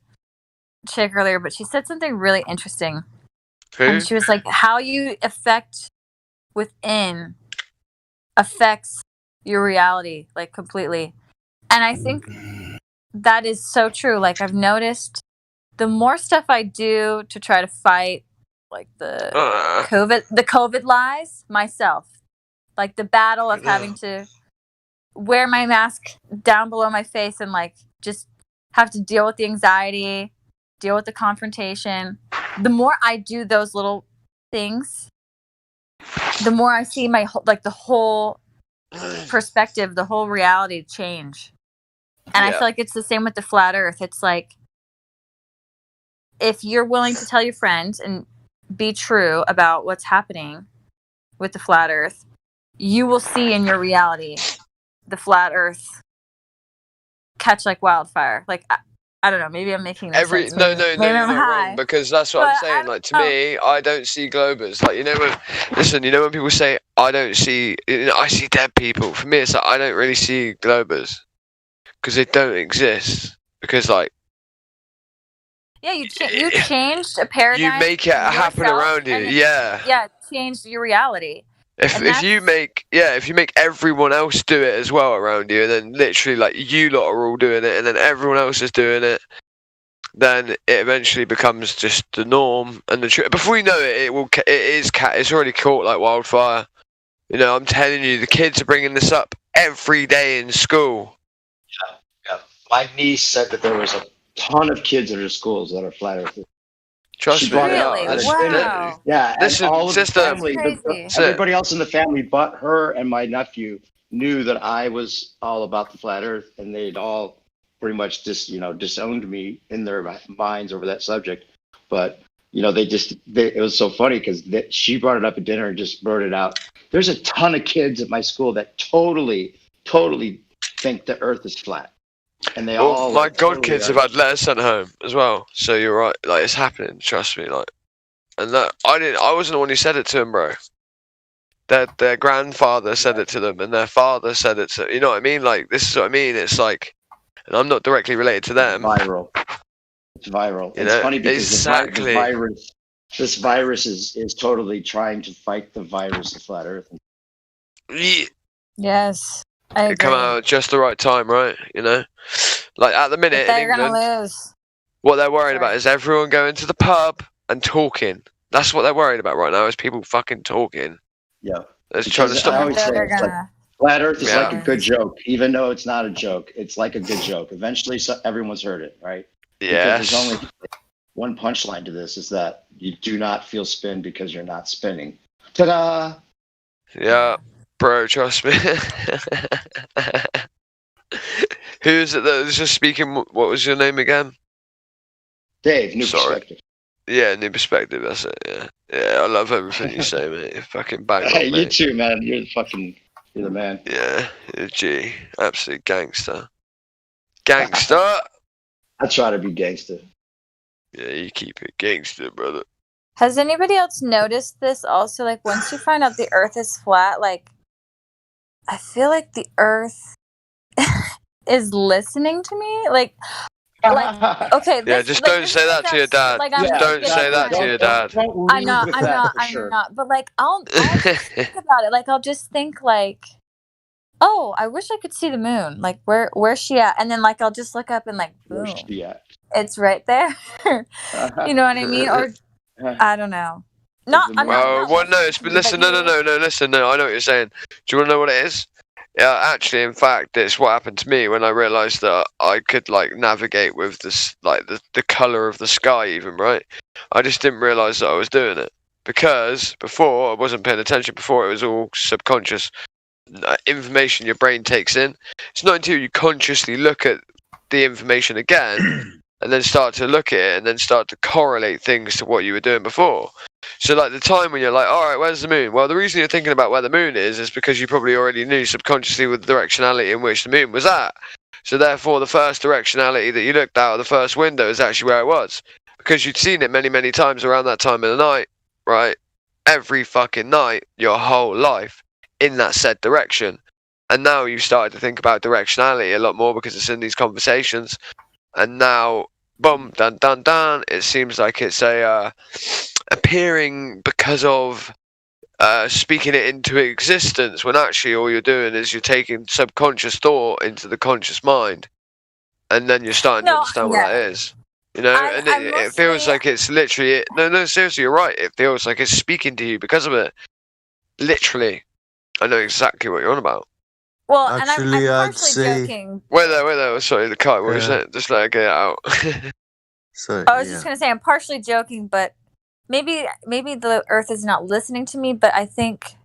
chick earlier, but she said something really interesting. Who? And she was like, how you affect within affects your reality, like, completely. And I think that is so true. Like, I've noticed the more stuff I do to try to fight, like, the COVID lies myself. Like, the battle of having to wear my mask down below my face and, like, just have to deal with the anxiety, deal with the confrontation. The more I do those little things, the more I see my, like, the whole perspective, the whole reality change. And I feel like it's the same with the flat earth. It's like, if you're willing to tell your friends and be true about what's happening with the flat earth, you will see in your reality the flat earth catch like wildfire. Like, I don't know, maybe I'm making this sense. No, maybe you're I'm not high. wrong, because that's what I'm saying. Like, to me, I don't see globers. Like, you know when people say I don't see, I see dead people. For me, it's like I don't really see globers because they don't exist. Because, like, yeah, you changed a paradigm. you make it happen around you. Yeah, changed your reality. If you make everyone else do it as well around you, and then literally, like, you lot are all doing it, and then everyone else is doing it, then it eventually becomes just the norm and the truth. Before you know it, it's already caught like wildfire. You know, I'm telling you, the kids are bringing this up every day in school. Yeah. My niece said that there was a ton of kids in her schools that are flat earthers. Trust me. Wow. Yeah, listen, all of the sister, family, everybody else in the family but her and my nephew knew that I was all about the flat earth, and they'd all pretty much just, disowned me in their minds over that subject. But, it was so funny because she brought it up at dinner and just blurted out. There's a ton of kids at my school that totally think the earth is flat. And they all my godkids have had letters sent home as well. So you're right, like, it's happening. Trust me, like, and that I wasn't the one who said it to them, bro. Their grandfather said it to them, and their father said it to. You know what I mean? Like, this is what I mean. It's like, and I'm not directly related to them. It's viral. It's funny because this virus is totally trying to fight the virus of flat Earth. Yes. It come out at just the right time, right? You know, like at the minute in England, gonna lose. What they're worried about is everyone going to the pub and talking. That's what they're worried about right now, is people fucking talking. Yeah, they're trying to stop. Flat Earth is like a good joke, even though it's not a joke. It's like a good joke. Eventually, everyone's heard it, right? Yeah. There's only one punchline to this: is that you do not feel spin because you're not spinning. Ta-da! Yeah. Bro, trust me. Who is it that was just speaking? What was your name again? Dave, New Perspective. Yeah, New Perspective, that's it, yeah. Yeah, I love everything you say, mate. You're fucking bang on, Hey, mate. you too, man. You're the man. Yeah, you're a G. Absolute gangster. Gangster! I try to be gangster. Yeah, you keep it gangster, brother. Has anybody else noticed this also? Like, once you find out the Earth is flat, like, I feel like the Earth is listening to me. Like, okay. Yeah, just don't say that to your dad. Like, just don't say that to your dad. I'm not. But, like, I'll think about it. Like, I'll just think, like, oh, I wish I could see the moon. Like, where's she at? And then, like, I'll just look up and, like, Where's boom. she at? It's right there. You know what I mean? Or, I don't know. Not, I'm not. Well, no, listen, no, listen, no, I know what you're saying. Do you want to know what it is? Yeah, actually, in fact, it's what happened to me when I realised that I could, like, navigate with this, like, the colour of the sky even, right? I just didn't realise that I was doing it. Because before, I wasn't paying attention. Before, it was all subconscious information your brain takes in. It's not until you consciously look at the information again and then start to look at it and then start to correlate things to what you were doing before. So, like, the time when you're like, all right, where's the moon? Well, the reason you're thinking about where the moon is because you probably already knew subconsciously with the directionality in which the moon was at. So, therefore, the first directionality that you looked out of the first window is actually where it was. Because you'd seen it many, many times around that time of the night, right? Every fucking night, your whole life, in that said direction. And now you've started to think about directionality a lot more because it's in these conversations. And now, boom, dun, dun, dun, it seems like it's appearing because of speaking it into existence, when actually all you're doing is you're taking subconscious thought into the conscious mind, and then you're starting to understand what that is. You know, and it feels like it's literally no, seriously, you're right. It feels like it's speaking to you because of it. Literally, I know exactly what you're on about. Well, Actually, and I'm I'd partially say. joking. Wait there. Sorry, the cut. What was it? Just let it get out. Sorry. I was just gonna say I'm partially joking, but maybe the Earth is not listening to me, but I think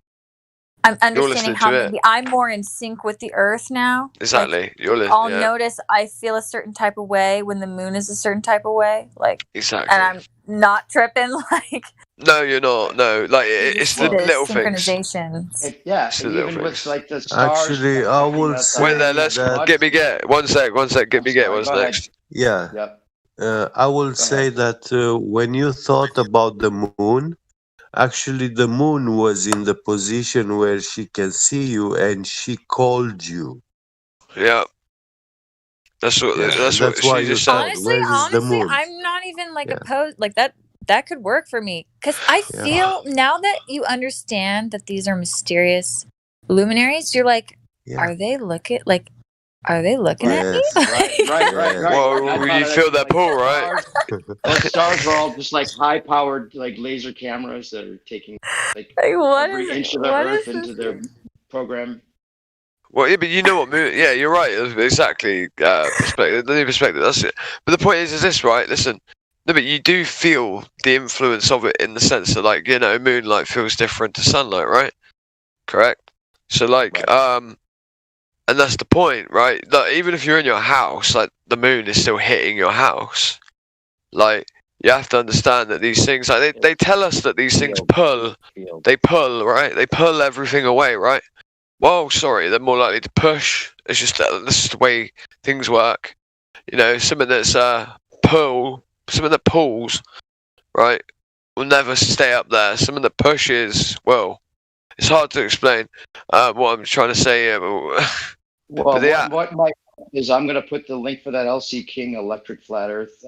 I'm understanding how maybe I'm more in sync with the Earth now. Exactly. Like, You're listening. I'll notice I feel a certain type of way when the moon is a certain type of way. Like, exactly. And I'm not tripping. Like, no, you're not. No, like it's the little things. Synchronizations. Yeah, It's the and little even things. with like the stars. Actually, I will say Wait there. Let's that. get me get. One sec. Get me get. What's next? Yeah. Yep. I will say that when you thought about the moon, actually the moon was in the position where she can see you and she called you. Yeah. That's what why she you just said. said. Where is the Honestly, moon? I'm not even like opposed. Like that could work for me because I feel now that you understand that these are mysterious luminaries. You're like, are they looking at me? Right. Well, you feel that pull, right? Those stars are all just like high-powered, like laser cameras that are taking like what every is inch of the Earth into their program. Well, yeah, but you know what moon? Yeah, you're right. Exactly. Perspective. The new perspective. That's it. But the point is this, right? Listen. No, but you do feel the influence of it in the sense that, like, you know, moonlight feels different to sunlight, right? Correct. So, like, and that's the point, right? Like, even if you're in your house, like, the moon is still hitting your house. Like, you have to understand that these things, like, they tell us that these things pull. They pull, right? They pull everything away, right? Well, sorry, they're more likely to push. It's just this is the way things work. You know, something that's something that pulls, right, will never stay up there. Something that pushes, well, it's hard to explain what I'm trying to say here. Well, what Mike is, I'm going to put the link for that LC King Electric Flat Earth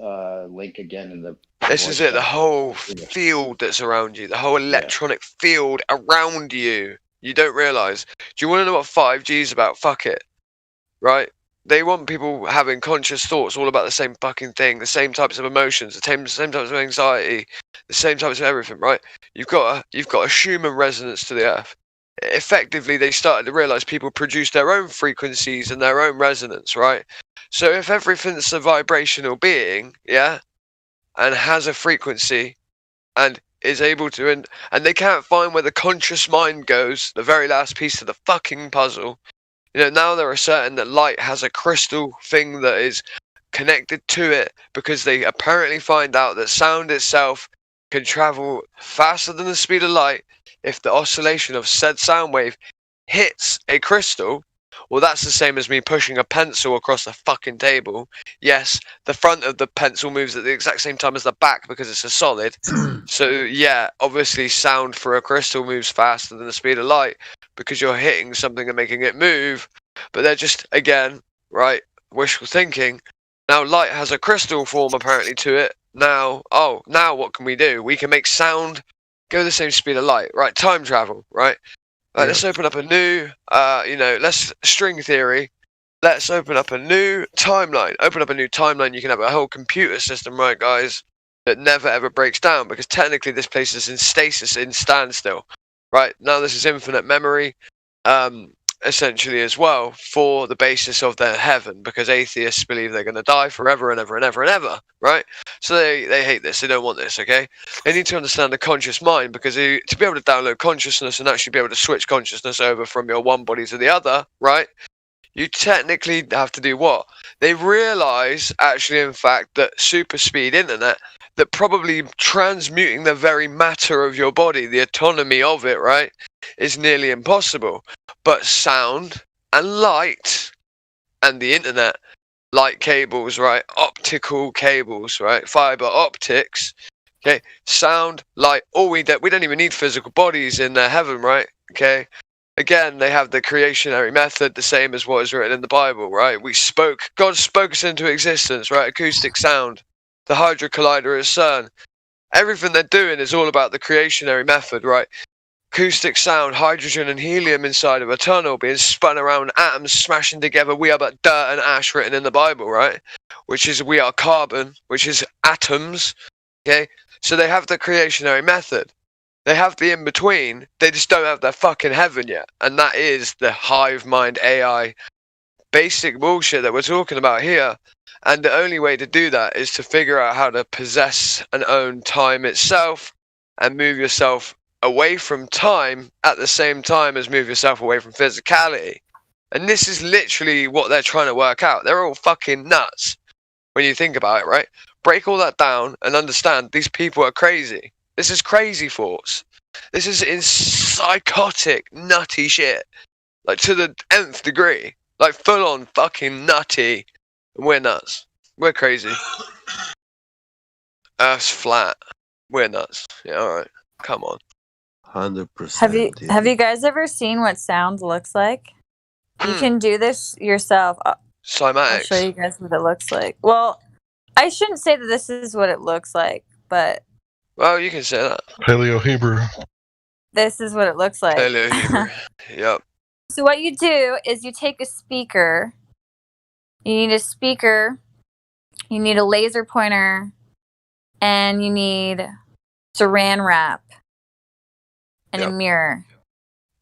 link again in the. This is it. The whole field that's around you, the whole electronic field around you. You don't realize. Do you want to know what 5G is about? Fuck it. Right? They want people having conscious thoughts all about the same fucking thing, the same types of emotions, the same types of anxiety, the same types of everything, right? You've got a Schumann resonance to the Earth. Effectively, they started to realize people produce their own frequencies and their own resonance, right? So if everything's a vibrational being, yeah, and has a frequency, and is able to, and they can't find where the conscious mind goes, the very last piece of the fucking puzzle. You know, now they're certain that light has a crystal thing that is connected to it, because they apparently find out that sound itself can travel faster than the speed of light if the oscillation of said sound wave hits a crystal. Well, that's the same as me pushing a pencil across the fucking table. Yes, the front of the pencil moves at the exact same time as the back because it's a solid. So, yeah, obviously sound for a crystal moves faster than the speed of light because you're hitting something and making it move. But they're just, again, right, wishful thinking. Now light has a crystal form apparently to it. Now what can we do? We can make sound go the same speed of light, right? Time travel, right? Let's open up a new, let's string theory. Let's open up a new timeline. Open up a new timeline. You can have a whole computer system, right, guys, that never ever breaks down, because technically this place is in stasis, in standstill. Right now, this is infinite memory, essentially as well, for the basis of their heaven, because atheists believe they're going to die forever and ever and ever and ever, right? So they hate this. They don't want this. Okay, they need to understand the conscious mind, because to be able to download consciousness and actually be able to switch consciousness over from your one body to the other, right? You technically have to do what? They realize, actually, in fact, that super speed internet, that probably transmuting the very matter of your body, the autonomy of it, right, is nearly impossible. But sound and light and the internet, light cables, right, optical cables, right, fiber optics, okay, sound, light, we don't even need physical bodies in their heaven, right, okay? Again, they have the creationary method, the same as what is written in the Bible, right? God spoke us into existence, right? Acoustic sound, the Hydra Collider at CERN. Everything they're doing is all about the creationary method, right? Acoustic sound, hydrogen and helium inside of a tunnel being spun around, atoms smashing together. We are but dirt and ash, written in the Bible, right? Which is, we are carbon, which is atoms, okay? So they have the creationary method. They have the in-between, they just don't have their fucking heaven yet. And that is the hive mind AI basic bullshit that we're talking about here. And the only way to do that is to figure out how to possess and own time itself and move yourself away from time at the same time as move yourself away from physicality. And this is literally what they're trying to work out. They're all fucking nuts when you think about it, right? Break all that down and understand these people are crazy. This is crazy thoughts. This is psychotic, nutty shit. Like, to the nth degree. Like, full on fucking nutty. We're nuts. We're crazy. Earth's flat. We're nuts. Yeah, alright. Come on. 100%. Have you guys ever seen what sound looks like? You can do this yourself. Cymatics. I'll show you guys what it looks like. Well, I shouldn't say that this is what it looks like, but... Well, you can say that. Paleo-Hebrew. This is what it looks like. Paleo-Hebrew. Yep. So what you do is you take a speaker. You need a speaker. You need a laser pointer. And you need saran wrap. And a mirror.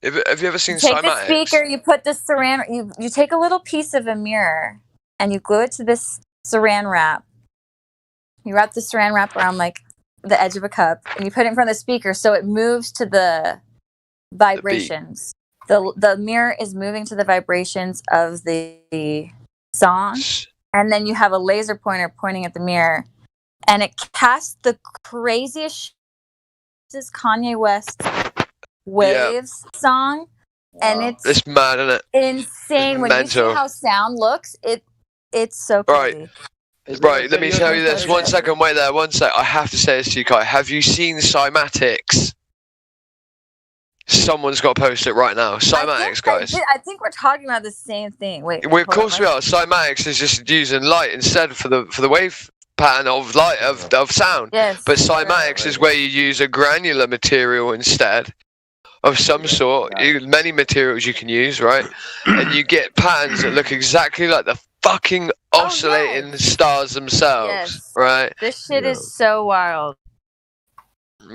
Have you ever seen Take Cymatics? the speaker, you put the saran... You take a little piece of a mirror. And you glue it to this saran wrap. You wrap the saran wrap around, like, the edge of a cup, and you put it in front of the speaker so it moves to the vibrations. The mirror is moving to the vibrations of the song, and then you have a laser pointer pointing at the mirror, and it casts the craziest This is Kanye West Waves song, and it's mad, isn't it? Insane. When you see how sound looks, it's so crazy. Right, let me tell you this. 1 second, wait there, 1 sec. I have to say this to you, Kai. Have you seen Cymatics? Someone's got to post it right now. Cymatics, guys. I think we're talking about the same thing. Wait. Of course we are. Cymatics is just using light instead for the wave pattern of light of sound. Yes. But Cymatics is where you use a granular material instead of some sort. Many materials you can use, right? And you get patterns that look exactly like the fucking oscillating stars themselves, right? This shit is so wild.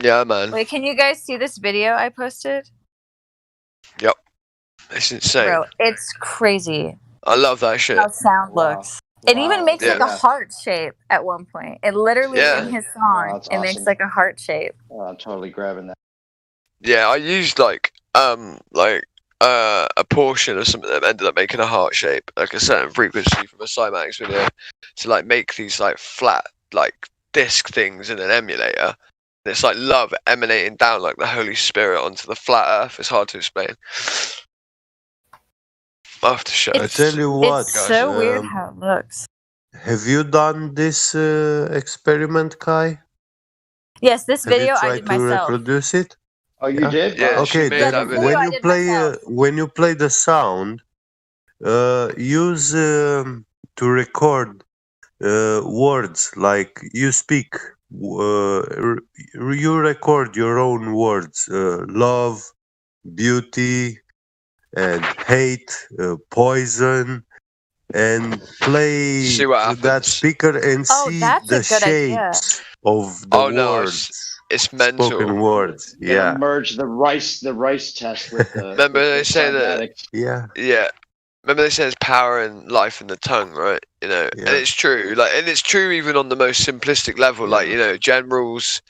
Yeah, man. Wait, can you guys see this video I posted? Yep. It's insane. Bro, it's crazy. I love that shit. How sound looks. It even makes like a heart shape at one point. It literally in his song, it makes like a heart shape. Oh, I'm totally grabbing that. Yeah, I used a portion of something that ended up making a heart shape, like a certain frequency from a Cymatics video, to like make these like flat like disc things in an emulator. And it's like love emanating down like the Holy Spirit onto the flat Earth. It's hard to explain. I'll have to show. I tell you what, It's so weird how it looks. Have you done this experiment, Kai? Yes, this Have you video I tried did to myself. reproduce it? Oh, you did? Yeah. Okay, then when you play the sound, use to record words like you speak. You record your own words: love, beauty and hate, poison, and play See what happens. that speaker and Oh, see that's a the good idea. shapes of the Oh no, words, it's mental. spoken words. Gonna Yeah, merge the rice test with the. Remember with they the say that. cybernetics. yeah, Yeah. Remember they say there's power in life in the tongue, right? You know, and it's true. Like, and it's true even on the most simplistic level. Like, you know, generals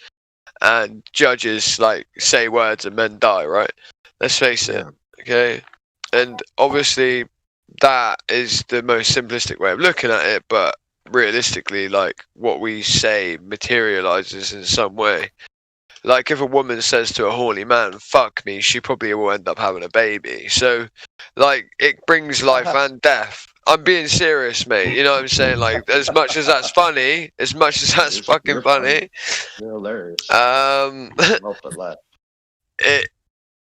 and judges like say words and men die, right? Let's face it. Okay, and obviously that is the most simplistic way of looking at it, but realistically, like what we say materializes in some way. Like if a woman says to a horny man, "Fuck me," she probably will end up having a baby. So, like, it brings life and death. I'm being serious, mate. You know what I'm saying? Like, as much as that's funny, as much as that's fucking funny, You're hilarious.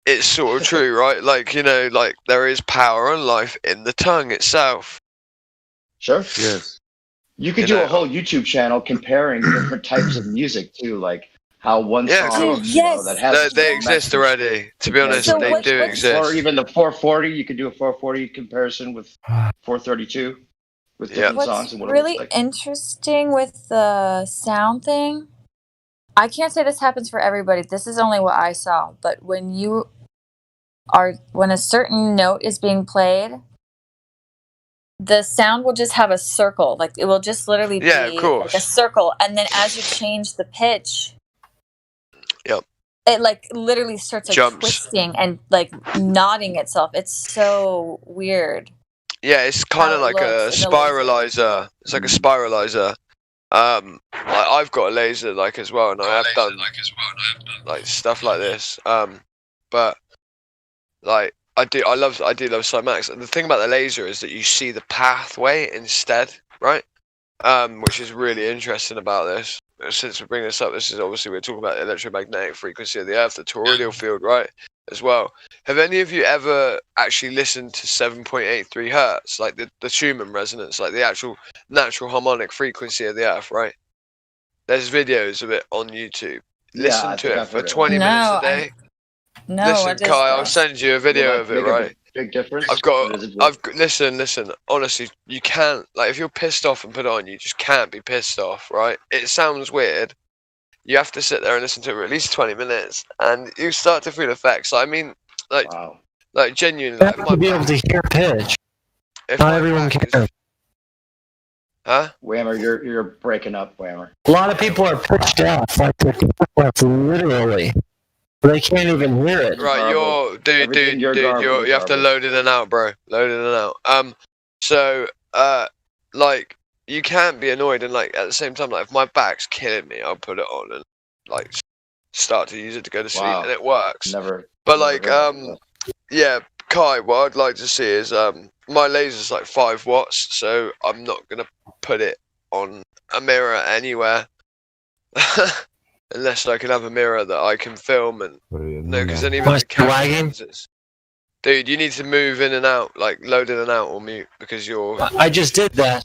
It's sort of true, right? Like, you know, like there is power and life in the tongue itself. Sure. Yes. You could do a whole YouTube channel comparing different types of music too, like how one song that has they exist already. To be honest, they do exist. Or even the 440, you could do a 440 comparison with 432 with different songs and what really it looks like. interesting with the sound thing, I can't say this happens for everybody. This is only what I saw. But when a certain note is being played, the sound will just have a circle. Like it will just literally be like a circle. And then as you change the pitch, it like literally starts like twisting and like nodding itself. It's so weird. Yeah, it's kind of like a spiralizer. It's like a spiralizer. I've got a laser like as well, and I have done like stuff like this. But like I do love Cymax. And the thing about the laser is that you see the pathway instead, right? Which is really interesting about this. Since we bring this up, this is obviously we're talking about the electromagnetic frequency of the Earth, the toroidal field, right? As well. Have any of you ever actually listened to 7.83 hertz, like the Schumann resonance, like the actual natural harmonic frequency of the Earth, right? There's videos of it on YouTube. Listen to it for 20 minutes a day. Listen, Kai, I'll send you a video of it, right? Big difference. Listen. Honestly, you can't, like, if you're pissed off and put it on, you just can't be pissed off, right? It sounds weird. You have to sit there and listen to it for at least 20 minutes, and you start to feel effects. I mean, like genuinely, You have to be able to hear pitch. Not everyone can. Huh? Whammer, you're breaking up, Whammer. A lot of people are pitched deaf, like literally. They can't even hear it. Right, you have to load in and out, bro. Load in and out. So, like, you can't be annoyed, and like at the same time, like if my back's killing me, I'll put it on and like start to use it to go to sleep, and it works. But like, yeah, Kai, what I'd like to see is my laser's like 5 watts, so I'm not gonna put it on a mirror anywhere. Unless I can have a mirror that I can film and no, because then even the camera, dude, you need to move in and out, like load in and out or mute because you're. I just did that.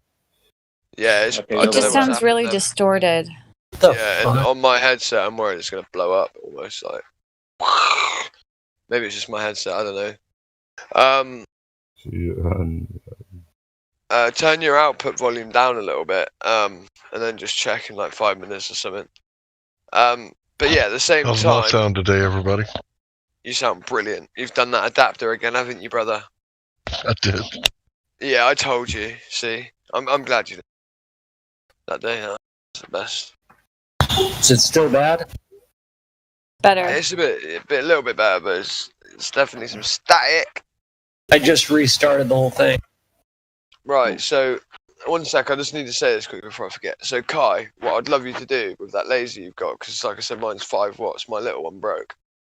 Yeah, It just sounds really distorted. Yeah, and on my headset, I'm worried it's gonna blow up almost like. Maybe it's just my headset. I don't know. Turn your output volume down a little bit, and then just check in like 5 minutes or something. But yeah, at the same How's time. my sound today, everybody? You sound brilliant. You've done that adapter again, haven't you, brother? I did. Yeah, I told you. See, I'm glad you did that day. That's the best. Is it still bad? Better. It's a little bit better, but it's definitely some static. I just restarted the whole thing. Right. So 1 sec, I just need to say this quickly before I forget. So Kai, what I'd love you to do with that laser you've got, because like I said, mine's 5 watts. My little one broke.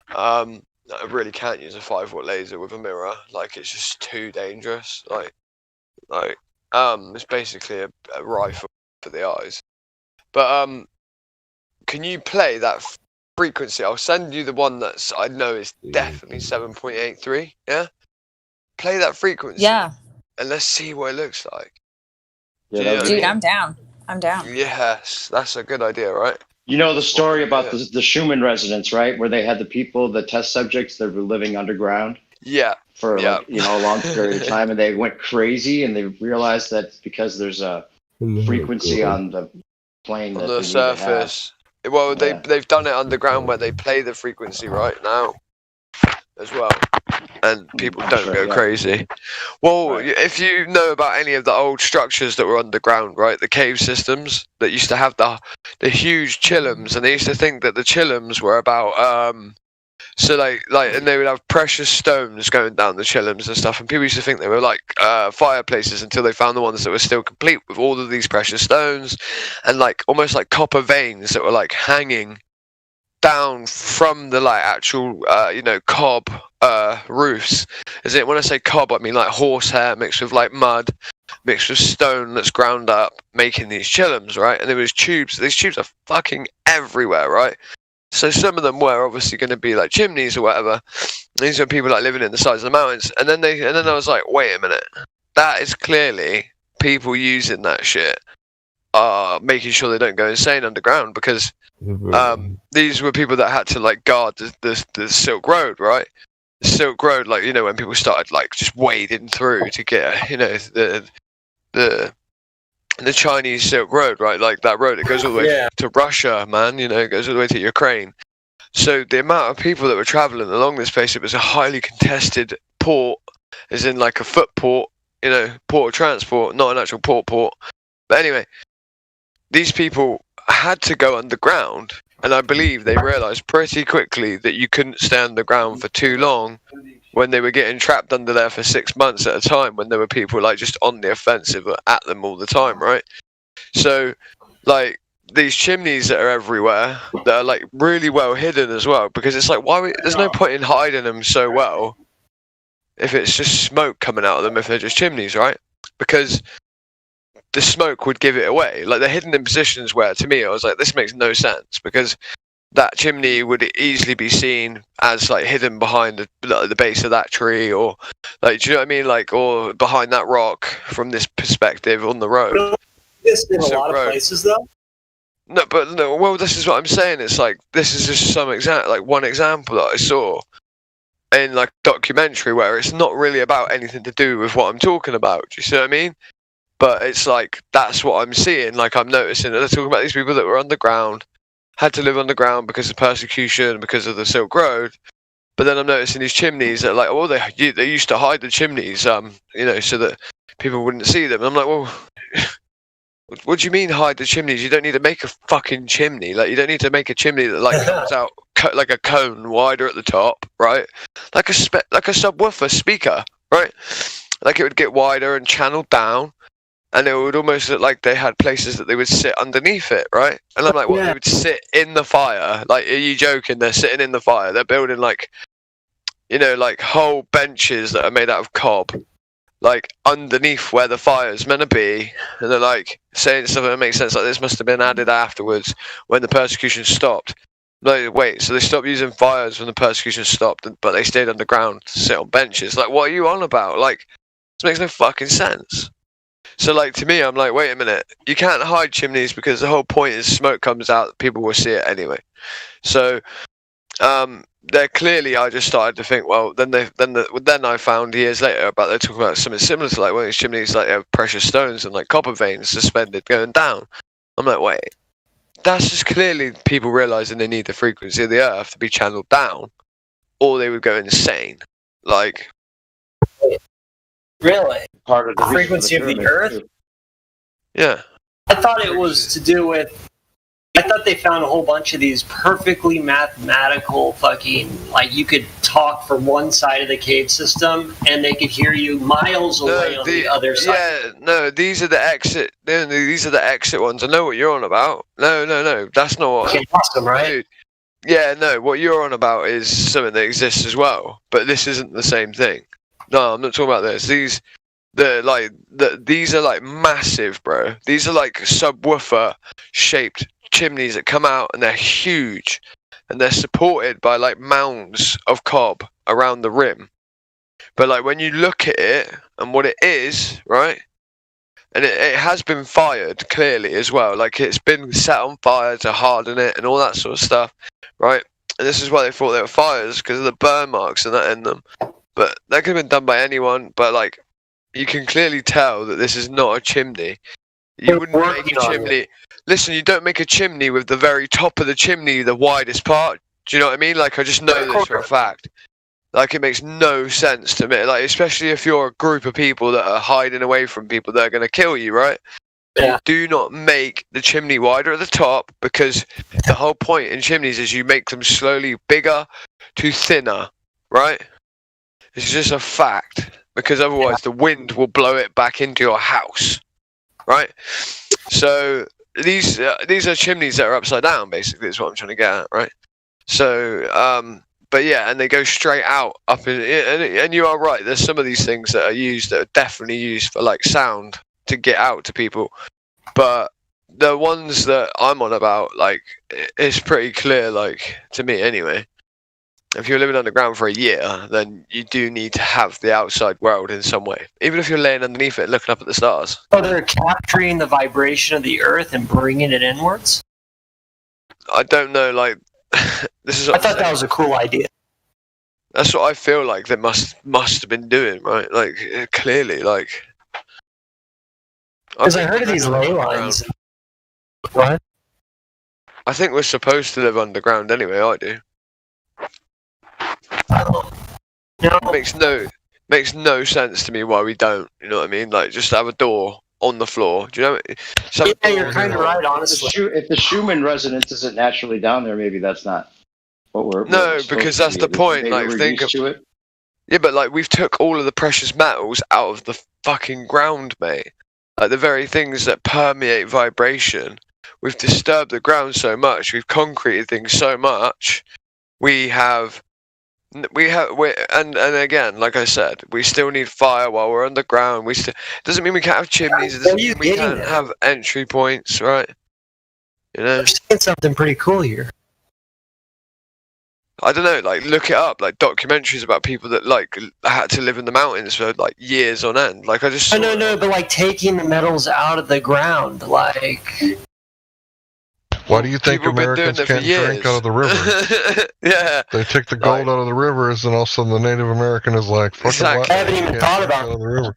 I really can't use a 5 watt laser with a mirror. Like it's just too dangerous. Like it's basically a rifle for the eyes. But can you play that frequency? I'll send you the one that's I know is definitely 7.83. Yeah. Play that frequency. Yeah. And let's see what it looks like. Dude, I'm down. I'm down. Yes, that's a good idea, right? You know the story about the Schumann residence, right? Where they had the test subjects that were living underground Yeah. for like, a long period of time, and they went crazy, and they realized that because there's a frequency on the plane On that the they need to have. surface. Well, they've done it underground where they play the frequency right now as well, and people don't go crazy. Well, if you know about any of the old structures that were underground, right, the cave systems that used to have the huge chillums, and they used to think that the chillums were about so like and they would have precious stones going down the chillums and stuff, and people used to think they were like fireplaces until they found the ones that were still complete with all of these precious stones and like almost like copper veins that were like hanging down from the like actual cob roofs. Is it, when I say cob, I mean like horsehair mixed with like mud mixed with stone that's ground up, making these chillums, right? And there was tubes. These tubes are fucking everywhere, right? So some of them were obviously going to be like chimneys or whatever. These are people like living in the sides of the mountains. And then I was like, wait a minute, that is clearly people using that shit, making sure they don't go insane underground, because these were people that had to like guard the Silk Road, right? The Silk Road, like, when people started like just wading through to get, the Chinese Silk Road, right? Like that road, it goes all the way to Russia, man. It goes all the way to Ukraine. So the amount of people that were traveling along this place, it was a highly contested port, as in like a foot port, port of transport, not an actual port. But anyway, these people had to go underground, and I believe they realized pretty quickly that you couldn't stay underground for too long when they were getting trapped under there for 6 months at a time, when there were people like just on the offensive at them all the time, right? So like these chimneys that are everywhere that are like really well hidden as well, because it's like, there's no point in hiding them so well if it's just smoke coming out of them, if they're just chimneys, right? Because the smoke would give it away. Like they're hidden in positions where, to me, I was like, this makes no sense, because that chimney would easily be seen as like hidden behind the base of that tree, or like, do you know what I mean? Like, or behind that rock from this perspective on the road. This in a lot of places, though. No, but no. Well, this is what I'm saying. It's like, this is just one example that I saw in like a documentary where it's not really about anything to do with what I'm talking about. Do you see what I mean? But it's like, that's what I'm seeing. Like, I'm noticing that they're talking about these people that were underground, had to live underground because of persecution, because of the Silk Road. But then I'm noticing these chimneys that are like, well, they used to hide the chimneys, so that people wouldn't see them. And I'm like, well, what do you mean hide the chimneys? You don't need to make a fucking chimney. Like, you don't need to make a chimney that like comes out like a cone wider at the top, right? Like a subwoofer speaker, right? Like it would get wider and channeled down. And it would almost look like they had places that they would sit underneath it, right? And I'm like, they would sit in the fire? Like, are you joking? They're sitting in the fire. They're building like, like whole benches that are made out of cob, like underneath where the fire's meant to be. And they're like saying stuff that makes sense. Like, this must have been added afterwards when the persecution stopped. Like, wait, so they stopped using fires when the persecution stopped, but they stayed underground to sit on benches? Like, what are you on about? Like, this makes no fucking sense. So, like, to me, I'm like, wait a minute. You can't hide chimneys, because the whole point is smoke comes out, people will see it anyway. So, they're clearly, I just started to think, well, then I found years later they're talking about something similar to like one of these chimneys, like have precious stones and like copper veins suspended going down. I'm like, wait, that's just clearly people realizing they need the frequency of the earth to be channeled down, or they would go insane. Like, really? Part of the frequency of the Earth? Yeah. I thought it was to do with... I thought they found a whole bunch of these perfectly mathematical fucking... Like, you could talk from one side of the cave system, and they could hear you miles away on the other side. Yeah, no, these are the exit... These are the exit ones. I know what you're on about. No. That's not what... Okay, awesome, right? Dude, yeah, no, what you're on about is something that exists as well. But this isn't the same thing. No, I'm not talking about this. These are like massive, bro. These are like subwoofer shaped chimneys that come out, and they're huge, and they're supported by like mounds of cob around the rim. But like when you look at it and what it is, right? And it has been fired clearly as well. Like it's been set on fire to harden it and all that sort of stuff, right? And this is why they thought they were fires, because of the burn marks and that in them. But that could have been done by anyone. But like, you can clearly tell that this is not a chimney. You wouldn't make a chimney. Listen, you don't make a chimney with the very top of the chimney, the widest part. Do you know what I mean? Like, I just know this for a fact. Like, it makes no sense to me. Like, especially if you're a group of people that are hiding away from people that are going to kill you, right? Yeah. Do not make the chimney wider at the top, because the whole point in chimneys is you make them slowly bigger to thinner, right? It's just a fact, because otherwise the wind will blow it back into your house, right? So these are chimneys that are upside down, basically, is what I'm trying to get at, right? So, but yeah, and they go straight out up in, and you are right. There's some of these things that are used that are definitely used for like sound to get out to people, but the ones that I'm on about, like, it's pretty clear, like, to me anyway. If you're living underground for a year, then you do need to have the outside world in some way, even if you're laying underneath it, looking up at the stars. So they're capturing the vibration of the earth and bringing it inwards? I don't know, like, this is. I thought that was a cool idea. That's what I feel like they must have been doing, right? Like, clearly, like. Because I heard of these ley lines. What? I think we're supposed to live underground anyway. I do. No. It makes no sense to me why we don't. You know what I mean? Like, just have a door on the floor. Do you know? Yeah, you're kind of right, honestly. If the Schumann resonance isn't naturally down there, maybe that's not what we're. No, because that's the point. Like, think of it. Yeah, but like, we've took all of the precious metals out of the fucking ground, mate. Like the very things that permeate vibration. We've disturbed the ground so much. We've concreted things so much. And again, like I said, we still need fire while we're underground. Doesn't mean we can't have chimneys. It doesn't mean we can't have entry points, right? You know, I'm seeing something pretty cool here. I don't know, like, look it up, like documentaries about people that like had to live in the mountains for like years on end. Like, I just no, but like taking the metals out of the ground, like. Why do you think Americans can't drink out of the river? Yeah. They take the gold out of the rivers, and all of a sudden the Native American is like, fucking I haven't even thought about it. The river.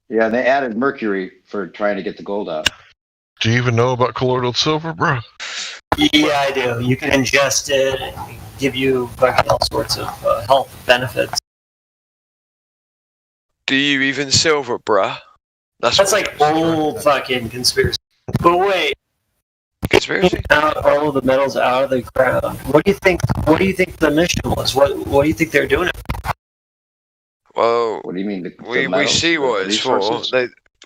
Yeah, and they added mercury for trying to get the gold out. Do you even know about colloidal silver, bro? Yeah, I do. You can ingest it and give you fucking all sorts of health benefits. Do you even silver, bruh? That's like old fucking conspiracy. But wait. Conspiracy? Out all of the metals out of the ground. What do you think? What do you think the mission was? What do you think they're doing it? Well, what do you mean? We see what it's for.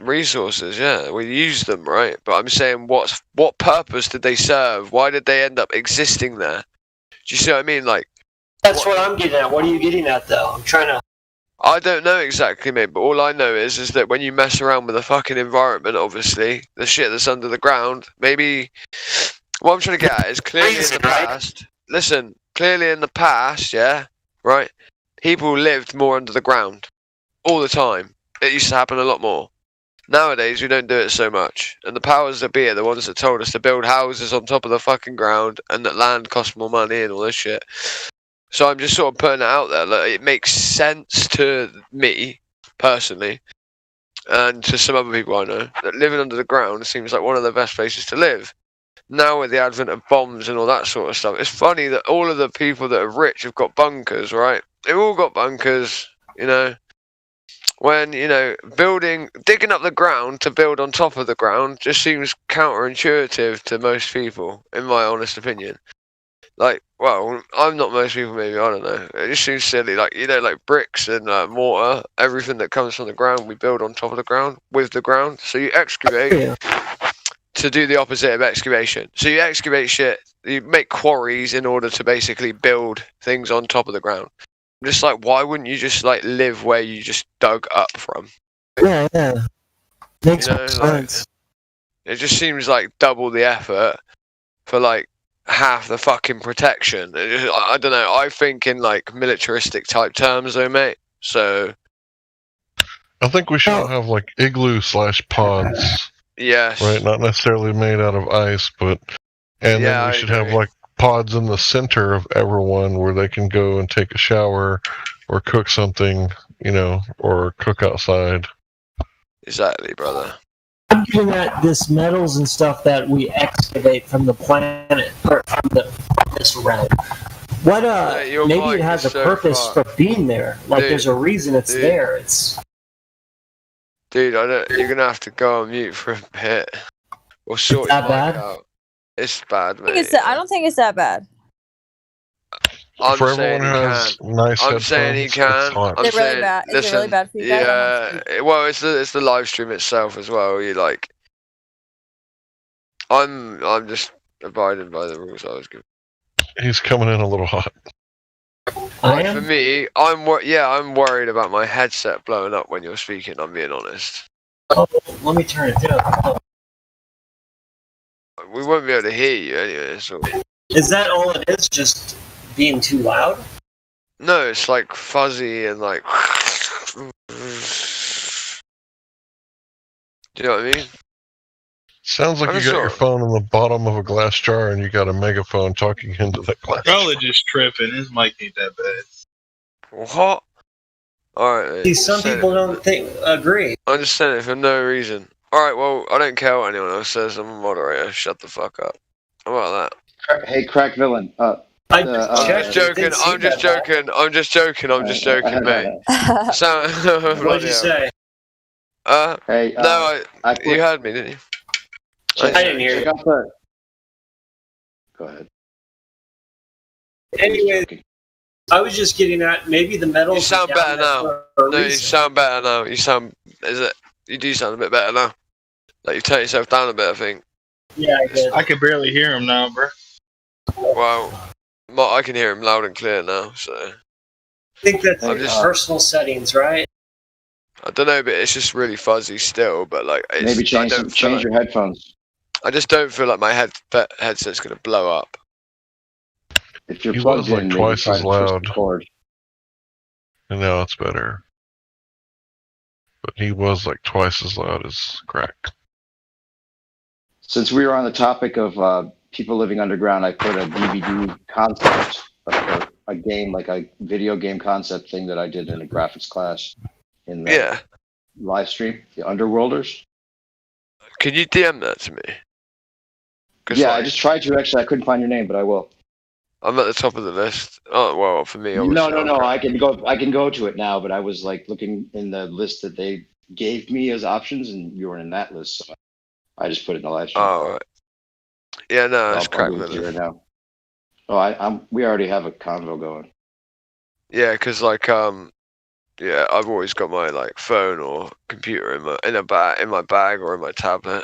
Resources, yeah, we use them, right? But I'm saying, what purpose did they serve? Why did they end up existing there? Do you see what I mean? Like, that's what I'm getting at. What are you getting at, though? I'm trying to. I don't know exactly, mate. But all I know is that when you mess around with the fucking environment, obviously the shit that's under the ground, maybe. What I'm trying to get at is clearly in the past. Listen, clearly in the past, yeah, right. People lived more under the ground all the time. It used to happen a lot more. Nowadays, we don't do it so much. And the powers that be are the ones that told us to build houses on top of the fucking ground and that land costs more money and all this shit. So I'm just sort of putting it out there. Like, it makes sense to me, personally, and to some other people I know, that living under the ground seems like one of the best places to live. Now with the advent of bombs and all that sort of stuff, it's funny that all of the people that are rich have got bunkers, right? They've all got bunkers, you know. When, you know, digging up the ground to build on top of the ground just seems counterintuitive to most people, in my honest opinion. Like, well, I'm not most people, maybe, I don't know. It just seems silly. Like, you know, like bricks and mortar, everything that comes from the ground, we build on top of the ground, with the ground. So you excavate to do the opposite of excavation. So you excavate shit, you make quarries in order to basically build things on top of the ground. Just like, why wouldn't you just like live where you just dug up from? Yeah. Makes sense. Like, it just seems like double the effort for like half the fucking protection. I don't know. I think in like militaristic type terms, though, mate. So I think we should have like igloo/pods. Yes. Right, not necessarily made out of ice, but and then we should have like pods in the center of everyone where they can go and take a shower or cook something, or cook outside. Exactly, brother. I'm getting at this metals and stuff that we excavate from the planet or from this realm. What maybe it has a purpose for being there. Like there's a reason it's there. Dude, you're gonna have to go on mute for a bit. Or sort your mic out. It's bad, mate. I don't think it's that bad. For everyone who has nice I'm saying he can. Is it really bad? Is it really bad for you guys? Yeah. Well, it's the live stream itself as well. You like. I'm just abiding by the rules I was given. He's coming in a little hot. Like, for me, I'm worried about my headset blowing up when you're speaking. I'm being honest. Oh, let me turn it down. We won't be able to hear you anyway. So. Is that all it is? Just being too loud? No, it's like fuzzy and like. Do you know what I mean? Sounds like you got your phone on the bottom of a glass jar and you got a megaphone talking into that glass. Probably just tripping. His mic ain't that bad. What? Alright. See, some people don't agree. I'm just saying it for no reason. Alright, well, I don't care what anyone else says. I'm a moderator. Shut the fuck up. How about that? Hey, Crack Villain. I'm just joking. I'm just joking, mate. What did you say? Hey, no, you heard me, didn't you? I didn't hear you. Go ahead. Anyway, I was just getting at maybe the metals. You sound better now. No, you sound better now. You do sound a bit better now. Like you've turned yourself down a bit, I think. Yeah, I did. I can barely hear him now, bro. Wow. I can hear him loud and clear now, so. I think that's personal settings, right? I don't know, but it's just really fuzzy still. But like, maybe change your headphones. I just don't feel like my headset's gonna blow up. If you're plugged in, twice as loud. And now it's better. But he was like twice as loud as Crack. Since we were on the topic of people living underground, I put a DVD concept, a game, like a video game concept thing that I did in a graphics class in the live stream, the Underworlders. Can you DM that to me? Yeah, I just tried to. Actually, I couldn't find your name, but I will. I'm at the top of the list. Oh well, for me. No. I can go to it now, but I was like looking in the list that they gave me as options, and you were in that list, so I just put it in the live stream. Oh, right. Yeah, no, that's Crack Villain. Now. Oh, we already have a convo going. Yeah, because like I've always got my like phone or computer in my bag or in my tablet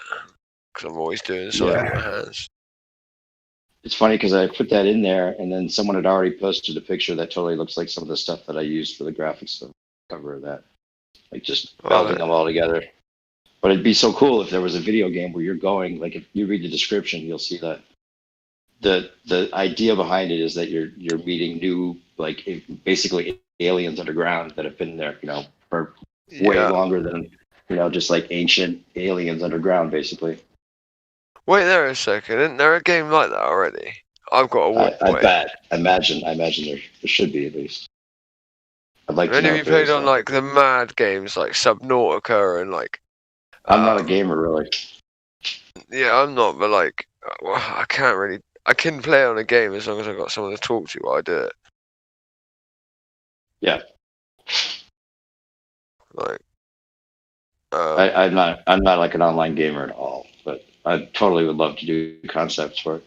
because I'm always doing something with my hands. It's funny because I put that in there, and then someone had already posted a picture that totally looks like some of the stuff that I used for the graphics of cover of that, like just melding them all together. But it'd be so cool if there was a video game where you're going, like if you read the description, you'll see that the idea behind it is that you're meeting new, like basically aliens underground that have been there, for way longer than, just like ancient aliens underground, basically. Wait there a second. Isn't there a game like that already? I've got a walk away. I imagine there should be at least. I'd like to know. Have you played on like the mad games like Subnautica and like? I'm not a gamer really. Yeah, I'm not, but like, I can't really. I can play on a game as long as I've got someone to talk to while I do it. Yeah. Like. I'm not like an online gamer at all, but I totally would love to do concepts for it.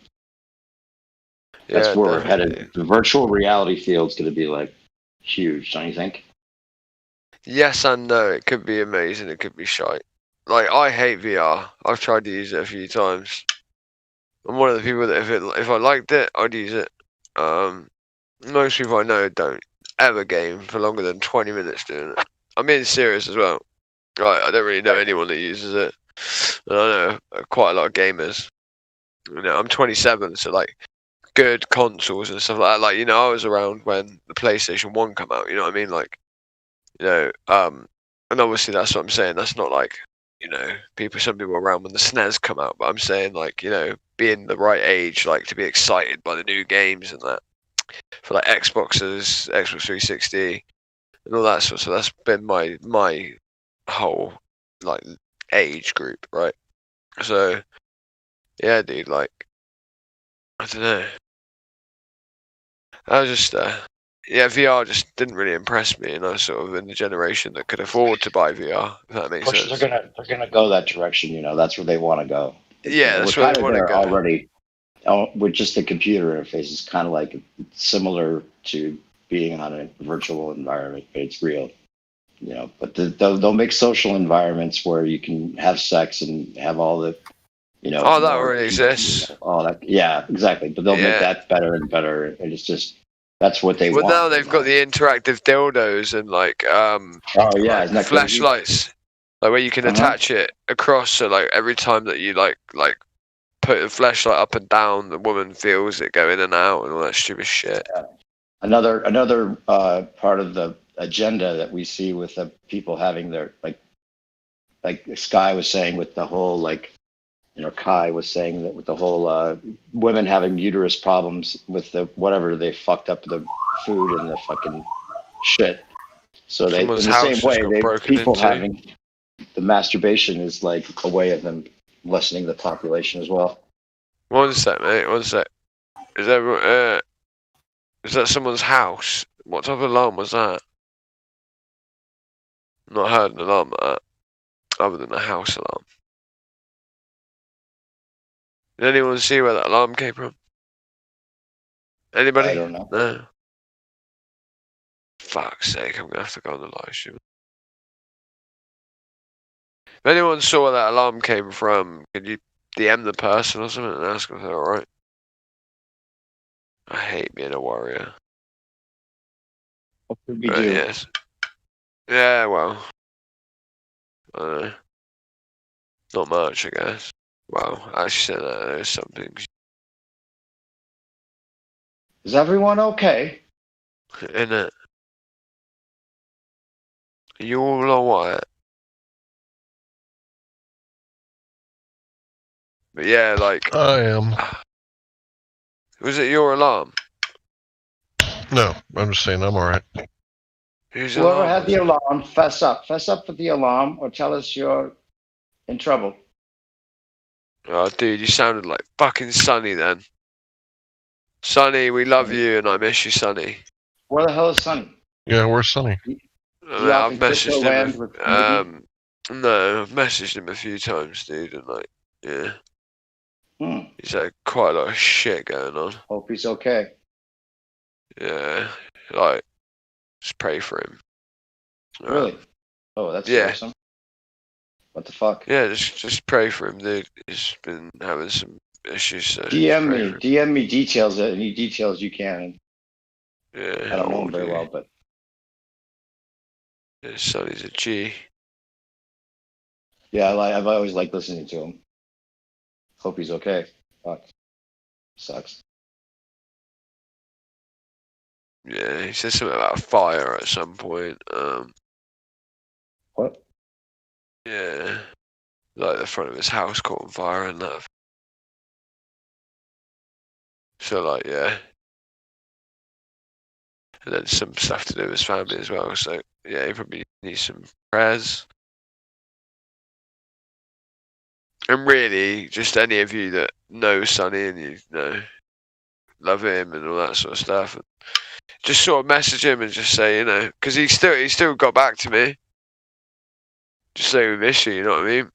That's where we're headed. The virtual reality field's going to be like huge, don't you think? Yes and no. It could be amazing. It could be shite. Like I hate VR. I've tried to use it a few times. I'm one of the people that if I liked it, I'd use it. Most people I know don't ever game for longer than 20 minutes doing it. I'm being serious as well. Right, I don't really know anyone that uses it. And I know quite a lot of gamers. I'm 27, so like good consoles and stuff like that. Like, I was around when the PlayStation 1 came out, you know what I mean? Like, and obviously that's what I'm saying. That's not like, some people around when the SNES come out, but I'm saying like, being the right age, like to be excited by the new games and that. For like Xboxes, Xbox 360, and all that sort of stuff. That's been my whole like age group, right? So yeah, dude, like I don't know. I was just VR just didn't really impress me, and I was sort of in the generation that could afford to buy VR. If that makes sense. They're gonna go that direction. That's where they want to go. Yeah, that's where they want to go already. With just the computer interface, it's kind of like similar to being on a virtual environment, but it's real. But they'll make social environments where you can have sex and have all the, Oh, that already exists. All that, yeah, exactly. But they'll make that better and better, and it's just that's what they want. Well, now they've got the interactive dildos and like like flashlights, like where you can attach it across. So like every time that you like put the flashlight up and down, the woman feels it go in and out and all that stupid shit. Yeah. Another part of the agenda that we see with the people having their like Sky was saying with the whole Kai was saying that with the whole women having uterus problems with the whatever they fucked up the food and the fucking shit. So they in the same way people having the masturbation is like a way of them lessening the population as well. One sec, mate. One sec. Is that someone's house? What type of alarm was that? Not heard an alarm like that, other than a house alarm. Did anyone see where that alarm came from? Anybody? I don't know. No. Fuck's sake! I'm gonna have to go on the live stream. If anyone saw where that alarm came from, could you DM the person or something and ask if they're alright? I hate being a warrior. What could we do? Yes. Yeah, well. I don't know. Not much, I guess. Well, actually, there's some things. Is everyone okay? Innit? You all alright? But yeah, like. I am. Was it your alarm? No, I'm just saying I'm alright. Whoever had the alarm, fess up. Fess up for the alarm or tell us you're in trouble. Oh, dude, you sounded like fucking Sonny then. Sonny, we love you and I miss you, Sonny. Where the hell is Sonny? Yeah, where's Sonny? I've messaged him. No, I've messaged him a few times, dude, and like, yeah. He's had quite a lot of shit going on. Hope he's okay. Yeah, like, just pray for him. Really? Oh, that's yeah. awesome. What the fuck? Yeah, just pray for him, dude. He's been having some issues. So DM me details, any details you can. Yeah, I don't know him very well, but yeah, Sonny's a G. Yeah, I've always liked listening to him. Hope he's okay. Fuck. Sucks. Yeah, he said something about a fire at some point. What? Yeah, like the front of his house caught on fire and that. So like, yeah. And then some stuff to do with his family as well. So yeah, he probably needs some prayers. And really, just any of you that know Sonny and you know love him and all that sort of stuff, and just sort of message him and just say, because he still got back to me. Just say we miss you, you know what I mean?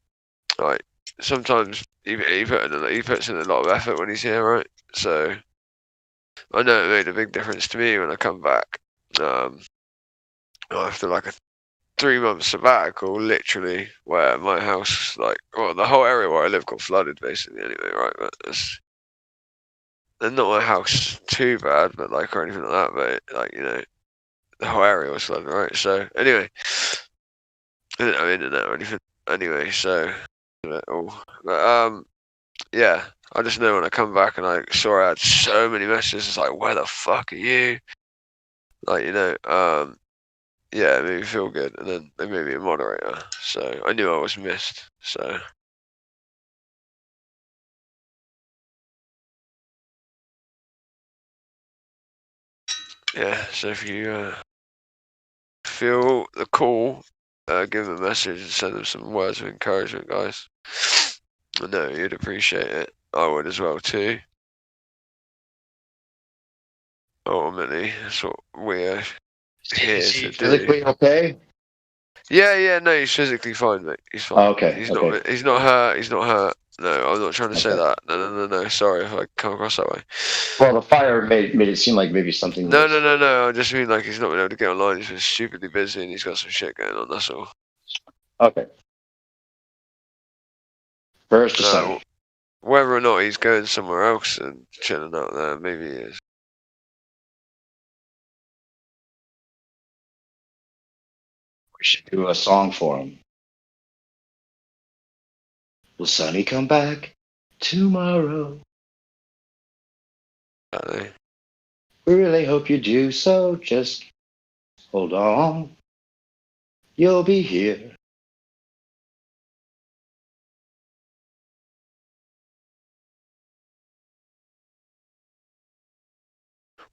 Like sometimes he puts in a lot of effort when he's here, right? So I know it made a big difference to me when I come back. After like a 3-month sabbatical, literally, where my house, the whole area where I live got flooded, basically. Anyway, right? But and not my house too bad, but or anything like that. But the whole area was flooded, right? So anyway, I didn't have internet or anything. Anyway, so but yeah, I just know when I come back and I saw I had so many messages. It's like, where the fuck are you? yeah, it made me feel good, and then they made me a moderator. So I knew I was missed. So yeah, so if you feel the call, give them a message and send them some words of encouragement, guys. I know you'd appreciate it. I would as well too. Ultimately, that's what we're here to do. Physically okay? Yeah, no, he's physically fine, mate. He's fine. Oh, okay. He's okay. not. He's not hurt. He's not hurt. No, I'm not trying to say that. No. Sorry if I come across that way. Well, the fire made it seem like maybe something. No. I just mean like he's not been able to get online. He's been stupidly busy and he's got some shit going on. That's all. Okay. First, whether or not he's going somewhere else and chilling out there, maybe he is. We should do a song for him. Will Sonny come back tomorrow? We really hope you do, so just hold on. You'll be here.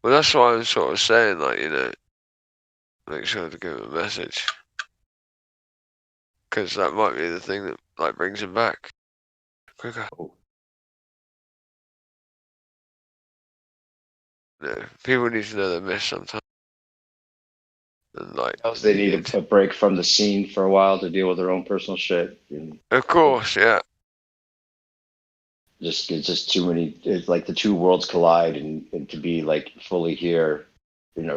Well, that's why I'm sort of saying, like, make sure to give him a message. Because that might be the thing that, like, brings him back quicker. Yeah, people need to know they're missed sometimes. And, like, They need a break from the scene for a while to deal with their own personal shit. Of course, yeah. It's just too many. It's like the two worlds collide, and to be like fully here,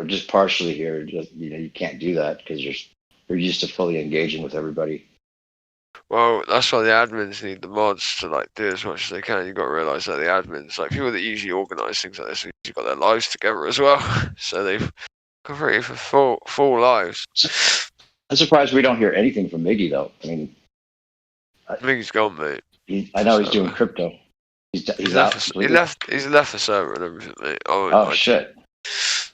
just partially here. Just you can't do that because you're used to fully engaging with everybody. Well, that's why the admins need the mods to like do as much as they can. You've got to realise that the admins, like people that usually organise things like this, have usually got their lives together as well. So they've got ready for full lives. I'm surprised we don't hear anything from Miggy though. I mean, Miggy's gone, mate. I know he's doing crypto. He's out. He left the server and everything, mate. Oh shit.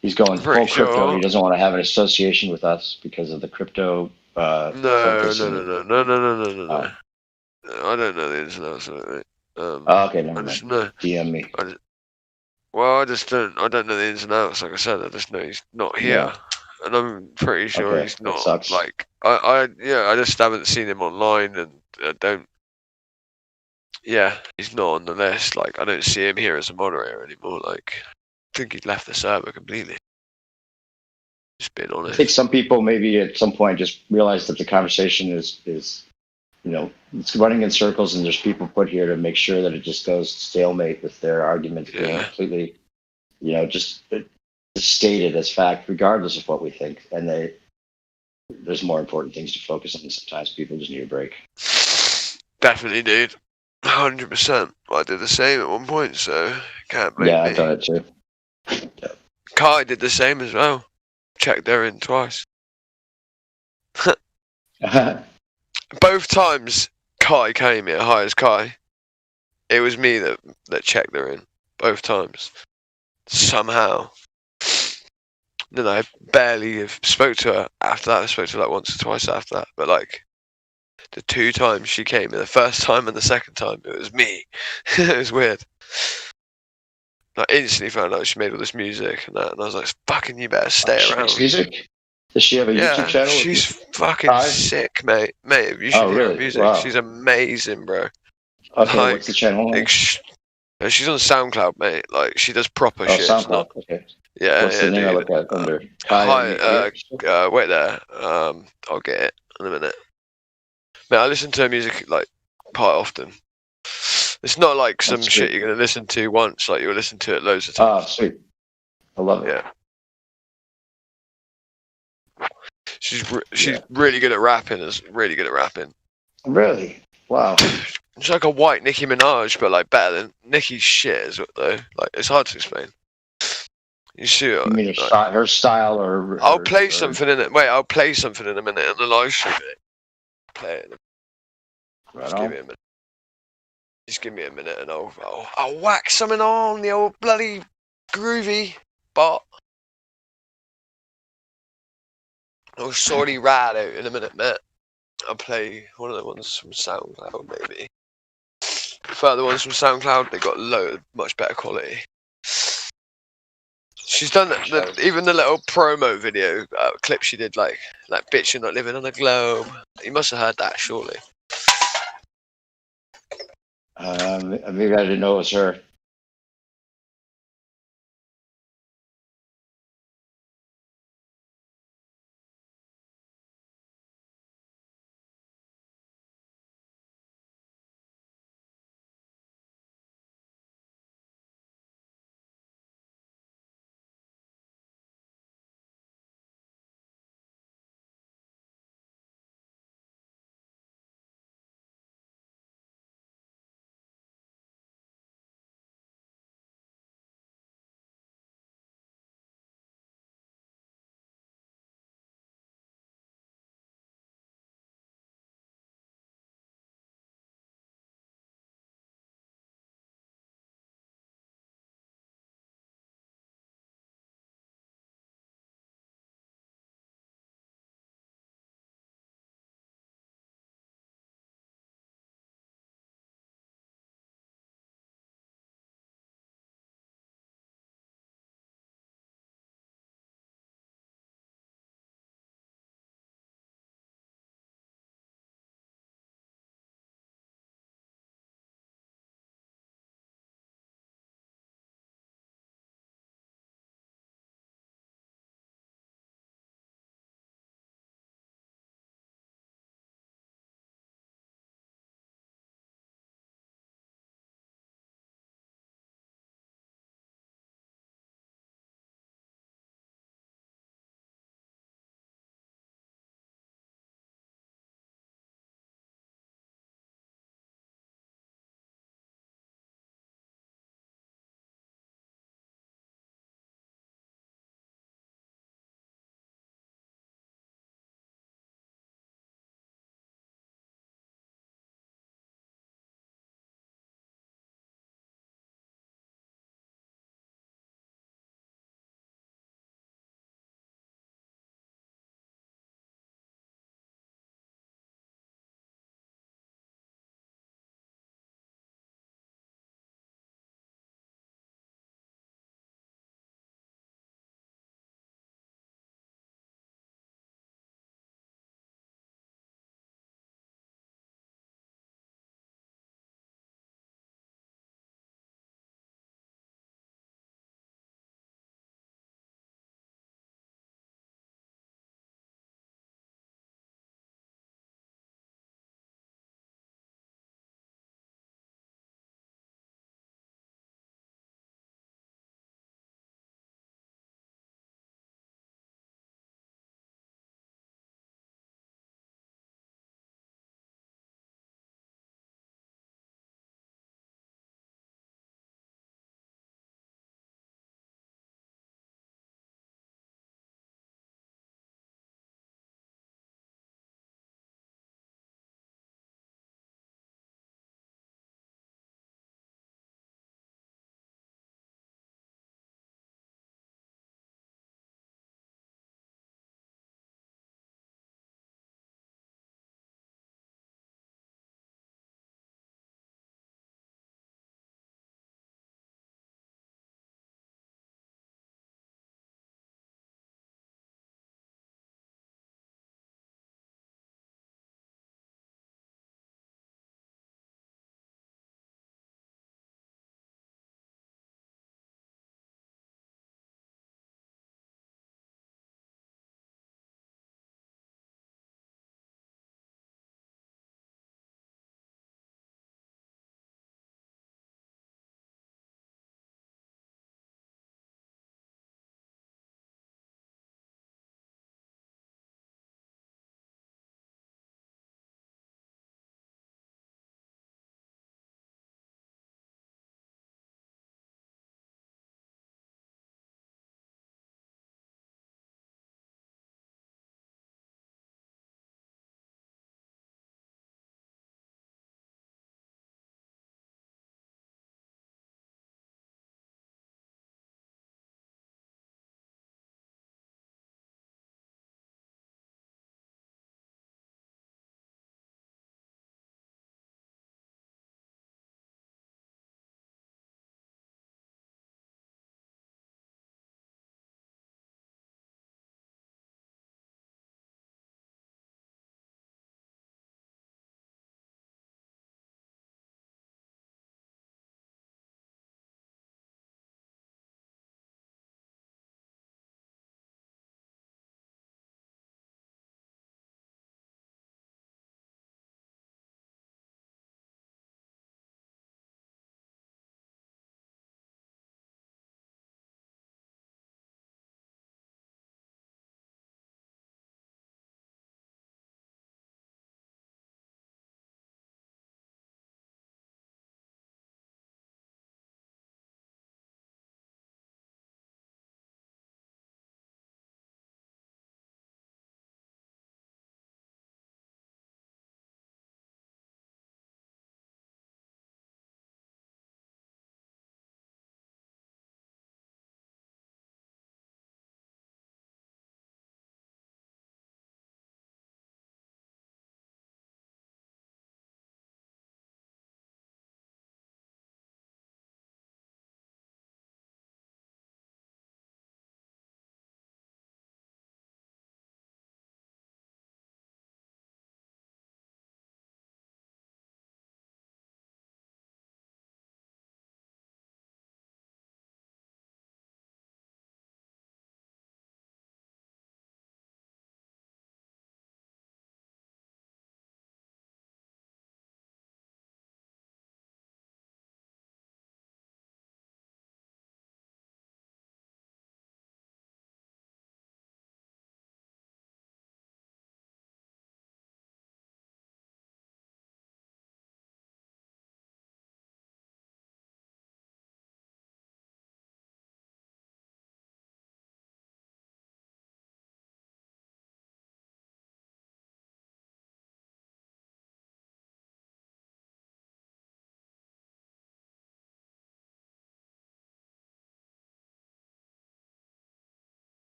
He's going full pretty crypto. sure. He doesn't want to have an association with us because of the crypto. No. Oh. I don't know the ins and outs of it, mate. Okay, never I mind. just know. DM me. I don't know the ins and outs. Like I said, I just know he's not here, Yeah. and I'm pretty sure Okay, he's that not. sucks. Like I just haven't seen him online, and I don't. Yeah, he's not on the list. Like I don't see him here as a moderator anymore. Like I think he'd left the server completely. Just being I honest. think some people maybe at some point just realize that the conversation is it's running in circles, and there's people put here to make sure that it just goes stalemate with their arguments being completely, just stated as fact, regardless of what we think. And there's more important things to focus on. Sometimes people just need a break. Definitely, dude. 100%. I did the same at one point, so can't blame me. Yeah, I've done it too. Kai did the same as well. Checked her in twice. Both times Kai came here, hi as Kai, it was me that checked her in. Both times. Somehow. Then I barely have spoke to her after that. I spoke to her like once or twice after that. But like the two times she came in, the first time and the second time, it was me. It was weird. I instantly found out she made all this music and that, and I was like, "Fucking, you better stay She around." makes music? Does she have a YouTube channel? She's fucking sick, mate. Mate, you should hear her music. Wow. She's amazing, bro. Okay, Like, what's the channel? she's on SoundCloud, mate. Like, she does proper shit. SoundCloud. Okay. Yeah, What's the name I look at under? Wait there. I'll get it in a minute. Mate, I listen to her music like quite often. It's not like some shit you're gonna listen to once. Like you'll listen to it loads of times. Ah, sweet. I love it. Yeah. She's really good at rapping. Really? Wow. She's like a white Nicki Minaj, but like better than Nicki's shit, though. Like it's hard to explain. You see, You mean her style, or I'll play something in it. Wait, I'll play something in a minute on the live stream. Play it. Just give me a minute. Just give me a minute, and I'll whack something on the old bloody groovy bot. I'll sorry rad out in a minute, mate. I'll play one of the ones from SoundCloud, maybe. Further ones from SoundCloud, they got much better quality. She's done even the little promo video clip she did, like bitch, you're not living on a globe. You must have heard that, surely. Maybe I didn't know it was her.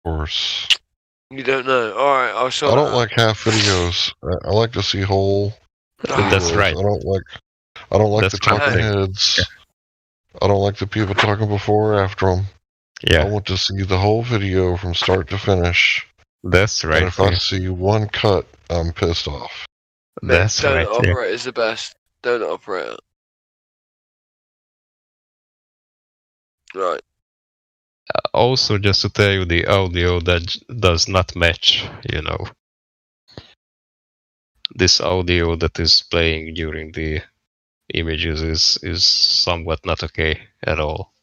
course. You don't know. Alright, I'll show I don't like half videos. I like to see whole That's videos. right. I don't like That's the talking correct. heads. I don't like the people talking before or after them. Yeah. I want to see the whole video from start to finish. That's right. And if I Yeah. see one cut, I'm pissed off. That's Donut right. Yeah. operator is the best. Donut operator. Right. Also, just to tell you, the audio that does not match, you know. This audio that is playing during the images is somewhat not okay at all.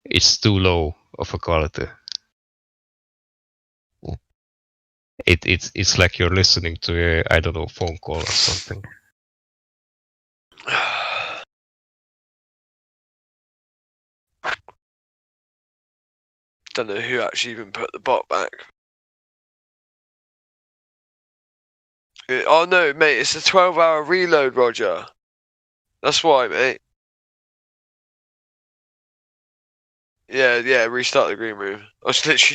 It's too low of a quality. It's like you're listening to a, I don't know, phone call or something. Don't know who actually even put the bot back. Oh no, mate, it's a 12-hour reload, Roger. That's why, mate. Yeah, restart the green room. I was literally